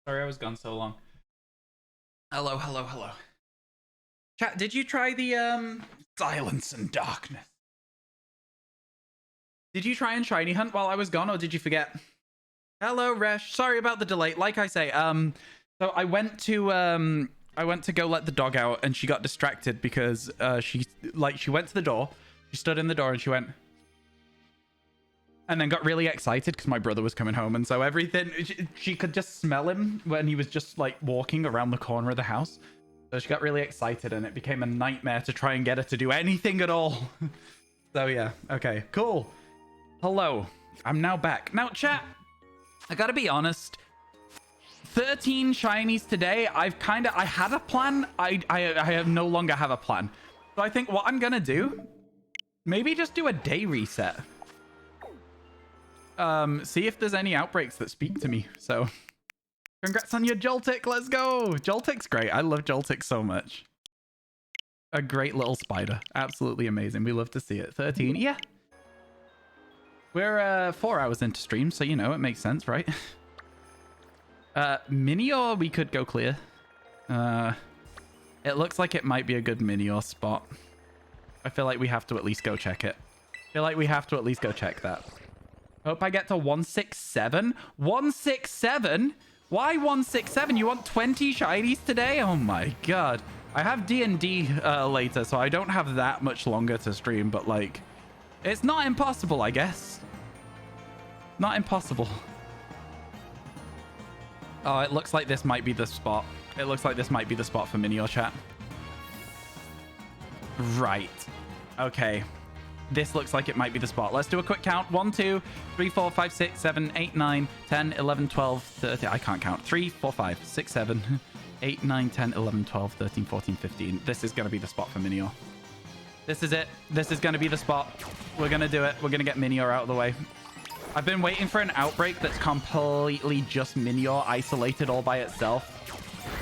Sorry I was gone so long. Hello, hello, hello. Chat, did you try the silence and darkness? Did you try and shiny hunt while I was gone, or did you forget? Hello, Resh. Sorry about the delay. Like I say, so I went to go let the dog out, and she got distracted because she went to the door, she stood in the door, and she went, and then got really excited because my brother was coming home, and so everything she could just smell him when he was just like walking around the corner of the house. So she got really excited, and it became a nightmare to try and get her to do anything at all. So yeah, okay, cool. Hello, I'm now back. Now, chat, I gotta be honest. 13 shinies today. I had a plan. I no longer have a plan. So I think what I'm gonna do, maybe just do a day reset. See if there's any outbreaks that speak to me. So, congrats on your Joltik. Let's go. Joltik's great. I love Joltik so much. A great little spider. Absolutely amazing. We love to see it. 13. Yeah. We're 4 hours into stream, so you know it makes sense, right? Minior, we could go clear. It looks like it might be a good Minior spot. I feel like we have to at least go check it. Hope I get to 167. 167? Why 167? You want 20 shinies today? Oh my god. I have D&D later, so I don't have that much longer to stream, but like, it's not impossible, I guess. Not impossible. Oh, it looks like this might be the spot. It looks like this might be the spot for Minior, chat. Right. Okay. This looks like it might be the spot. Let's do a quick count. 1, 2, 3, 4, 5, 6, 7, 8, 9, 10, 11, 12, 13. I can't count. 3, 4, 5, 6, 7, 8, 9, 10, 11, 12, 13, 14, 15. This is going to be the spot for Minior. This is it. This is going to be the spot. We're going to do it. We're going to get Minior out of the way. I've been waiting for an outbreak that's completely just Minior isolated all by itself.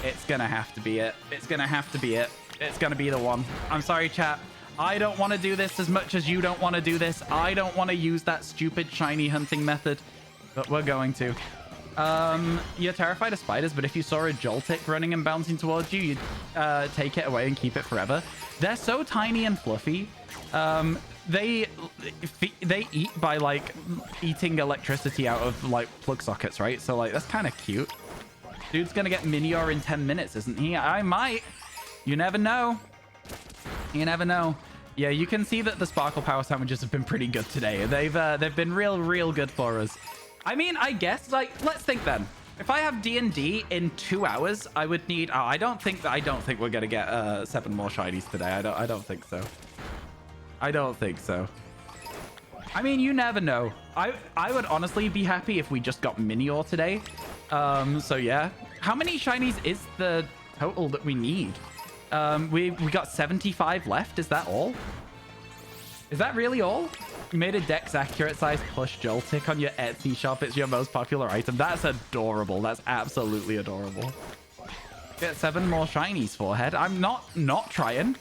It's going to have to be it. It's going to have to be it. It's going to be the one. I'm sorry, chat. I don't want to do this as much as you don't want to do this. I don't want to use that stupid shiny hunting method, but we're going to. You're terrified of spiders, but if you saw a Joltik running and bouncing towards you, you'd take it away and keep it forever. They're so tiny and fluffy. They eat by like eating electricity out of like plug sockets, right? So like that's kind of cute. Dude's gonna get Minior in 10 minutes, isn't he? I might. You never know. You never know. Yeah, you can see that the Sparkle Power sandwiches have been pretty good today. They've been real good for us. I mean, I guess, like, let's think then. If I have D&D in 2 hours, I would need... Oh, I don't think we're gonna get 7 more shinies today. I don't think so. I don't think so. I mean, you never know. I would honestly be happy if we just got Minior today. So yeah. How many shinies is the total that we need? We got 75 left. Is that all? Is that really all? You made a Dex accurate size plush Joltik on your Etsy shop. It's your most popular item. That's adorable. That's absolutely adorable. Get 7 more shinies, forehead. I'm not trying.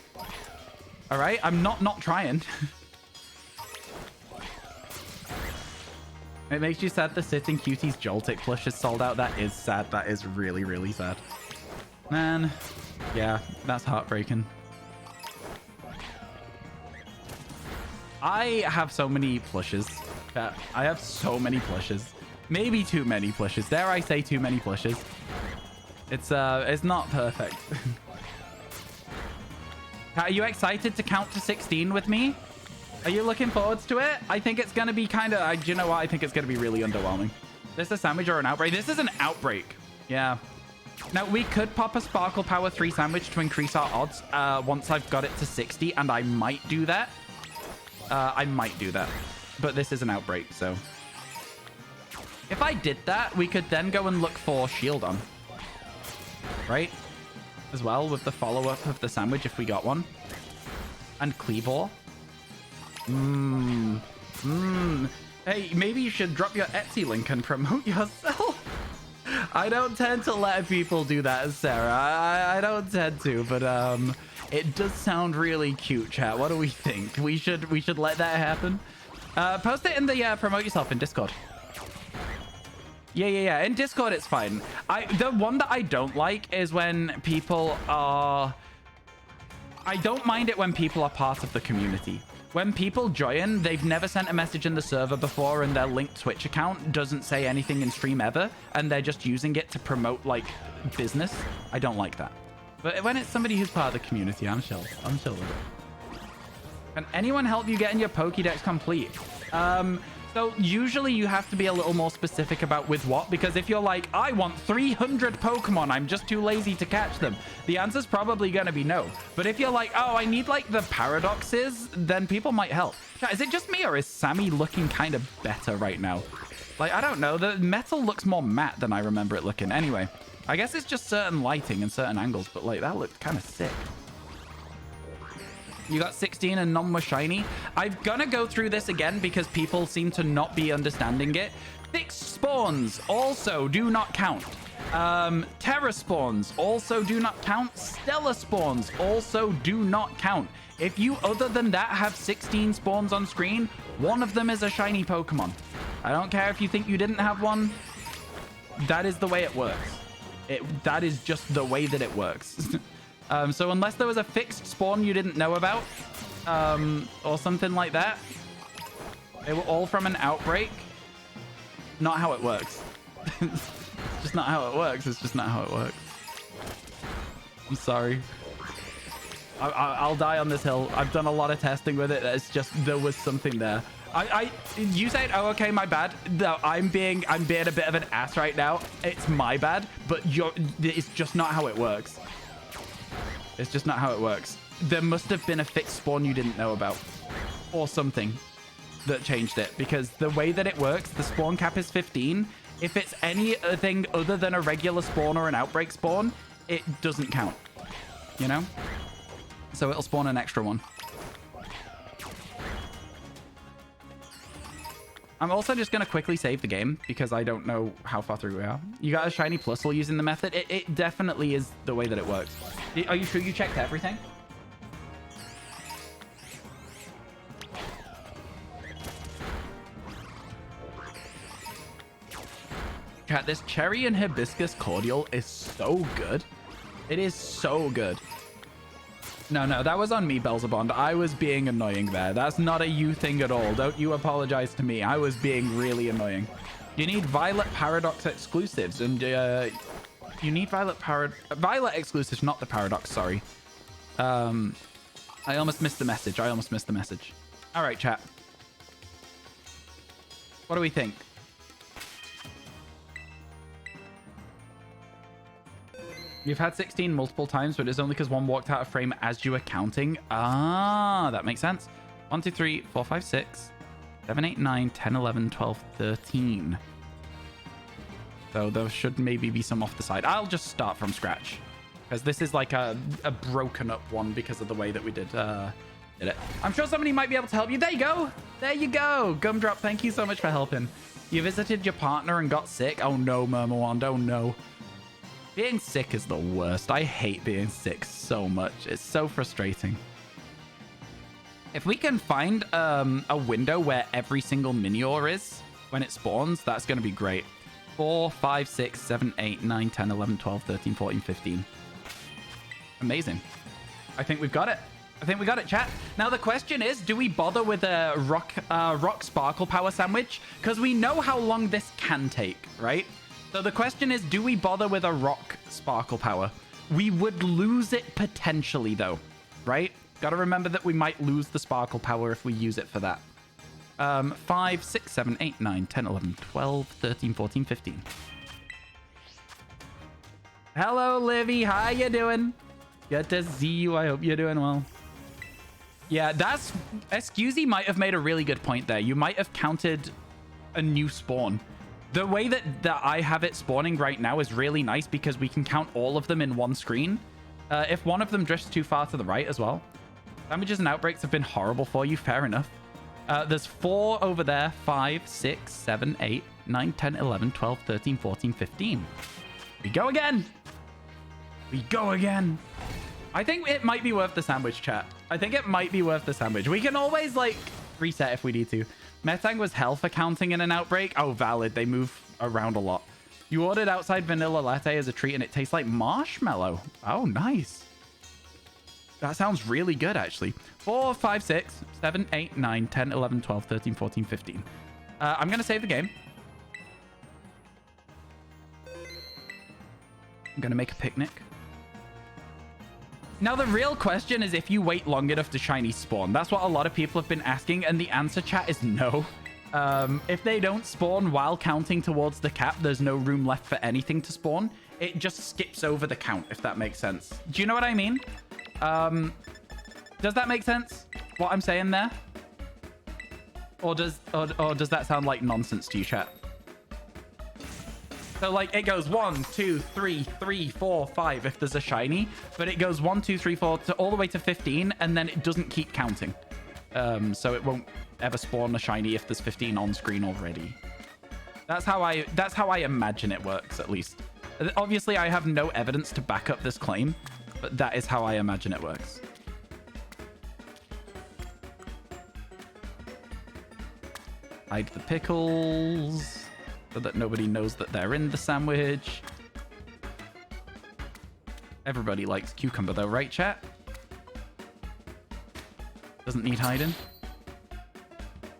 All right, I'm not trying. It makes you sad the Sitting Cuties Joltik plush is sold out. That is sad. That is really sad. Man, yeah, that's heartbreaking. I have so many plushes. I have so many plushes. Maybe too many plushes. Dare I say too many plushes? It's not perfect. Are you excited to count to 16 with me? Are you looking forward to it? I think it's going to be kind of... do you know what? I think it's going to be really underwhelming. Is this a sandwich or an outbreak? This is an outbreak. Yeah. Now, we could pop a Sparkle Power 3 sandwich to increase our odds once I've got it to 60, and I might do that. I might do that. But this is an outbreak, so... If I did that, we could then go and look for Shield on. Right? As well, with the follow-up of the sandwich, if we got one. And Cleavor. Hey, maybe you should drop your Etsy link and promote yourself. I don't tend to let people do that, Sarah. I don't tend to, but it does sound really cute, chat. What do we think? We should let that happen. Post it in the promote yourself in Discord. Yeah. In Discord, it's fine. The one that I don't like is when people are... I don't mind it when people are part of the community. When people join, they've never sent a message in the server before and their linked Twitch account doesn't say anything in stream ever, and they're just using it to promote, like, business. I don't like that. But when it's somebody who's part of the community, I'm chill. I'm chill with it. Can anyone help you getting your Pokédex complete? So usually you have to be a little more specific about with what, because if you're like, I want 300 Pokemon, I'm just too lazy to catch them, the answer's probably going to be no. But if you're like, oh, I need like the paradoxes, then people might help. Is it just me or is Sammy looking kind of better right now? Like, I don't know. The metal looks more matte than I remember it looking. Anyway, I guess it's just certain lighting and certain angles, but like that looked kind of sick. You got 16 and none were shiny. I'm gonna go through this again because people seem to not be understanding it. Fixed spawns also do not count. Terra spawns also do not count. Stellar spawns also do not count. If you, other than that, have 16 spawns on screen, one of them is a shiny Pokemon. I don't care if you think you didn't have one. That is the way it works. That is just the way that it works. So unless there was a fixed spawn you didn't know about, or something like that, they were all from an outbreak. Not how it works. It's just not how it works. It's just not how it works. I'm sorry. I'll die on this hill. I've done a lot of testing with it. It's just, there was something there. You said, oh, okay, my bad. No, I'm being a bit of an ass right now. It's my bad, but it's just not how it works. It's just not how it works. There must have been a fixed spawn you didn't know about or something that changed it, because the way that it works, the spawn cap is 15. If it's anything other than a regular spawn or an outbreak spawn, it doesn't count, you know? So it'll spawn an extra one. I'm also just going to quickly save the game because I don't know how far through we are. You got a shiny plusle using the method. It definitely is the way that it works. Are you sure you checked everything? Chat, this cherry and hibiscus cordial is so good. It is so good. No, that was on me, Belzebond. I was being annoying there. That's not a you thing at all. Don't you apologize to me. I was being really annoying. You need Violet Paradox exclusives, and you need Violet exclusives, not the Paradox, sorry. I almost missed the message. All right, chat. What do we think? You've had 16 multiple times, but it's only because one walked out of frame as you were counting. Ah, that makes sense. 1, 2, 3, 4, 5, 6, 7, 8, 9, 10, 11, 12, 13. So there should maybe be some off the side. I'll just start from scratch because this is like a broken up one because of the way that we did it. I'm sure somebody might be able to help you. There you go. There you go. Gumdrop, thank you so much for helping. You visited your partner and got sick. Oh no, Murmawand. Oh no. Being sick is the worst. I hate being sick so much. It's so frustrating. If we can find a window where every single Minior is when it spawns, that's going to be great. 4, 5, 6, 7, 8, 9, 10, 11, 12, 13, 14, 15. Amazing. I think we've got it. Chat. Now the question is, do we bother with a rock sparkle power sandwich? Because we know how long this can take, right? So the question is, do we bother with a rock sparkle power? We would lose it potentially, though, right? Got to remember that we might lose the sparkle power if we use it for that. 5, 6, 7, 8, 9, 10, 11, 12, 13, 14, 15. Hello, Livy. How you doing? Good to see you. I hope you're doing well. Yeah, Excusey might have made a really good point there. You might have counted a new spawn. The way that I have it spawning right now is really nice because we can count all of them in one screen. If one of them drifts too far to the right as well. Damages and outbreaks have been horrible for you. Fair enough. There's 4 over there. 5, 6, 7, 8, 9, 10, 11, 12, 13, 14, 15. We go again. I think it might be worth the sandwich, chat. I think it might be worth the sandwich. We can always, like, reset if we need to. Metang was hell for counting in an outbreak. Oh, valid. They move around a lot. You ordered outside vanilla latte as a treat and it tastes like marshmallow. Oh, nice. That sounds really good, actually. 4, 5, 6, 7, 8, 9, 10, 11, 12, 13, 14, 15. I'm going to save the game. I'm going to make a picnic. Now, the real question is if you wait long enough to shiny spawn. That's what a lot of people have been asking, and the answer, chat, is no. If they don't spawn while counting towards the cap, there's no room left for anything to spawn. It just skips over the count, if that makes sense. Do you know what I mean? Does that make sense, what I'm saying there? Or does that sound like nonsense to you, chat? So, like, it goes 1, 2, 3, 3, 4, 5 if there's a shiny, but it goes 1, 2, 3, 4 to all the way to 15, and then it doesn't keep counting. So it won't ever spawn a shiny if there's 15 on screen already. That's how I imagine it works, at least. Obviously, I have no evidence to back up this claim, but that is how I imagine it works. Hide the pickles so that nobody knows that they're in the sandwich. Everybody likes cucumber though, right, chat? Doesn't need hiding.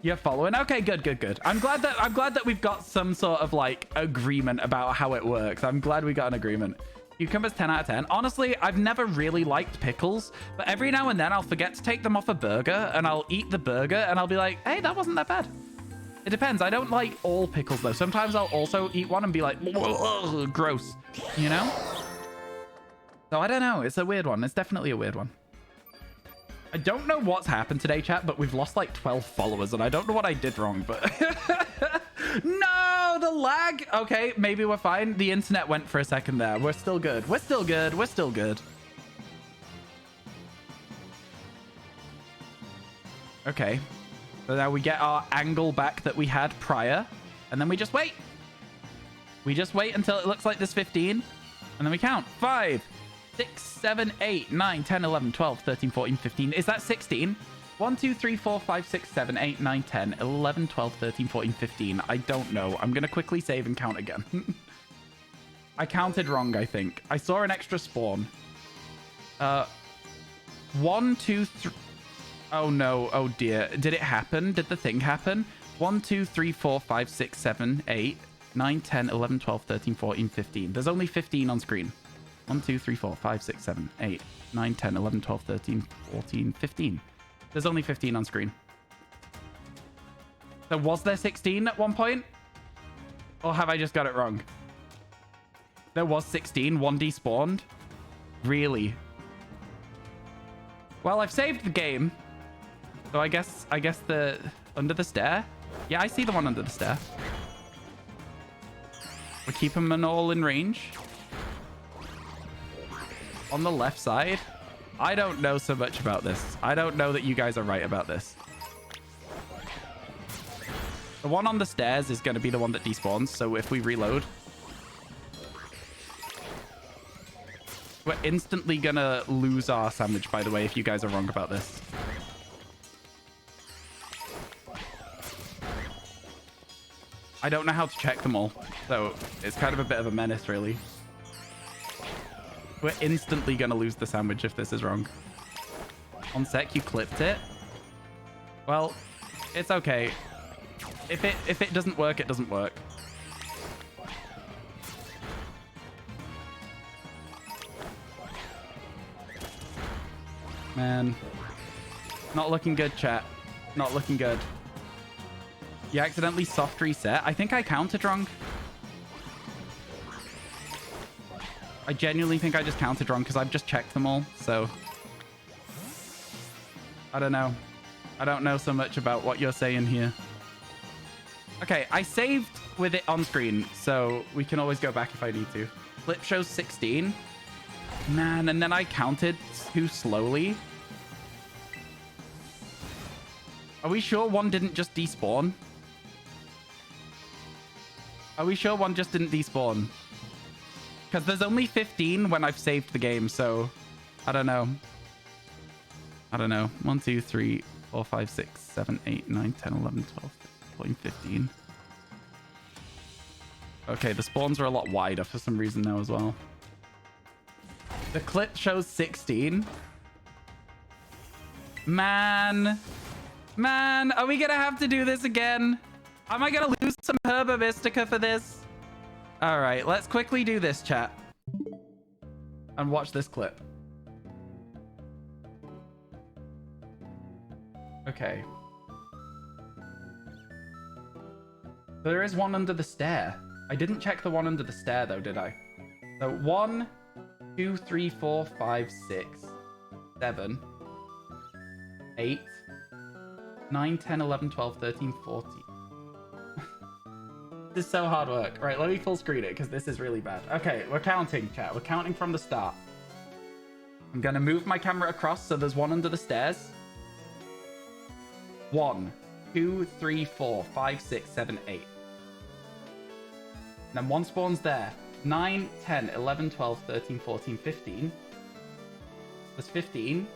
You're following? Okay, good. I'm glad that we've got some sort of like agreement about how it works. I'm glad we got an agreement. Cucumbers 10 out of 10. Honestly, I've never really liked pickles, but every now and then I'll forget to take them off a burger and I'll eat the burger and I'll be like, hey, that wasn't that bad. It depends. I don't like all pickles though. Sometimes I'll also eat one and be like, gross, you know? So I don't know. It's a weird one. It's definitely a weird one. I don't know what's happened today, chat, but we've lost like 12 followers and I don't know what I did wrong, but no, the lag. Okay, maybe we're fine. The internet went for a second there. We're still good. We're still good. We're still good. Okay. So now we get our angle back that we had prior, and then we just wait. We just wait until it looks like there's 15, and then we count. 5, 6, 7, 8, 9, 10, 11, 12, 13, 14, 15. Is that 16? 1, 2, 3, 4, 5, 6, 7, 8, 9, 10, 11, 12, 13, 14, 15. I don't know. I'm going to quickly save and count again. I counted wrong, I think. I saw an extra spawn. 1, 2, 3... Oh no, oh dear. Did it happen? Did the thing happen? 1, 2, 3, 4, 5, 6, 7, 8, 9, 10, 11, 12, 13, 14, 15. There's only 15 on screen. 1, 2, 3, 4, 5, 6, 7, 8, 9, 10, 11, 12, 13, 14, 15. There's only 15 on screen. So was there 16 at one point? Or have I just got it wrong? There was 16. 1 despawned. Really? Well, I've saved the game. So I guess the under the stair. Yeah, I see the one under the stair. We're keeping them all in range. On the left side. I don't know so much about this. I don't know that you guys are right about this. The one on the stairs is going to be the one that despawns. So if we reload, we're instantly going to lose our sandwich, by the way, if you guys are wrong about this. I don't know how to check them all, so it's kind of a bit of a menace, really. We're instantly going to lose the sandwich if this is wrong. On sec, you clipped it. Well, it's okay. If it doesn't work, it doesn't work. Man. Not looking good, chat. Not looking good. You accidentally soft reset. I think I counted wrong. I genuinely think I just counted wrong because I've just checked them all. So I don't know. I don't know so much about what you're saying here. Okay, I saved with it on screen, so we can always go back if I need to. Flip shows 16. Man, and then I counted too slowly. Are we sure one didn't just despawn? Are we sure one just didn't despawn? Because there's only 15 when I've saved the game, so I don't know. I don't know. 1, 2, 3, 4, 5, 6, 7, 8, 9, 10, 11, 12, 13, 14, 15. Okay, the spawns are a lot wider for some reason now as well. The clip shows 16. Man, are we gonna have to do this again? Am I gonna lose some Herba Mystica for this? All right, let's quickly do this, chat. And watch this clip. Okay. There is one under the stair. I didn't check the one under the stair though, did I? So 1, 2, 3, 4, 5, 6, 7, 8, 9, 10, 11, 12, 13, 14. This is so hard work. Right, let me full screen it because this is really bad. Okay, we're counting, chat. We're counting from the start. I'm going to move my camera across so there's one under the stairs. 1, 2, 3, 4, 5, 6, 7, 8. Then one spawns there. 9, 10, 11, 12, 13, 14, 15. There's 15.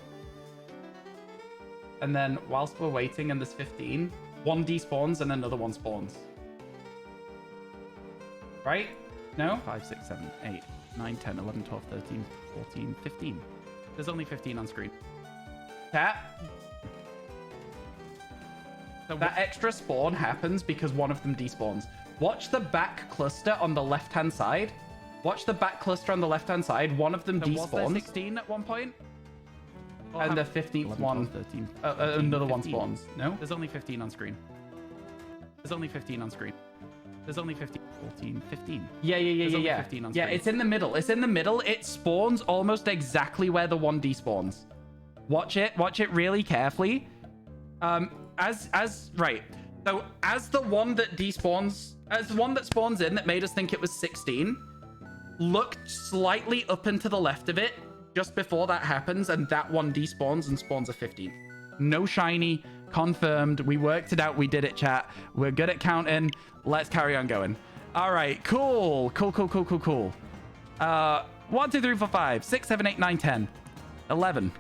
And then whilst we're waiting and there's 15, one despawns and another one spawns. Right? No? 5, 6, 7, 8, 9, 10, 11, 12, 13, 14, 15. There's only 15 on screen. Tap. So that extra spawn happens because one of them despawns. Watch the back cluster on the left-hand side. Watch the back cluster on the left-hand side. One of them despawns. Was there 16 at one point? And the 15th 11, one, 12, 13, 14, another 15. One spawns. No? There's only 15 on screen. There's only 15 on screen. There's only 15, 14, 15. Yeah. 15 on screen. Yeah, it's in the middle. It's in the middle. It spawns almost exactly where the one despawns. Watch it really carefully. Right. So as the one that despawns, as the one that spawns in that made us think it was 16, look slightly up and to the left of it just before that happens, and that one despawns and spawns a 15. No shiny, confirmed. We worked it out. We did it, chat. We're good at counting. Let's carry on going. All right, cool. 1, 2, 3, 4, 5, 6, 7, 8, 9, 10, 11.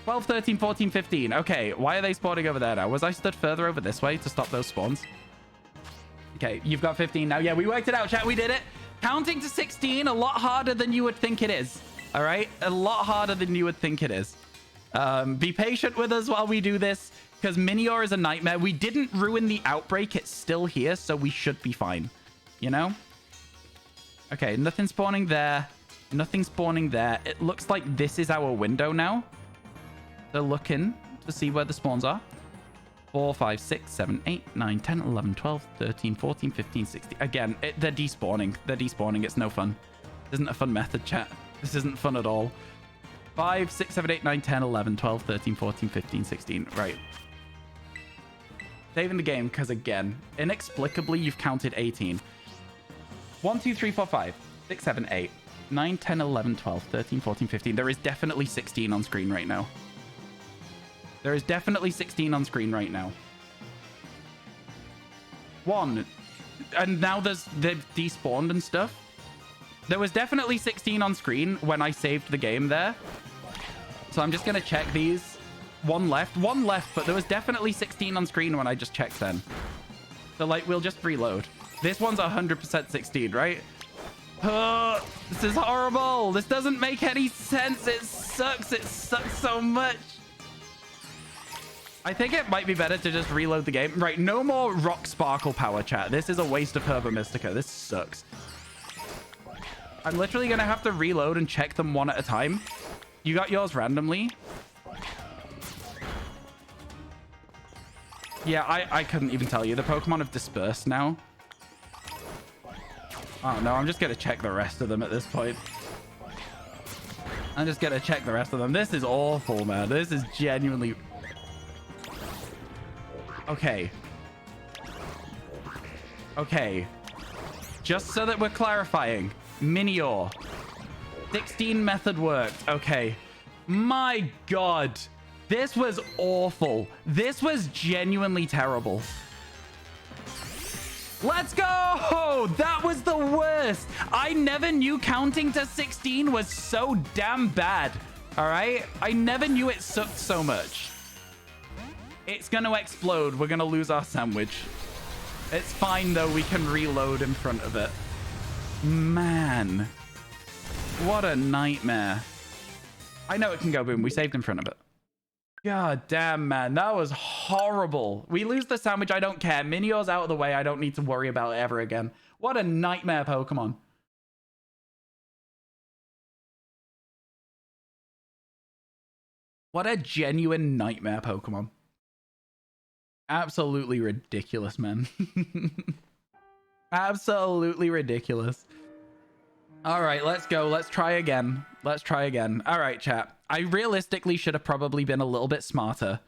12, 13, 14, 15. Okay, why are they spawning over there now? Was I stood further over this way to stop those spawns? Okay, you've got 15 now. Yeah, we worked it out, chat. We did it. Counting to 16, a lot harder than you would think it is. All right? A lot harder than you would think it is. Be patient with us while we do this, because Minior is a nightmare. We didn't ruin the outbreak. It's still here, so we should be fine. You know? Okay, nothing spawning there. Nothing spawning there. It looks like this is our window now. They're looking to see where the spawns are. 4, 5, 6, 7, 8, 9, 10, 11, 12, 13, 14, 15, 16. Again, they're despawning. They're despawning. It's no fun. This isn't a fun method, chat. This isn't fun at all. 5, 6, 7, 8, 9, 10, 11, 12, 13, 14, 15, 16. Right. Saving the game because, again, inexplicably, you've counted 18. 1, 2, 3, 4, 5, 6, 7, 8, 9, 10, 11, 12, 13, 14, 15. There is definitely 16 on screen right now. There is definitely 16 on screen right now. 1. And now they've despawned and stuff. There was definitely 16 on screen when I saved the game there. So I'm just going to check these. One left, but there was definitely 16 on screen when I just checked then. So, like, we'll just reload. This one's 100% 16, right? This is horrible. This doesn't make any sense. It sucks. It sucks so much. I think it might be better to just reload the game. Right, no more rock sparkle power, chat. This is a waste of Herba Mystica. This sucks. I'm literally going to have to reload and check them one at a time. You got yours randomly. Yeah, I couldn't even tell you. The Pokemon have dispersed now. Oh, no, I'm just going to check the rest of them at this point. I'm just going to check the rest of them. This is awful, man. This is genuinely... Okay. Okay. Just so that we're clarifying. Minior. 16 method worked. Okay. My God. This was awful. This was genuinely terrible. Let's go! That was the worst. I never knew counting to 16 was so damn bad. All right? I never knew it sucked so much. It's going to explode. We're going to lose our sandwich. It's fine, though. We can reload in front of it. Man. What a nightmare. I know it can go boom. We saved in front of it. God damn, man. That was horrible. We lose the sandwich. I don't care. Minior's out of the way. I don't need to worry about it ever again. What a nightmare Pokemon. What a genuine nightmare Pokemon. Absolutely ridiculous, man. Absolutely ridiculous. All right, let's go. Let's try again. Let's try again. All right, chat. I realistically should have probably been a little bit smarter.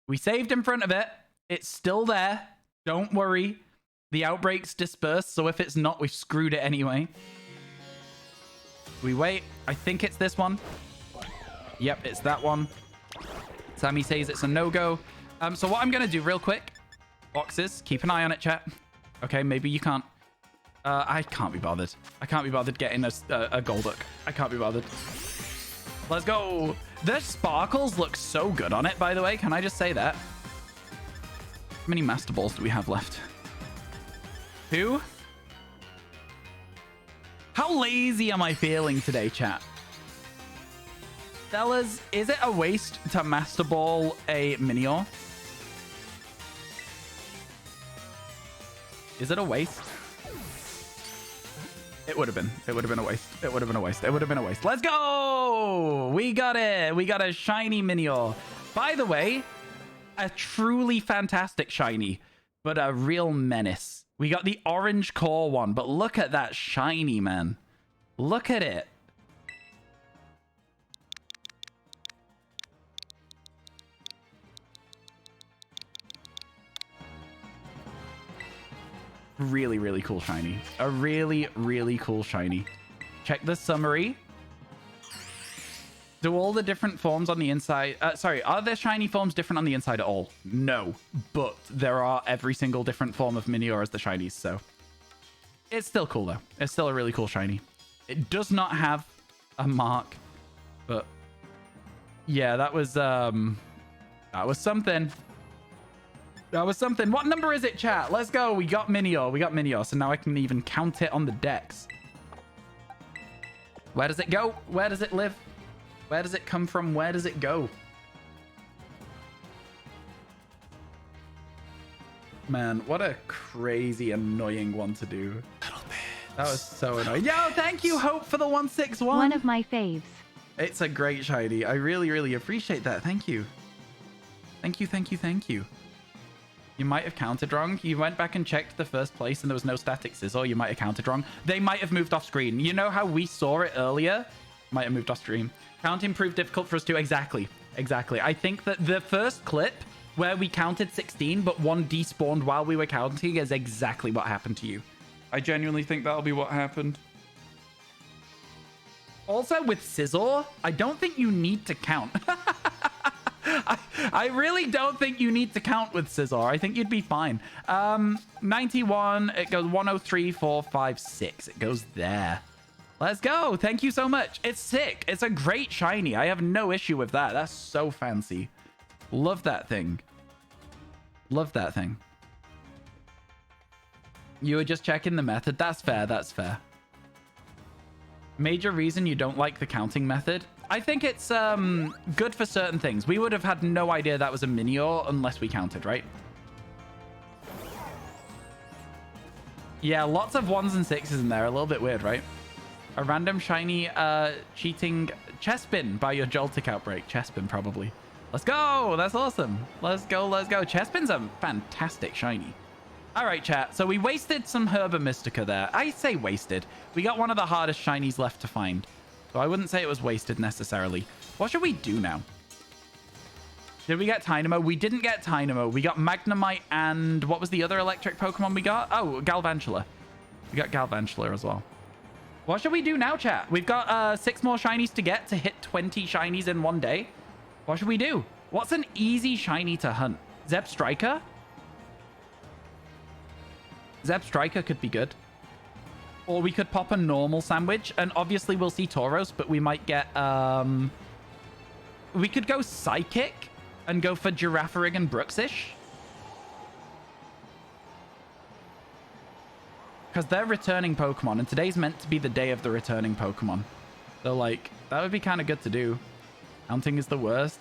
We saved in front of it. It's still there. Don't worry. The outbreak's dispersed, so if it's not, we've screwed it anyway. We wait. I think it's this one. Yep, it's that one. Sammy says it's a no-go. So what I'm going to do real quick. Boxes. Keep an eye on it, chat. Okay, maybe you can't. I can't be bothered. I can't be bothered getting a Golduck. I can't be bothered. Let's go. The sparkles look so good on it, by the way. Can I just say that? How many Master Balls do we have left? 2? How lazy am I feeling today, chat? Fellas, is it a waste to Master Ball a Minior? Is it a waste? It would have been. It would have been a waste. It would have been a waste. It would have been a waste. Let's go! We got it. We got a shiny Minior. By the way, a truly fantastic shiny, but a real menace. We got the orange core one, but look at that shiny, man. Look at it. Really, really cool shiny. A really, really cool shiny. Check the summary. Do all the different forms on the inside... sorry, are there shiny forms different on the inside at all? No. But there are every single different form of Minior as the shinies, so... It's still cool, though. It's still a really cool shiny. It does not have a mark, but... Yeah, that was something. That was something. What number is it, chat? Let's go. We got Minior. We got Minior. So now I can even count it on the decks. Where does it go? Where does it live? Where does it come from? Where does it go? Man, what a crazy, annoying one to do. That was so annoying. Yo, thank you, Hope, for the 161. One of my faves. It's a great shiny. I really, really appreciate that. Thank you. Thank you, thank you, thank you. You might have counted wrong. You went back and checked the first place and there was no static scissor. You might have counted wrong. They might have moved off screen. You know how we saw it earlier? Might have moved off screen. Counting proved difficult for us too. Exactly. Exactly. I think that the first clip where we counted 16, but one despawned while we were counting is exactly what happened to you. I genuinely think that'll be what happened. Also, with Scizor, I don't think you need to count. I really don't think you need to count with Scizor. I think you'd be fine. 91, it goes 103, 4, 5, 6. It goes there. Let's go. Thank you so much. It's sick. It's a great shiny. I have no issue with that. That's so fancy. Love that thing. Love that thing. You were just checking the method. That's fair. That's fair. Major reason you don't like the counting method? I think it's good for certain things. We would have had no idea that was a Minior unless we counted, right? Yeah, lots of 1s and 6s in there. A little bit weird, right? A random shiny cheating Chespin by your Joltik outbreak. Chespin, probably. Let's go! That's awesome. Let's go, let's go. Chespin's a fantastic shiny. All right, chat. So we wasted some Herba Mystica there. I say wasted. We got one of the hardest shinies left to find. So I wouldn't say it was wasted necessarily. What should we do now? Did we get Dynamo? We didn't get Dynamo. We got Magnemite and what was the other electric Pokemon we got? Oh, Galvantula. We got Galvantula as well. What should we do now, chat? We've got 6 more shinies to get to hit 20 shinies in one day. What should we do? What's an easy shiny to hunt? Zeb Striker? Zeb Striker could be good. Or we could pop a normal sandwich. And obviously we'll see Tauros, but we might get we could go Psychic and go for Girafarig and Bruxish. Because they're returning Pokemon, and today's meant to be the day of the returning Pokemon. So, like, that would be kind of good to do. Hunting is the worst.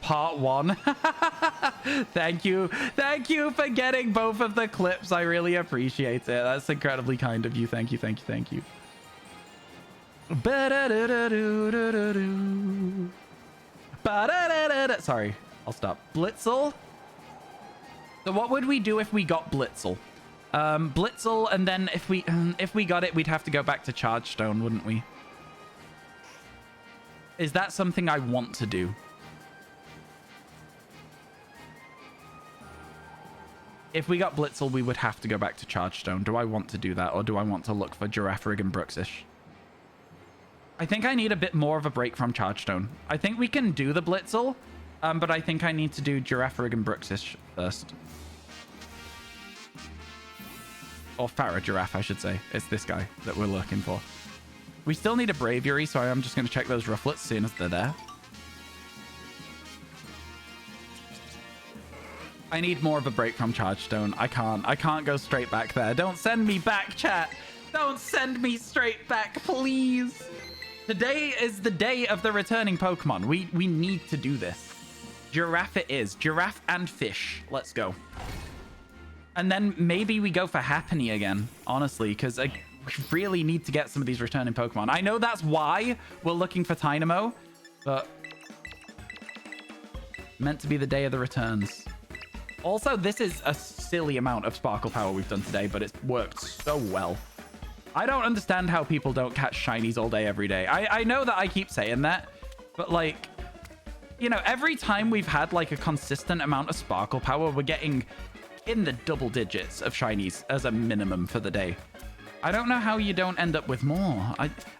Part 1. Thank you. Thank you for getting both of the clips. I really appreciate it. That's incredibly kind of you. Thank you, thank you, thank you. Sorry, I'll stop. Blitzel. So what would we do if we got Blitzel? Blitzel, and then if we got it, we'd have to go back to Charge Stone, wouldn't we? Is that something I want to do? If we got Blitzel, we would have to go back to Charge Stone. Do I want to do that, or do I want to look for Girafarig and Bruxish? I think I need a bit more of a break from Charge Stone. I think we can do the Blitzel, but I think I need to do Girafarig and Bruxish first. Or Faragiraffe, I should say. It's this guy that we're looking for. We still need a Braviary, so I'm just going to check those Rufflets as soon as they're there. I need more of a break from Charge Stone. I can't go straight back there. Don't send me back, chat. Don't send me straight back, please. Today is the day of the returning Pokemon. We need to do this. Giraffe it is. Giraffe and fish. Let's go. And then maybe we go for Happiny again, honestly, because we really need to get some of these returning Pokemon. I know that's why we're looking for Tynamo, but meant to be the day of the returns. Also, this is a silly amount of Sparkle Power we've done today, but it's worked so well. I don't understand how people don't catch shinies all day, every day. I know that I keep saying that, but like, you know, every time we've had like a consistent amount of Sparkle Power, we're getting in the double digits of shinies as a minimum for the day. I don't know how you don't end up with more.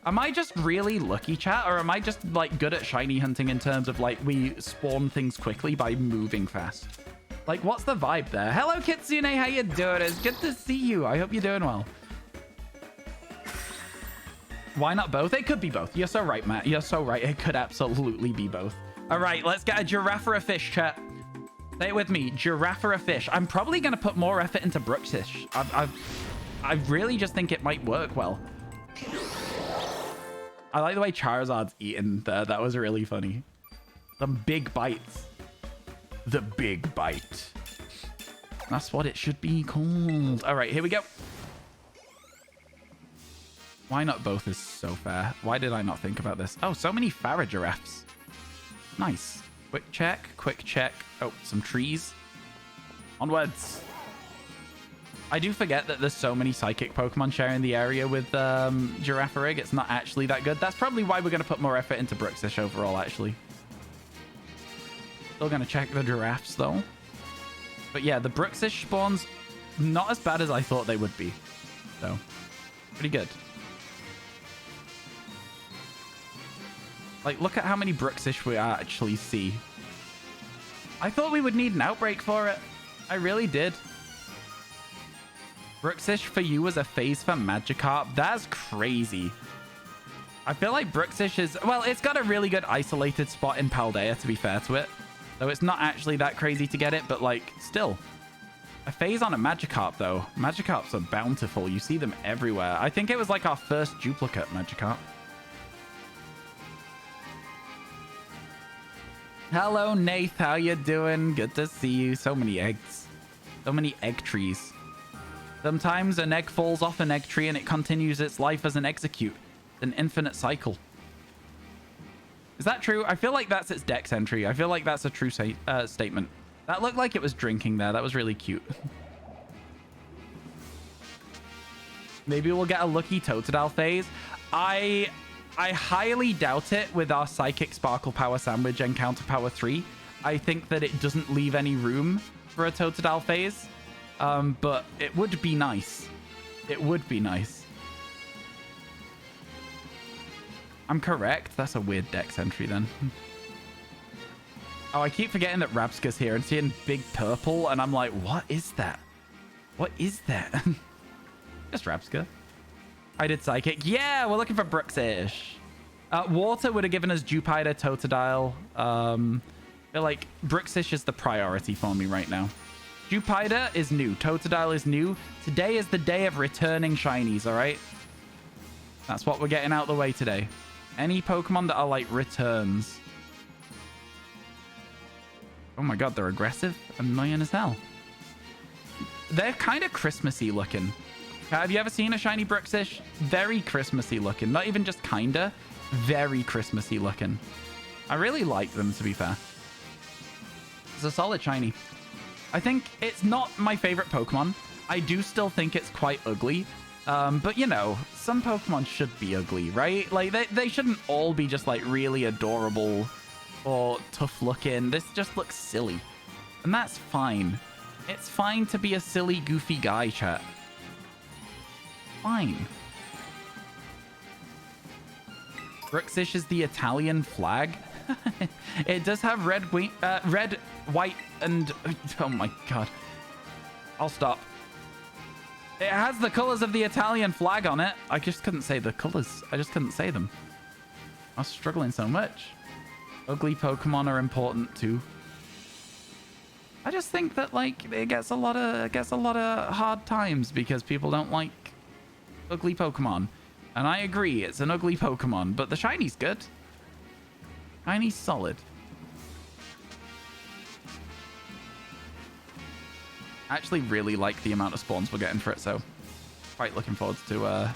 Am I just really lucky, chat? Or am I just like good at shiny hunting in terms of like we spawn things quickly by moving fast? Like, what's the vibe there? Hello, Kitsune. How you doing? It's good to see you. I hope you're doing well. Why not both? It could be both. You're so right, Matt. You're so right. It could absolutely be both. All right, let's get a Giraffe or a fish, chat. Say it with me. Giraffe or a fish. I'm probably going to put more effort into Bruxish. I really just think it might work well. I like the way Charizard's eating there. That was really funny. Some big bites. The big bite. That's what it should be called. All right, here we go. Why not both is so fair. Why did I not think about this? Oh, so many Faragiraffes. Nice. Quick check, quick check. Oh, some trees. Onwards. I do forget that there's so many Psychic Pokemon sharing the area with Girafarig. It's not actually that good. That's probably why we're going to put more effort into Bruxish overall, actually. Still going to check the Giraffes, though. But yeah, the Bruxish spawns, not as bad as I thought they would be. So, pretty good. Like, look at how many Bruxish we actually see. I thought we would need an outbreak for it. I really did. Bruxish for you was a phase for Magikarp. That's crazy. I feel like Bruxish is... Well, it's got a really good isolated spot in Paldea, to be fair to it. So it's not actually that crazy to get it, but, like, still. A phase on a Magikarp, though. Magikarps are bountiful. You see them everywhere. I think it was, like, our first duplicate Magikarp. Hello, Nath. How you doing? Good to see you. So many eggs. So many egg trees. Sometimes an egg falls off an egg tree and it continues its life as an execute. An infinite cycle. Is that true? I feel like that's its dex entry. I feel like that's a true statement. That looked like it was drinking there. That was really cute. Maybe we'll get a lucky Totodile phase. I highly doubt it with our Psychic Sparkle Power Sandwich and Counter Power 3. I think that it doesn't leave any room for a Totodile phase. But it would be nice. It would be nice. I'm correct. That's a weird dex entry then. Oh, I keep forgetting that Rabska's here and seeing big purple. And I'm like, what is that? What is that? Just Rabska. I did Psychic. Yeah, we're looking for Bruxish. Water would have given us Jupiter, Totodile. Feel like Bruxish is the priority for me right now. Jupiter is new. Totodile is new. Today is the day of returning shinies, all right? That's what we're getting out of the way today. Any Pokemon that are like returns. Oh my god, they're aggressive. Annoying as hell. They're kind of Christmassy looking. Have you ever seen a shiny Bruxish? Very Christmassy looking. Not even just kinda. Very Christmassy looking. I really like them, to be fair. It's a solid shiny. I think it's not my favorite Pokemon. I do still think it's quite ugly. But, you know, some Pokemon should be ugly, right? Like, they shouldn't all be just, like, really adorable or tough looking. This just looks silly. And that's fine. It's fine to be a silly, goofy guy, chat. Fine. Bruxish is the Italian flag. It does have red, white, and... Oh my god. I'll stop. It has the colors of the Italian flag on it. I just couldn't say the colors. I just couldn't say them. I was struggling so much. Ugly Pokemon are important too. I just think that like it gets a lot of hard times because people don't like ugly Pokemon. And I agree, it's an ugly Pokemon, but the shiny's good. Shiny's solid. I actually really like the amount of spawns we're getting for it, so quite looking forward to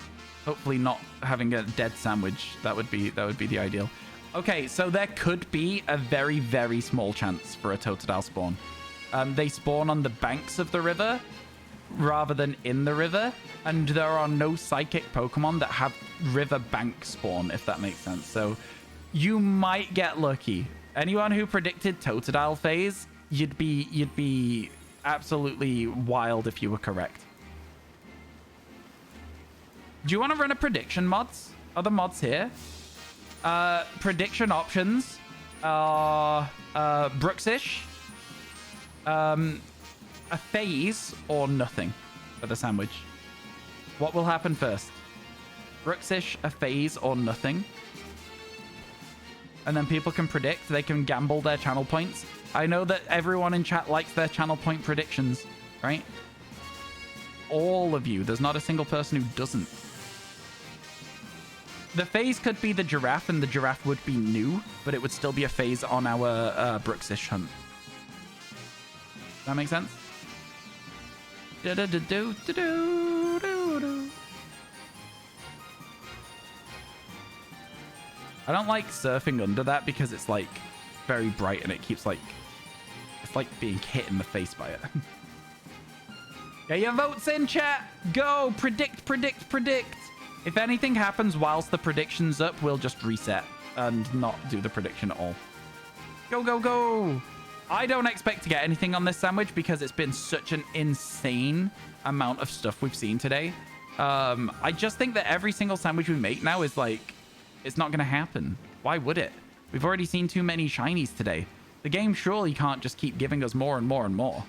hopefully not having a dead sandwich. That would be the ideal. Okay, so there could be a very, very small chance for a Totodile spawn. They spawn on the banks of the river rather than in the river, and there are no psychic Pokemon that have river bank spawn, if that makes sense. So you might get lucky. Anyone who predicted Totodile phase, you'd be absolutely wild if you were correct. Do you want to run a prediction mods? Are the mods here? Prediction options are Bruxish, a phase, or nothing for the sandwich. What will happen first? Bruxish, a phase, or nothing? And then people can predict. They can gamble their channel points. I know that everyone in chat likes their channel point predictions, right? All of you. There's not a single person who doesn't. The phase could be the giraffe, and the giraffe would be new, but it would still be a phase on our Bruxish hunt. Does that make sense? I don't like surfing under that because it's like very bright and it keeps like... It's like being hit in the face by it. Get your votes in, chat! Go! Predict, predict, predict! If anything happens whilst the prediction's up, we'll just reset and not do the prediction at all. Go, go, go! I don't expect to get anything on this sandwich because it's been such an insane amount of stuff we've seen today. I just think that every single sandwich we make now is like, it's not going to happen. Why would it? We've already seen too many shinies today. The game surely can't just keep giving us more and more and more.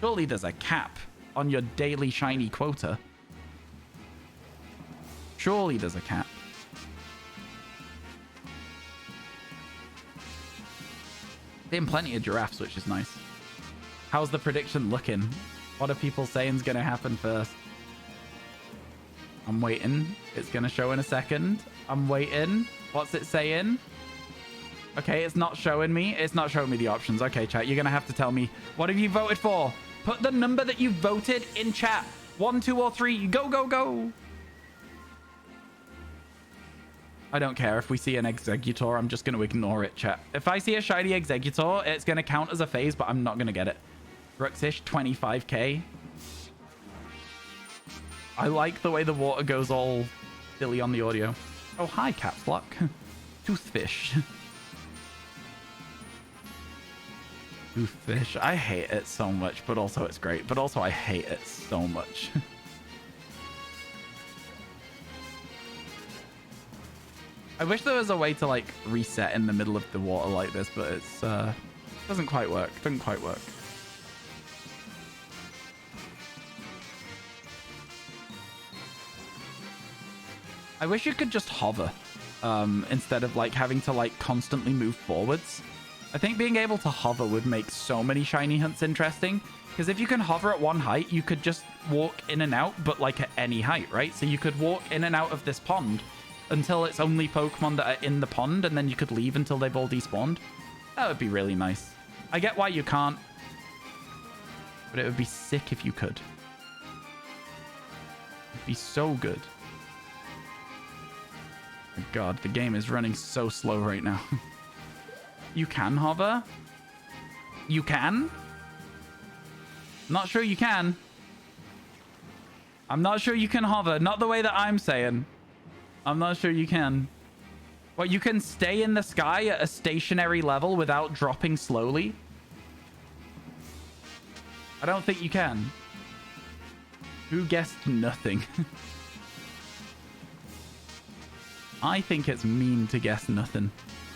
Surely there's a cap on your daily shiny quota. Surely there's a cap. Seeing plenty of giraffes, which is nice. How's the prediction looking? What are people saying is going to happen first? I'm waiting. It's going to show in a second. I'm waiting. What's it saying? Okay, it's not showing me. It's not showing me the options. Okay, chat, you're going to have to tell me. What have you voted for? Put the number that you voted in chat. 1, 2, or 3. Go, go, go. I don't care. If we see an Executor, I'm just going to ignore it, chat. If I see a shiny Executor, it's going to count as a phase, but I'm not going to get it. Bruxish, 25k. I like the way the water goes all silly on the audio. Oh, hi, Caps Lock. Toothfish. Toothfish. I hate it so much, but also it's great. But also I hate it so much. I wish there was a way to like reset in the middle of the water like this, but it's doesn't quite work. Doesn't quite work. I wish you could just hover. instead of like having to like constantly move forwards. I think being able to hover would make so many shiny hunts interesting, because if you can hover at one height, you could just walk in and out, but like at any height, right? So you could walk in and out of this pond until it's only Pokemon that are in the pond, and then you could leave until they've all despawned. That would be really nice. I get why you can't, but it would be sick if you could. It'd be so good. Oh God, the game is running so slow right now. You can hover? You can? Not sure you can. I'm not sure you can hover. Not the way that I'm saying. I'm not sure you can. But you can stay in the sky at a stationary level without dropping slowly? I don't think you can. Who guessed nothing? I think it's mean to guess nothing.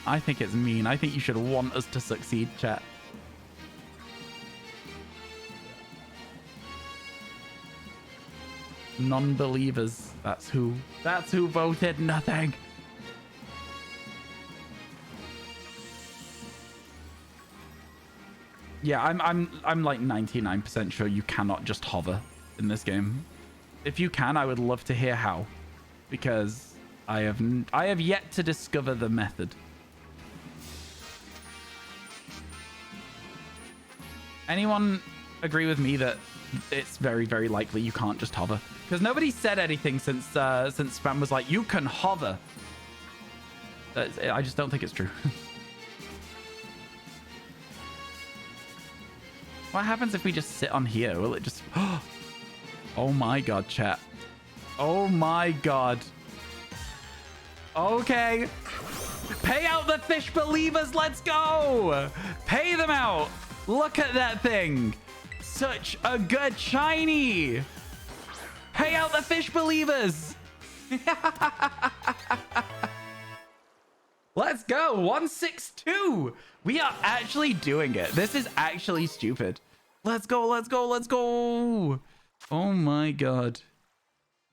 I think it's mean. I think you should want us to succeed, chat. Non-believers. That's who voted nothing. Yeah, I'm like 99% sure you cannot just hover in this game. If you can, I would love to hear how, because I have yet to discover the method. Anyone agree with me that it's very, very likely you can't just hover? Because nobody said anything since Spam was like, you can hover. I just don't think it's true. What happens if we just sit on here? Will it just... Oh my God, chat. Oh my God. Okay. Pay out the fish believers. Let's go. Pay them out. Look at that thing. Such a good shiny. Pay out the fish believers. Let's go. 162. We are actually doing it. This is actually stupid. Let's go. Let's go. Let's go. Oh my God.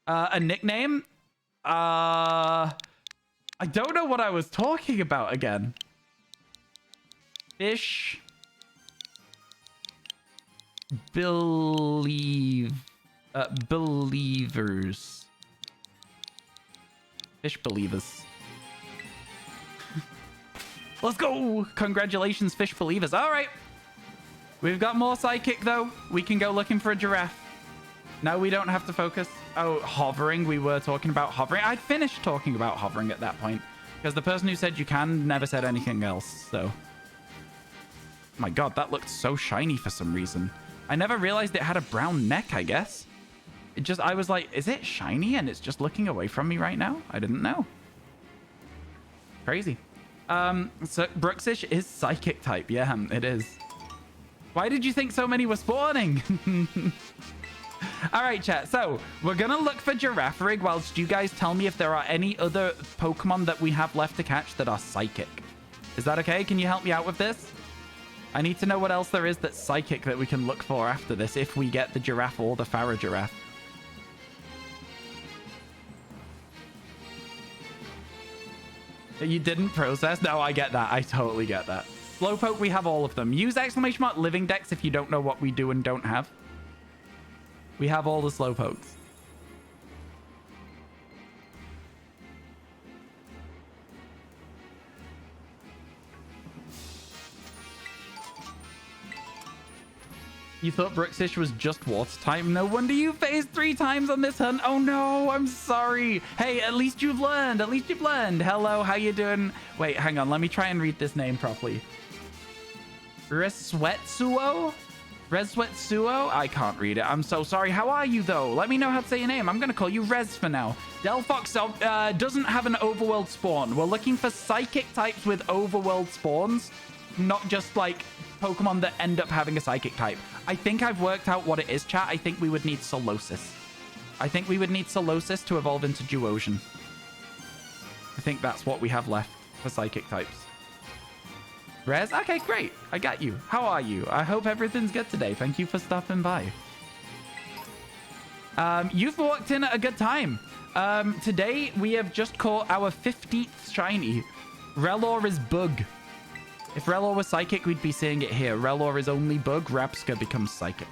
A nickname? I don't know what I was talking about again. Fish believers. Fish believers. Let's go. Congratulations, fish believers. All right. We've got more psychic, though. We can go looking for a giraffe. No, we don't have to focus. Oh, hovering. We were talking about hovering. I'd finished talking about hovering at that point, because the person who said you can never said anything else. So, oh my God, that looked so shiny for some reason. I never realized it had a brown neck, I guess. I was like, is it shiny? And it's just looking away from me right now? I didn't know. Crazy. So Brooksish is psychic type. Yeah, it is. Why did you think so many were spawning? All right, chat. So we're going to look for Giraffe Rig whilst you guys tell me if there are any other Pokemon that we have left to catch that are psychic. Is that okay? Can you help me out with this? I need to know what else there is that's psychic that we can look for after this if we get the giraffe or the Pharaoh giraffe. You didn't process? No, I get that. I totally get that. Slowpoke, we have all of them. Use exclamation mark living dex if you don't know what we do and don't have. We have all the Slowpokes. You thought Brooksish was just water type? No wonder you phased 3 times on this hunt. Oh no, I'm sorry. Hey, at least you've learned. At least you've learned. Hello, how you doing? Wait, hang on. Let me try and read this name properly. Reswetsuo? Reswetsuo? I can't read it. I'm so sorry. How are you, though? Let me know how to say your name. I'm going to call you Rez for now. Delphox doesn't have an overworld spawn. We're looking for psychic types with overworld spawns, not just like Pokemon that end up having a psychic type. I think I've worked out what it is, chat. I think we would need Solosis. I think we would need Solosis to evolve into Duosion. I think that's what we have left for psychic types. Rez? Okay, great. I got you. How are you? I hope everything's good today. Thank you for stopping by. You've walked in at a good time. Today we have just caught our 15th shiny. Relor is bug. If Relor was psychic, we'd be seeing it here. Relor is only bug. Rapska becomes psychic.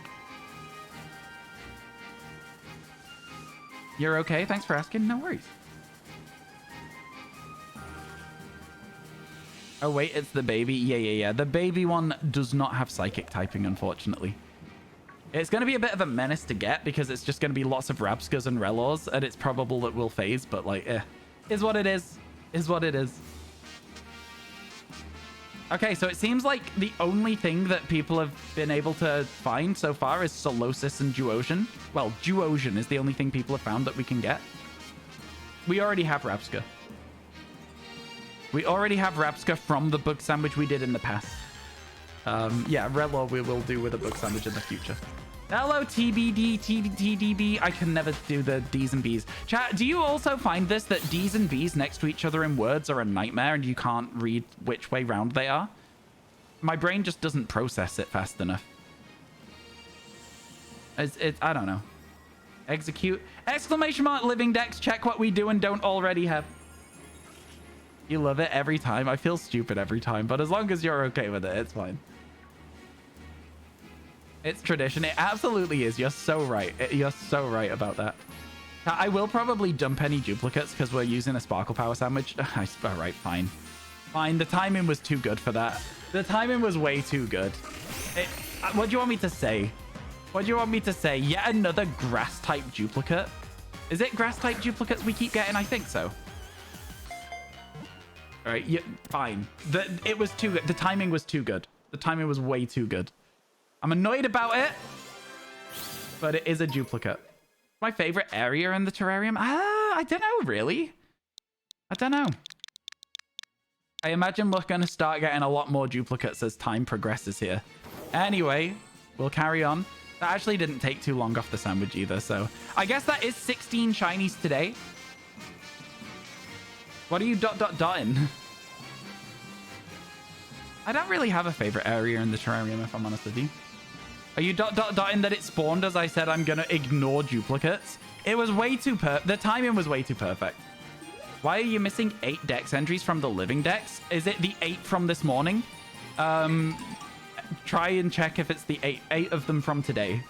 You're okay? Thanks for asking. No worries. Oh, wait, it's the baby. Yeah. The baby one does not have psychic typing, unfortunately. It's going to be a bit of a menace to get because it's just going to be lots of Rapskas and Relors, and it's probable it will phase, but like, is what it is. Is what it is. Okay, so it seems like the only thing that people have been able to find so far is Solosis and Duosion. Well, Duosion is the only thing people have found that we can get. We already have Rapska. We already have Rapska from the bug sandwich we did in the past. Yeah, Relor we will do with a bug sandwich in the future. Hello, TBD, TDB. I can never do the D's and B's. Chat, do you also find this, that D's and B's next to each other in words are a nightmare and you can't read which way round they are? My brain just doesn't process it fast enough. I don't know. Execute. Exclamation mark living decks. Check what we do and don't already have. You love it every time. I feel stupid every time, but as long as you're okay with it, it's fine. It's tradition. It absolutely is. You're so right. You're so right about that. I will probably dump any duplicates because we're using a Sparkle Power Sandwich. All right, fine. Fine. The timing was too good for that. The timing was way too good. What do you want me to say? What do you want me to say? Yet another grass-type duplicate? Is it grass-type duplicates we keep getting? I think so. All right, yeah, fine. It was too good. The timing was too good. The timing was way too good. I'm annoyed about it, but it is a duplicate. My favorite area in the terrarium? I don't know, really. I don't know. I imagine we're going to start getting a lot more duplicates as time progresses here. Anyway, we'll carry on. That actually didn't take too long off the sandwich either, so I guess that is 16 shinies today. What are you dotting? I don't really have a favorite area in the terrarium, if I'm honest with you. Are you dotting that it spawned as I said I'm going to ignore duplicates? It was way too the timing was way too perfect. Why are you missing 8 dex entries from the living decks? Is it the 8 from this morning? Try and check if it's the 8 of them from today.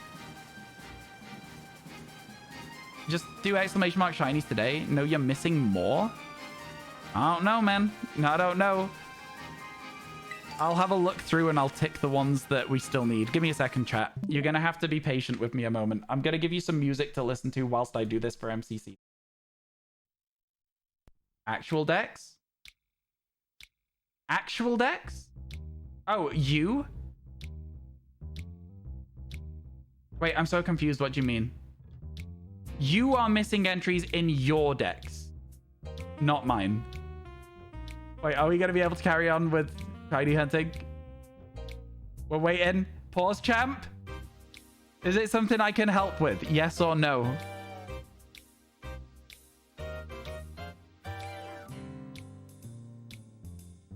Just do exclamation mark shinies today. No, you're missing more? I don't know, man. I don't know. I'll have a look through and I'll tick the ones that we still need. Give me a second, chat. You're going to have to be patient with me a moment. I'm going to give you some music to listen to whilst I do this for MCC. Actual decks? Actual decks? Oh, you? Wait, I'm so confused. What do you mean? You are missing entries in your decks, not mine. Wait, are we going to be able to carry on with shiny hunting? We're waiting. Pause, champ. Is it something I can help with? Yes or no?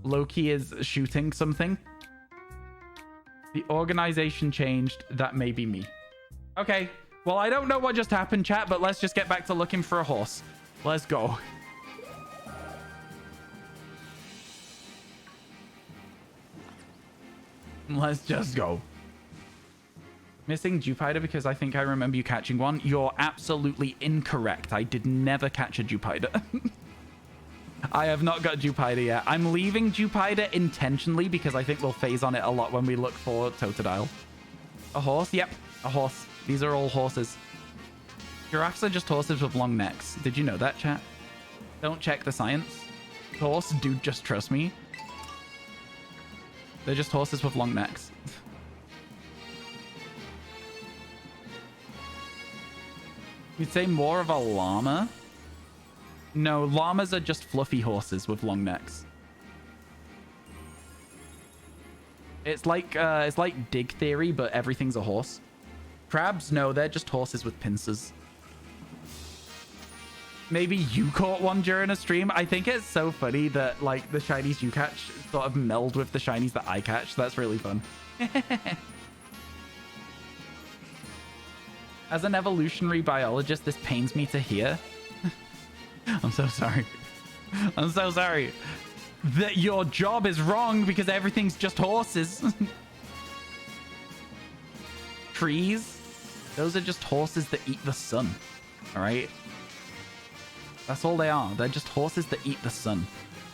Loki is shooting something. The organization changed. That may be me. Okay. Well, I don't know what just happened, chat, but let's just get back to looking for a horse. Let's go. Let's just go. Missing Jupiter because I think I remember you catching one. You're absolutely incorrect. I did never catch a Jupiter. I have not got Jupiter yet. I'm leaving Jupiter intentionally because I think we'll phase on it a lot when we look for Totodile. A horse? Yep, a horse. These are all horses. Giraffes are just horses with long necks. Did you know that, chat? Don't check the science. Horse, dude, just trust me. They're just horses with long necks. You'd say more of a llama? No, llamas are just fluffy horses with long necks. It's like Dig Theory, but everything's a horse. Crabs? No, they're just horses with pincers. Maybe you caught one during a stream. I think it's so funny that like the shinies you catch sort of meld with the shinies that I catch. That's really fun. As an evolutionary biologist, this pains me to hear. I'm so sorry. I'm so sorry. That your job is wrong because everything's just horses. Trees, those are just horses that eat the sun. All right? That's all they are. They're just horses that eat the sun.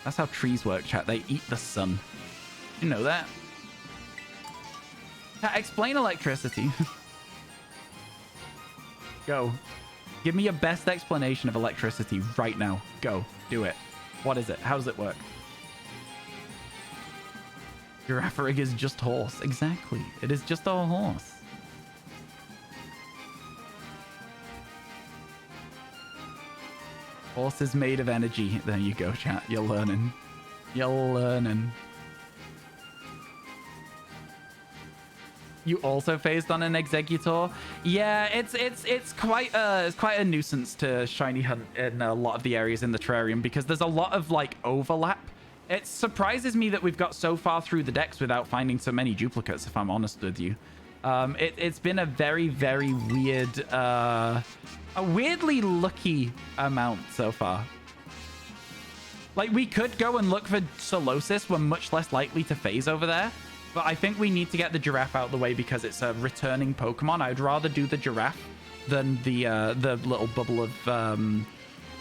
That's how trees work, chat. They eat the sun. You know that? Chat, explain electricity. Go. Give me your best explanation of electricity right now. Go. Do it. What is it? How does it work? Giraffe rig is just horse. Exactly. It is just a horse. Horse is made of energy. There you go, chat. You're learning. You're learning. You also phased on an executor. Yeah, it's quite a nuisance to shiny hunt in a lot of the areas in the terrarium because there's a lot of like overlap. It surprises me that we've got so far through the decks without finding so many duplicates, if I'm honest with you. It's been a very, very weird, a weirdly lucky amount so far. Like, we could go and look for Solosis. We're much less likely to phase over there. But I think we need to get the giraffe out of the way because it's a returning Pokemon. I'd rather do the giraffe than the little bubble of...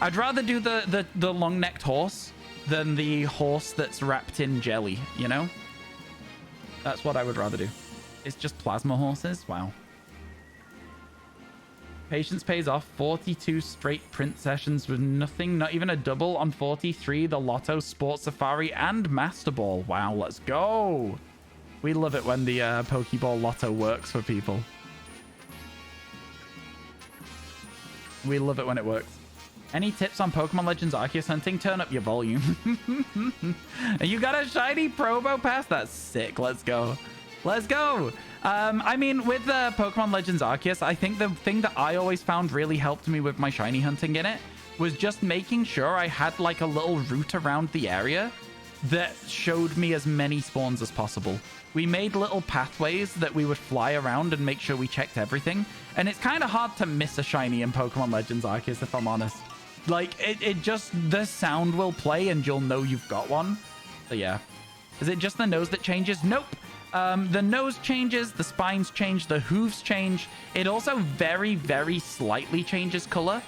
I'd rather do the long-necked horse than the horse that's wrapped in jelly, you know? That's what I would rather do. It's just plasma horses? Wow. Patience pays off. 42 straight print sessions with nothing, not even a double on 43. The Lotto, Sports Safari, and Master Ball. Wow, let's go. We love it when the Pokeball Lotto works for people. We love it when it works. Any tips on Pokemon Legends Arceus hunting? Turn up your volume. You got a shiny Probo Pass? That's sick. Let's go. Let's go. I mean, with the Pokemon Legends Arceus, I think the thing that I always found really helped me with my shiny hunting in it was just making sure I had like a little route around the area that showed me as many spawns as possible. We made little pathways that we would fly around and make sure we checked everything. And it's kind of hard to miss a shiny in Pokemon Legends Arceus, if I'm honest. Like, it just, the sound will play and you'll know you've got one. So yeah. Is it just the nose that changes? Nope. The nose changes, the spines change, the hooves change. It also very, very slightly changes color.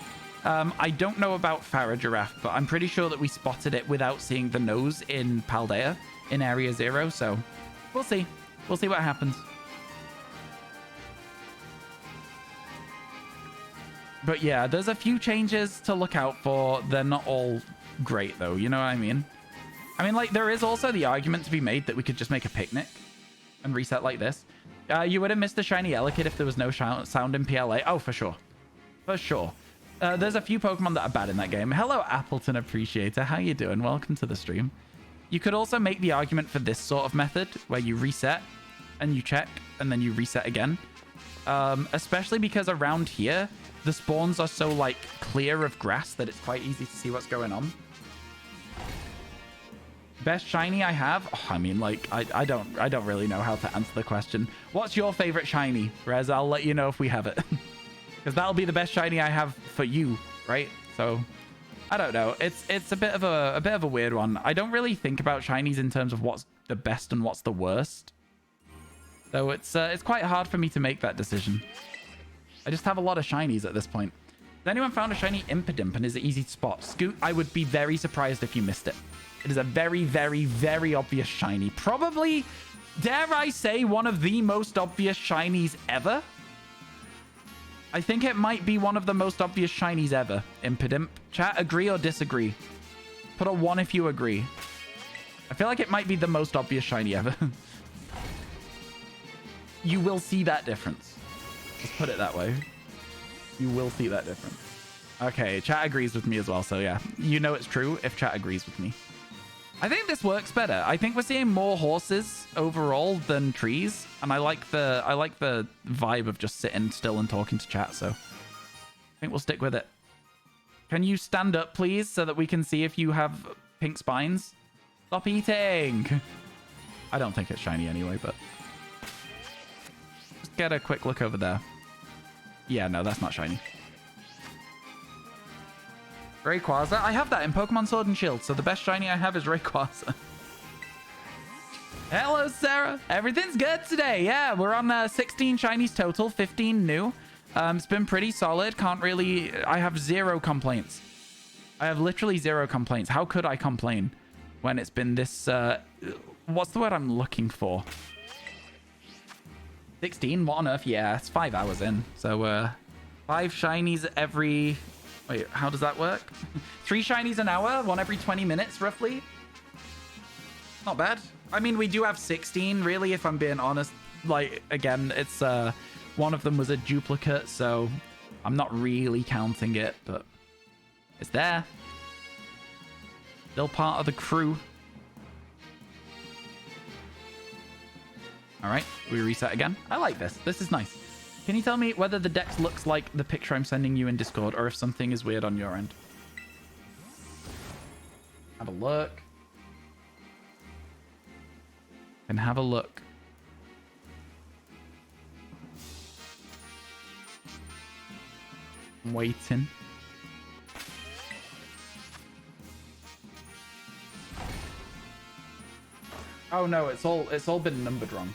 I don't know about Farigiraffe, but I'm pretty sure that we spotted it without seeing the nose in Paldea in Area 0, so we'll see. We'll see what happens. But yeah, there's a few changes to look out for. They're not all great, though. You know what I mean? I mean, like, there is also the argument to be made that we could just make a picnic and reset like this. You would have missed the shiny Elekid if there was no sound in PLA. Oh, for sure. For sure. There's a few Pokemon that are bad in that game. Hello, Appleton Appreciator. How you doing? Welcome to the stream. You could also make the argument for this sort of method where you reset and you check and then you reset again. Especially because around here, the spawns are so like clear of grass that it's quite easy to see what's going on. Best shiny I have? Oh, I mean, like, I don't really know how to answer the question. What's your favorite shiny? Rez, I'll let you know if we have it. Because that'll be the best shiny I have for you, right? So, I don't know. It's a bit of a weird one. I don't really think about shinies in terms of what's the best and what's the worst. So it's quite hard for me to make that decision. I just have a lot of shinies at this point. Has anyone found a shiny Impidimp and is it easy to spot? Scoot, I would be very surprised if you missed it. It is a very, very, very obvious shiny. Probably, dare I say, one of the most obvious shinies ever. I think it might be one of the most obvious shinies ever. Impidimp. Chat, agree or disagree? Put a 1 if you agree. I feel like it might be the most obvious shiny ever. You will see that difference. Let's put it that way. You will see that difference. Okay, chat agrees with me as well. So yeah, you know it's true if chat agrees with me. I think this works better. I think we're seeing more horses overall than trees, and I like the vibe of just sitting still and talking to chat. So I think we'll stick with it. Can you stand up, please, so that we can see if you have pink spines? Stop eating. I don't think it's shiny anyway, but just get a quick look over there. Yeah, no, that's not shiny. Rayquaza. I have that in Pokemon Sword and Shield, so the best shiny I have is Rayquaza. Hello, Sarah. Everything's good today. Yeah, we're on 16 shinies total, 15 new. It's been pretty solid. Can't really... I have zero complaints. I have literally zero complaints. How could I complain when it's been this... what's the word I'm looking for? 16? What on earth? Yeah, it's 5 hours in. So, 5 shinies every... Wait, how does that work? 3 shinies an hour, 1 every 20 minutes, roughly. Not bad. I mean, we do have 16, really, if I'm being honest. Like, again, it's... one of them was a duplicate, so I'm not really counting it, but it's there. Still part of the crew. All right, we reset again. I like this. This is nice. Can you tell me whether the dex looks like the picture I'm sending you in Discord or if something is weird on your end? Have a look. And have a look. I'm waiting. Oh no, it's all been numbered wrong.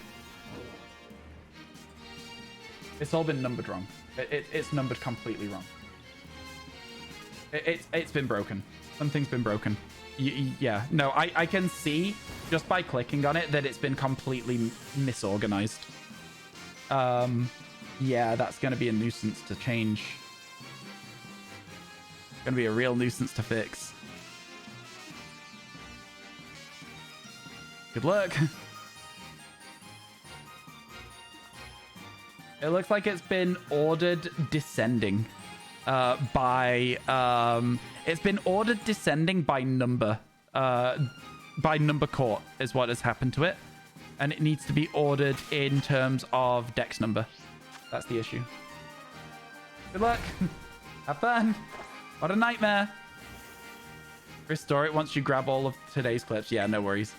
It's all been numbered wrong. It's numbered completely wrong. It's been broken. Something's been broken. Yeah, no, I can see just by clicking on it that it's been completely misorganized. Yeah, that's going to be a nuisance to change. It's going to be a real nuisance to fix. Good luck. It looks like it's been ordered descending by number. By number court is what has happened to it. And it needs to be ordered in terms of dex number. That's the issue. Good luck. Have fun. What a nightmare. Restore it once you grab all of today's clips. Yeah, no worries.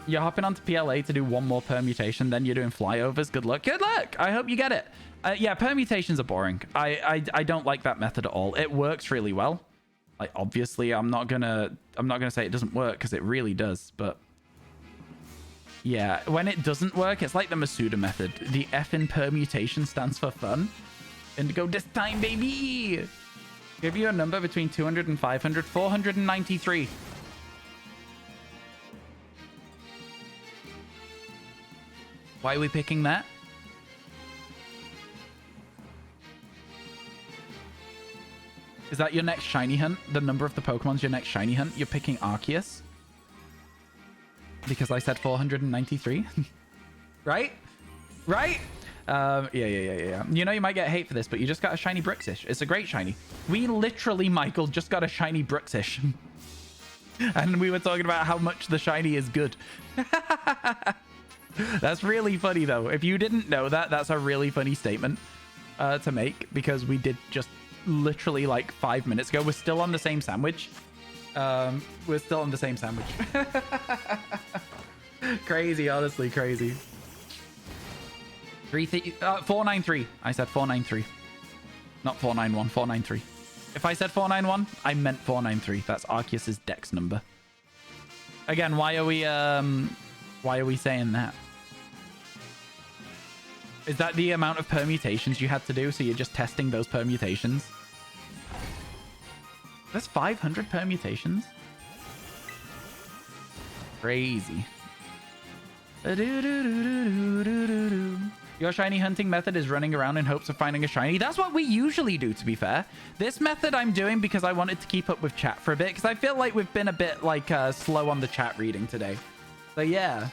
You're hopping onto PLA to do one more permutation, then you're doing flyovers. Good luck. Good luck. I hope you get it. Yeah, permutations are boring. I don't like that method at all. It works really well. Like, obviously, I'm not gonna say it doesn't work because it really does. But yeah, when it doesn't work, it's like the Masuda method. The F in permutation stands for fun. Indigo this time, baby. Give you a number between 200 and 500. 493. Why are we picking that? Is that your next shiny hunt? The number of the Pokemon's your next shiny hunt? You're picking Arceus? Because I said 493? Right? Right? Yeah. You know, you might get hate for this, but you just got a shiny Brixish. It's a great shiny. We literally, Michael, just got a shiny Brixish. And we were talking about how much the shiny is good. That's really funny, though. If you didn't know that, that's a really funny statement to make, because we did just literally like 5 minutes ago. We're still on the same sandwich. We're still on the same sandwich. Crazy, honestly, crazy. 493. I said 493. Not 491, 493. If I said 491, I meant 493. That's Arceus's dex number. Again, why are we saying that? Is that the amount of permutations you had to do? So you're just testing those permutations? There's 500 permutations? Crazy. Your shiny hunting method is running around in hopes of finding a shiny. That's what we usually do, to be fair. This method I'm doing because I wanted to keep up with chat for a bit, because I feel like we've been a bit like slow on the chat reading today. So yeah.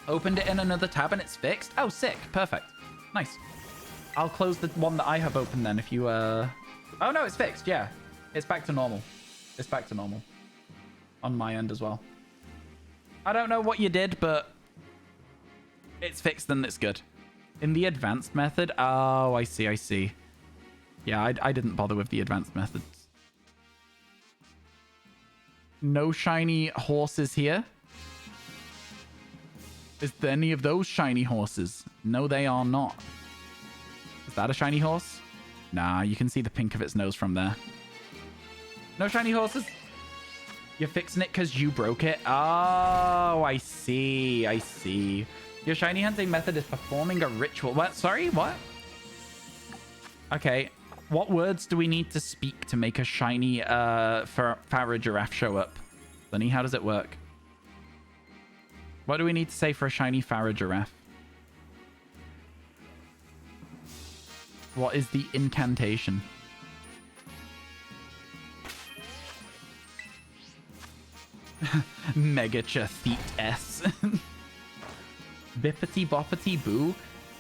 Opened it in another tab and it's fixed. Oh, sick. Perfect. Nice. I'll close the one that I have open then if you... Oh, no, it's fixed. Yeah. It's back to normal. It's back to normal. On my end as well. I don't know what you did, but... it's fixed and it's good. In the advanced method? Oh, I see, I see. Yeah, I didn't bother with the advanced methods. No shiny horses here. Is there any of those shiny horses? No, they are not. Is that a shiny horse? Nah, you can see the pink of its nose from there. No shiny horses. You're fixing it because you broke it. Oh, I see. I see. Your shiny hunting method is performing a ritual. What? Sorry, what? Okay. What words do we need to speak to make a shiny Farah giraffe show up? Sunny, how does it work? What do we need to say for a shiny Farah giraffe? What is the incantation? Mega Theet S. Bippity boppity boo.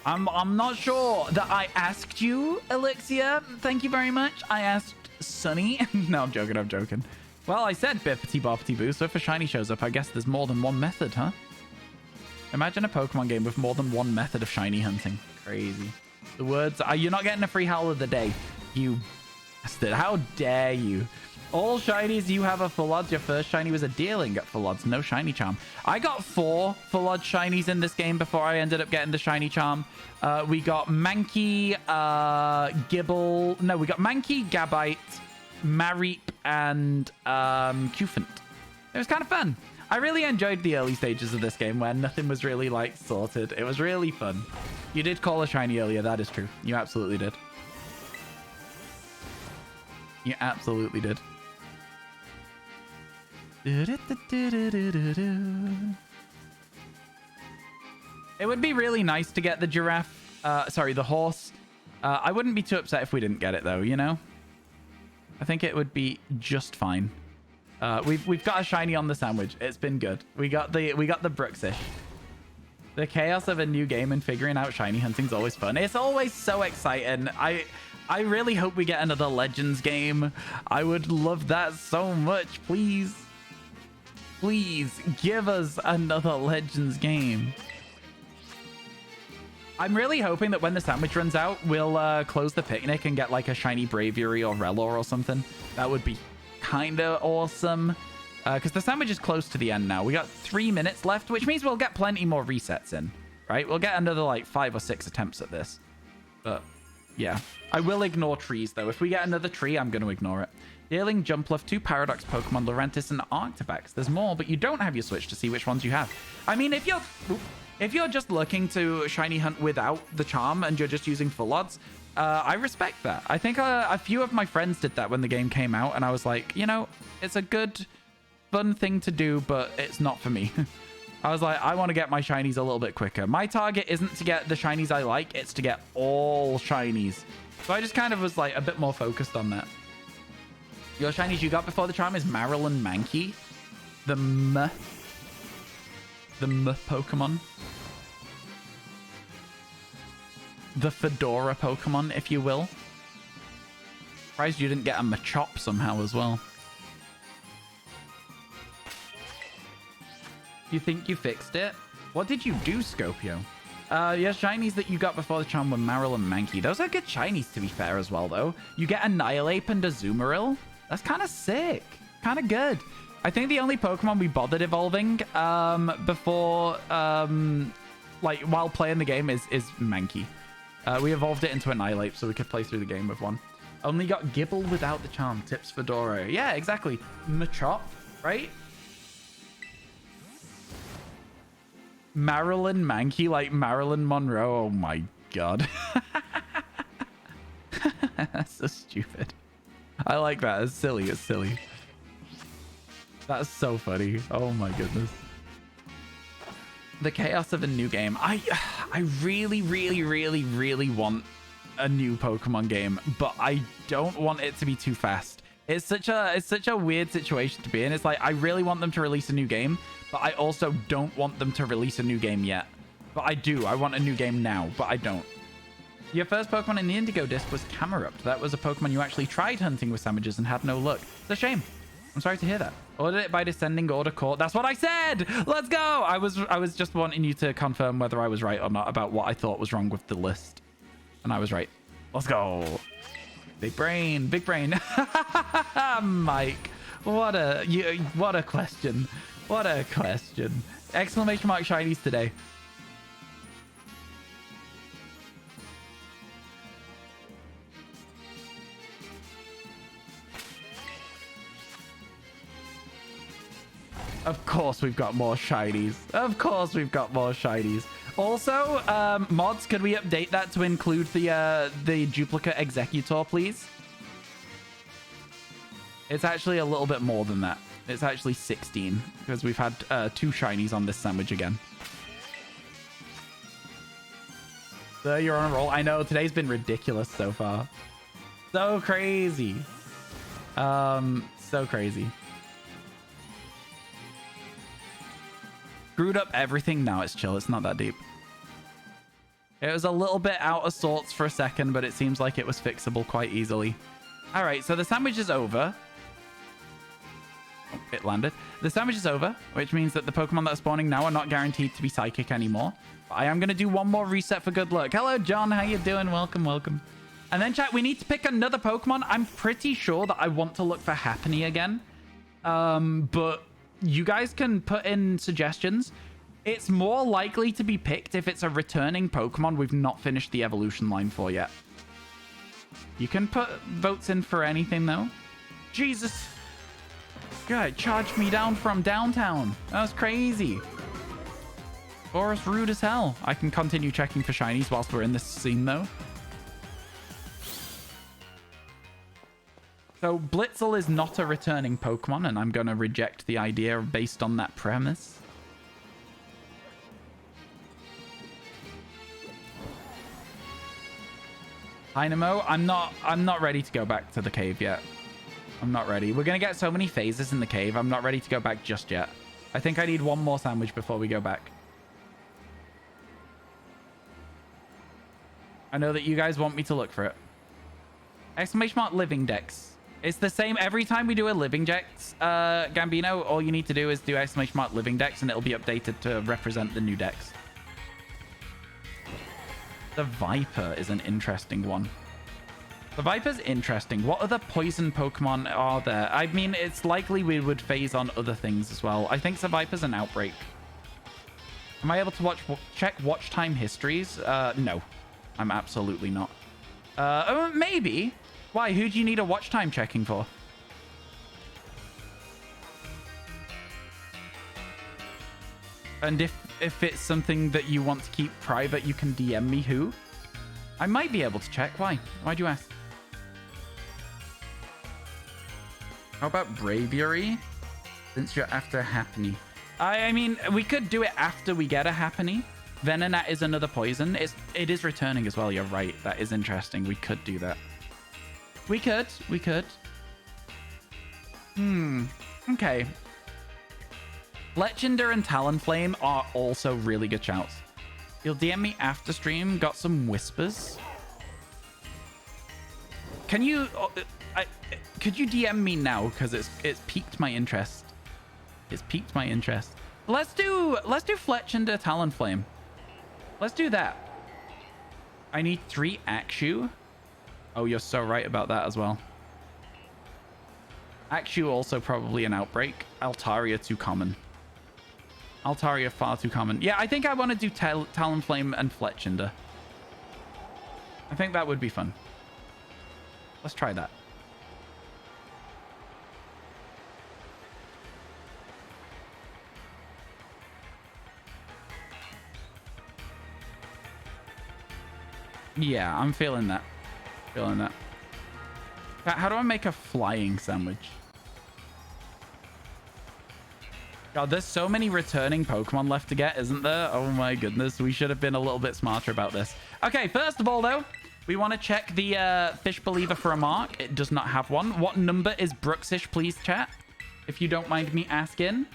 I'm not sure that I asked you, Elixir. Thank you very much. I asked Sunny. No, I'm joking. I'm joking. Well, I said bippity boppity boo, so if a shiny shows up, I guess there's more than one method, huh? Imagine a Pokemon game with more than one method of shiny hunting. Crazy. The words are, you're not getting a free howl of the day. You bastard. How dare you? All shinies, you have a full odds. Your first shiny was a dealing at full odds. No shiny charm. I got 4 full odds shinies in this game before I ended up getting the shiny charm. We got Mankey, Gibble. No, we got Mankey, Gabite, Mareep, and Cufant. It was kind of fun. I really enjoyed the early stages of this game where nothing was really like sorted. It was really fun. You did call a shiny earlier. That is true. You absolutely did. You absolutely did. It would be really nice to get the giraffe. Sorry, the horse. I wouldn't be too upset if we didn't get it though, you know? I think it would be just fine. We've got a shiny on the sandwich. It's been good. We got the Brooksish. The chaos of a new game and figuring out shiny hunting's always fun. It's always so exciting. I really hope we get another Legends game. I would love that so much. Please. Please give us another Legends game. I'm really hoping that when the sandwich runs out, we'll close the picnic and get like a shiny Braviary or Relor or something. That would be kind of awesome. Because the sandwich is close to the end now. We got 3 minutes left, which means we'll get plenty more resets in, right? We'll get another like 5 or 6 attempts at this. But yeah, I will ignore trees though. If we get another tree, I'm going to ignore it. Dealing, Jumpluff, 2 Paradox Pokemon, Lurentis, and Arctivax. There's more, but you don't have your Switch to see which ones you have. I mean, if you're just looking to shiny hunt without the charm and you're just using full odds, I respect that. I think a few of my friends did that when the game came out, and I was like, you know, it's a good, fun thing to do, but it's not for me. I was like, I want to get my shinies a little bit quicker. My target isn't to get the shinies I like, it's to get all shinies. So I just kind of was like a bit more focused on that. Your shinies you got before the charm is Marill and Mankey. The M Pokemon. The Fedora Pokemon, if you will. Surprised you didn't get a Machop somehow as well. You think you fixed it? What did you do, Scopio? Your shinies that you got before the charm were Marill and Mankey. Those are good shinies, to be fair, as well, though. You get Annihilape and a Azumarill. That's kind of sick. Kind of good. I think the only Pokemon we bothered evolving before, like, while playing the game is Mankey. We evolved it into Annihilape so we could play through the game with one. Only got Gibble without the charm. Tips Fedora. Yeah, exactly. Machop, right? Marilyn Mankey, like Marilyn Monroe. Oh my god. That's so stupid. I like that. It's silly. It's silly. That's so funny. Oh my goodness. The chaos of a new game. I really, really, really, really want a new Pokemon game, but I don't want it to be too fast. It's such a weird situation to be in. It's like I really want them to release a new game, but I also don't want them to release a new game yet. But I do. I want a new game now, but I don't. Your first Pokemon in the Indigo disc was Camerupt. That was a Pokemon you actually tried hunting with sandwiches and had no luck. It's a shame. I'm sorry to hear that. Ordered it by descending order court. That's what I said. Let's go. I was just wanting you to confirm whether I was right or not about what I thought was wrong with the list. And I was right. Let's go. Big brain. Big brain. Mike. What a question. What a question. Exclamation mark shinies today. Of course we've got more shinies. Of course we've got more shinies. Also, mods, could we update that to include the duplicate executor, please? It's actually a little bit more than that. It's actually 16 because we've had 2 shinies on this sandwich again. So you're on a roll. I know today's been ridiculous so far. So crazy. So crazy. Screwed up everything. Now it's chill. It's not that deep. It was a little bit out of sorts for a second, but it seems like it was fixable quite easily. All right, so the sandwich is over. Oh, it landed. The sandwich is over, which means that the Pokemon that are spawning now are not guaranteed to be psychic anymore. But I am going to do one more reset for good luck. Hello, John. How you doing? Welcome, welcome. And then, chat, we need to pick another Pokemon. I'm pretty sure that I want to look for Happiny again. But you guys can put in suggestions. It's more likely to be picked if it's a returning Pokemon we've not finished the evolution line for yet. You can put votes in for anything, though. Jesus. God, charged me down from downtown. That was crazy. Boris rude as hell. I can continue checking for shinies whilst we're in this scene, though. So Blitzel is not a returning Pokemon, and I'm going to reject the idea based on that premise. Dynamo, I'm not ready to go back to the cave yet. I'm not ready. We're going to get so many phases in the cave. I'm not ready to go back just yet. I think I need one more sandwich before we go back. I know that you guys want me to look for it. Exclamation mark living dex. It's the same every time we do a living dex, Gambino. All you need to do is do exclamation mark living dex and it'll be updated to represent the new dex. The Viper is an interesting one. The Viper's interesting. What other poison Pokemon are there? I mean, it's likely we would phase on other things as well. I think the Viper's an outbreak. Am I able to check watch time histories? No, I'm absolutely not. Maybe. Why? Who do you need a watch time checking for? And if it's something that you want to keep private, you can DM me who. I might be able to check. Why? Why do you ask? How about Braviary? Since you're after Happiny. I mean, we could do it after we get a Happiny. Venonat is another poison. It is returning as well. You're right. That is interesting. We could do that. We could. Okay. Fletchinder and Talonflame are also really good shouts. You'll DM me after stream. Got some whispers. Can you... could you DM me now? Because it's piqued my interest. It's piqued my interest. Let's do Fletchinder Talonflame. Let's do that. I need 3 Axew. Oh, you're so right about that as well. Axew also probably an outbreak. Altaria too common. Altaria far too common. Yeah, I think I want to do Talonflame and Fletchinder. I think that would be fun. Let's try that. Yeah, I'm feeling that. Feeling that. How do I make a flying sandwich? God, there's so many returning Pokemon left to get, isn't there? Oh my goodness, we should have been a little bit smarter about this. Okay, first of all, though, we want to check the Fish Believer for a mark. It does not have one. What number is Brooksish, please, chat? If you don't mind me asking.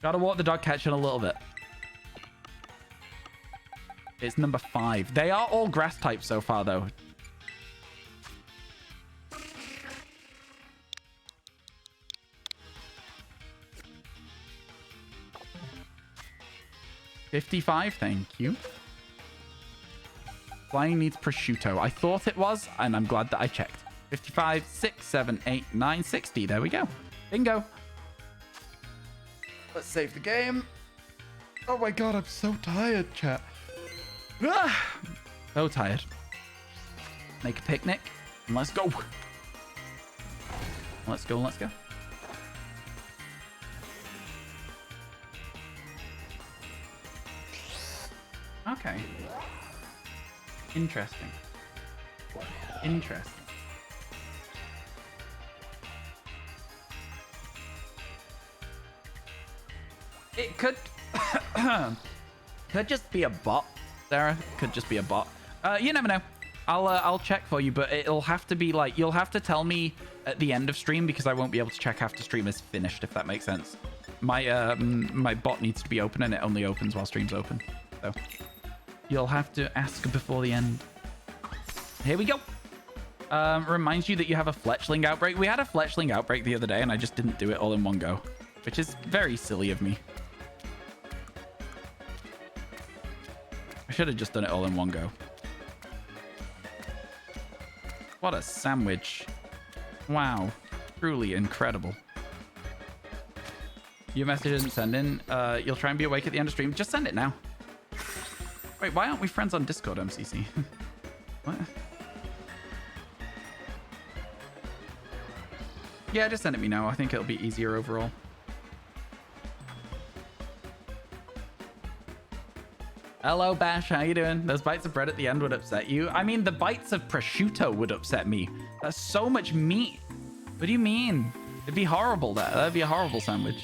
Gotta walk the dog catching a little bit. It's number 5. They are all grass types so far, though. $55, thank you. Flying needs prosciutto. I thought it was, and I'm glad that I checked. 55, 6, 7, 8, 9, 60. There we go. Bingo. Let's save the game. Oh my god, I'm so tired, chat. Ah, so tired. Make a picnic, and let's go. Let's go, let's go. Interesting. Interesting. It could could just be a bot, Sarah. Could just be a bot. You never know. I'll check for you, but it'll have to be like, you'll have to tell me at the end of stream because I won't be able to check after stream is finished, if that makes sense. My my bot needs to be open and it only opens while stream's open. So you'll have to ask before the end. Here we go. Reminds you that you have a fletchling outbreak. We had a fletchling outbreak the other day and I just didn't do it all in one go, which is very silly of me. I should have just done it all in one go. What a sandwich. Wow. Truly incredible. Your message isn't sending. You'll try and be awake at the end of stream. Just send it now. Wait, why aren't we friends on Discord, MCC? What? Yeah, just send it me now. I think it'll be easier overall. Hello, Bash. How you doing? Those bites of bread at the end would upset you. I mean, the bites of prosciutto would upset me. That's so much meat. What do you mean? It'd be horrible. That'd be a horrible sandwich.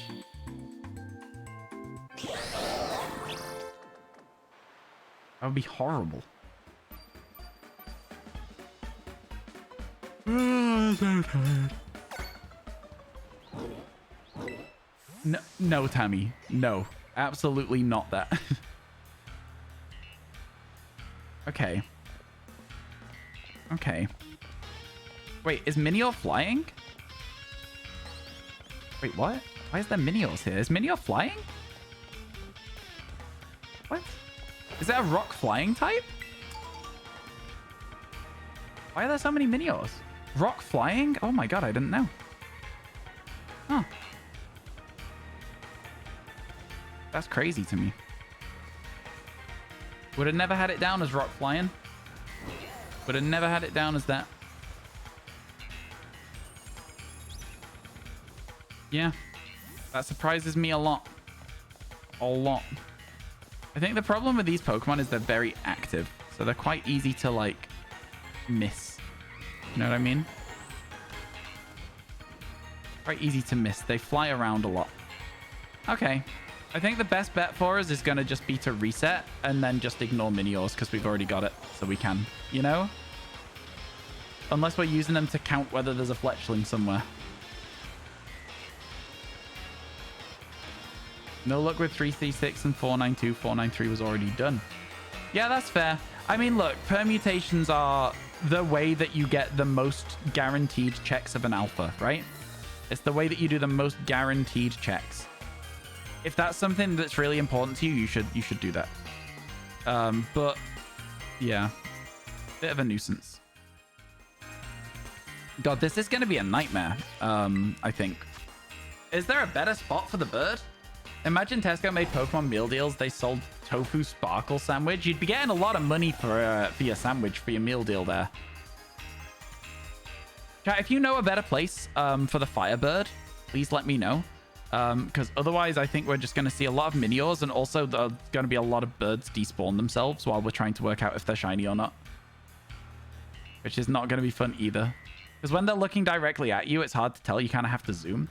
That would be horrible. Oh, so tired. No, no, Tammy. No, absolutely not that. Okay. Okay. Wait, is Minior flying? Wait, what? Why is there Miniors here? Is Minior flying? What? Is that a rock flying type? Why are there so many Miniors? Rock flying? Oh my god, I didn't know. Huh. That's crazy to me. Would have never had it down as rock flying. Would have never had it down as that. Yeah. That surprises me a lot. A lot. I think the problem with these Pokemon is they're very active. So they're quite easy to, like, miss. You know what I mean? Quite easy to miss. They fly around a lot. Okay. I think the best bet for us is going to just be to reset and then just ignore Miniors because we've already got it. So we can, you know? Unless we're using them to count whether there's a fletchling somewhere. No luck with 336 and 492. 493 was already done. Yeah, that's fair. I mean, look, permutations are the way that you get the most guaranteed checks of an alpha, right? It's the way that you do the most guaranteed checks. If that's something that's really important to you, you should do that. But yeah, bit of a nuisance. God, this is going to be a nightmare. I think. Is there a better spot for the bird? Imagine Tesco made Pokemon meal deals. They sold tofu sparkle sandwich. You'd be getting a lot of money for your sandwich, for your meal deal there. Chat, if you know a better place for the Firebird, please let me know. Because otherwise, I think we're just going to see a lot of Miniors, and also there's going to be a lot of birds despawn themselves while we're trying to work out if they're shiny or not. Which is not going to be fun either. Because when they're looking directly at you, it's hard to tell. You kind of have to zoom.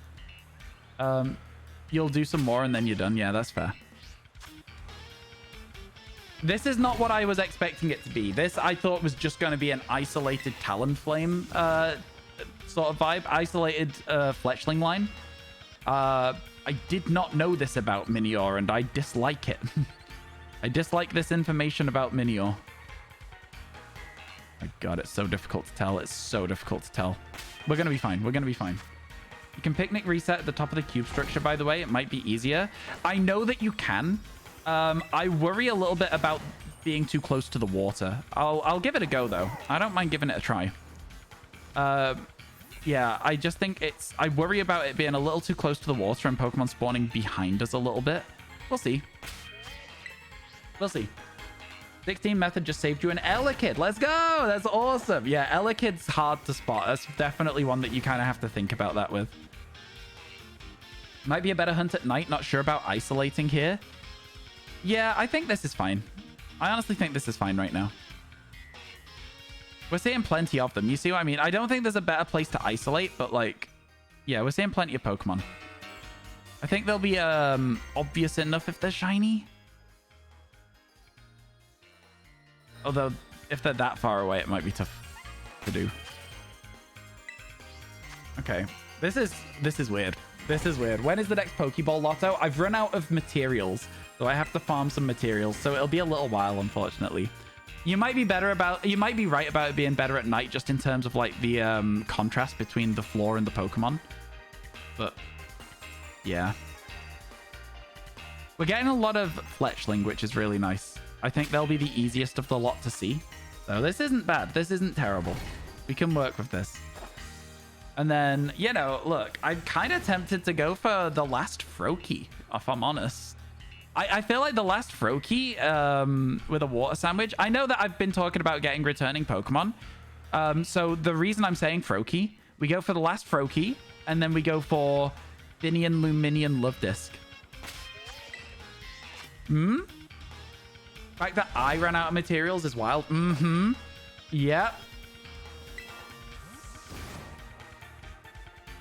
You'll do some more and then you're done. Yeah, that's fair. This is not what I was expecting it to be. This, I thought, was just going to be an isolated Talonflame sort of vibe. Isolated Fletchling line. I did not know this about Minior, and I dislike it. I dislike this information about Minior. My god, it's so difficult to tell. It's so difficult to tell. We're going to be fine. We're going to be fine. You can picnic reset at the top of the cube structure, by the way. It might be easier. I know that you can. I worry a little bit about being too close to the water. I'll give it a go, though. I don't mind giving it a try. Yeah, I just think I worry about it being a little too close to the water and Pokemon spawning behind us a little bit. We'll see. We'll see. 16 method just saved you an Elekid. Let's go. That's awesome. Yeah, Elekid's hard to spot. That's definitely one that you kind of have to think about that with. Might be a better hunt at night. Not sure about isolating here. Yeah, I think this is fine. I honestly think this is fine right now. We're seeing plenty of them. You see what I mean? I don't think there's a better place to isolate, but like, yeah, we're seeing plenty of Pokemon. I think they'll be obvious enough if they're shiny. Although, if they're that far away, it might be tough to do. Okay, this is weird. This is weird. When is the next Pokeball Lotto? I've run out of materials, so I have to farm some materials. So it'll be a little while, unfortunately. You might be right about it being better at night, just in terms of like the contrast between the floor and the Pokemon. But yeah, we're getting a lot of Fletchling, which is really nice. I think they'll be the easiest of the lot to see. So this isn't bad. This isn't terrible. We can work with this. And then, you know, look, I'm kind of tempted to go for the last Froakie, if I'm honest. I feel like the last Froakie with a water sandwich. I know that I've been talking about getting returning Pokemon. So the reason I'm saying Froakie, we go for the last Froakie, and then we go for Finian Luminian Love Disc. The fact that I ran out of materials is wild. Yep.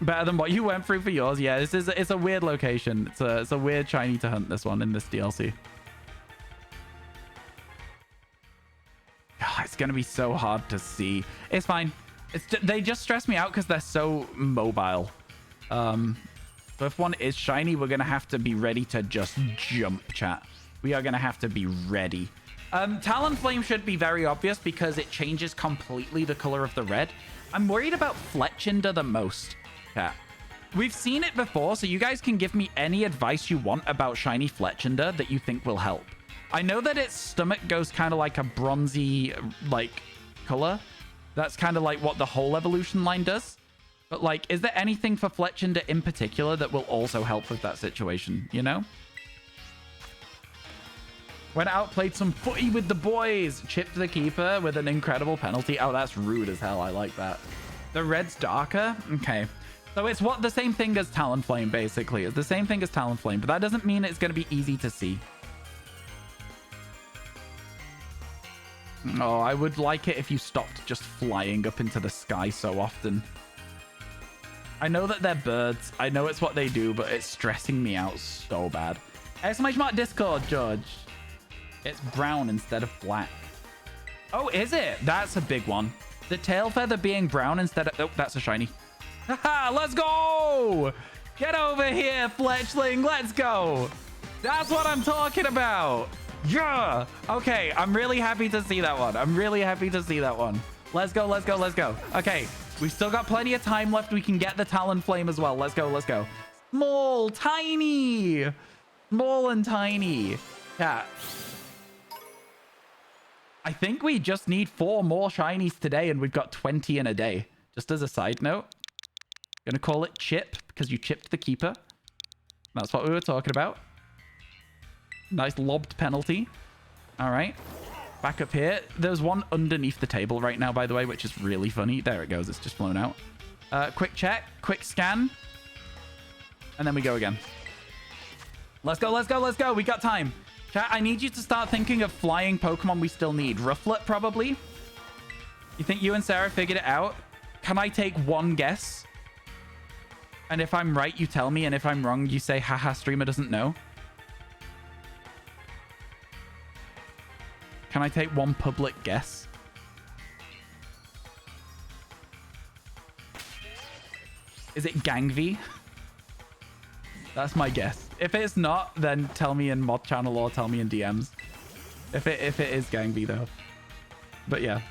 Better than what you went through for yours. Yeah, it's a weird location. It's a weird shiny to hunt, this one, in this DLC. God, it's gonna be so hard to see. It's fine. They just stress me out because they're so mobile. So if one is shiny, we're gonna have to be ready to just jump, chat. We are gonna have to be ready. Talonflame should be very obvious because it changes completely the color of the red. I'm worried about Fletchinder the most. Yeah. We've seen it before, so you guys can give me any advice you want about shiny Fletchinder that you think will help. I know that its stomach goes kind of like a bronzy, like, color. That's kind of like what the whole evolution line does. But, like, is there anything for Fletchinder in particular that will also help with that situation, you know? Went out, played some footy with the boys. Chipped the keeper with an incredible penalty. Oh, that's rude as hell. I like that. The red's darker? Okay. So it's the same thing as Talonflame, basically. It's the same thing as Talonflame, but that doesn't mean it's going to be easy to see. Oh, I would like it if you stopped just flying up into the sky so often. I know that they're birds. I know it's what they do, but it's stressing me out so bad. Exclamation mark Discord, George. It's brown instead of black. Oh, is it? That's a big one. The tail feather being brown instead of... Oh, that's a shiny. Haha, let's go! Get over here, Fletchling. Let's go. That's what I'm talking about. Yeah. Okay, I'm really happy to see that one. I'm really happy to see that one. Let's go, let's go, let's go. Okay, we've still got plenty of time left. We can get the Talonflame as well. Let's go, let's go. Small, tiny. Small and tiny. Yeah. I think we just need 4 more shinies today, and we've got 20 in a day. Just as a side note. Gonna call it chip because you chipped the keeper. That's what we were talking about. Nice lobbed penalty. All right. Back up here. There's one underneath the table right now, by the way, which is really funny. There it goes. It's just flown out. Quick check. Quick scan. And then we go again. Let's go. Let's go. Let's go. We got time. Chat, I need you to start thinking of flying Pokemon we still need. Rufflet, probably. You think you and Sarah figured it out? Can I take one guess? And if I'm right, you tell me. And if I'm wrong, you say, haha, streamer doesn't know. Can I take one public guess? Is it Gangvi? That's my guess. If it's not, then tell me in mod channel or tell me in DMs. If it is Gangvi, though. But yeah.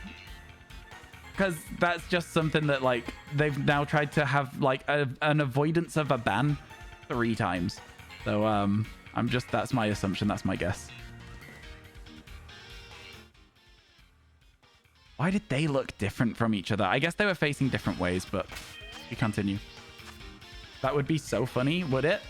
Because that's just something that, like, they've now tried to have, like, an avoidance of a ban 3 times. So, that's my assumption. That's my guess. Why did they look different from each other? I guess they were facing different ways, but we continue. That would be so funny, would it?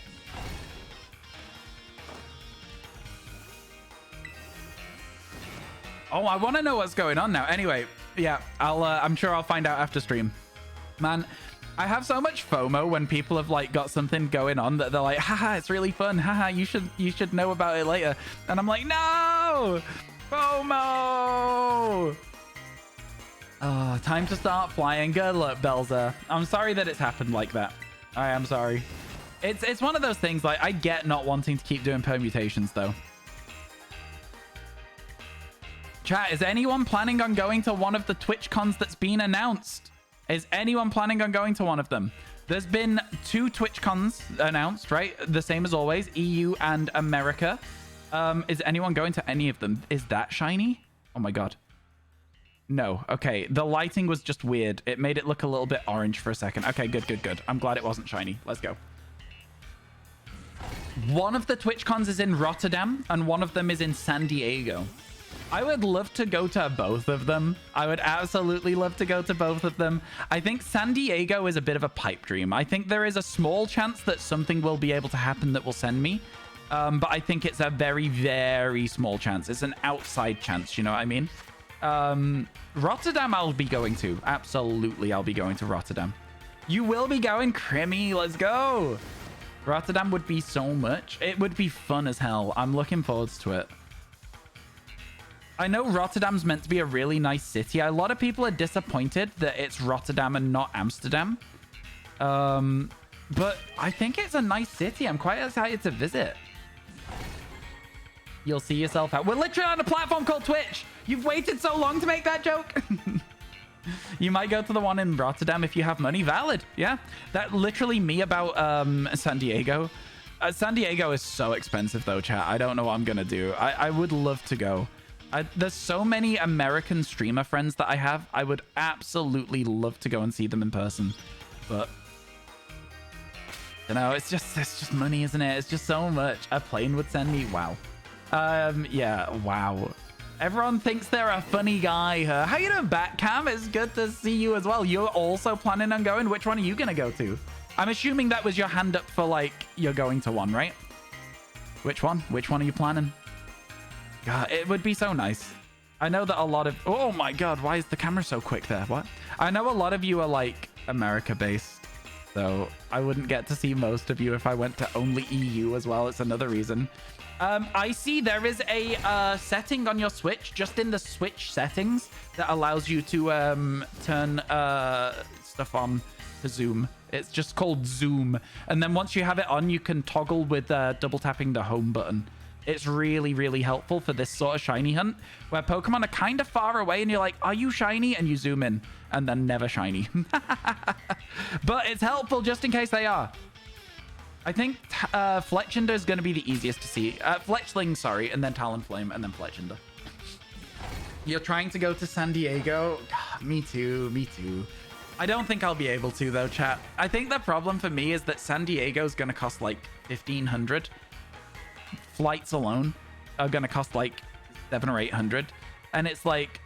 Oh, I want to know what's going on now. Anyway, yeah, I'm sure I'll find out after stream. Man, I have so much FOMO when people have like got something going on that they're like, haha, it's really fun. Haha, you should know about it later. And I'm like, no! FOMO! Oh, time to start flying. Good luck, Belzer. I'm sorry that it's happened like that. I am sorry. It's one of those things, like, I get not wanting to keep doing permutations, though. Chat, is anyone planning on going to one of the Twitch cons that's been announced? Is anyone planning on going to one of them? There's been 2 Twitch cons announced, right? The same as always, EU and America. Is anyone going to any of them? Is that shiny? Oh my god. No. Okay. The lighting was just weird. It made it look a little bit orange for a second. Okay, good, good, good. I'm glad it wasn't shiny. Let's go. One of the Twitch cons is in Rotterdam, and one of them is in San Diego. I would love to go to both of them. I would absolutely love to go to both of them. I think San Diego is a bit of a pipe dream. I think there is a small chance that something will be able to happen that will send me. But I think it's a very, very small chance. It's an outside chance, you know what I mean? Rotterdam I'll be going to. Absolutely, I'll be going to Rotterdam. You will be going, Crimmy. Let's go. Rotterdam would be so much. It would be fun as hell. I'm looking forward to it. I know Rotterdam's meant to be a really nice city. A lot of people are disappointed that it's Rotterdam and not Amsterdam. But I think it's a nice city. I'm quite excited to visit. You'll see yourself out. We're literally on a platform called Twitch. You've waited so long to make that joke. You might go to the one in Rotterdam if you have money. Valid. Yeah. That literally me about San Diego. San Diego is so expensive though, chat. I don't know what I'm going to do. I would love to go. There's so many American streamer friends that I have. I would absolutely love to go and see them in person. But, you know, it's just money, isn't it? It's just so much. A plane would send me. Wow. Yeah, wow. Everyone thinks they're a funny guy. How you doing, Batcam? It's good to see you as well. You're also planning on going. Which one are you going to go to? I'm assuming that was your hand up for, like, you're going to one, right? Which one? Which one are you planning? God, it would be so nice. I know that a lot of... Oh my god, why is the camera so quick there? What? I know a lot of you are like America-based, so I wouldn't get to see most of you if I went to only EU as well. It's another reason. I see there is a setting on your Switch, just in the Switch settings, that allows you to turn stuff on to zoom. It's just called zoom. And then once you have it on, you can toggle with double tapping the home button. It's really, really helpful for this sort of shiny hunt where Pokemon are kind of far away and you're like, are you shiny? And you zoom in and then never shiny. But it's helpful just in case they are. I think Fletchinder is going to be the easiest to see. Fletchling, sorry, and then Talonflame and then Fletchinder. You're trying to go to San Diego? God, me too, me too. I don't think I'll be able to though, chat. I think the problem for me is that San Diego is going to cost like 1,500. Flights alone are going to cost like 700 or 800. And it's like,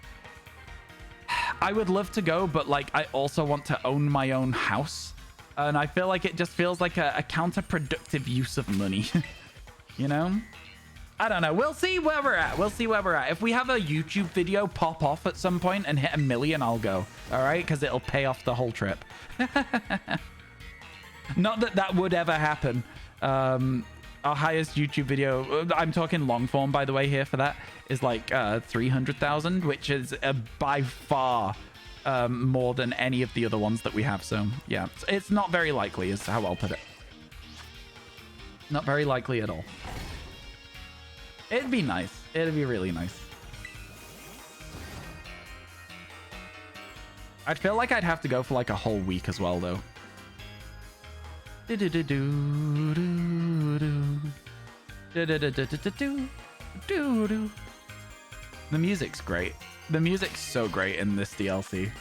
I would love to go, but like, I also want to own my own house. And I feel like it just feels like a counterproductive use of money. You know? I don't know. We'll see where we're at. We'll see where we're at. If we have a YouTube video pop off at some point and hit 1 million, I'll go. All right? Because it'll pay off the whole trip. Not that that would ever happen. Our highest YouTube video, I'm talking long form, by the way, here for that, is like 300,000, which is by far more than any of the other ones that we have. So, yeah, it's not very likely is how I'll put it. Not very likely at all. It'd be nice. It'd be really nice. I'd feel like I'd have to go for like a whole week as well, though. The music's great. The music's so great in this DLC.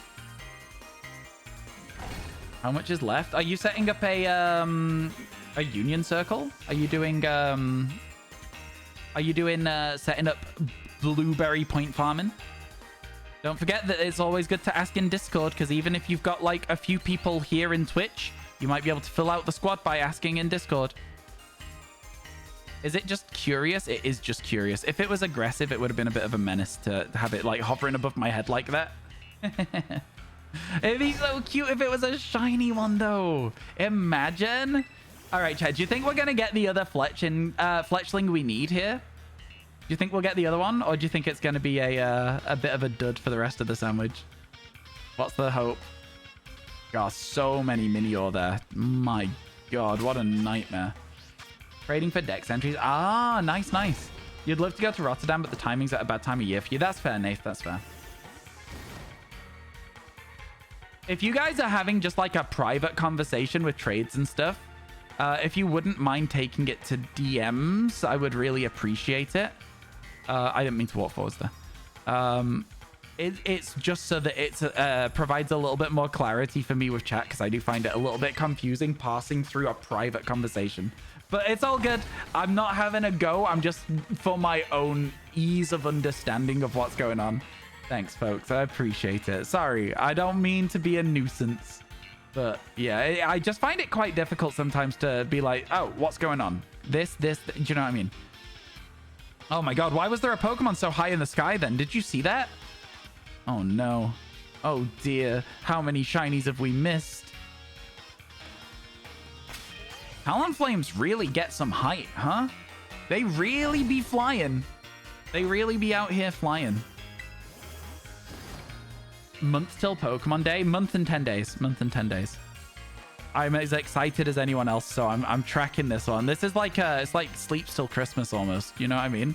How much is left? Are you setting up a union circle? Are you doing setting up blueberry point farming? Don't forget that it's always good to ask in Discord, because even if you've got like a few people here in Twitch, you might be able to fill out the squad by asking in Discord. Is it just curious? It is just curious. If it was aggressive, it would have been a bit of a menace to have it like hovering above my head like that. It'd be so cute if it was a shiny one, though. Imagine. All right, Chad, do you think we're going to get the other fletchling we need here? Do you think we'll get the other one? Or do you think it's going to be a bit of a dud for the rest of the sandwich? What's the hope? God, so many Minior there. My God, what a nightmare. Trading for Dex entries. Ah, nice, nice. You'd love to go to Rotterdam, but the timing's at a bad time of year for you. That's fair, Nath. That's fair. If you guys are having just like a private conversation with trades and stuff, if you wouldn't mind taking it to DMs, I would really appreciate it. I didn't mean to walk forwards there. It's just so that it provides a little bit more clarity for me with chat, because I do find it a little bit confusing passing through a private conversation. But it's all good. I'm not having a go. I'm just for my own ease of understanding of what's going on. Thanks, folks. I appreciate it. Sorry, I don't mean to be a nuisance. But yeah, I just find it quite difficult sometimes to be like, oh, what's going on? This, do you know what I mean? Oh my God, why was there a Pokemon so high in the sky then? Did you see that? Oh no. Oh dear. How many shinies have we missed? Talonflames really get some height, huh? They really be flying. They really be out here flying. Month till Pokemon Day? Month and 10 days. Month and 10 days. I'm as excited as anyone else, so I'm tracking this one. This is like it's like Sleeps Till Christmas almost. You know what I mean?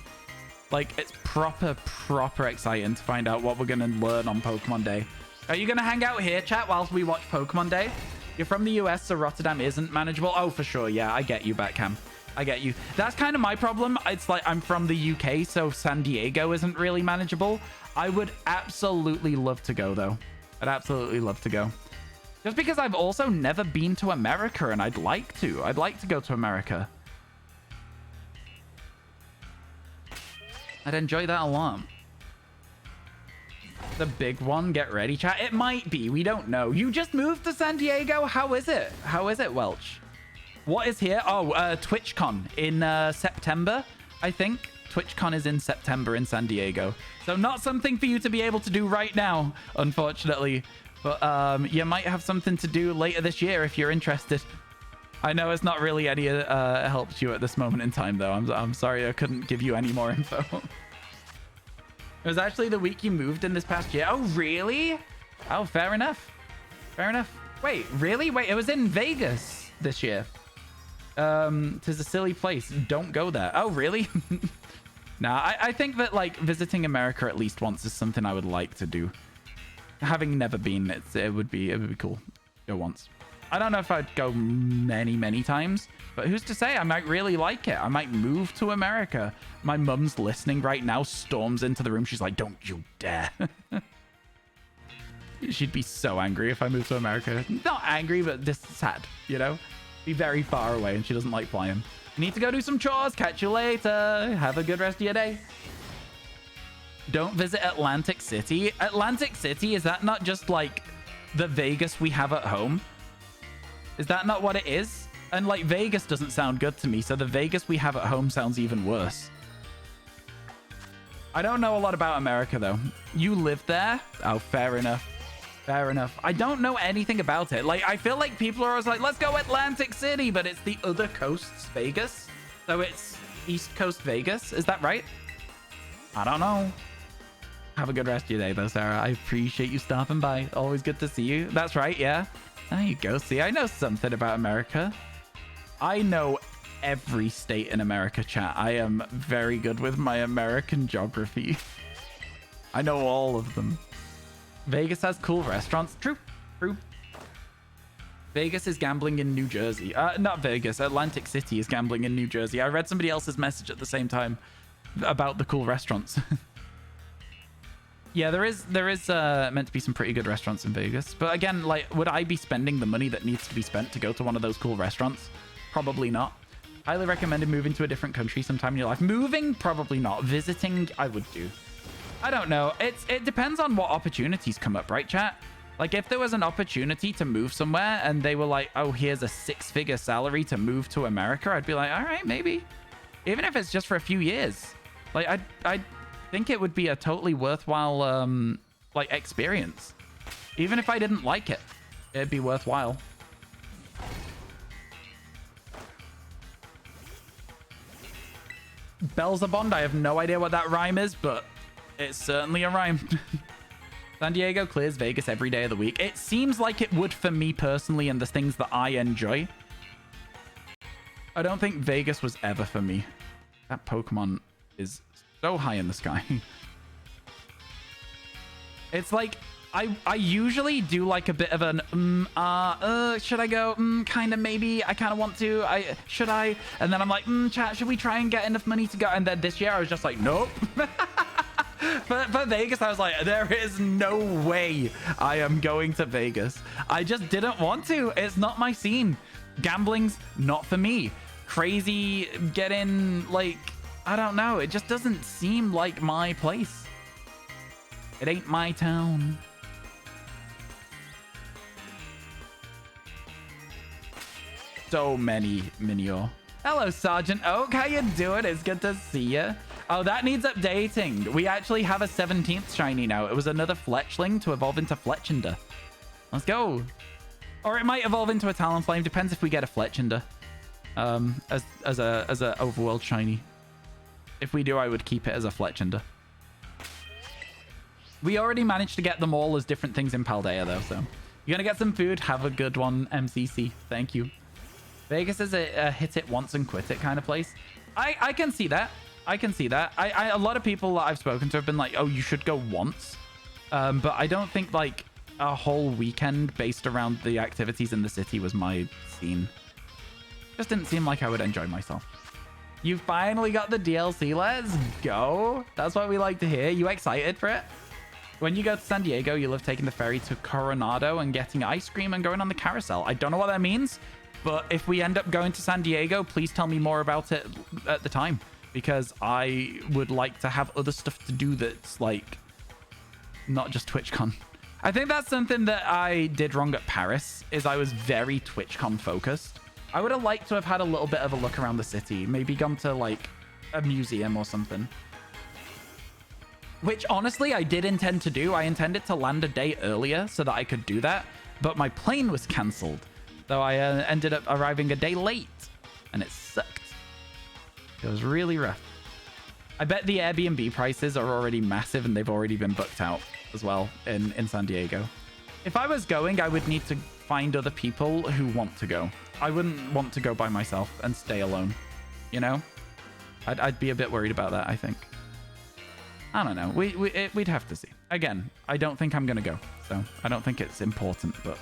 Like, it's proper exciting to find out what we're gonna learn on Pokemon Day. Are you gonna hang out here, chat, whilst we watch Pokemon Day? You're from the US, so Rotterdam isn't manageable. Oh, for sure. Yeah, I get you, Batcam. I get you. That's kind of my problem. It's like I'm from the UK, so San Diego isn't really manageable. I would absolutely love to go, though. I'd absolutely love to go. Just because I've also never been to America, and I'd like to. I'd like to go to America. I'd enjoy that a lot. The big one, get ready, chat. It might be. We don't know. You just moved to San Diego? How is it? How is it, Welch? What is here? Oh, TwitchCon in September, I think. TwitchCon is in September in San Diego. So not something for you to be able to do right now, unfortunately. But you might have something to do later this year if you're interested. I know it's not really any help to you at this moment in time, though. I'm sorry I couldn't give you any more info. It was actually the week you moved in this past year. Oh, really? Oh, fair enough. Fair enough. Wait, really? Wait, it was in Vegas this year. Tis a silly place. Don't go there. Oh, really? Nah, I think that, like, visiting America at least once is something I would like to do. Having never been, it would be cool. Go once. I don't know if I'd go many times, but who's to say? I might really like it. I might move to America. My mum's listening right now, storms into the room. She's like, don't you dare. She'd be so angry if I moved to America. Not angry, but just sad, you know? Be very far away, and she doesn't like flying. Need to go do some chores. Catch you later. Have a good rest of your day. Don't visit Atlantic City. Atlantic City, is that not just like the Vegas we have at home? Is that not what it is? And like Vegas doesn't sound good to me, so the Vegas we have at home sounds even worse. I don't know a lot about America though. You live there? Oh, fair enough. Fair enough. I don't know anything about it. Like, I feel like people are always like, let's go Atlantic City, but it's the other coast's Vegas. So it's East Coast Vegas. Is that right? I don't know. Have a good rest of your day, though, Sarah. I appreciate you stopping by. Always good to see you. That's right, yeah. There you go. See, I know something about America. I know every state in America, chat. I am very good with my American geography. I know all of them. Vegas has cool restaurants. True. True. Vegas is gambling in New Jersey. Not Vegas. Atlantic City is gambling in New Jersey. I read somebody else's message at the same time about the cool restaurants. Yeah, there is meant to be some pretty good restaurants in Vegas. But again, like, would I be spending the money that needs to be spent to go to one of those cool restaurants? Probably not. Highly recommended moving to a different country sometime in your life. Moving? Probably not. Visiting? I would do. I don't know. It depends on what opportunities come up, right, chat? Like, if there was an opportunity to move somewhere and they were like, oh, here's a 6-figure salary to move to America, I'd be like, all right, maybe. Even if it's just for a few years. Like, I think it would be a totally worthwhile, like, experience. Even if I didn't like it, it'd be worthwhile. Belzebond, I have no idea what that rhyme is, but it's certainly a rhyme. San Diego clears Vegas every day of the week. It seems like it would for me personally and the things that I enjoy. I don't think Vegas was ever for me. That Pokemon is so high in the sky. It's like, I usually do like a bit of an, should I go? Kind of, maybe. I kind of want to. Should I? And then I'm like, chat, should we try and get enough money to go? And then this year I was just like, nope. For Vegas, I was like, there is no way I am going to Vegas. I just didn't want to. It's not my scene. Gambling's not for me. Crazy getting, like, I don't know. It just doesn't seem like my place. It ain't my town. So many Minior. Hello, Sergeant Oak. How you doing? It's good to see you. Oh, that needs updating. We actually have a 17th shiny now. It was another Fletchling to evolve into Fletchinder. Let's go. Or it might evolve into a Talonflame. Depends if we get a Fletchinder. As a overworld shiny. If we do, I would keep it as a Fletchinder. We already managed to get them all as different things in Paldea, though, so. You're gonna get some food? Have a good one, MCC. Thank you. Vegas is a hit it once and quit it kind of place. I can see that. I can see that. A lot of people that I've spoken to have been like, oh, you should go once. But I don't think, like, a whole weekend based around the activities in the city was my scene. Just didn't seem like I would enjoy myself. You finally got the DLC. Let's go. That's what we like to hear. You excited for it? When you go to San Diego, you love taking the ferry to Coronado and getting ice cream and going on the carousel. I don't know what that means, but if we end up going to San Diego, please tell me more about it at the time, because I would like to have other stuff to do that's, like, not just TwitchCon. I think that's something that I did wrong at Paris, is I was very TwitchCon focused. I would have liked to have had a little bit of a look around the city, maybe gone to, like, a museum or something. Which, honestly, I did intend to do. I intended to land a day earlier so that I could do that, but my plane was cancelled. So I ended up arriving a day late, and it sucked. It was really rough. I bet the Airbnb prices are already massive, and they've already been booked out as well in San Diego. If I was going, I would need to find other people who want to go. I wouldn't want to go by myself and stay alone, you know? I'd be a bit worried about that, I think. I don't know. We'd have to see. Again, I don't think I'm going to go, so I don't think it's important, but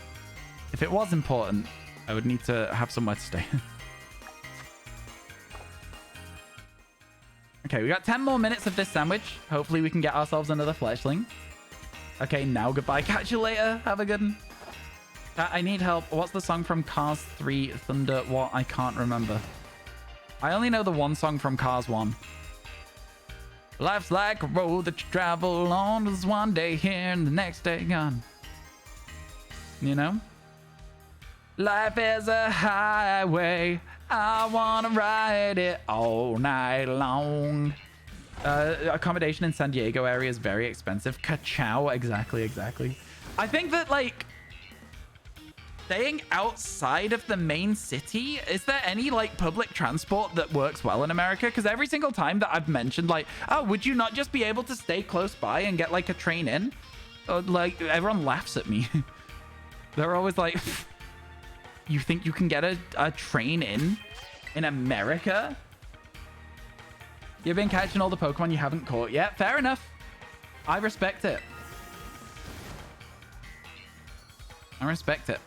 if it was important, I would need to have somewhere to stay. Okay, we got 10 more minutes of this sandwich. Hopefully we can get ourselves another Fletchling. Okay, now goodbye. Catch you later. Have a good one. I need help. What's the song from Cars 3 Thunder? What? I can't remember. I only know the one song from Cars 1. Life's like a road that you travel on. There's one day here and the next day gone. You know? Life is a highway. I want to ride it all night long. Accommodation in San Diego area is very expensive. Ka-chow. Exactly. I think that, like, staying outside of the main city, is there any, like, public transport that works well in America? Because every single time that I've mentioned, like, oh, would you not just be able to stay close by and get, like, a train in? Or, like, everyone laughs at me. They're always like, you think you can get a train in America? You've been catching all the Pokemon you haven't caught yet. Fair enough. I respect it. I respect it.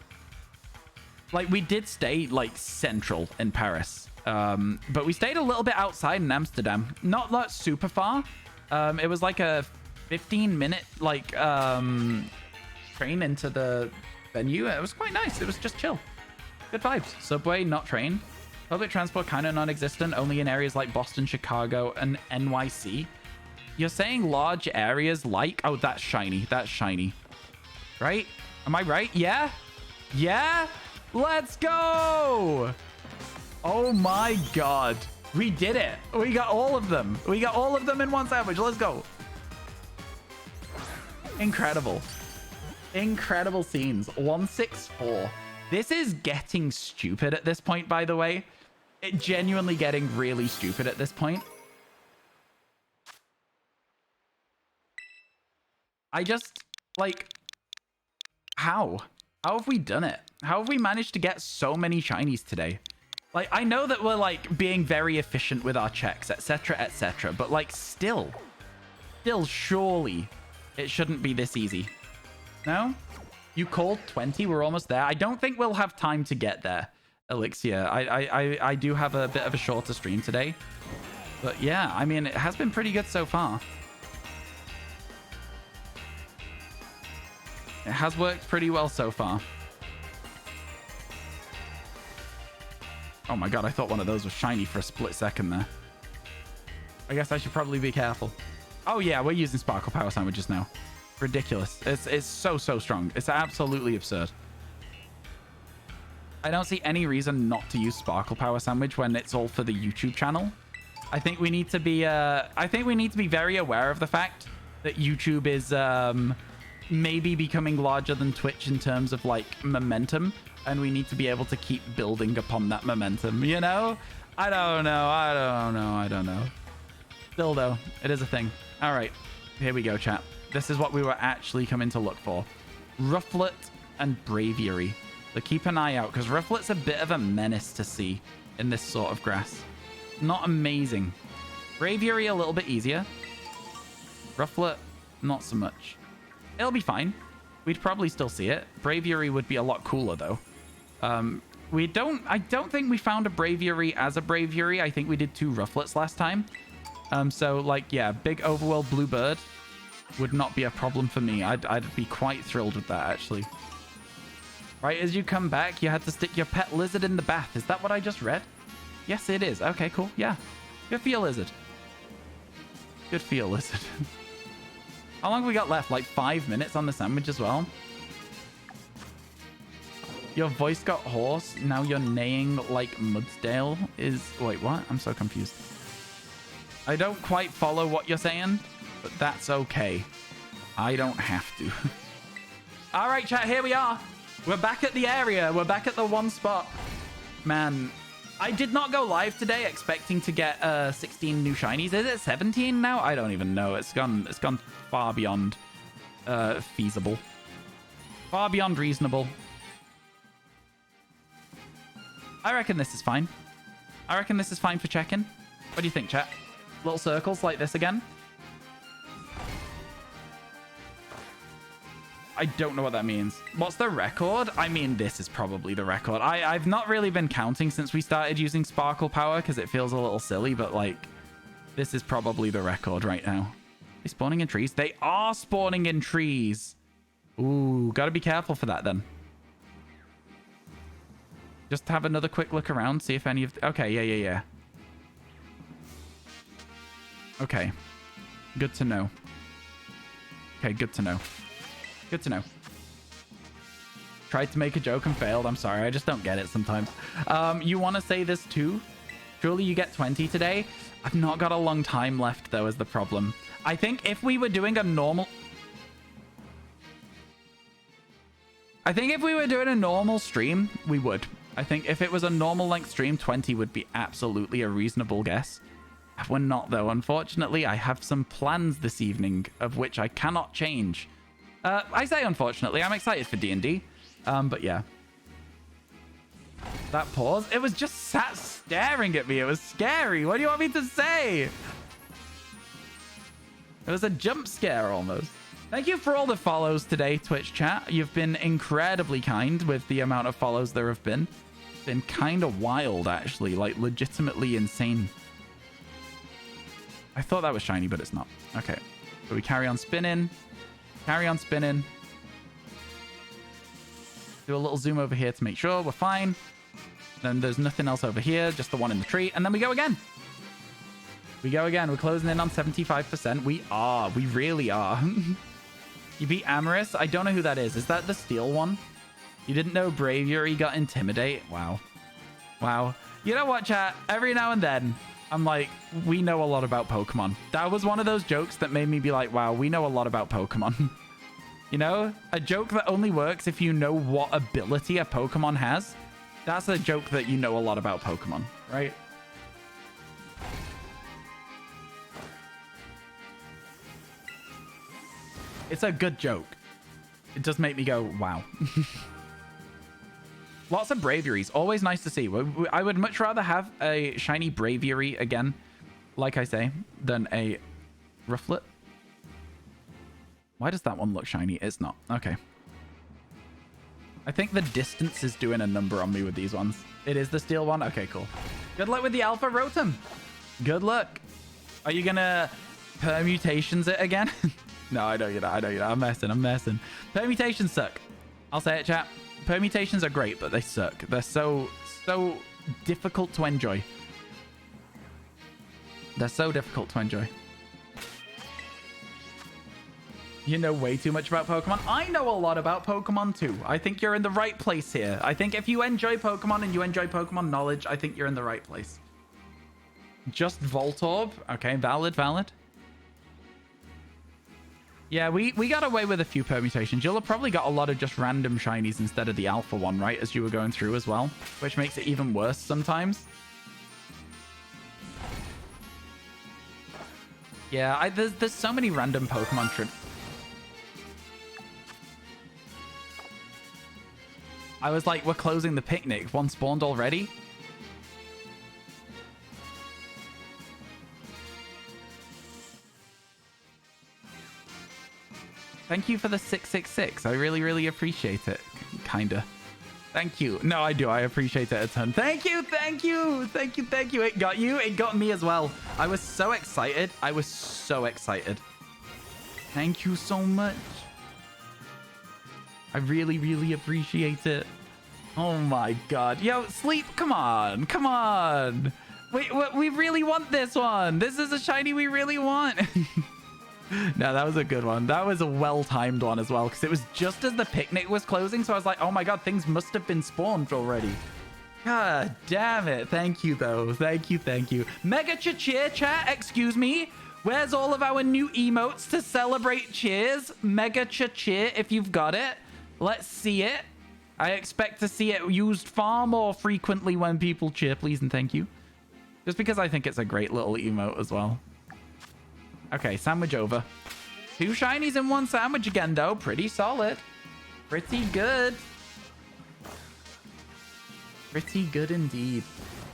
Like, we did stay, like, central in Paris. But we stayed a little bit outside in Amsterdam. Not that super far. It was like a 15-minute, like, train into the venue. It was quite nice. It was just chill. Good vibes. Subway, not train. Public transport kind of non-existent, only in areas like Boston, Chicago, and NYC. You're saying large areas like... Oh, that's shiny. That's shiny. Right? Am I right? Yeah? Yeah? Let's go! Oh my god. We did it. We got all of them. We got all of them in one sandwich. Let's go. Incredible. Incredible scenes. 164. This is getting stupid at this point, by the way. It genuinely getting really stupid at this point. I just... Like, how? How have we done it? How have we managed to get so many shinies today? Like, I know that we're, like, being very efficient with our checks, etc., but, like, still, surely it shouldn't be this easy. No? You called 20? We're almost there. I don't think we'll have time to get there, Elixir. I do have a bit of a shorter stream today. But, yeah, I mean, it has been pretty good so far. It has worked pretty well so far. Oh my god, I thought one of those was shiny for a split second there. I guess I should probably be careful. Oh yeah, we're using Sparkle Power Sandwiches now. Ridiculous. It's so strong. It's absolutely absurd. I don't see any reason not to use Sparkle Power Sandwich when it's all for the YouTube channel. I think we need to be very aware of the fact that YouTube is maybe becoming larger than Twitch in terms of like momentum. And we need to be able to keep building upon that momentum, you know? I don't know. Still, though, it is a thing. All right, here we go, chat. This is what we were actually coming to look for. Rufflet and Braviary. So keep an eye out, because Rufflet's a bit of a menace to see in this sort of grass. Not amazing. Braviary a little bit easier. Rufflet, not so much. It'll be fine. We'd probably still see it. Braviary would be a lot cooler, though. I don't think we found a Braviary as a Braviary. I think we did 2 Rufflets last time. So, like, yeah, big overworld bluebird would not be a problem for me. I'd be quite thrilled with that, actually. Right, as you come back, you had to stick your pet lizard in the bath. Is that what I just read? Yes, it is. Okay, cool. Yeah. Good for you, lizard. Good for you, lizard. How long have we got left? Like 5 minutes on the sandwich as well? Your voice got hoarse. Now you're neighing like Mudsdale is... Wait, what? I'm so confused. I don't quite follow what you're saying, but that's okay. I don't have to. All right, chat, here we are. We're back at the area. We're back at the one spot. Man, I did not go live today expecting to get 16 new shinies. Is it 17 now? I don't even know. It's gone far beyond feasible. Far beyond reasonable. I reckon this is fine. I reckon this is fine for check-in. What do you think, chat? Little circles like this again? I don't know what that means. What's the record? I mean, this is probably the record. I've not really been counting since we started using Sparkle Power because it feels a little silly, but like, this is probably the record right now. Are they spawning in trees? They are spawning in trees. Ooh, gotta be careful for that then. Just have another quick look around, see if any of... Okay, yeah. Okay. Good to know. Okay, good to know. Good to know. Tried to make a joke and failed. I'm sorry. I just don't get it sometimes. You want to say this too? Surely you get 20 today? I've not got a long time left, though, is the problem. I think if we were doing a normal... stream, we would. I think if it was a normal length stream, 20 would be absolutely a reasonable guess. We're not, though. Unfortunately, I have some plans this evening, of which I cannot change. I say unfortunately. I'm excited for D&D. But yeah. That pause. It was just sat staring at me. It was scary. What do you want me to say? It was a jump scare almost. Thank you for all the follows today, Twitch chat. You've been incredibly kind with the amount of follows there have been. It's been kind of wild, actually. Like, legitimately insane. I thought that was shiny, but it's not. Okay. So we carry on spinning. Carry on spinning. Do a little zoom over here to make sure we're fine. Then there's nothing else over here, just the one in the tree. And then we go again. We go again. We're closing in on 75%. We are. We really are. You beat Amorous? I don't know who that is. Is that the steel one? You didn't know Braviary got Intimidate? Wow. Wow. You know what, chat? Every now and then, I'm like, we know a lot about Pokemon. That was one of those jokes that made me be like, wow, we know a lot about Pokemon. You know? A joke that only works if you know what ability a Pokemon has. That's a joke that you know a lot about Pokemon, right? It's a good joke. it does make me go, wow. Lots of braviaries. Always nice to see. I would much rather have a shiny braviary again, like I say, than a rufflet. Why does that one look shiny? It's not. Okay. I think the distance is doing a number on me with these ones. It is the steel one? Okay, cool. Good luck with the Alpha Rotom. Good luck. Are you going to permutations it again? No, I know you're not. I know you're not. I'm messing. Permutations suck. I'll say it, chat. Permutations are great, but they suck. They're so difficult to enjoy. They're so difficult to enjoy. You know way too much about Pokemon. I know a lot about Pokemon too. I think you're in the right place here. I think if you enjoy Pokemon and you enjoy Pokemon knowledge, I think you're in the right place. Just Voltorb. Okay, valid. Yeah, we got away with a few permutations. You'll have probably got a lot of just random shinies instead of the alpha one, right? As you were going through as well, which makes it even worse sometimes. Yeah, there's so many random Pokemon trips. I was like, we're closing the picnic. One spawned already? Thank you for the 666. I really appreciate it. Kinda. Thank you. No, I do. I appreciate it a ton. Thank you. It got you. It got me as well. I was so excited. Thank you so much. I really appreciate it. Oh my god. Yo, Sleep, come on. We really want this one. This is a shiny we really want. No, that was a good one. That was a well-timed one as well, because it was just as the picnic was closing, so I was like, oh my god, things must have been spawned already. God damn it. Thank you, though. Thank you. Mega cheer chat, excuse me. Where's all of our new emotes to celebrate cheers? Mega cheer if you've got it. Let's see it. I expect to see it used far more frequently when people cheer, please and thank you. Just because I think it's a great little emote as well. Okay, sandwich over. 2 shinies in 1 sandwich again, though. Pretty solid. Pretty good. Pretty good indeed.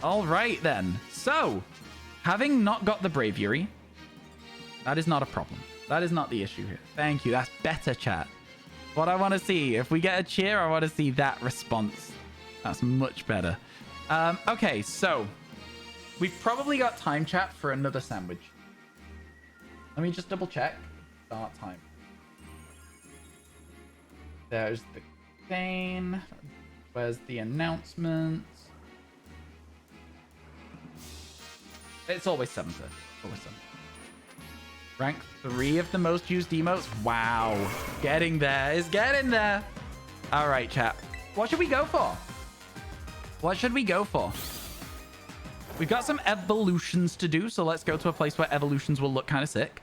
All right, then. So, having not got the braviary, that is not a problem. That is not the issue here. Thank you. That's better, chat. What I want to see. If we get a cheer, I want to see that response. That's much better. Okay, so we've probably got time, chat, for another sandwich. Let me just double check. Start time. There's the thing. Where's the announcement? It's always 7:30. Always 7:30. Rank 3 of the most used emotes. Wow. Getting there. Is getting there. All right, chat. What should we go for? We've got some evolutions to do, so let's go to a place where evolutions will look kind of sick.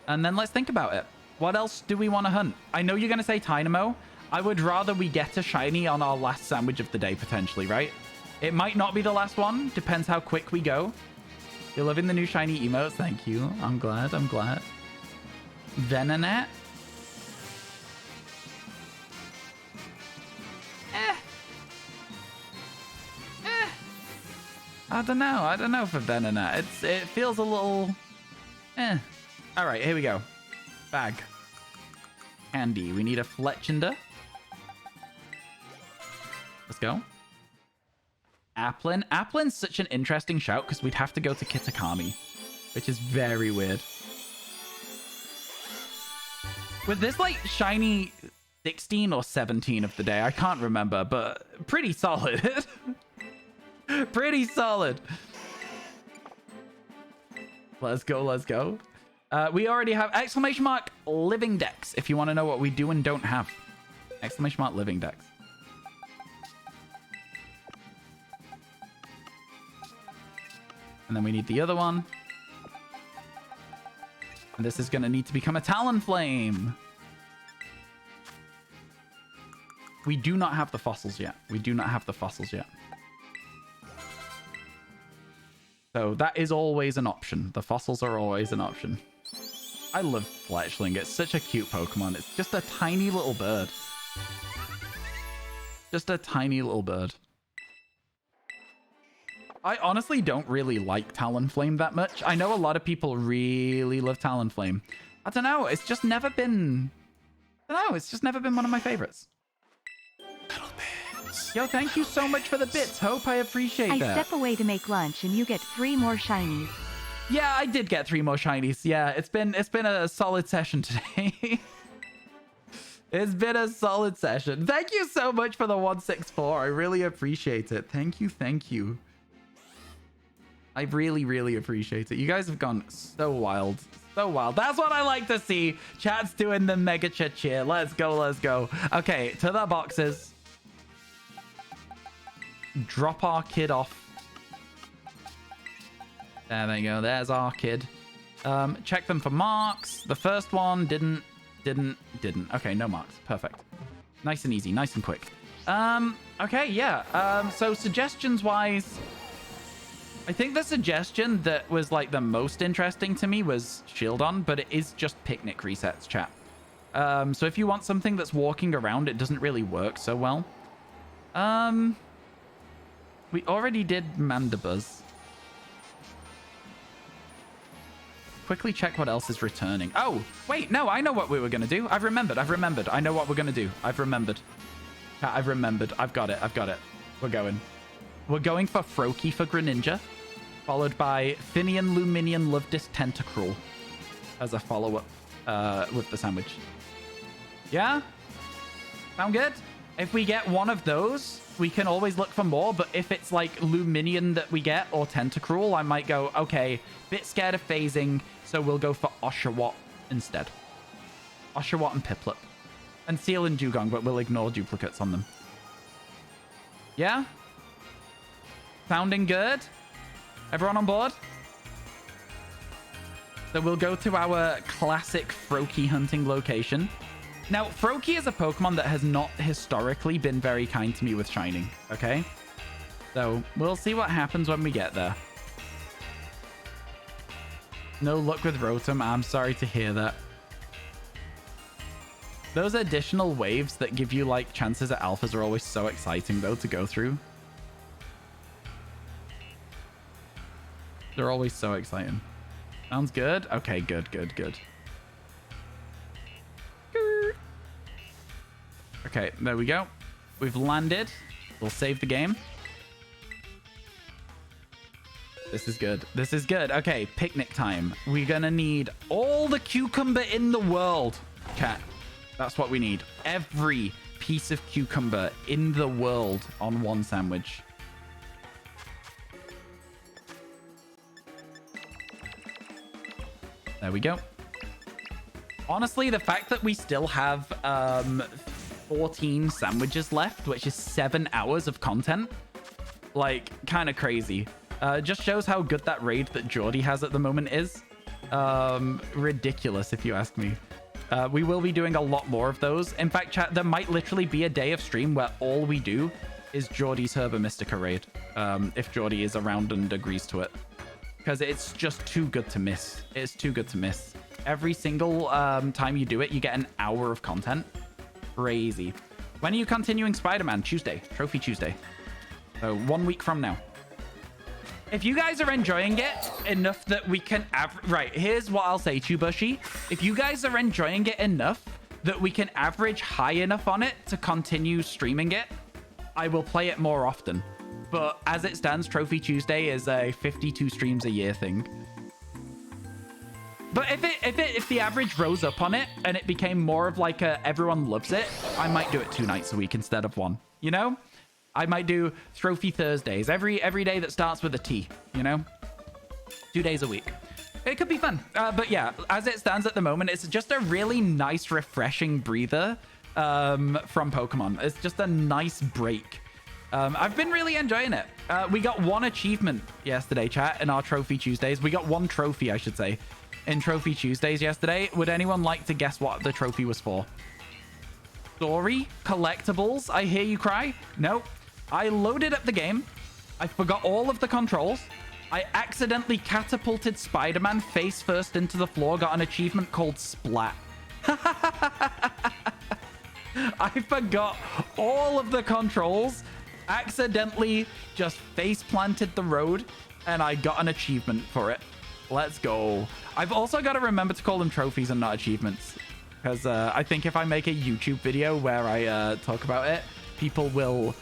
And then let's think about it. What else do we want to hunt? I know you're going to say Tynamo. I would rather we get a shiny on our last sandwich of the day, potentially, right? It might not be the last one. Depends how quick we go. You're loving the new shiny emotes. Thank you. I'm glad. Venonat. I don't know for Venonat. It feels a little All right, here we go. Bag. Candy. We need a Fletchinder. Let's go. Applin. Applin's such an interesting shout because we'd have to go to Kitakami, which is very weird. Was this like shiny 16 or 17 of the day? I can't remember, but pretty solid. Pretty solid. Let's go. We already have exclamation mark living dex if you want to know what we do and don't have. Exclamation mark living dex. And then we need the other one. And this is going to need to become a Talonflame. We do not have the fossils yet. So that is always an option. The fossils are always an option. I love Fletchling. It's such a cute Pokemon. It's just a tiny little bird. Just a tiny little bird. I honestly don't really like Talonflame that much. I know a lot of people really love Talonflame. I don't know. It's just never been... I don't know. It's just never been one of my favorites. Little bits. Yo, thank you so much for the bits, Hope. I appreciate that. I step away to make lunch and you get 3 more shinies. Yeah, I did get 3 more shinies. Yeah, it's been a solid session today. It's been a solid session. Thank you so much for the 164. I really appreciate it. Thank you. Thank you. I really, really appreciate it. You guys have gone so wild. So wild. That's what I like to see. Chat's doing the mega cheer. Let's go. Let's go. Okay, to the boxes. Drop our kid off. There we go. There's our kid. Check them for marks. The first one didn't. Okay, no marks. Perfect. Nice and easy. Nice and quick. Okay, yeah. So suggestions-wise... I think the suggestion that was like the most interesting to me was Shieldon, but it is just picnic resets, chat. So if you want something that's walking around, it doesn't really work so well. We already did Mandibuzz. Quickly check what else is returning. Oh, wait, no, I know what we were going to do. I've remembered. I know what we're going to do. I've remembered. I've got it. We're going for Froakie for Greninja, followed by Finian Luminian Lovedis Tentacruel as a follow-up with the sandwich. Yeah? Sound good? If we get one of those, we can always look for more, but if it's like Luminian that we get or Tentacruel, I might go, okay, bit scared of phasing, so we'll go for Oshawott instead. Oshawott and Piplup. And Seal and Dugong, but we'll ignore duplicates on them. Yeah? Sounding good? Everyone on board? So we'll go to our classic Froakie hunting location. Now, Froakie is a Pokemon that has not historically been very kind to me with Shining, okay? So we'll see what happens when we get there. No luck with Rotom. I'm sorry to hear that. Those additional waves that give you, like, chances at alphas are always so exciting, though, to go through. They're always so exciting. Sounds good? Okay, good. Okay, there we go. We've landed. We'll save the game. This is good. Okay, picnic time. We're gonna need all the cucumber in the world, chat. That's what we need. Every piece of cucumber in the world on one sandwich. There we go. Honestly, the fact that we still have 14 sandwiches left, which is 7 hours of content, like, kind of crazy. Just shows how good that raid that Geordie has at the moment is. Ridiculous, if you ask me. We will be doing a lot more of those. In fact, chat, there might literally be a day of stream where all we do is Geordie's Herba Mystica raid. If Geordie is around and agrees to it. Because it's just too good to miss. It's too good to miss. Every single time you do it, you get an hour of content. Crazy. When are you continuing Spider-Man? Tuesday. Trophy Tuesday. So 1 week from now. If you guys are enjoying it enough that we can... Right, here's what I'll say to you, Bushy. If you guys are enjoying it enough that we can average high enough on it to continue streaming it, I will play it more often. But as it stands, Trophy Tuesday is a 52 streams a year thing. But if the average rose up on it and it became more of like a everyone loves it, I might do it 2 nights a week instead of 1. You know? I might do Trophy Thursdays every day that starts with a T, you know? 2 days a week. It could be fun. But yeah, as it stands at the moment, it's just a really nice, refreshing breather from Pokemon. It's just a nice break. I've been really enjoying it. We got 1 achievement yesterday, chat, in our Trophy Tuesdays. We got 1 trophy, I should say, in Trophy Tuesdays yesterday. Would anyone like to guess what the trophy was for? Story? Collectibles? I hear you cry? No. I loaded up the game. I forgot all of the controls. I accidentally catapulted Spider-Man face first into the floor, got an achievement called Splat. I forgot all of the controls, accidentally just face planted the road, and I got an achievement for it. Let's go. I've also got to remember to call them trophies and not achievements, because I think if I make a YouTube video where I talk about it, people will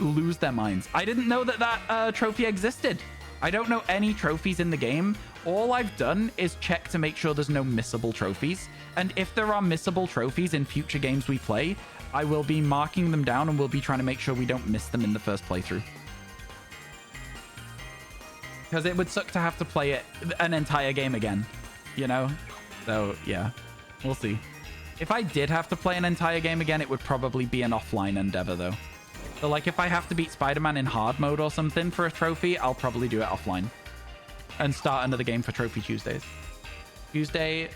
lose their minds. I didn't know that that trophy existed. I don't know any trophies in the game. All I've done is check to make sure there's no missable trophies. And if there are missable trophies in future games we play, I will be marking them down and we'll be trying to make sure we don't miss them in the first playthrough. Because it would suck to have to play it an entire game again, you know? So, yeah, we'll see. If I did have to play an entire game again, it would probably be an offline endeavor, though. So, like, if I have to beat Spider-Man in hard mode or something for a trophy, I'll probably do it offline. And start another game for Trophy Tuesdays. Tuesday,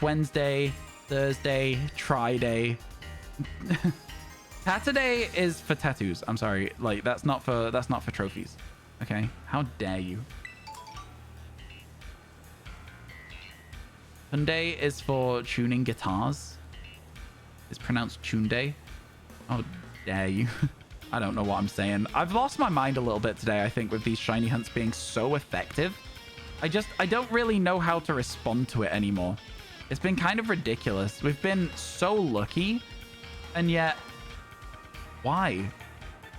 Wednesday, Thursday, Friday. Saturday is for tattoos. I'm sorry. Like, that's not for trophies. Okay? How dare you? Sunday is for tuning guitars. It's pronounced Tune Day. How dare you? I don't know what I'm saying. I've lost my mind a little bit today, I think, with these shiny hunts being so effective. I don't really know how to respond to it anymore. It's been kind of ridiculous. We've been so lucky, and yet, why?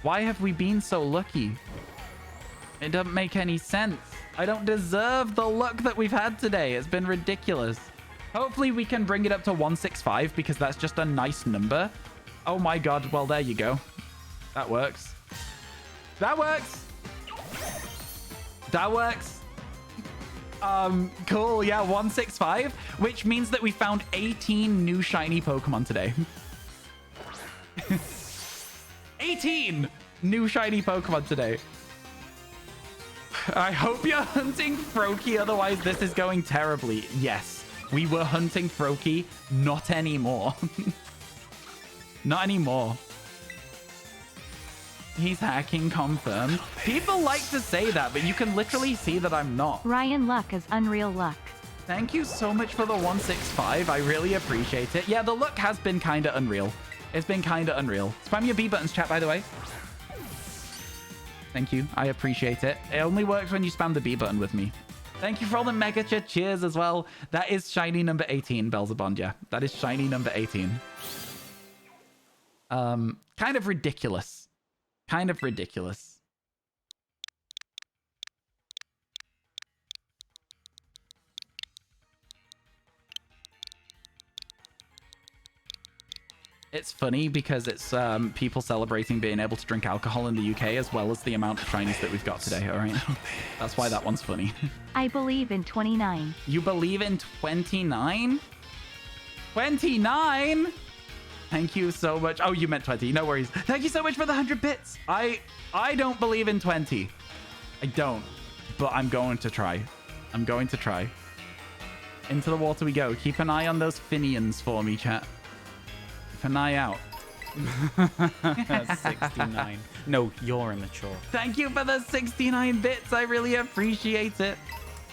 Why have we been so lucky? It doesn't make any sense. I don't deserve the luck that we've had today. It's been ridiculous. Hopefully we can bring it up to 165 because that's just a nice number. Oh my god. Well, there you go. That works. That works. That works. Cool. Yeah, 165, which means that we found 18 new shiny Pokemon today. 18 new shiny Pokemon today. I hope you're hunting Froakie, otherwise this is going terribly. Yes, we were hunting Froakie. Not anymore. Not anymore. He's hacking confirmed. People like to say that, but you can literally see that I'm not. Ryan luck is unreal luck. Thank you so much for the 165. I really appreciate it. Yeah, the luck has been kind of unreal. It's been kind of unreal. Spam your B buttons, chat, by the way. Thank you. I appreciate it. It only works when you spam the B button with me. Thank you for all the mega cheers as well. That is shiny number 18, Belzebond. Yeah, that is shiny number 18. Kind of ridiculous. Kind of ridiculous. It's funny because it's people celebrating being able to drink alcohol in the UK as well as the amount of shinies that we've got today, all right? That's why that one's funny. I believe in 29. You believe in 29? 29? Thank you so much. Oh, you meant 20. No worries. Thank you so much for the 100 bits. I don't believe in 20. I don't. But I'm going to try. I'm going to try. Into the water we go. Keep an eye on those Finians for me, chat. Keep an eye out. 69. No, you're immature. Thank you for the 69 bits. I really appreciate it.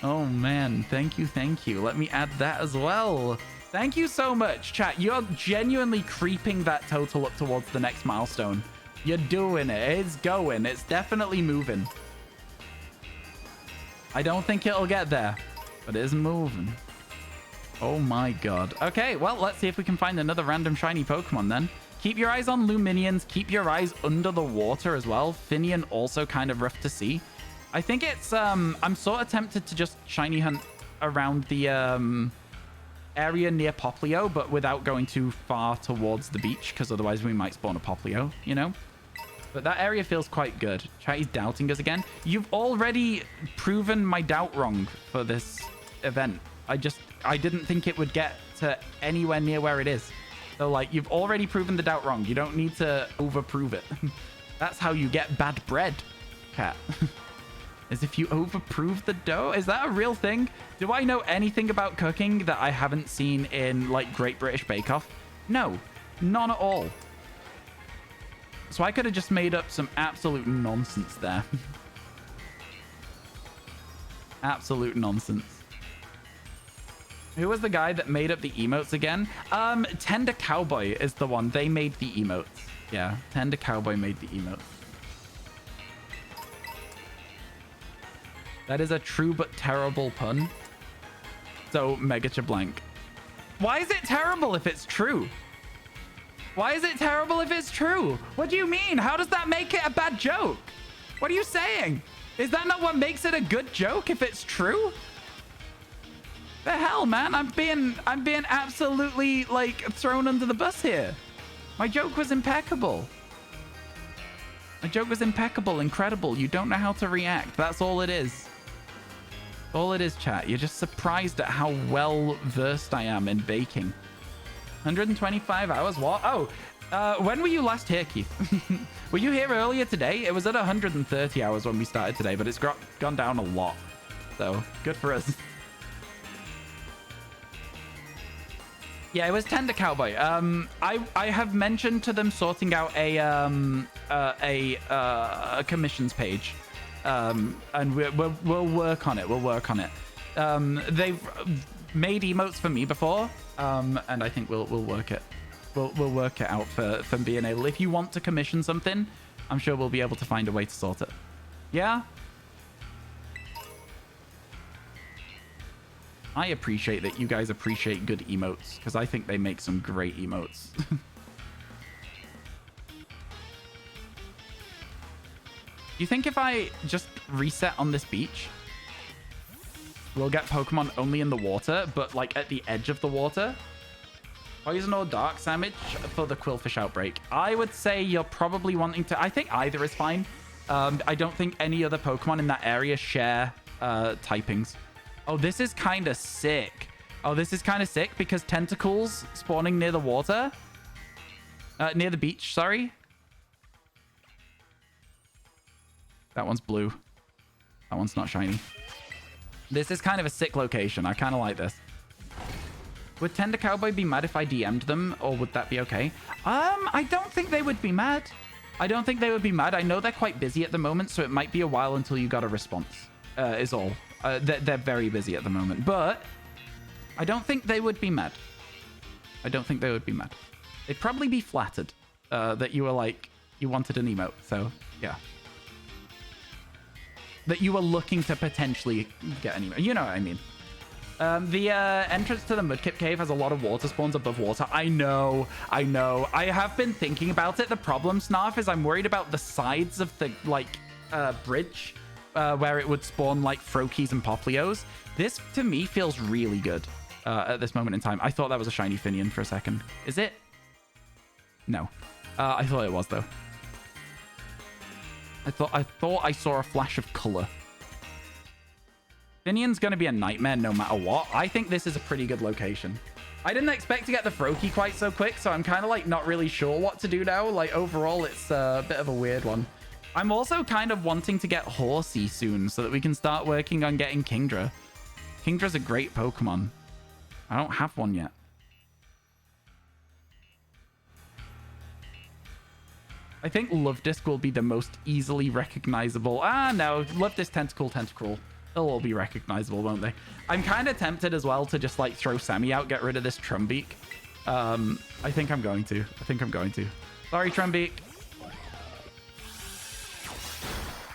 Oh, man. Thank you. Thank you. Let me add that as well. Thank you so much, chat. You're genuinely creeping that total up towards the next milestone. You're doing it. It's going. It's definitely moving. I don't think it'll get there, but it is moving. Oh my god. Okay, well, let's see if we can find another random shiny Pokemon then. Keep your eyes on Luminions. Keep your eyes under the water as well. Finian also kind of rough to see. I think it's, I'm sort of tempted to just shiny hunt around the, area near Poplio, but without going too far towards the beach, because otherwise we might spawn a Poplio, you know? But that area feels quite good. Chatty's doubting us again. You've already proven my doubt wrong for this event. I didn't think it would get to anywhere near where it is. So, like, you've already proven the doubt wrong. You don't need to overprove it. That's how you get bad bread, cat. Is if you overprove the dough. Is that a real thing? Do I know anything about cooking that I haven't seen in, like, Great British Bake Off? No, none at all. So I could have just made up some absolute nonsense there. Absolute nonsense. Who was the guy that made up the emotes again? Tender Cowboy is the one. They made the emotes. Yeah, Tender Cowboy made the emotes. That is a true but terrible pun. So, Mega Chablank. Why is it terrible if it's true? Why is it terrible if it's true? What do you mean? How does that make it a bad joke? What are you saying? Is that not what makes it a good joke if it's true? The hell, man? I'm being absolutely like thrown under the bus here. My joke was impeccable. My joke was impeccable, incredible. You don't know how to react. That's all it is. All it is, chat. You're just surprised at how well versed I am in baking. 125 hours? What? Oh, when were you last here, Keith? Were you here earlier today? It was at 130 hours when we started today, but it's gone down a lot. So good for us. Yeah, it was Tender Cowboy. I have mentioned to them sorting out a commissions page, and we'll work on it. We'll work on it. They've made emotes for me before, and I think we'll work it. We'll work it out for being able. If you want to commission something, I'm sure we'll be able to find a way to sort it. Yeah. I appreciate that you guys appreciate good emotes, because I think they make some great emotes. Do you think if I just reset on this beach, we'll get Pokemon only in the water, but like at the edge of the water? Poison or dark sandwich for the Quillfish outbreak? I would say you're probably wanting to... I think either is fine. I don't think any other Pokemon in that area share typings. Oh, this is kind of sick. Oh, this is kind of sick because tentacles spawning near the water. Near the beach, sorry. That one's blue. That one's not shiny. This is kind of a sick location. I kind of like this. Would Tender Cowboy be mad if I DM'd them, or would that be okay? I don't think they would be mad. I don't think they would be mad. I know they're quite busy at the moment, so it might be a while until you got a response, is all. They're very busy at the moment, but I don't think they would be mad. I don't think they would be mad. They'd probably be flattered that you were like, you wanted an emote, so yeah. That you were looking to potentially get an emote. You know what I mean. The entrance to the Mudkip Cave has a lot of water spawns above water. I know. I have been thinking about it. The problem, Snarf, is I'm worried about the sides of the, like, bridge where it would spawn, like, Froakies and Poplios. This, to me, feels really good at this moment in time. I thought that was a shiny Finian for a second. Is it? No. I thought it was, though. I thought I saw a flash of color. Finian's going to be a nightmare no matter what. I think this is a pretty good location. I didn't expect to get the Froakie quite so quick, so I'm kind of like not really sure what to do now. Like overall, it's a bit of a weird one. I'm also kind of wanting to get Horsey soon so that we can start working on getting Kingdra. Kingdra's a great Pokemon. I don't have one yet. I think Love Disc will be the most easily recognizable. Ah, no. Love Disc, Tentacruel. They'll all be recognizable, won't they? I'm kind of tempted as well to just like throw Sammy out, get rid of this Trumbeak. I think I'm going to. Sorry, Trumbeak.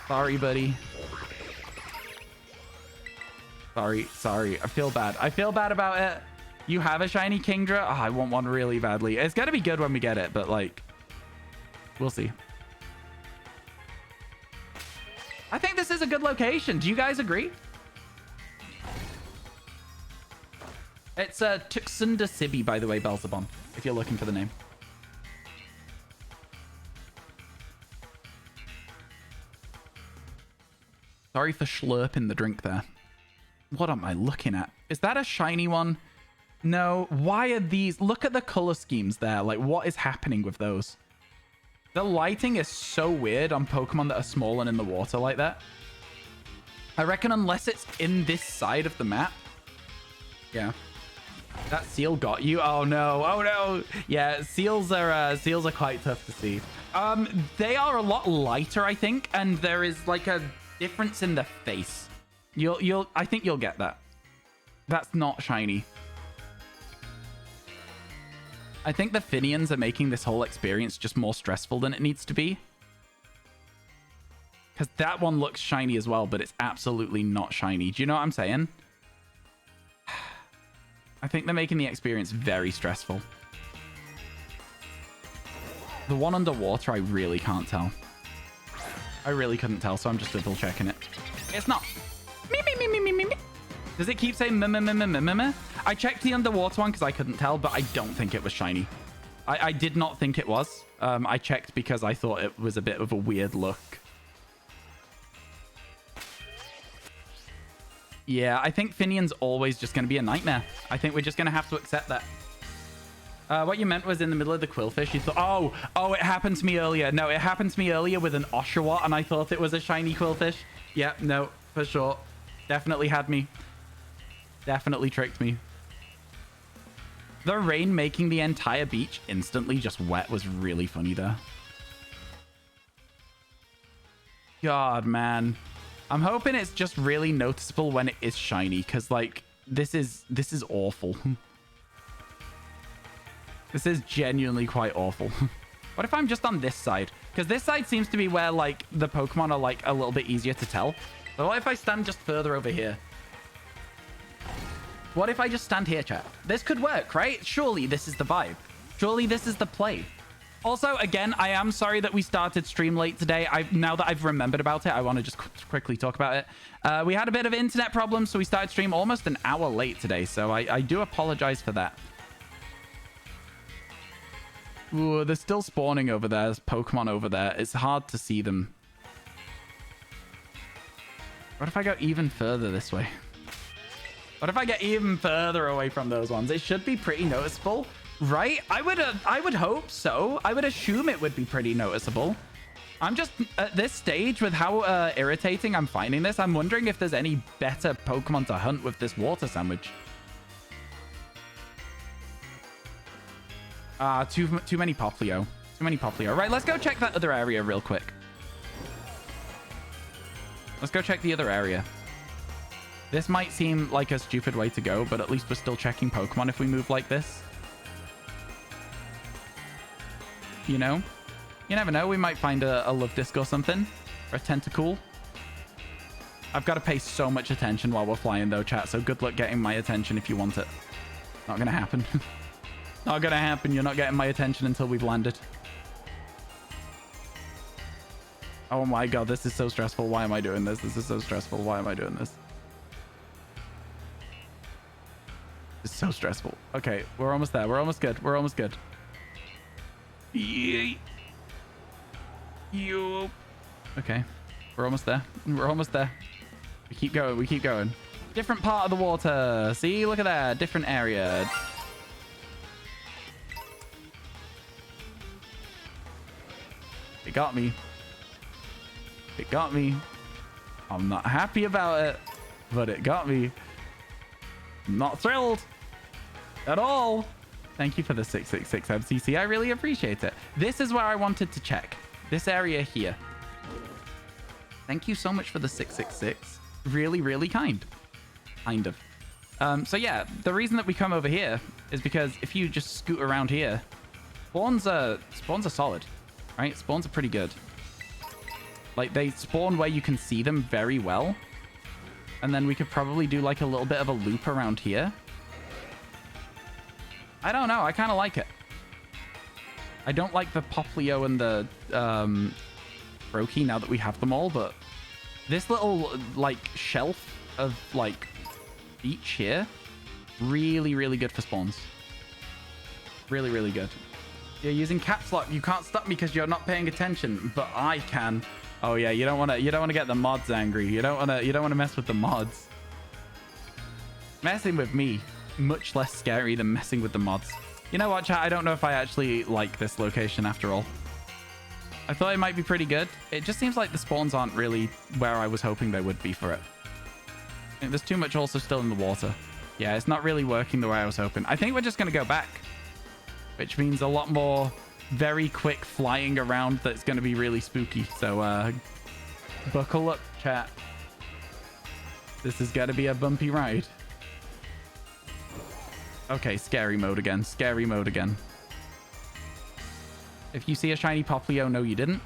Sorry, buddy. Sorry. I feel bad. I feel bad about it. You have a shiny Kingdra? Oh, I want one really badly. It's gonna be good when we get it, but like, we'll see. I think this is a good location. Do you guys agree? It's Tuxunda Sibi, by the way, Belzebon, if you're looking for the name. Sorry for slurping the drink there. What am I looking at? Is that a shiny one? No. Why are these? Look at the color schemes there. Like, what is happening with those? The lighting is so weird on Pokemon that are small and in the water like that. I reckon unless it's in this side of the map. Yeah. That seal got you. Oh no. Oh no. Yeah, seals are quite tough to see. They are a lot lighter, I think, and there is like a difference in the face. I think you'll get that. That's not shiny. I think the Finians are making this whole experience just more stressful than it needs to be. Because that one looks shiny as well, but it's absolutely not shiny. Do you know what I'm saying? I think they're making the experience very stressful. The one underwater, I really can't tell. I really couldn't tell, so I'm just double checking it. It's not. Me, me, me, me, me, me, me. Does it keep saying meh, meh, meh, meh, meh, meh, meh? I checked the underwater one because I couldn't tell, but I don't think it was shiny. I did not think it was. I checked because I thought it was a bit of a weird look. Yeah, I think Finian's always just going to be a nightmare. I think we're just going to have to accept that. What you meant was in the middle of the Quillfish, you thought, oh, it happened to me earlier. No, it happened to me earlier with an Oshawott, and I thought it was a shiny Quillfish. Yeah, no, for sure. Definitely had me. Definitely tricked me. The rain making the entire beach instantly just wet was really funny there. God, man. I'm hoping it's just really noticeable when it is shiny, because, like, this is awful. This is genuinely quite awful. What if I'm just on this side? Because this side seems to be where, like, the Pokemon are, like, a little bit easier to tell. So what if I stand just further over here? What if I just stand here, chat? This could work, right? Surely this is the vibe. Surely this is the play. Also, again, I am sorry that we started stream late today. Now that I've remembered about it, I want to just quickly talk about it. We had a bit of internet problems, so we started stream almost an hour late today. So I do apologize for that. Ooh, they're still spawning over there. There's Pokemon over there. It's hard to see them. What if I go even further this way? What if I get even further away from those ones? It should be pretty noticeable, right? I would hope so. I would assume it would be pretty noticeable. I'm just at this stage with how irritating I'm finding this. I'm wondering if there's any better Pokemon to hunt with this water sandwich. Too many Poplio. Too many Poplio. Right, let's go check that other area real quick. Let's go check the other area. This might seem like a stupid way to go, but at least we're still checking Pokemon if we move like this. You know? You never know. We might find a Luvdisc or something. Or a Tentacool. I've got to pay so much attention while we're flying, though, chat. So good luck getting my attention if you want it. Not going to happen. Not going to happen. You're not getting my attention until we've landed. Oh my god, this is so stressful. Why am I doing this? This is so stressful. Why am I doing this? It's so stressful. Okay, we're almost there. We're almost good. We're almost good. Yeet. Yo. Okay, we're almost there. We're almost there. We keep going. We keep going. Different part of the water. See, look at that. Different area. It got me. It got me. I'm not happy about it, but it got me. I'm not thrilled at all. Thank you for the 666 MCC. I really appreciate it. This is where I wanted to check. This area here. Thank you so much for the 666. Really, really kind. Kind of. So yeah, the reason that we come over here is because if you just scoot around here, spawns are solid, right? Spawns are pretty good. Like, they spawn where you can see them very well. And then we could probably do, like, a little bit of a loop around here. I don't know. I kind of like it. I don't like the Poplio and the Brokey now that we have them all, but this little, like, shelf of, like, beach here, really, really good for spawns. Really, really good. You're using caps lock. You can't stop me because you're not paying attention, but I can. Oh yeah, you don't want to get the mods angry. You don't want to mess with the mods. Messing with me, much less scary than messing with the mods. You know what, chat? I don't know if I actually like this location after all. I thought it might be pretty good. It just seems like the spawns aren't really where I was hoping they would be for it. There's too much also still in the water. Yeah, it's not really working the way I was hoping. I think we're just going to go back, which means a lot more very quick flying around that's going to be really spooky. So buckle up, chat. This is going to be a bumpy ride. Okay, scary mode again. Scary mode again. If you see a shiny Poplio, no, you didn't.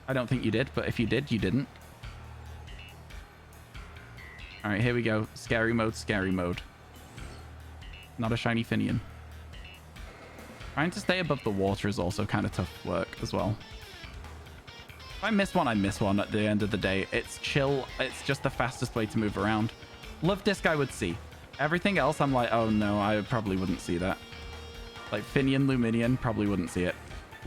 I don't think you did, but if you did, you didn't. All right, here we go. Scary mode, scary mode. Not a shiny Finian. Trying to stay above the water is also kind of tough work as well. If I miss one, I miss one at the end of the day. It's chill. It's just the fastest way to move around. Love Disc I would see. Everything else, I'm like, oh no, I probably wouldn't see that. Like Finian, Luminian, probably wouldn't see it.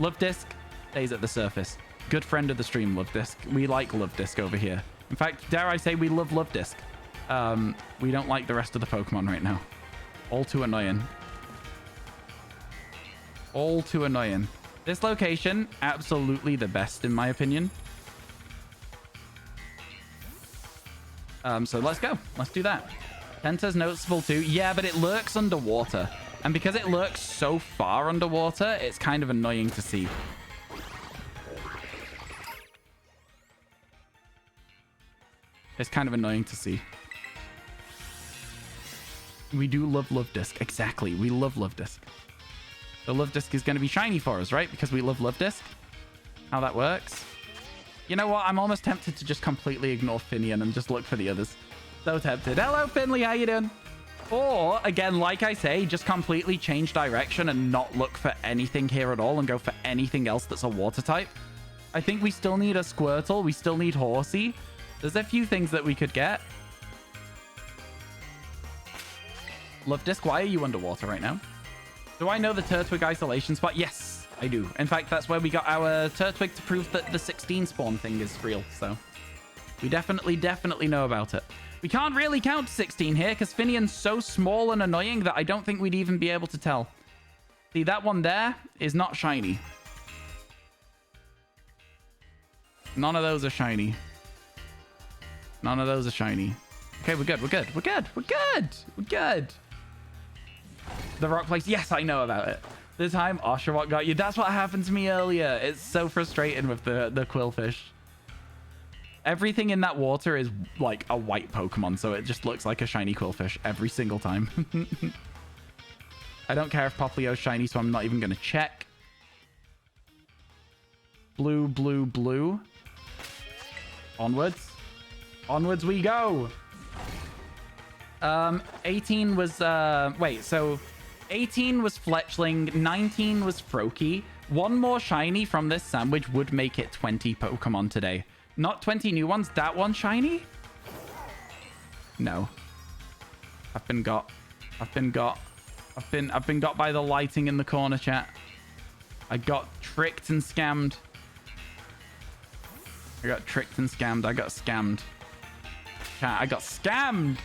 Love Disc stays at the surface. Good friend of the stream, Love Disc. We like Love Disc over here. In fact, dare I say we love Love Disc. We don't like the rest of the Pokemon right now. All too annoying. All too annoying. This location, absolutely the best in my opinion. So let's go. Let's do that. Penta's noticeable too. Yeah, but it lurks underwater. And because it lurks so far underwater, it's kind of annoying to see. It's kind of annoying to see. We do love Love Disc. Exactly. We love Love Disc. The Love Disc is going to be shiny for us, right? Because we love Love Disc. How that works. You know what? I'm almost tempted to just completely ignore Finian and just look for the others. So tempted. Hello, Finley. How you doing? Or, again, like I say, just completely change direction and not look for anything here at all and go for anything else that's a water type. I think we still need a Squirtle. We still need Horsey. There's a few things that we could get. Love Disc, why are you underwater right now? Do I know the Turtwig isolation spot? Yes, I do. In fact, that's where we got our Turtwig to prove that the 16 spawn thing is real. So we definitely know about it. We can't really count to 16 here because Finian's so small and annoying that I don't think we'd even be able to tell. See, that one there is not shiny. None of those are shiny. None of those are shiny. Okay, we're good. We're good. We're good. We're good. We're good. The rock place. Yes, I know about it. The time Oshawott got you. That's what happened to me earlier. It's so frustrating with the Quillfish. Everything in that water is like a white Pokemon, so it just looks like a shiny Quillfish every single time. I don't care if Poplio's shiny, so I'm not even going to check. Blue, blue, blue. Onwards. Onwards we go. 18 was wait, so 18 was Fletchling, 19 was Froakie. One more shiny from this sandwich would make it 20 Pokemon today. Not 20 new ones. That one shiny? No. I've been got by the lighting in the corner, chat. I got tricked and scammed. I got tricked and scammed. I got scammed. Chat, I got scammed.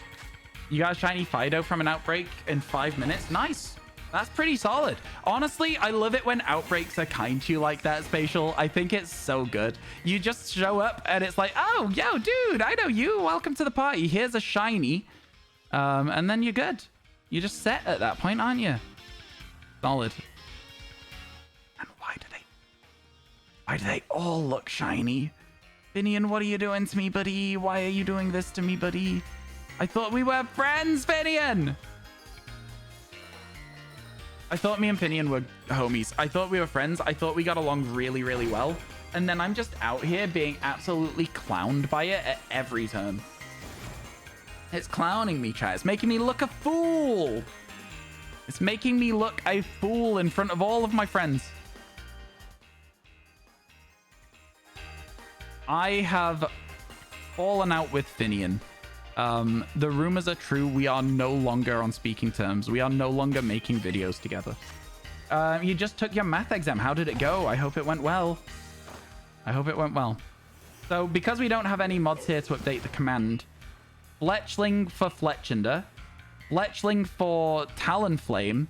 You got a shiny Fido from an outbreak in 5 minutes. Nice. That's pretty solid. Honestly, I love it when outbreaks are kind to you like that, Spatial. I think it's so good. You just show up and it's like, oh, yo, dude, I know you. Welcome to the party. Here's a shiny. And then you're good. You're just set at that point, aren't you? Solid. And why do they all look shiny? Finian, what are you doing to me, buddy? Why are you doing this to me, buddy? I thought we were friends, Finian. I thought me and Finian were homies. I thought we were friends. I thought we got along really, really well. And then I'm just out here being absolutely clowned by it at every turn. It's clowning me, chat. It's making me look a fool. It's making me look a fool in front of all of my friends. I have fallen out with Finian. The rumors are true. We are no longer on speaking terms. We are no longer making videos together. You just took your math exam. How did it go? I hope it went well. I hope it went well. So because we don't have any mods here to update the command, Fletchling for Fletchinder, Fletchling for Talonflame,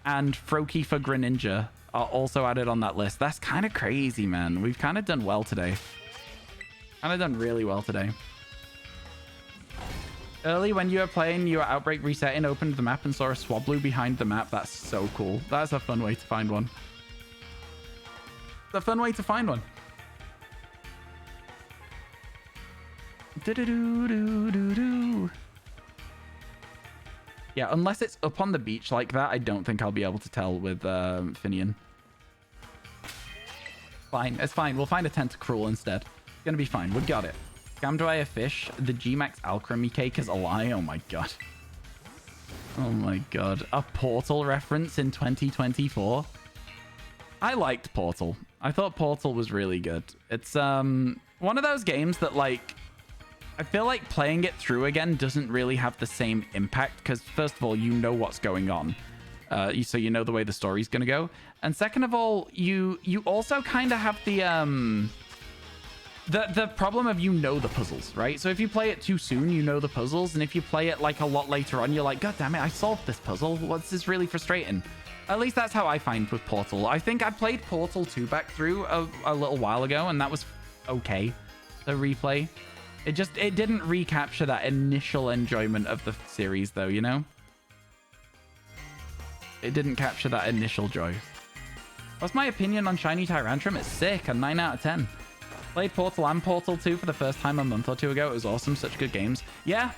and Froakie for Greninja are also added on that list. That's kind of crazy, man. We've kind of done well today. Kind of done really well today. Early when you were playing, your outbreak resetting, opened the map and saw a Swablu behind the map. That's so cool. That's a fun way to find one. It's a fun way to find one. Do-do-do-do-do-do. Yeah, unless it's up on the beach like that, I don't think I'll be able to tell with Finian. Fine, it's fine. We'll find a tentacruel instead. It's gonna be fine. We got it. Scam do I a fish? The Gmax alchemy cake is a lie. Oh my god. Oh my god. A Portal reference in 2024? I liked Portal. I thought Portal was really good. It's one of those games that, like, I feel like playing it through again doesn't really have the same impact because, first of all, you know what's going on. So you know the way the story's going to go. And second of all, you also kind of have the problem of the puzzles, right? So if you play it too soon, you know the puzzles. And if you play it like a lot later on, you're like, God damn it, I solved this puzzle. What's this really frustrating? At least that's how I find with Portal. I think I played Portal 2 back through a little while ago, and that was okay, the replay. It didn't recapture that initial enjoyment of the series, though, you know? It didn't capture that initial joy. What's my opinion on Shiny Tyrantrum? It's sick, a 9 out of 10. Played Portal and Portal 2 for the first time a month or two ago. It was awesome, such good games. Yeah,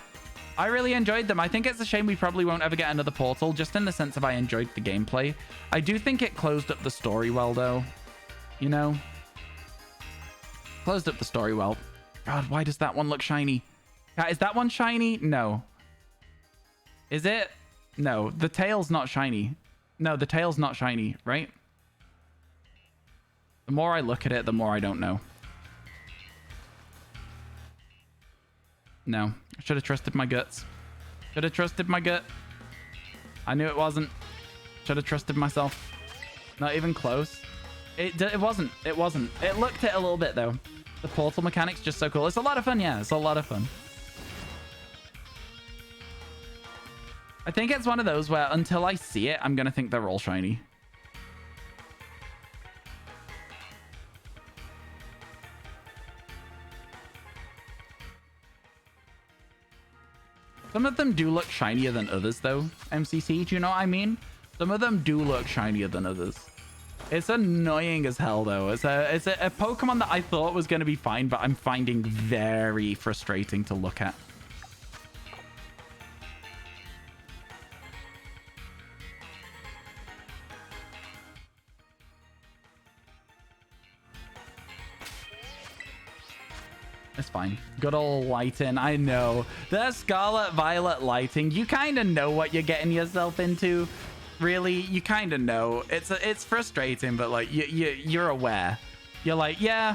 I really enjoyed them. I think it's a shame we probably won't ever get another Portal, just in the sense of I enjoyed the gameplay. I do think it closed up the story well, though. You know? Closed up the story well. God, why does that one look shiny? Is that one shiny? No. Is it? No, the tail's not shiny. No, the tail's not shiny, right? The more I look at it, the more I don't know. No, I should have trusted my guts. Should have trusted my gut. I knew it wasn't. Should have trusted myself. Not even close. It wasn't. It wasn't. It looked it a little bit, though. The portal mechanic's just so cool. It's a lot of fun, yeah. It's a lot of fun. I think it's one of those where until I see it, I'm going to think they're all shiny. Some of them do look shinier than others, though, MCC. Do you know what I mean? Some of them do look shinier than others. It's annoying as hell, though. It's a Pokemon that I thought was going to be fine, but I'm finding very frustrating to look at. It's fine. Good old lighting. I know. The Scarlet Violet lighting. You kind of know what you're getting yourself into. Really, you kind of know. It's frustrating, but like you're aware. You're like, yeah,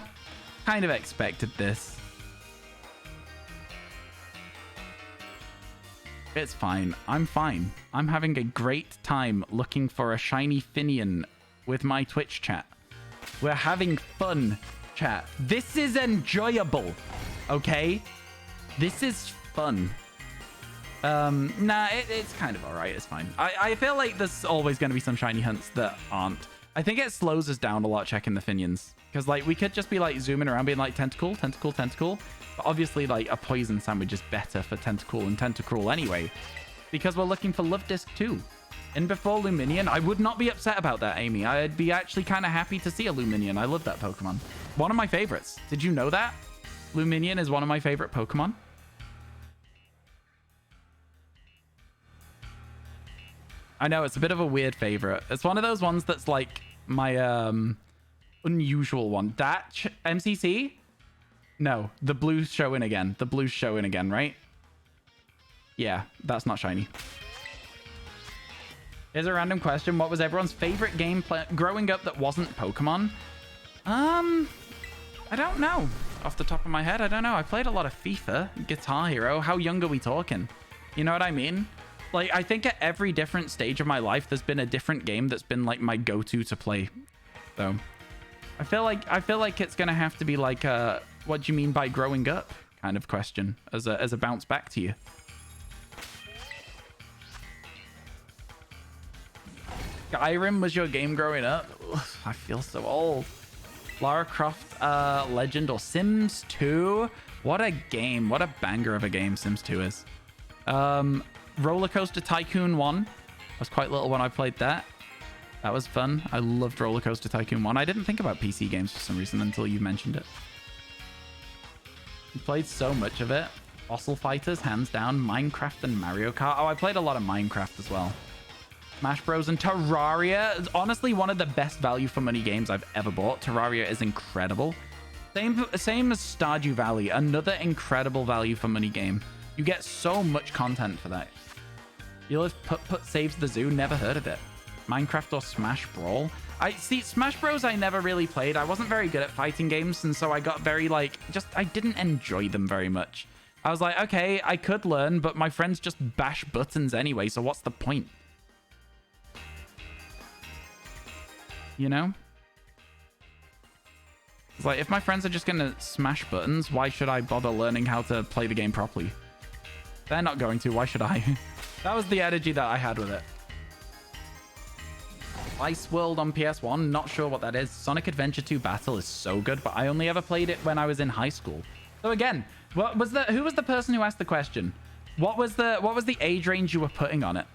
kind of expected this. It's fine. I'm fine. I'm having a great time looking for a shiny Finian with my Twitch chat. We're having fun, chat. This is enjoyable. Okay? This is fun. Nah, it's kind of alright. It's fine. I feel like there's always going to be some shiny hunts that aren't. I think it slows us down a lot checking the Finians. Because, like, we could just be, like, zooming around being like, Tentacle, Tentacle, Tentacle. But obviously, like, a Poison Sandwich is better for Tentacle and Tentacruel anyway. Because we're looking for Love Disc too. In before Luminion, I would not be upset about that, Amy. I'd be actually kind of happy to see a Luminion. I love that Pokemon. One of my favorites. Did you know that? Luminion is one of my favorite Pokemon. I know, it's a bit of a weird favorite. It's one of those ones that's like my unusual one. Datch MCC? No, the blue's showing again. The blue's showing again, right? Yeah, that's not shiny. Here's a random question. What was everyone's favorite game growing up that wasn't Pokemon? I don't know. Off the top of my head, I don't know. I played a lot of FIFA, Guitar Hero. How young are we talking? You know what I mean? Like, I think at every different stage of my life, there's been a different game that's been like my go-to to play. So I feel like it's gonna have to be like a what do you mean by growing up kind of question as a bounce back to you. Skyrim was your game growing up? Ugh, I feel so old. Lara Croft Legend or Sims 2? What a game. What a banger of a game Sims 2 is. Roller Coaster Tycoon 1. I was quite little when I played that. That was fun. I loved Roller Coaster Tycoon 1. I didn't think about PC games for some reason until you mentioned it. Played so much of it. Fossil Fighters, hands down. Minecraft and Mario Kart. Oh, I played a lot of Minecraft as well. Smash Bros. And Terraria is honestly one of the best value for money games I've ever bought. Terraria is incredible. Same as Stardew Valley, another incredible value for money game. You get so much content for that. You'll have put Saves the Zoo, never heard of it. Minecraft or Smash Brawl. I see Smash Bros. I never really played. I wasn't very good at fighting games, and so I got very like I didn't enjoy them very much. I was like, okay, I could learn, but my friends just bash buttons anyway, so what's the point? You know? It's like, if my friends are just gonna smash buttons, why should I bother learning how to play the game properly? They're not going to, why should I? That was the energy that I had with it. Ice World on PS1, not sure what that is. Sonic Adventure 2 Battle is so good, but I only ever played it when I was in high school. So again, who was the person who asked the question? What was the age range you were putting on it?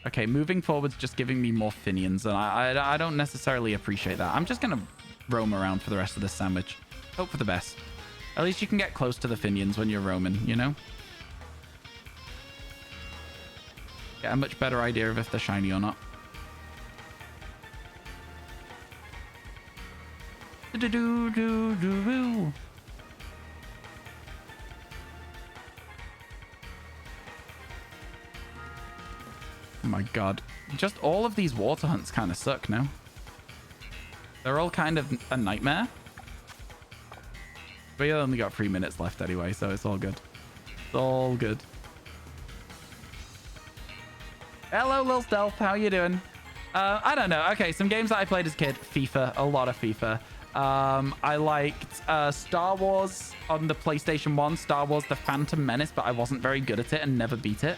Okay, moving forward's just giving me more Finians, and I don't necessarily appreciate that. I'm just gonna roam around for the rest of this sandwich. Hope for the best. At least you can get close to the Finians when you're roaming, you know? Get a much better idea of if they're shiny or not. Do-do-do-do-do-do. Oh my god. Just all of these water hunts kind of suck now. They're all kind of a nightmare. But you only got 3 minutes left anyway, so it's all good. It's all good. Hello, Lil Stealth. How you doing? I don't know. Okay, some games that I played as a kid. FIFA. A lot of FIFA. I liked Star Wars on the PlayStation 1. Star Wars The Phantom Menace, but I wasn't very good at it and never beat it.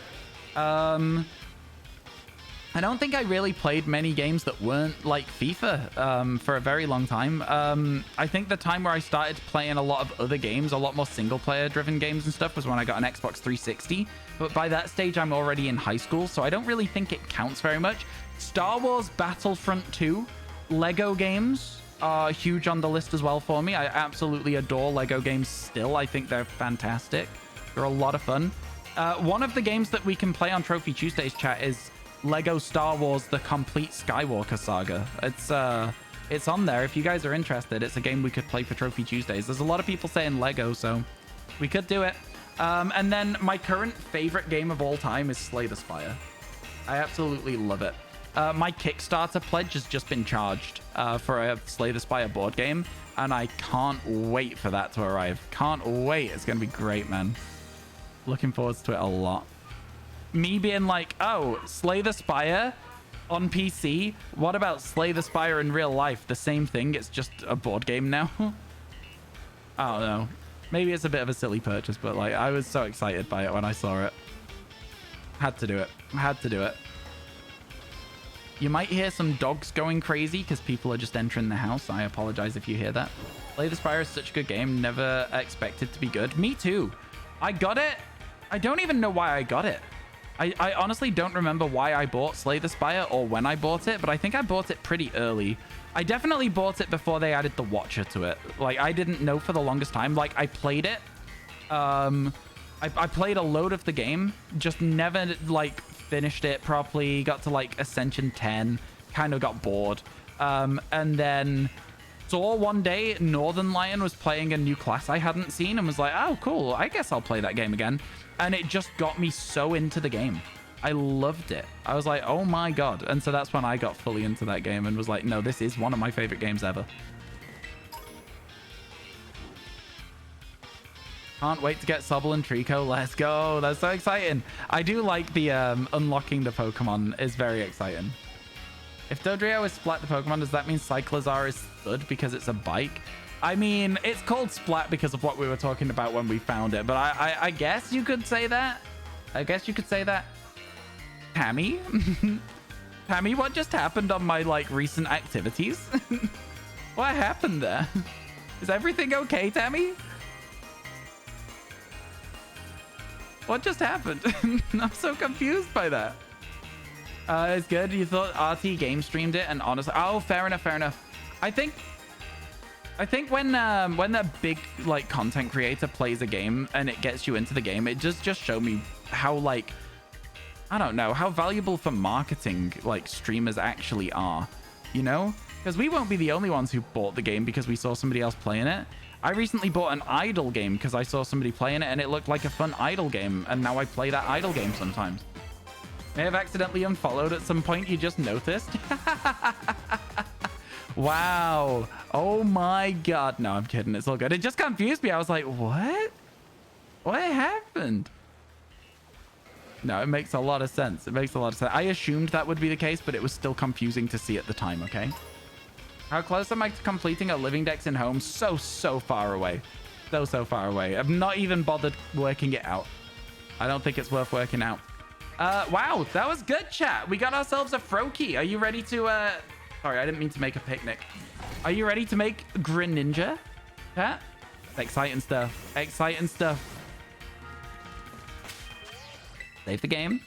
I don't think I really played many games that weren't like FIFA for a very long time. I think the time where I started playing a lot of other games, a lot more single-player driven games and stuff, was when I got an Xbox 360. But by that stage, I'm already in high school, so I don't really think it counts very much. Star Wars Battlefront 2, Lego games are huge on the list as well for me. I absolutely adore Lego games still. I think they're fantastic. They're a lot of fun. One of the games that we can play on Trophy Tuesdays chat is Lego Star Wars The Complete Skywalker Saga. It's on there if you guys are interested. It's a game we could play for Trophy Tuesdays. There's a lot of people saying Lego, so we could do it. And then my current favorite game of all time is Slay the Spire. I absolutely love it. My Kickstarter pledge has just been charged for a Slay the Spire board game, and I can't wait for that to arrive. Can't wait. It's going to be great, man. Looking forward to it a lot. Me being like, oh, Slay the Spire on PC? What about Slay the Spire in real life? The same thing, it's just a board game now. I don't know. Maybe it's a bit of a silly purchase, but like, I was so excited by it when I saw it. Had to do it. Had to do it. You might hear some dogs going crazy because people are just entering the house. I apologize if you hear that. Slay the Spire is such a good game. Never expected to be good. Me too. I got it. I don't even know why I got it. I honestly don't remember why I bought Slay the Spire or when I bought it, but I think I bought it pretty early. I definitely bought it before they added the Watcher to it. Like, I didn't know for the longest time. Like, I played it. I played a load of the game, just never, like, finished it properly. Got to, like, Ascension 10, kind of got bored. And then saw one day Northern Lion was playing a new class I hadn't seen and was like, oh, cool. I guess I'll play that game again. And it just got me so into the game. I loved it. I was like, oh my god. And so that's when I got fully into that game and was like, no, this is one of my favorite games ever. Can't wait to get Sobble and Trico. Let's go. That's so exciting. I do like the unlocking the Pokemon is very exciting. If Dodrio is Splat the Pokemon, does that mean Cyclizar is Thud because it's a bike? I mean, it's called Splat because of what we were talking about when we found it, but I guess you could say that. I guess you could say that. Tammy? Tammy, what just happened on my, like, recent activities? What happened there? Is everything okay, Tammy? What just happened? I'm so confused by that. It's good. You thought RT game streamed it, and honestly... Oh, fair enough, fair enough. I think... I think when the big like content creator plays a game and it gets you into the game, it just show me how like, I don't know, how valuable for marketing like streamers actually are, you know? Because we won't be the only ones who bought the game because we saw somebody else playing it. I recently bought an idle game because I saw somebody playing it and it looked like a fun idle game, and now I play that idle game sometimes. May have accidentally unfollowed at some point, you just noticed. Wow. Oh my god. No, I'm kidding. It's all good. It just confused me. I was like, what? What happened? No, it makes a lot of sense. It makes a lot of sense. I assumed that would be the case, but it was still confusing to see at the time, okay? How close am I to completing a living dex in home? So far away. So far away. I've not even bothered working it out. I don't think it's worth working out. Wow, that was good, chat. We got ourselves a Froakie. Are you ready to, Sorry, I didn't mean to make a picnic. Are you ready to make Greninja? Chat? Exciting stuff. Exciting stuff. Save the game.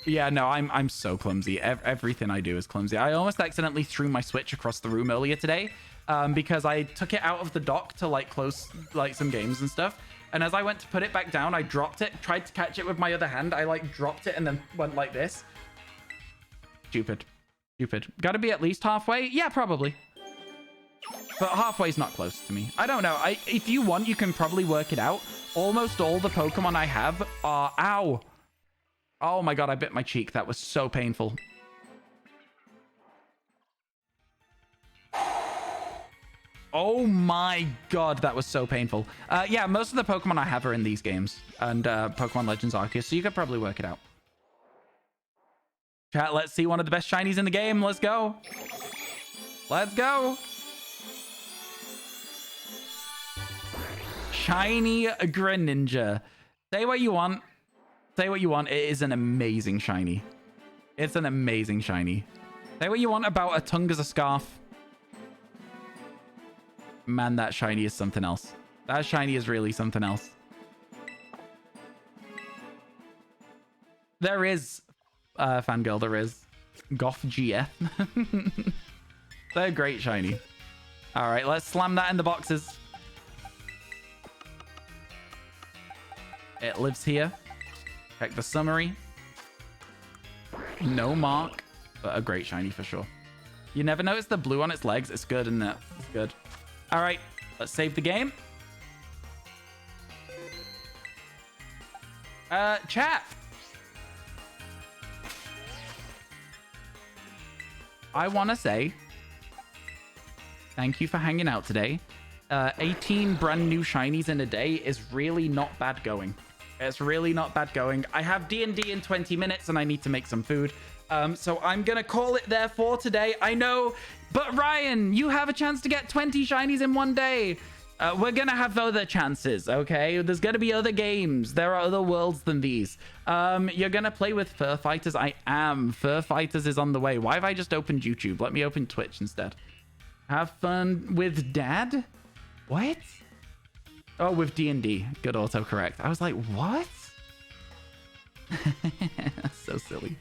Yeah, no, I'm so clumsy. Everything I do is clumsy. I almost accidentally threw my Switch across the room earlier today because I took it out of the dock to like close like some games and stuff. And as I went to put it back down, I dropped it, tried to catch it with my other hand. I like dropped it and then went like this. Stupid. Gotta be at least halfway? Yeah, probably. But halfway's not close to me. I don't know. If you want, you can probably work it out. Almost all the Pokemon I have are... Ow! Oh my god, I bit my cheek. That was so painful. Oh my god, that was so painful. Yeah, most of the Pokemon I have are in these games. And Pokemon Legends Arceus, so you could probably work it out. Chat, let's see one of the best shinies in the game. Let's go. Let's go. Shiny Greninja. Say what you want. Say what you want. It is an amazing shiny. It's an amazing shiny. Say what you want about a tongue as a scarf. Man, that shiny is something else. That shiny is really something else. There is... fangirl, there is. Goth GF. They're great shiny. All right, let's slam that in the boxes. It lives here. Check the summary. No mark, but a great shiny for sure. You never notice the blue on its legs? It's good, isn't it? It's good. All right, let's save the game. Chat. I want to say thank you for hanging out today. 18 brand new shinies in a day is really not bad going. It's really not bad going. I have D&D in 20 minutes and I need to make some food. So I'm going to call it there for today. I know, but Ryan, you have a chance to get 20 shinies in one day. We're going to have other chances, okay? There's going to be other games. There are other worlds than these. You're going to play with Fur Fighters. I am. Fur Fighters is on the way. Why have I just opened YouTube? Let me open Twitch instead. Have fun with Dad? What? Oh, with D&D. Good autocorrect. I was like, what? So silly.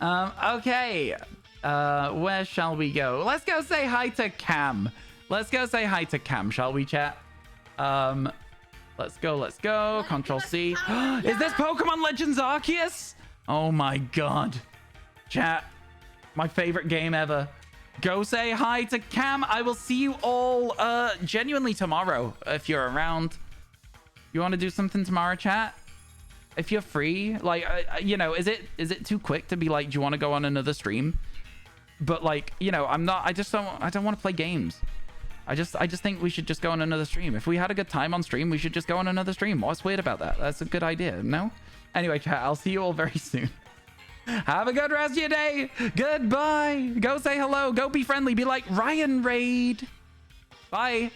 Okay. Where shall we go? Let's go say hi to Cam. Let's go say hi to Cam, shall we, chat? Let's go. Control C. Is this Pokemon Legends Arceus? Oh my god. Chat. My favorite game ever. Go say hi to Cam. I will see you all genuinely tomorrow if you're around. You want to do something tomorrow, chat? If you're free, like, you know, is it too quick to be like, do you want to go on another stream? But like, you know, I don't want to play games. I just think we should just go on another stream. If we had a good time on stream, we should just go on another stream. What's weird about that? That's a good idea, no? Anyway, chat, I'll see you all very soon. Have a good rest of your day. Goodbye. Go say hello. Go be friendly. Be like Ryan Raid. Bye.